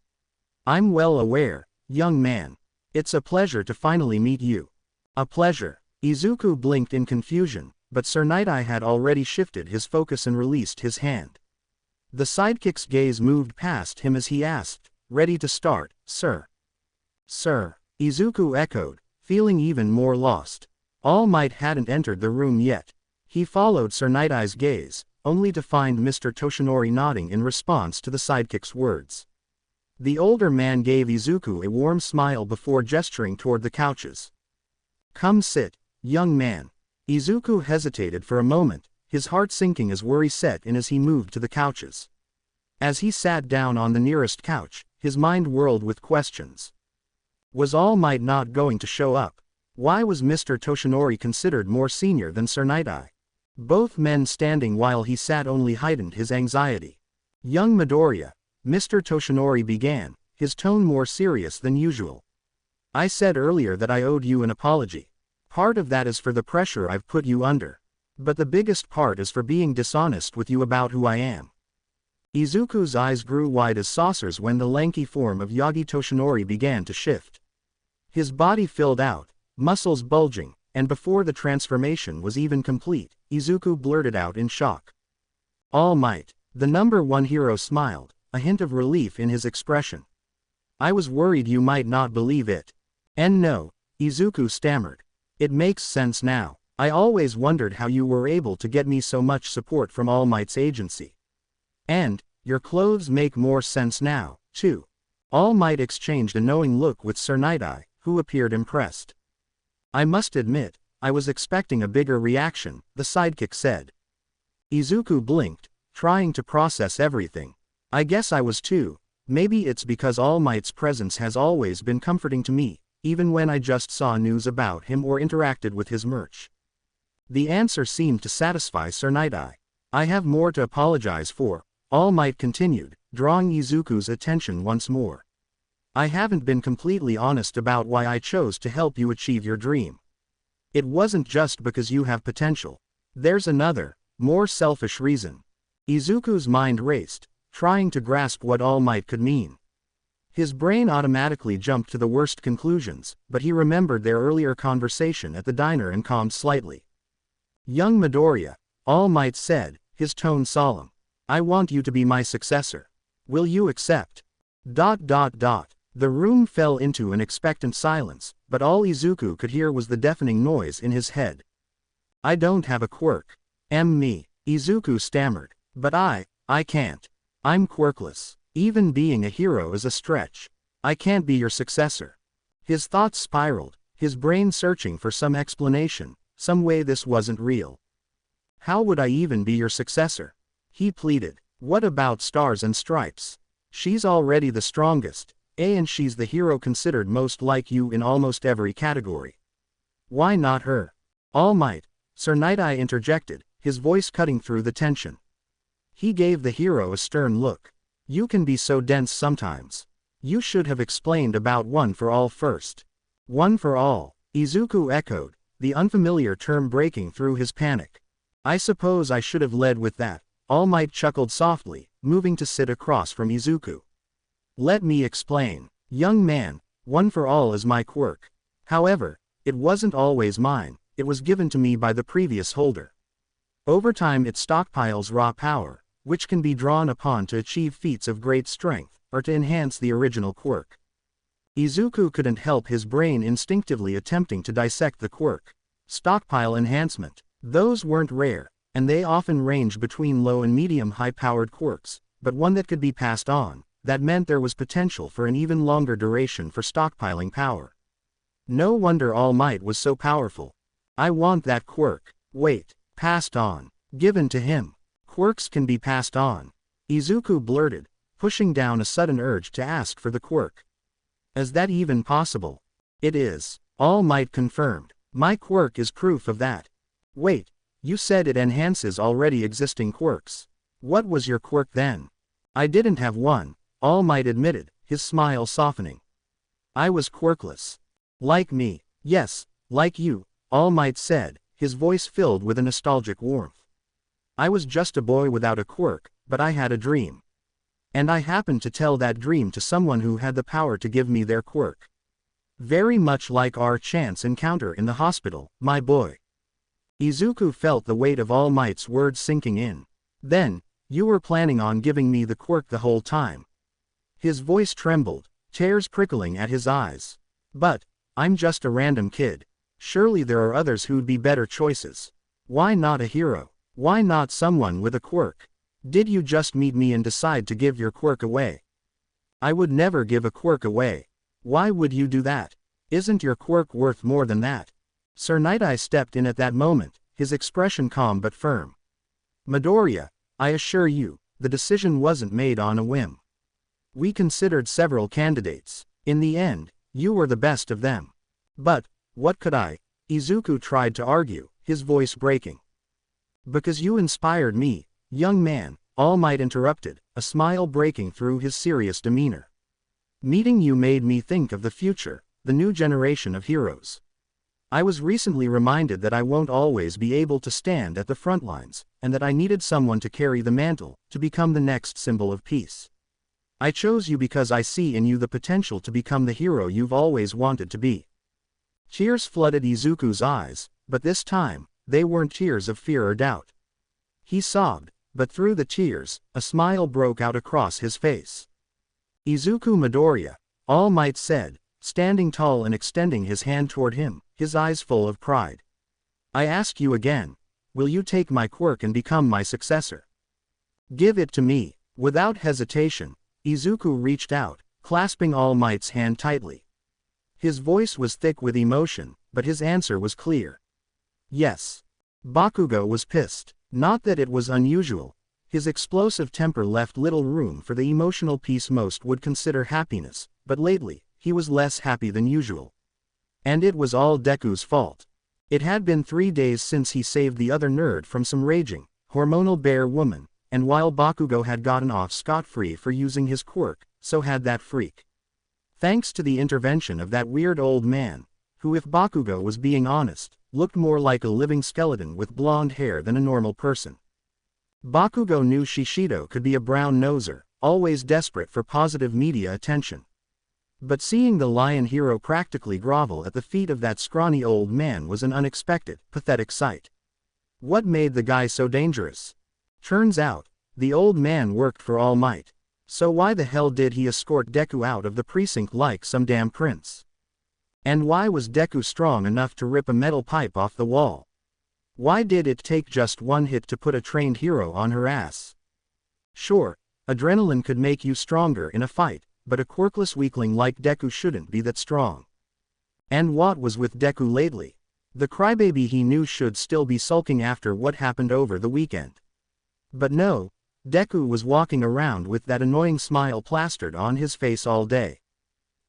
I'm well aware, young man. It's a pleasure to finally meet you. A pleasure. Izuku blinked in confusion, but Sir Night-Eye had already shifted his focus and released his hand. The sidekick's gaze moved past him as he asked, ready to start, Sir. Sir, Izuku echoed, feeling even more lost. All Might hadn't entered the room yet. He followed Sir Night-Eye's gaze, only to find Mr. Toshinori nodding in response to the sidekick's words. The older man gave Izuku a warm smile before gesturing toward the couches. Come sit, young man. Izuku hesitated for a moment, his heart sinking as worry set in as he moved to the couches. As he sat down on the nearest couch, his mind whirled with questions. Was All Might not going to show up? Why was Mr. Toshinori considered more senior than Sir Night-Eye? Both men standing while he sat only heightened his anxiety. Young Midoriya, Mr. Toshinori began, his tone more serious than usual. I said earlier that I owed you an apology. Part of that is for the pressure I've put you under. But the biggest part is for being dishonest with you about who I am. Izuku's eyes grew wide as saucers when the lanky form of Yagi Toshinori began to shift. His body filled out, muscles bulging, and before the transformation was even complete, Izuku blurted out in shock. All Might. The #1 hero smiled, a hint of relief in his expression. I was worried you might not believe it. And no, Izuku stammered. It makes sense now. I always wondered how you were able to get me so much support from All Might's agency. And, your clothes make more sense now, too. All Might exchanged a knowing look with Sir Night-Eye, who appeared impressed. I must admit, I was expecting a bigger reaction, the sidekick said. Izuku blinked, trying to process everything. I guess I was too. Maybe it's because All Might's presence has always been comforting to me, even when I just saw news about him or interacted with his merch. The answer seemed to satisfy Sir Night-Eye. I have more to apologize for, All Might continued, drawing Izuku's attention once more. I haven't been completely honest about why I chose to help you achieve your dream. It wasn't just because you have potential. There's another, more selfish reason. Izuku's mind raced, trying to grasp what All Might could mean. His brain automatically jumped to the worst conclusions, but he remembered their earlier conversation at the diner and calmed slightly. Young Midoriya, All Might said, his tone solemn. I want you to be my successor. Will you accept? The room fell into an expectant silence, but all Izuku could hear was the deafening noise in his head. I don't have a quirk. Me. Izuku stammered. But I can't. I'm quirkless. Even being a hero is a stretch. I can't be your successor. His thoughts spiraled, his brain searching for some explanation, some way this wasn't real. How would I even be your successor? He pleaded. What about Stars and Stripes? She's already the strongest, and she's the hero considered most like you in almost every category. Why not her? All Might, Sir Night-Eye interjected, his voice cutting through the tension. He gave the hero a stern look. You can be so dense sometimes. You should have explained about One for All first. One for All, Izuku echoed, the unfamiliar term breaking through his panic. I suppose I should have led with that. All Might chuckled softly, moving to sit across from Izuku. Let me explain. Young man, One for All is my quirk. However, it wasn't always mine, it was given to me by the previous holder. Over time it stockpiles raw power, which can be drawn upon to achieve feats of great strength, or to enhance the original quirk. Izuku couldn't help his brain instinctively attempting to dissect the quirk. Stockpile enhancement. Those weren't rare, and they often ranged between low and medium high-powered quirks, but one that could be passed on, that meant there was potential for an even longer duration for stockpiling power. No wonder All Might was so powerful. I want that quirk. Wait, passed on. Given to him. Quirks can be passed on. Izuku blurted, pushing down a sudden urge to ask for the quirk. Is that even possible? It is. All Might confirmed. My quirk is proof of that. Wait, you said it enhances already existing quirks. What was your quirk then? I didn't have one, All Might admitted, his smile softening. I was quirkless. Like me. Yes, like you, All Might said, his voice filled with a nostalgic warmth. I was just a boy without a quirk, but I had a dream. And I happened to tell that dream to someone who had the power to give me their quirk. Very much like our chance encounter in the hospital, my boy. Izuku felt the weight of All Might's words sinking in. Then, you were planning on giving me the quirk the whole time. His voice trembled, tears prickling at his eyes. But, I'm just a random kid. Surely there are others who'd be better choices. Why not a hero? Why not someone with a quirk? Did you just meet me and decide to give your quirk away? I would never give a quirk away. Why would you do that? Isn't your quirk worth more than that? Sir Night-Eye stepped in at that moment, his expression calm but firm. Midoriya, I assure you, the decision wasn't made on a whim. We considered several candidates. In the end, you were the best of them. But, what could I? Izuku tried to argue, his voice breaking. Because you inspired me, young man, All Might interrupted, a smile breaking through his serious demeanor. Meeting you made me think of the future, the new generation of heroes. I was recently reminded that I won't always be able to stand at the front lines, and that I needed someone to carry the mantle, to become the next symbol of peace. I chose you because I see in you the potential to become the hero you've always wanted to be. Tears flooded Izuku's eyes, but this time, they weren't tears of fear or doubt. He sobbed, but through the tears, a smile broke out across his face. Izuku Midoriya, All Might said, standing tall and extending his hand toward him, his eyes full of pride. I ask you again, will you take my quirk and become my successor? Give it to me. Without hesitation, Izuku reached out, clasping All Might's hand tightly. His voice was thick with emotion, but his answer was clear. Yes. Bakugo was pissed. Not that it was unusual. His explosive temper left little room for the emotional peace most would consider happiness, but lately, he was less happy than usual. And it was all Deku's fault. It had been 3 days since he saved the other nerd from some raging, hormonal bear woman, and while Bakugo had gotten off scot-free for using his quirk, so had that freak. Thanks to the intervention of that weird old man, who, if Bakugo was being honest, looked more like a living skeleton with blonde hair than a normal person. Bakugo knew Shishido could be a brown-noser, always desperate for positive media attention. But seeing the lion hero practically grovel at the feet of that scrawny old man was an unexpected, pathetic sight. What made the guy so dangerous? Turns out, the old man worked for All Might. So why the hell did he escort Deku out of the precinct like some damn prince? And why was Deku strong enough to rip a metal pipe off the wall? Why did it take just one hit to put a trained hero on her ass? Sure, adrenaline could make you stronger in a fight, but a quirkless weakling like Deku shouldn't be that strong. And what was with Deku lately? The crybaby he knew should still be sulking after what happened over the weekend. But no, Deku was walking around with that annoying smile plastered on his face all day.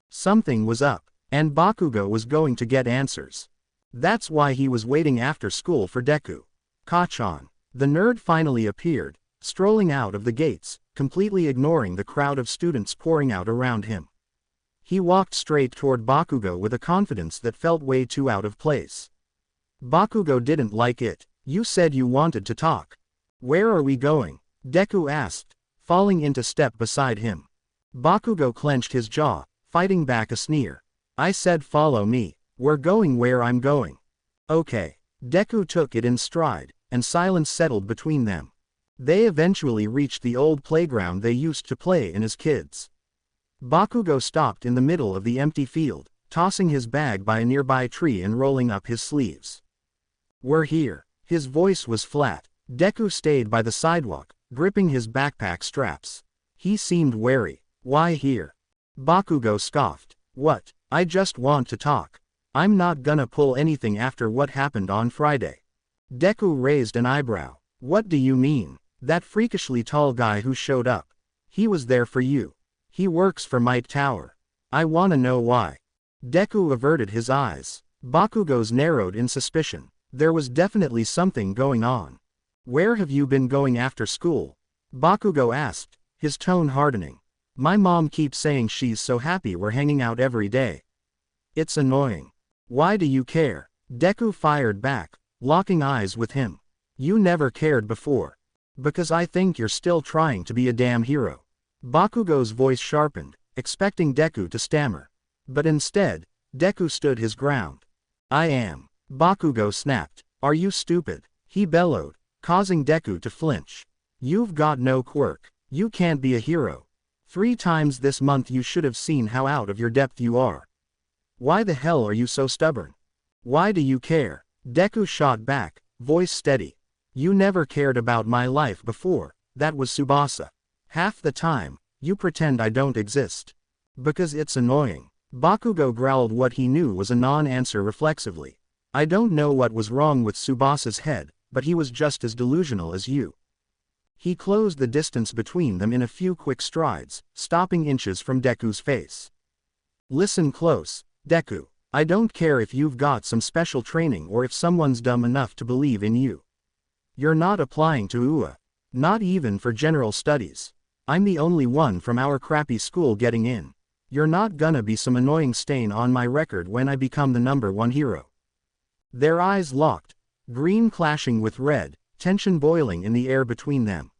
Something was up, and Bakugo was going to get answers. That's why he was waiting after school for Deku. Kachan. The nerd finally appeared, strolling out of the gates, completely ignoring the crowd of students pouring out around him. He walked straight toward Bakugo with a confidence that felt way too out of place. Bakugo didn't like it. You said you wanted to talk. Where are we going? Deku asked, falling into step beside him. Bakugo clenched his jaw, fighting back a sneer. I said follow me. We're going where I'm going. Okay. Deku took it in stride, and silence settled between them. They eventually reached the old playground they used to play in as kids. Bakugo stopped in the middle of the empty field, tossing his bag by a nearby tree and rolling up his sleeves. We're here. His voice was flat. Deku stayed by the sidewalk, gripping his backpack straps. He seemed wary. Why here? Bakugo scoffed. What? I just want to talk. I'm not gonna pull anything after what happened on Friday. Deku raised an eyebrow. What do you mean? That freakishly tall guy who showed up. He was there for you. He works for Might Tower. I wanna know why. Deku averted his eyes. Bakugo's narrowed in suspicion. There was definitely something going on. Where have you been going after school? Bakugo asked, his tone hardening. My mom keeps saying she's so happy we're hanging out every day. It's annoying. Why do you care? Deku fired back, locking eyes with him. You never cared before. Because I think you're still trying to be a damn hero. Bakugo's voice sharpened, expecting Deku to stammer. But instead, Deku stood his ground. I am. Bakugo snapped. Are you stupid? He bellowed, causing Deku to flinch. You've got no quirk. You can't be a hero. 3 times this month you should have seen how out of your depth you are. Why the hell are you so stubborn? Why do you care? Deku shot back, voice steady. You never cared about my life before, that was Tsubasa. Half the time, you pretend I don't exist. Because it's annoying. Bakugo growled what he knew was a non-answer reflexively. I don't know what was wrong with Tsubasa's head, but he was just as delusional as you. He closed the distance between them in a few quick strides, stopping inches from Deku's face. Listen close, Deku. I don't care if you've got some special training or if someone's dumb enough to believe in you. You're not applying to UA. Not even for general studies. I'm the only one from our crappy school getting in. You're not gonna be some annoying stain on my record when I become the #1 hero. Their eyes locked, green clashing with red, tension boiling in the air between them.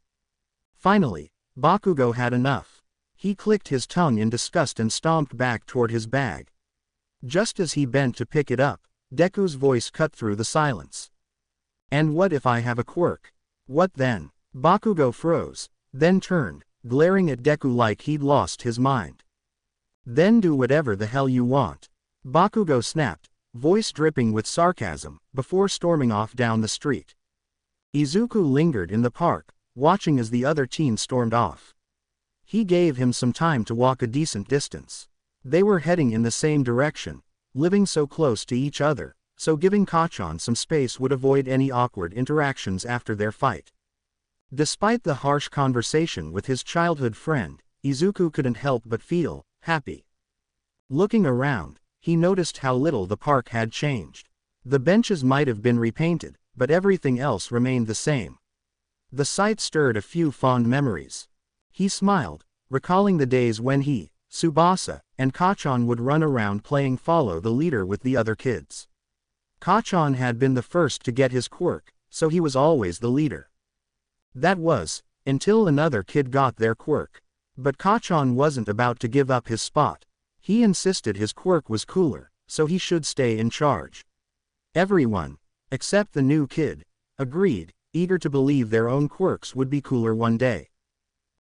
Finally, Bakugo had enough. He clicked his tongue in disgust and stomped back toward his bag. Just as he bent to pick it up, Deku's voice cut through the silence. And what if I have a quirk? What then? Bakugo froze, then turned, glaring at Deku like he'd lost his mind. Then do whatever the hell you want. Bakugo snapped, voice dripping with sarcasm, before storming off down the street. Izuku lingered in the park, watching as the other teens stormed off. He gave him some time to walk a decent distance. They were heading in the same direction, living so close to each other, so giving Kachan some space would avoid any awkward interactions after their fight. Despite the harsh conversation with his childhood friend, Izuku couldn't help but feel happy. Looking around, he noticed how little the park had changed. The benches might have been repainted, but everything else remained the same. The sight stirred a few fond memories. He smiled, recalling the days when he, Tsubasa, and Kachan would run around playing follow the leader with the other kids. Kachan had been the first to get his quirk, so he was always the leader. That was, until another kid got their quirk. But Kachan wasn't about to give up his spot. He insisted his quirk was cooler, so he should stay in charge. Everyone, except the new kid, agreed, eager to believe their own quirks would be cooler one day.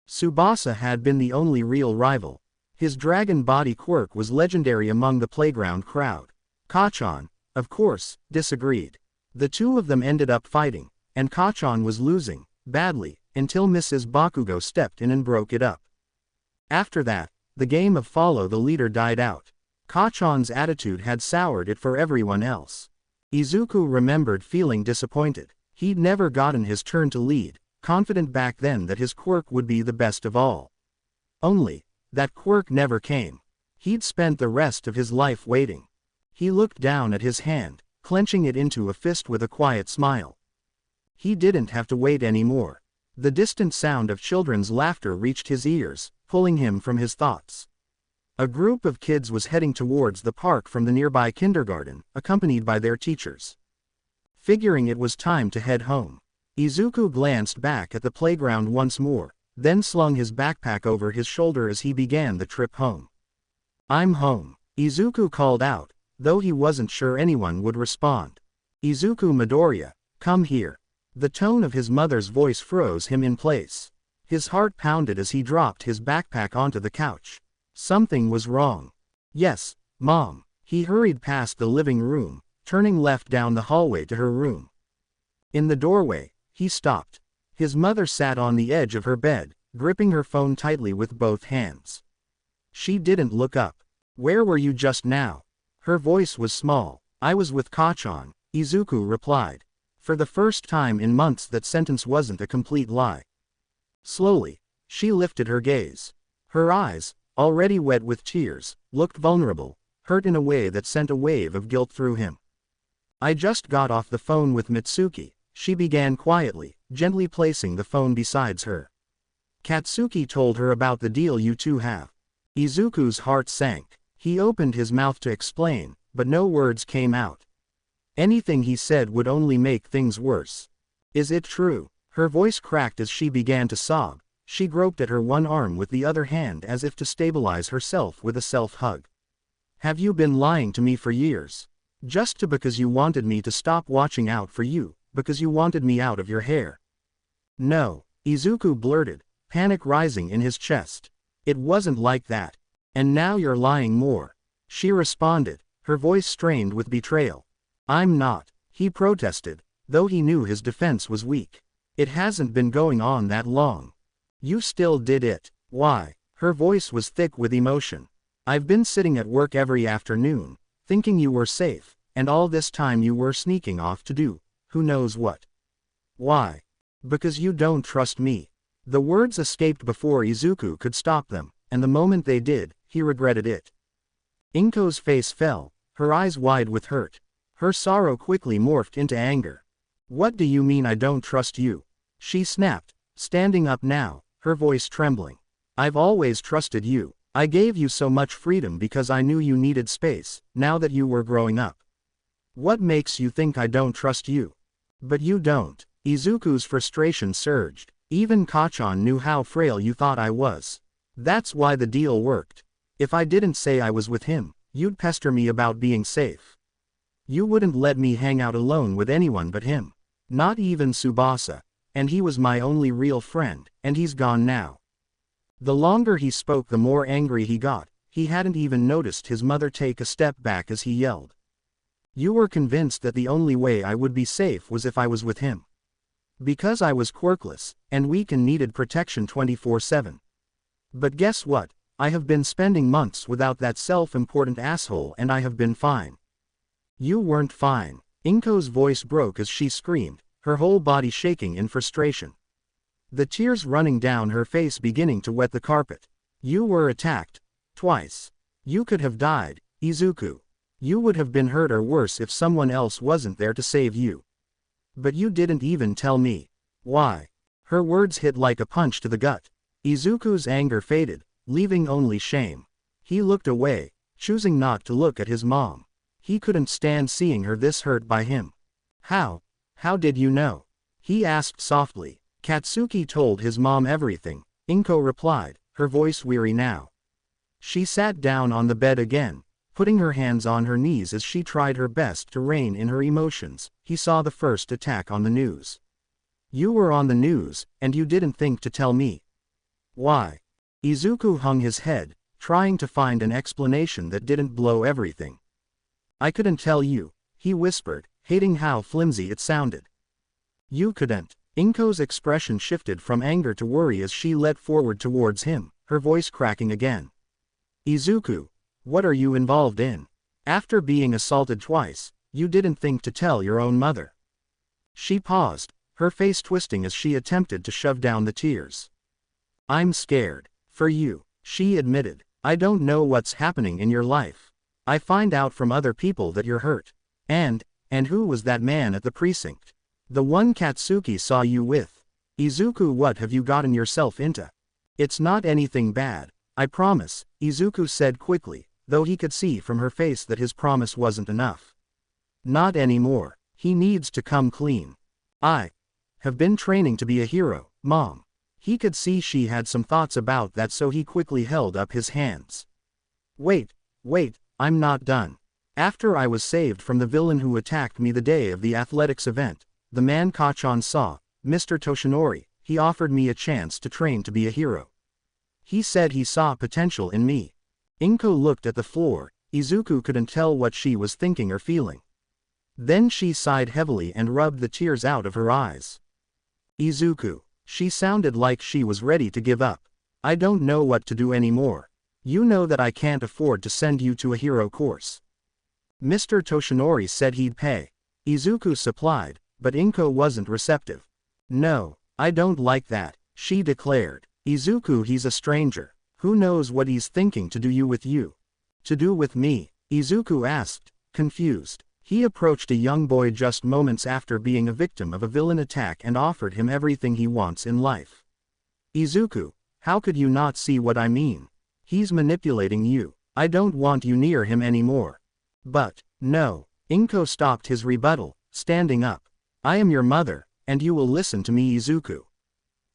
Tsubasa had been the only real rival. His dragon body quirk was legendary among the playground crowd. Kachan, of course, disagreed. The two of them ended up fighting, and Kachan was losing, badly, until Mrs. Bakugo stepped in and broke it up. After that, the game of follow the leader died out. Kachan's attitude had soured it for everyone else. Izuku remembered feeling disappointed. He'd never gotten his turn to lead, confident back then that his quirk would be the best of all. Only, that quirk never came. He'd spent the rest of his life waiting. He looked down at his hand, clenching it into a fist with a quiet smile. He didn't have to wait anymore. The distant sound of children's laughter reached his ears, pulling him from his thoughts. A group of kids was heading towards the park from the nearby kindergarten, accompanied by their teachers. Figuring it was time to head home, Izuku glanced back at the playground once more, then slung his backpack over his shoulder as he began the trip home. "I'm home," Izuku called out, though he wasn't sure anyone would respond. "Izuku Midoriya, come here." The tone of his mother's voice froze him in place. His heart pounded as he dropped his backpack onto the couch. Something was wrong. "Yes, Mom." He hurried past the living room, turning left down the hallway to her room. In the doorway, he stopped. His mother sat on the edge of her bed, gripping her phone tightly with both hands. She didn't look up. "Where were you just now?" Her voice was small. "I was with Kachan," Izuku replied. For the first time in months that sentence wasn't a complete lie. Slowly, she lifted her gaze. Her eyes, already wet with tears, looked vulnerable, hurt in a way that sent a wave of guilt through him. "I just got off the phone with Mitsuki," she began quietly, gently placing the phone beside her. "Katsuki told her about the deal you two have." Izuku's heart sank. He opened his mouth to explain, but no words came out. Anything he said would only make things worse. "Is it true?" Her voice cracked as she began to sob. She groped at her one arm with the other hand as if to stabilize herself with a self-hug. "Have you been lying to me for years? Just because you wanted me to stop watching out for you, because you wanted me out of your hair?" "No," Izuku blurted, panic rising in his chest. "It wasn't like that. And now you're lying more," she responded, her voice strained with betrayal. "I'm not," he protested, though he knew his defense was weak. "It hasn't been going on that long. You still did it. Why?" Her voice was thick with emotion. "I've been sitting at work every afternoon, thinking you were safe, and all this time you were sneaking off to do, who knows what." "Why?" "Because you don't trust me." The words escaped before Izuku could stop them, and the moment they did, he regretted it. Inko's face fell, her eyes wide with hurt. Her sorrow quickly morphed into anger. "What do you mean I don't trust you?" she snapped, standing up now, her voice trembling. "I've always trusted you. I gave you so much freedom because I knew you needed space, now that you were growing up. What makes you think I don't trust you?" "But you don't." Izuku's frustration surged. "Even Kachan knew how frail you thought I was. That's why the deal worked. If I didn't say I was with him, you'd pester me about being safe. You wouldn't let me hang out alone with anyone but him. Not even Tsubasa. And he was my only real friend, and he's gone now." The longer he spoke the more angry he got. He hadn't even noticed his mother take a step back as he yelled. "You were convinced that the only way I would be safe was if I was with him. Because I was quirkless, and weak and needed protection 24/7. But guess what? I have been spending months without that self-important asshole and I have been fine." "You weren't fine." Inko's voice broke as she screamed, her whole body shaking in frustration. The tears running down her face beginning to wet the carpet. "You were attacked. Twice. You could have died, Izuku. You would have been hurt or worse if someone else wasn't there to save you. But you didn't even tell me. Why?" Her words hit like a punch to the gut. Izuku's anger faded, leaving only shame. He looked away, choosing not to look at his mom. He couldn't stand seeing her this hurt by him. How did you know? He asked softly. Katsuki told his mom everything, Inko replied, her voice weary now. She sat down on the bed again, putting her hands on her knees as she tried her best to rein in her emotions. He saw the first attack on the news. You were on the news, and you didn't think to tell me. Why? Izuku hung his head, trying to find an explanation that didn't blow everything. I couldn't tell you, he whispered, hating how flimsy it sounded. You couldn't. Inko's expression shifted from anger to worry as she led forward towards him, her voice cracking again. Izuku, what are you involved in? After being assaulted twice, you didn't think to tell your own mother. She paused, her face twisting as she attempted to shove down the tears. I'm scared. For you, she admitted. I don't know what's happening in your life. I find out from other people that you're hurt. And who was that man at the precinct? The one Katsuki saw you with. Izuku, what have you gotten yourself into? It's not anything bad, I promise, Izuku said quickly, though he could see from her face that his promise wasn't enough. Not anymore. He needs to come clean. I have been training to be a hero, Mom. He could see she had some thoughts about that, so he quickly held up his hands. Wait, I'm not done. After I was saved from the villain who attacked me the day of the athletics event, the man Kachan saw, Mr. Toshinori, he offered me a chance to train to be a hero. He said he saw potential in me. Inko looked at the floor. Izuku couldn't tell what she was thinking or feeling. Then she sighed heavily and rubbed the tears out of her eyes. Izuku. She sounded like she was ready to give up. I don't know what to do anymore. You know that I can't afford to send you to a hero course. Mr. Toshinori said he'd pay. Izuku supplied, but Inko wasn't receptive. No, I don't like that, she declared. Izuku, he's a stranger. Who knows what he's thinking to do with you? To do with me? Izuku asked, confused. He approached a young boy just moments after being a victim of a villain attack and offered him everything he wants in life. Izuku, how could you not see what I mean? He's manipulating you. I don't want you near him anymore. But, no. Inko stopped his rebuttal, standing up. I am your mother, and you will listen to me, Izuku.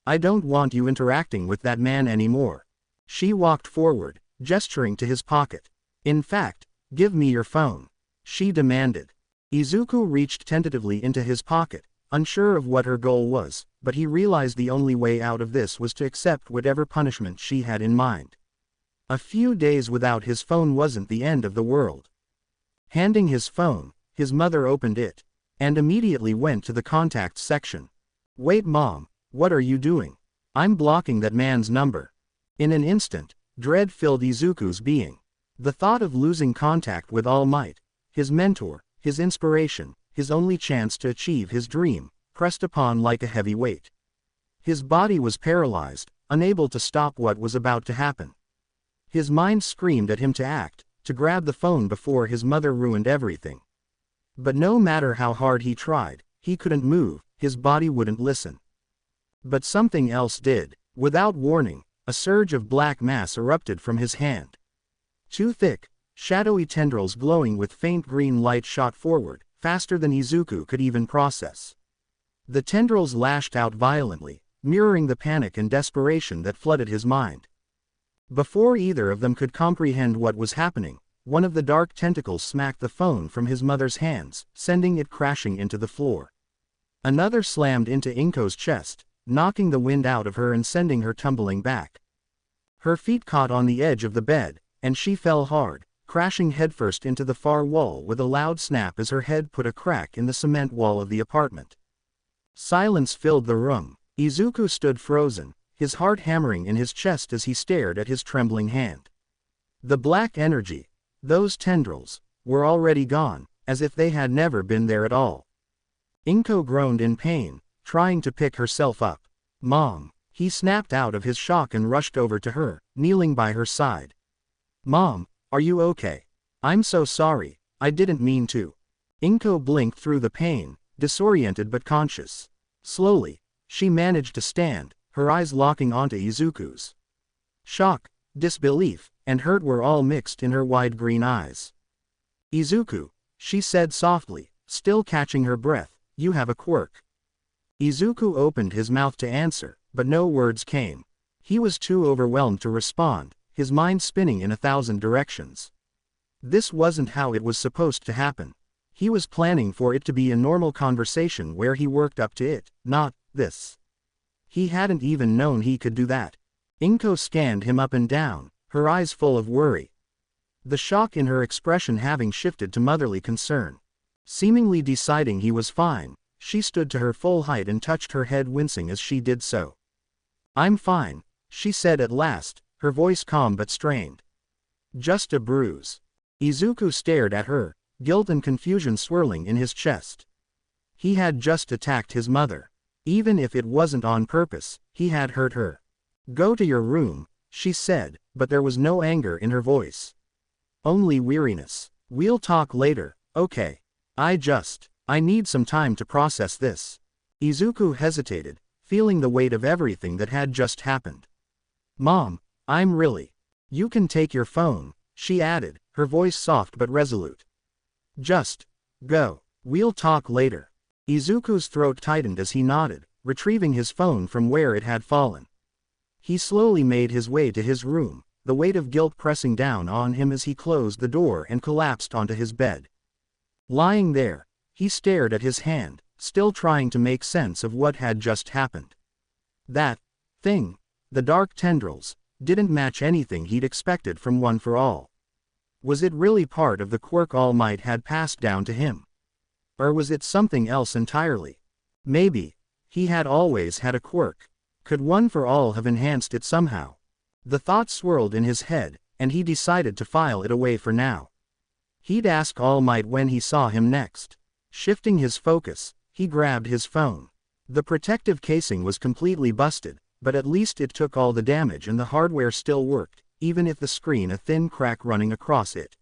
I don't want you interacting with that man anymore. She walked forward, gesturing to his pocket. In fact, give me your phone, she demanded. Izuku reached tentatively into his pocket, unsure of what her goal was, but he realized the only way out of this was to accept whatever punishment she had in mind. A few days without his phone wasn't the end of the world. Handing his phone, his mother opened it, and immediately went to the contacts section. Wait, Mom, what are you doing? I'm blocking that man's number. In an instant, dread filled Izuku's being. The thought of losing contact with All Might, his mentor, his inspiration, his only chance to achieve his dream, pressed upon like a heavy weight. His body was paralyzed, unable to stop what was about to happen. His mind screamed at him to act, to grab the phone before his mother ruined everything. But no matter how hard he tried, he couldn't move, his body wouldn't listen. But something else did. Without warning, a surge of black mass erupted from his hand. Two thick, shadowy tendrils glowing with faint green light shot forward, faster than Izuku could even process. The tendrils lashed out violently, mirroring the panic and desperation that flooded his mind. Before either of them could comprehend what was happening, one of the dark tentacles smacked the phone from his mother's hands, sending it crashing into the floor. Another slammed into Inko's chest, knocking the wind out of her and sending her tumbling back. Her feet caught on the edge of the bed, and she fell hard, crashing headfirst into the far wall with a loud snap as her head put a crack in the cement wall of the apartment. Silence filled the room. Izuku stood frozen, his heart hammering in his chest as he stared at his trembling hand. The black energy, those tendrils, were already gone, as if they had never been there at all. Inko groaned in pain, trying to pick herself up. Mom, he snapped out of his shock and rushed over to her, kneeling by her side. Mom, are you okay? I'm so sorry, I didn't mean to. Inko blinked through the pain, disoriented but conscious. Slowly, she managed to stand, her eyes locking onto Izuku's. Shock, disbelief, and hurt were all mixed in her wide green eyes. "Izuku," she said softly, still catching her breath, "you have a quirk." Izuku opened his mouth to answer, but no words came. He was too overwhelmed to respond, his mind spinning in 1,000 directions. This wasn't how it was supposed to happen. He was planning for it to be a normal conversation where he worked up to it, not this. He hadn't even known he could do that. Inko scanned him up and down, her eyes full of worry. The shock in her expression having shifted to motherly concern. Seemingly deciding he was fine, she stood to her full height and touched her head, wincing as she did so. "I'm fine," she said at last, her voice calm but strained. "Just a bruise." Izuku stared at her, guilt and confusion swirling in his chest. He had just attacked his mother. Even if it wasn't on purpose, he had hurt her. "Go to your room," she said, but there was no anger in her voice. Only weariness. "We'll talk later, okay? I need some time to process this." Izuku hesitated, feeling the weight of everything that had just happened. "Mom, I'm really..." "You can take your phone," she added, her voice soft but resolute. "Just go. We'll talk later." Izuku's throat tightened as he nodded, retrieving his phone from where it had fallen. He slowly made his way to his room, the weight of guilt pressing down on him as he closed the door and collapsed onto his bed. Lying there, he stared at his hand, still trying to make sense of what had just happened. That thing, the dark tendrils, didn't match anything he'd expected from One for All. Was it really part of the quirk All Might had passed down to him? Or was it something else entirely? Maybe he had always had a quirk. Could One for All have enhanced it somehow? The thought swirled in his head, and he decided to file it away for now. He'd ask All Might when he saw him next. Shifting his focus, he grabbed his phone. The protective casing was completely busted, but at least it took all the damage and the hardware still worked, even if the screen a thin crack running across it.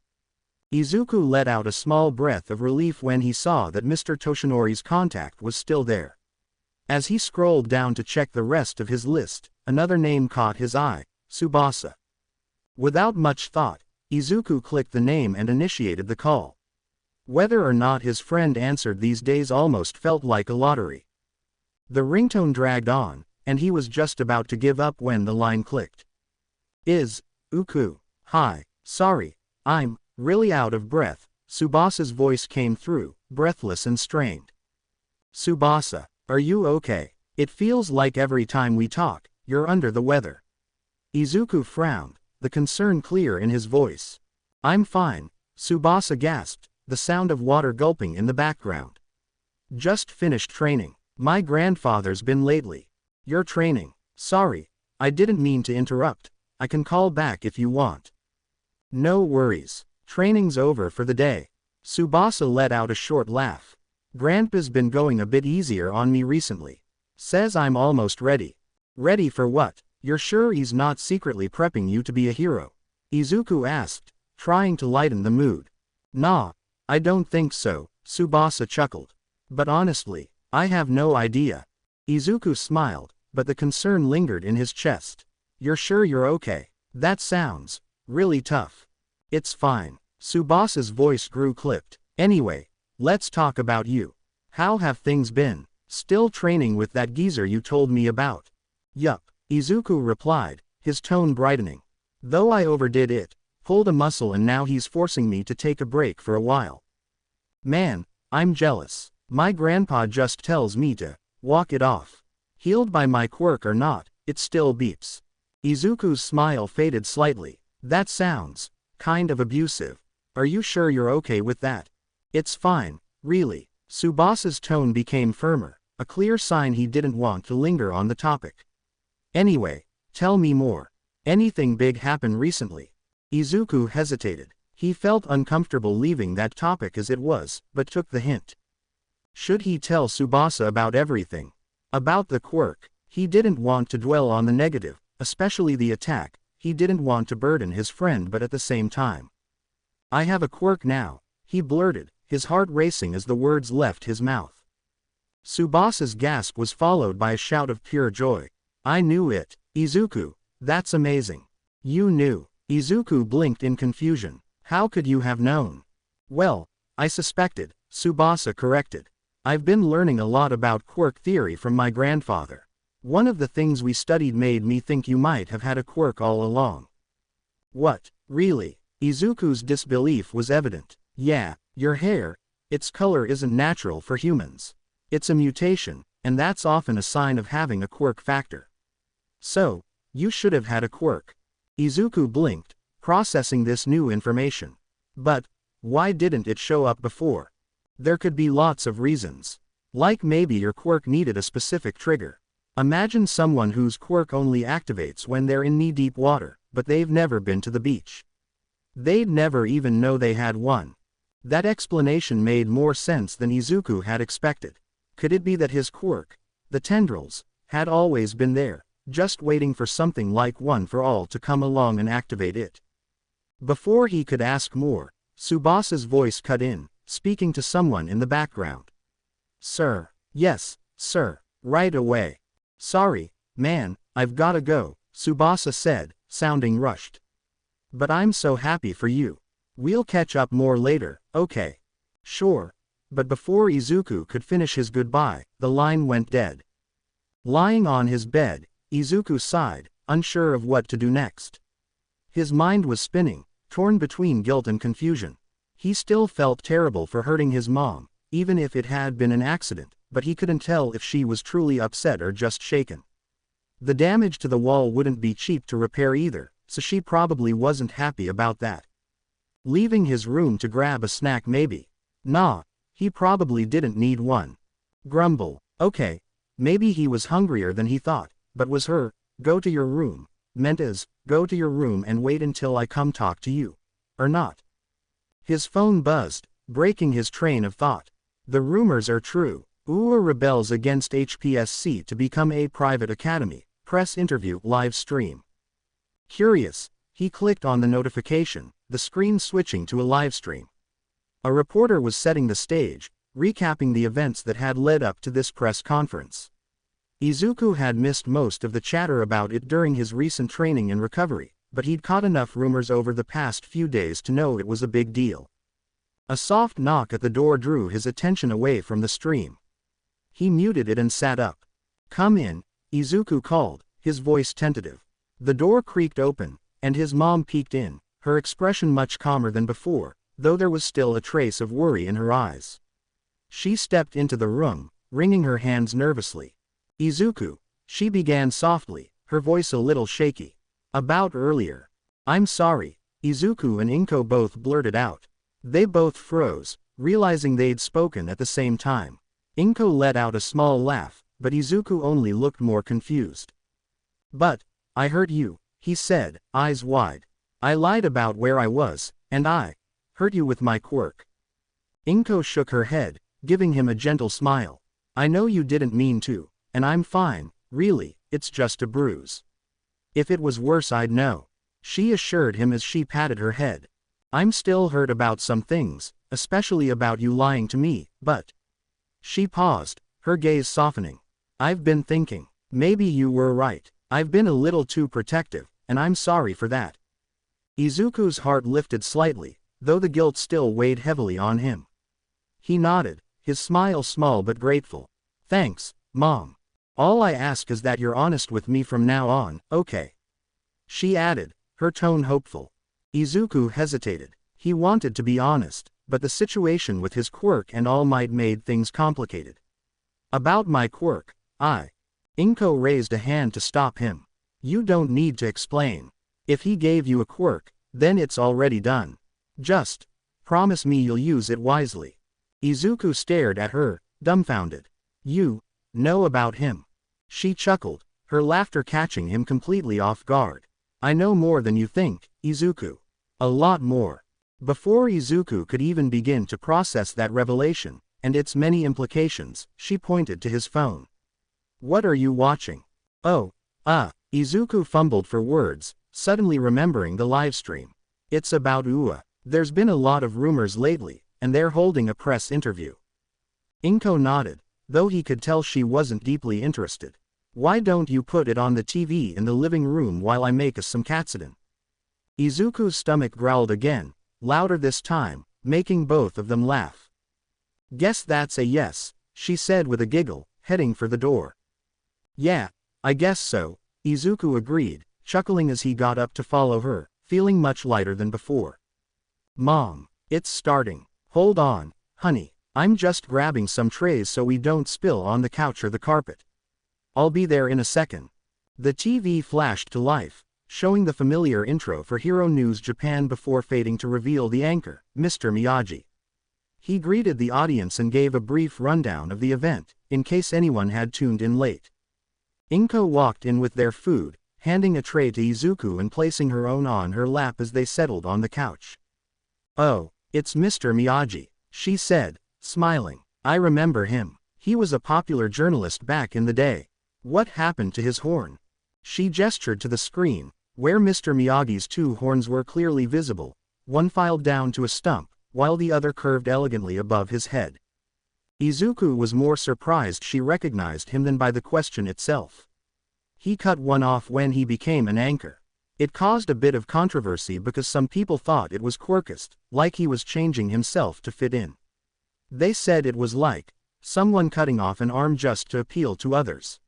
Izuku let out a small breath of relief when he saw that Mr. Toshinori's contact was still there. As he scrolled down to check the rest of his list, another name caught his eye, Tsubasa. Without much thought, Izuku clicked the name and initiated the call. Whether or not his friend answered these days almost felt like a lottery. The ringtone dragged on, and he was just about to give up when the line clicked. Hi, sorry, I'm really out of breath," Tsubasa's voice came through, breathless and strained. "Tsubasa, are you okay? It feels like every time we talk, you're under the weather." Izuku frowned, the concern clear in his voice. "I'm fine," Tsubasa gasped, the sound of water gulping in the background. "Just finished training. My grandfather's been lately." "You're training? Sorry, I didn't mean to interrupt. I can call back if you want." "No worries. Training's over for the day." Tsubasa let out a short laugh. "Grandpa's been going a bit easier on me recently. Says I'm almost ready." "Ready for what? You're sure he's not secretly prepping you to be a hero?" Izuku asked, trying to lighten the mood. "Nah, I don't think so," Tsubasa chuckled. "But honestly, I have no idea." Izuku smiled, but the concern lingered in his chest. "You're sure you're okay? That sounds really tough." "It's fine." Tsubasa's voice grew clipped. "Anyway, let's talk about you. How have things been? Still training with that geezer you told me about?" "Yup," Izuku replied, his tone brightening. "Though I overdid it, pulled a muscle, and now he's forcing me to take a break for a while. Man, I'm jealous. My grandpa just tells me to walk it off. Healed by my quirk or not, it still beeps." Izuku's smile faded slightly. "That sounds kind of abusive. Are you sure you're okay with that?" "It's fine, really." Tsubasa's tone became firmer, a clear sign he didn't want to linger on the topic. "Anyway, tell me more. Anything big happen recently?" Izuku hesitated. He felt uncomfortable leaving that topic as it was, but took the hint. Should he tell Tsubasa about everything? About the quirk? He didn't want to dwell on the negative, especially the attack. He didn't want to burden his friend, but at the same time. "I have a quirk now," he blurted, his heart racing as the words left his mouth. Tsubasa's gasp was followed by a shout of pure joy. "I knew it, Izuku. That's amazing. You knew." Izuku blinked in confusion. How could you have known? Well, I suspected, Tsubasa corrected. I've been learning a lot about quirk theory from my grandfather. One of the things we studied made me think you might have had a quirk all along. What, really? Izuku's disbelief was evident. Yeah, your hair, its color isn't natural for humans. It's a mutation, and that's often a sign of having a quirk factor. So, you should have had a quirk. Izuku blinked, processing this new information. But, why didn't it show up before? There could be lots of reasons. Like maybe your quirk needed a specific trigger. Imagine someone whose quirk only activates when they're in knee-deep water, but they've never been to the beach. They'd never even know they had one. That explanation made more sense than Izuku had expected. Could it be that his quirk, the tendrils, had always been there, just waiting for something like One for All to come along and activate it? Before he could ask more, Tsubasa's voice cut in, speaking to someone in the background. Sir. Yes, sir. Right away. Sorry, man, I've gotta go, Tsubasa said, sounding rushed. But I'm so happy for you. We'll catch up more later, okay? Sure. But before Izuku could finish his goodbye, the line went dead. Lying on his bed, Izuku sighed, unsure of what to do next. His mind was spinning, torn between guilt and confusion. He still felt terrible for hurting his mom, even if it had been an accident, but he couldn't tell if she was truly upset or just shaken. The damage to the wall wouldn't be cheap to repair either, so she probably wasn't happy about that. Leaving his room to grab a snack maybe. Nah, he probably didn't need one. Grumble. Okay, maybe he was hungrier than he thought, but was her, go to your room, meant as, go to your room and wait until I come talk to you. Or not. His phone buzzed, breaking his train of thought. The rumors are true. UA rebels against HPSC to become a private academy. Press interview live stream. Curious, he clicked on the notification, the screen switching to a live stream. A reporter was setting the stage, recapping the events that had led up to this press conference. Izuku had missed most of the chatter about it during his recent training and recovery, but he'd caught enough rumors over the past few days to know it was a big deal. A soft knock at the door drew his attention away from the stream. He muted it and sat up. Come in, Izuku called, his voice tentative. The door creaked open, and his mom peeked in, her expression much calmer than before, though there was still a trace of worry in her eyes. She stepped into the room, wringing her hands nervously. Izuku, she began softly, her voice a little shaky. About earlier. I'm sorry, Izuku and Inko both blurted out. They both froze, realizing they'd spoken at the same time. Inko let out a small laugh, but Izuku only looked more confused. But, I hurt you, he said, eyes wide. I lied about where I was, and I hurt you with my quirk. Inko shook her head, giving him a gentle smile. I know you didn't mean to, and I'm fine, really, it's just a bruise. If it was worse I'd know, she assured him as she patted her head. I'm still hurt about some things, especially about you lying to me, but... She paused, her gaze softening. I've been thinking, maybe you were right. I've been a little too protective, and I'm sorry for that. Izuku's heart lifted slightly, though the guilt still weighed heavily on him. He nodded, his smile small but grateful. Thanks, Mom. All I ask is that you're honest with me from now on, okay? She added, her tone hopeful. Izuku hesitated. He wanted to be honest, but the situation with his quirk and All Might made things complicated. About my quirk, Inko raised a hand to stop him. You don't need to explain. If he gave you a quirk, then it's already done. Just promise me you'll use it wisely. Izuku stared at her, dumbfounded. You know about him. She chuckled, her laughter catching him completely off guard. I know more than you think, Izuku. A lot more. Before Izuku could even begin to process that revelation, and its many implications, she pointed to his phone. What are you watching? Oh, Izuku fumbled for words, suddenly remembering the livestream. It's about UA. There's been a lot of rumors lately, and they're holding a press interview. Inko nodded, though he could tell she wasn't deeply interested. Why don't you put it on the TV in the living room while I make us some katsudon? Izuku's stomach growled again, louder this time, making both of them laugh. Guess that's a yes, she said with a giggle, heading for the door. Yeah, I guess so, Izuku agreed, chuckling as he got up to follow her, feeling much lighter than before. Mom, it's starting. Hold on, honey, I'm just grabbing some trays so we don't spill on the couch or the carpet. I'll be there in a second. The TV flashed to life, showing the familiar intro for Hero News Japan before fading to reveal the anchor, Mr. Miyagi. He greeted the audience and gave a brief rundown of the event, in case anyone had tuned in late. Inko walked in with their food, handing a tray to Izuku and placing her own on her lap as they settled on the couch. Oh, it's Mr. Miyagi, she said, smiling. I remember him. He was a popular journalist back in the day. What happened to his horn? She gestured to the screen, where Mr. Miyagi's two horns were clearly visible, one filed down to a stump, while the other curved elegantly above his head. Izuku was more surprised she recognized him than by the question itself. He cut one off when he became an anchor. It caused a bit of controversy because some people thought it was quirkist, like he was changing himself to fit in. They said it was like someone cutting off an arm just to appeal to others.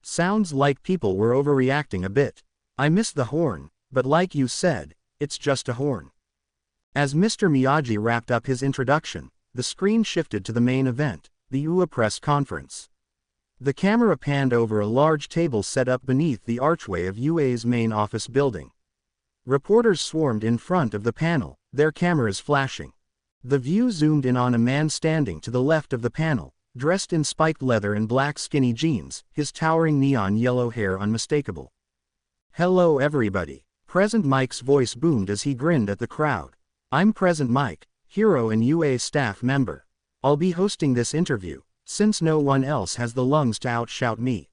Sounds like people were overreacting a bit. I miss the horn, but like you said, it's just a horn. As Mr. Miyagi wrapped up his introduction, the screen shifted to the main event, the UA press conference. The camera panned over a large table set up beneath the archway of UA's main office building. Reporters swarmed in front of the panel, their cameras flashing. The view zoomed in on a man standing to the left of the panel, dressed in spiked leather and black skinny jeans, his towering neon yellow hair unmistakable. Hello everybody. Present Mike's voice boomed as he grinned at the crowd. I'm Present Mike, Hero and UA staff member. I'll be hosting this interview, since no one else has the lungs to outshout me.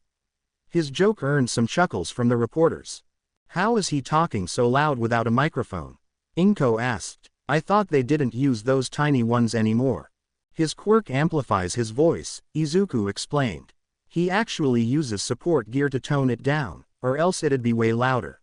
His joke earned some chuckles from the reporters. How is he talking so loud without a microphone? Inko asked. I thought they didn't use those tiny ones anymore. His quirk amplifies his voice, Izuku explained. He actually uses support gear to tone it down, or else it'd be way louder.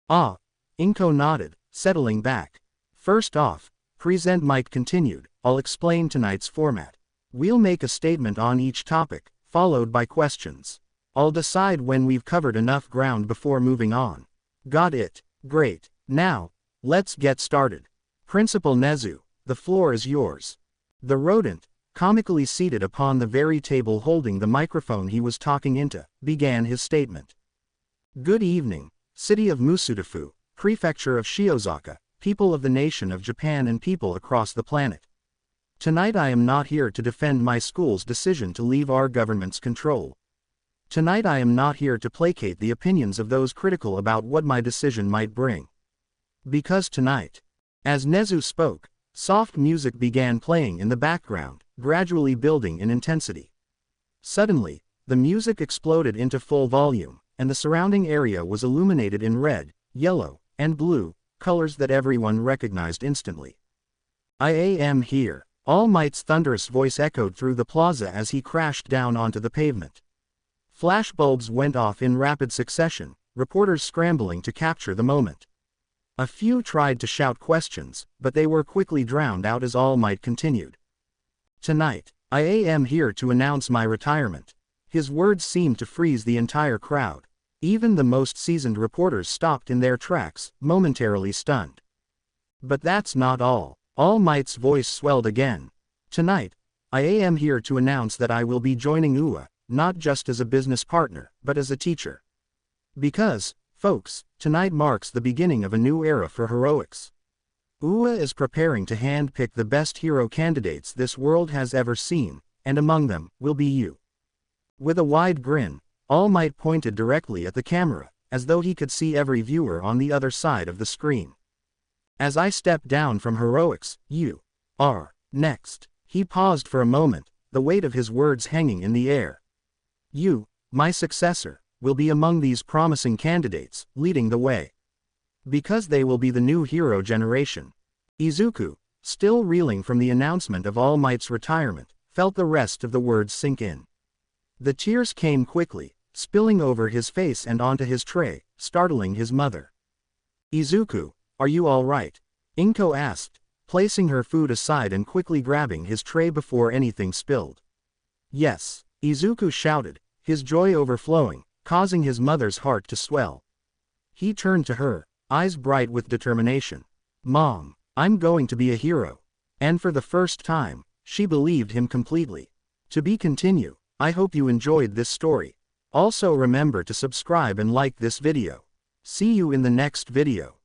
Ah, Inko nodded, settling back. First off, Present Mike continued, I'll explain tonight's format. We'll make a statement on each topic, followed by questions. I'll decide when we've covered enough ground before moving on. Got it? Great. Now, let's get started. Principal Nezu, the floor is yours. The rodent, comically seated upon the very table holding the microphone he was talking into, began his statement. Good evening, city of Musudafu, prefecture of Shiozaka, people of the nation of Japan and people across the planet. Tonight I am not here to defend my school's decision to leave our government's control. Tonight I am not here to placate the opinions of those critical about what my decision might bring. Because tonight, as Nezu spoke, soft music began playing in the background, gradually building in intensity. Suddenly, the music exploded into full volume, and the surrounding area was illuminated in red, yellow, and blue, colors that everyone recognized instantly. I am here. All Might's thunderous voice echoed through the plaza as he crashed down onto the pavement. Flashbulbs went off in rapid succession, reporters scrambling to capture the moment. A few tried to shout questions, but they were quickly drowned out as All Might continued. Tonight, I am here to announce my retirement. His words seemed to freeze the entire crowd. Even the most seasoned reporters stopped in their tracks, momentarily stunned. But that's not all. All Might's voice swelled again. Tonight, I am here to announce that I will be joining UA, not just as a business partner, but as a teacher. Because, folks, tonight marks the beginning of a new era for heroics. UA is preparing to handpick the best hero candidates this world has ever seen, and among them, will be you. With a wide grin, All Might pointed directly at the camera, as though he could see every viewer on the other side of the screen. As I step down from heroics, you are next. He paused for a moment, the weight of his words hanging in the air. You, my successor, will be among these promising candidates, leading the way. Because they will be the new hero generation. Izuku, still reeling from the announcement of All Might's retirement, felt the rest of the words sink in. The tears came quickly, spilling over his face and onto his tray, startling his mother. Izuku, are you alright? Inko asked, placing her food aside and quickly grabbing his tray before anything spilled. Yes, Izuku shouted, his joy overflowing, causing his mother's heart to swell. He turned to her, eyes bright with determination. Mom, I'm going to be a hero. And for the first time, she believed him completely. To be continued. I hope you enjoyed this story. Also remember to subscribe and like this video. See you in the next video.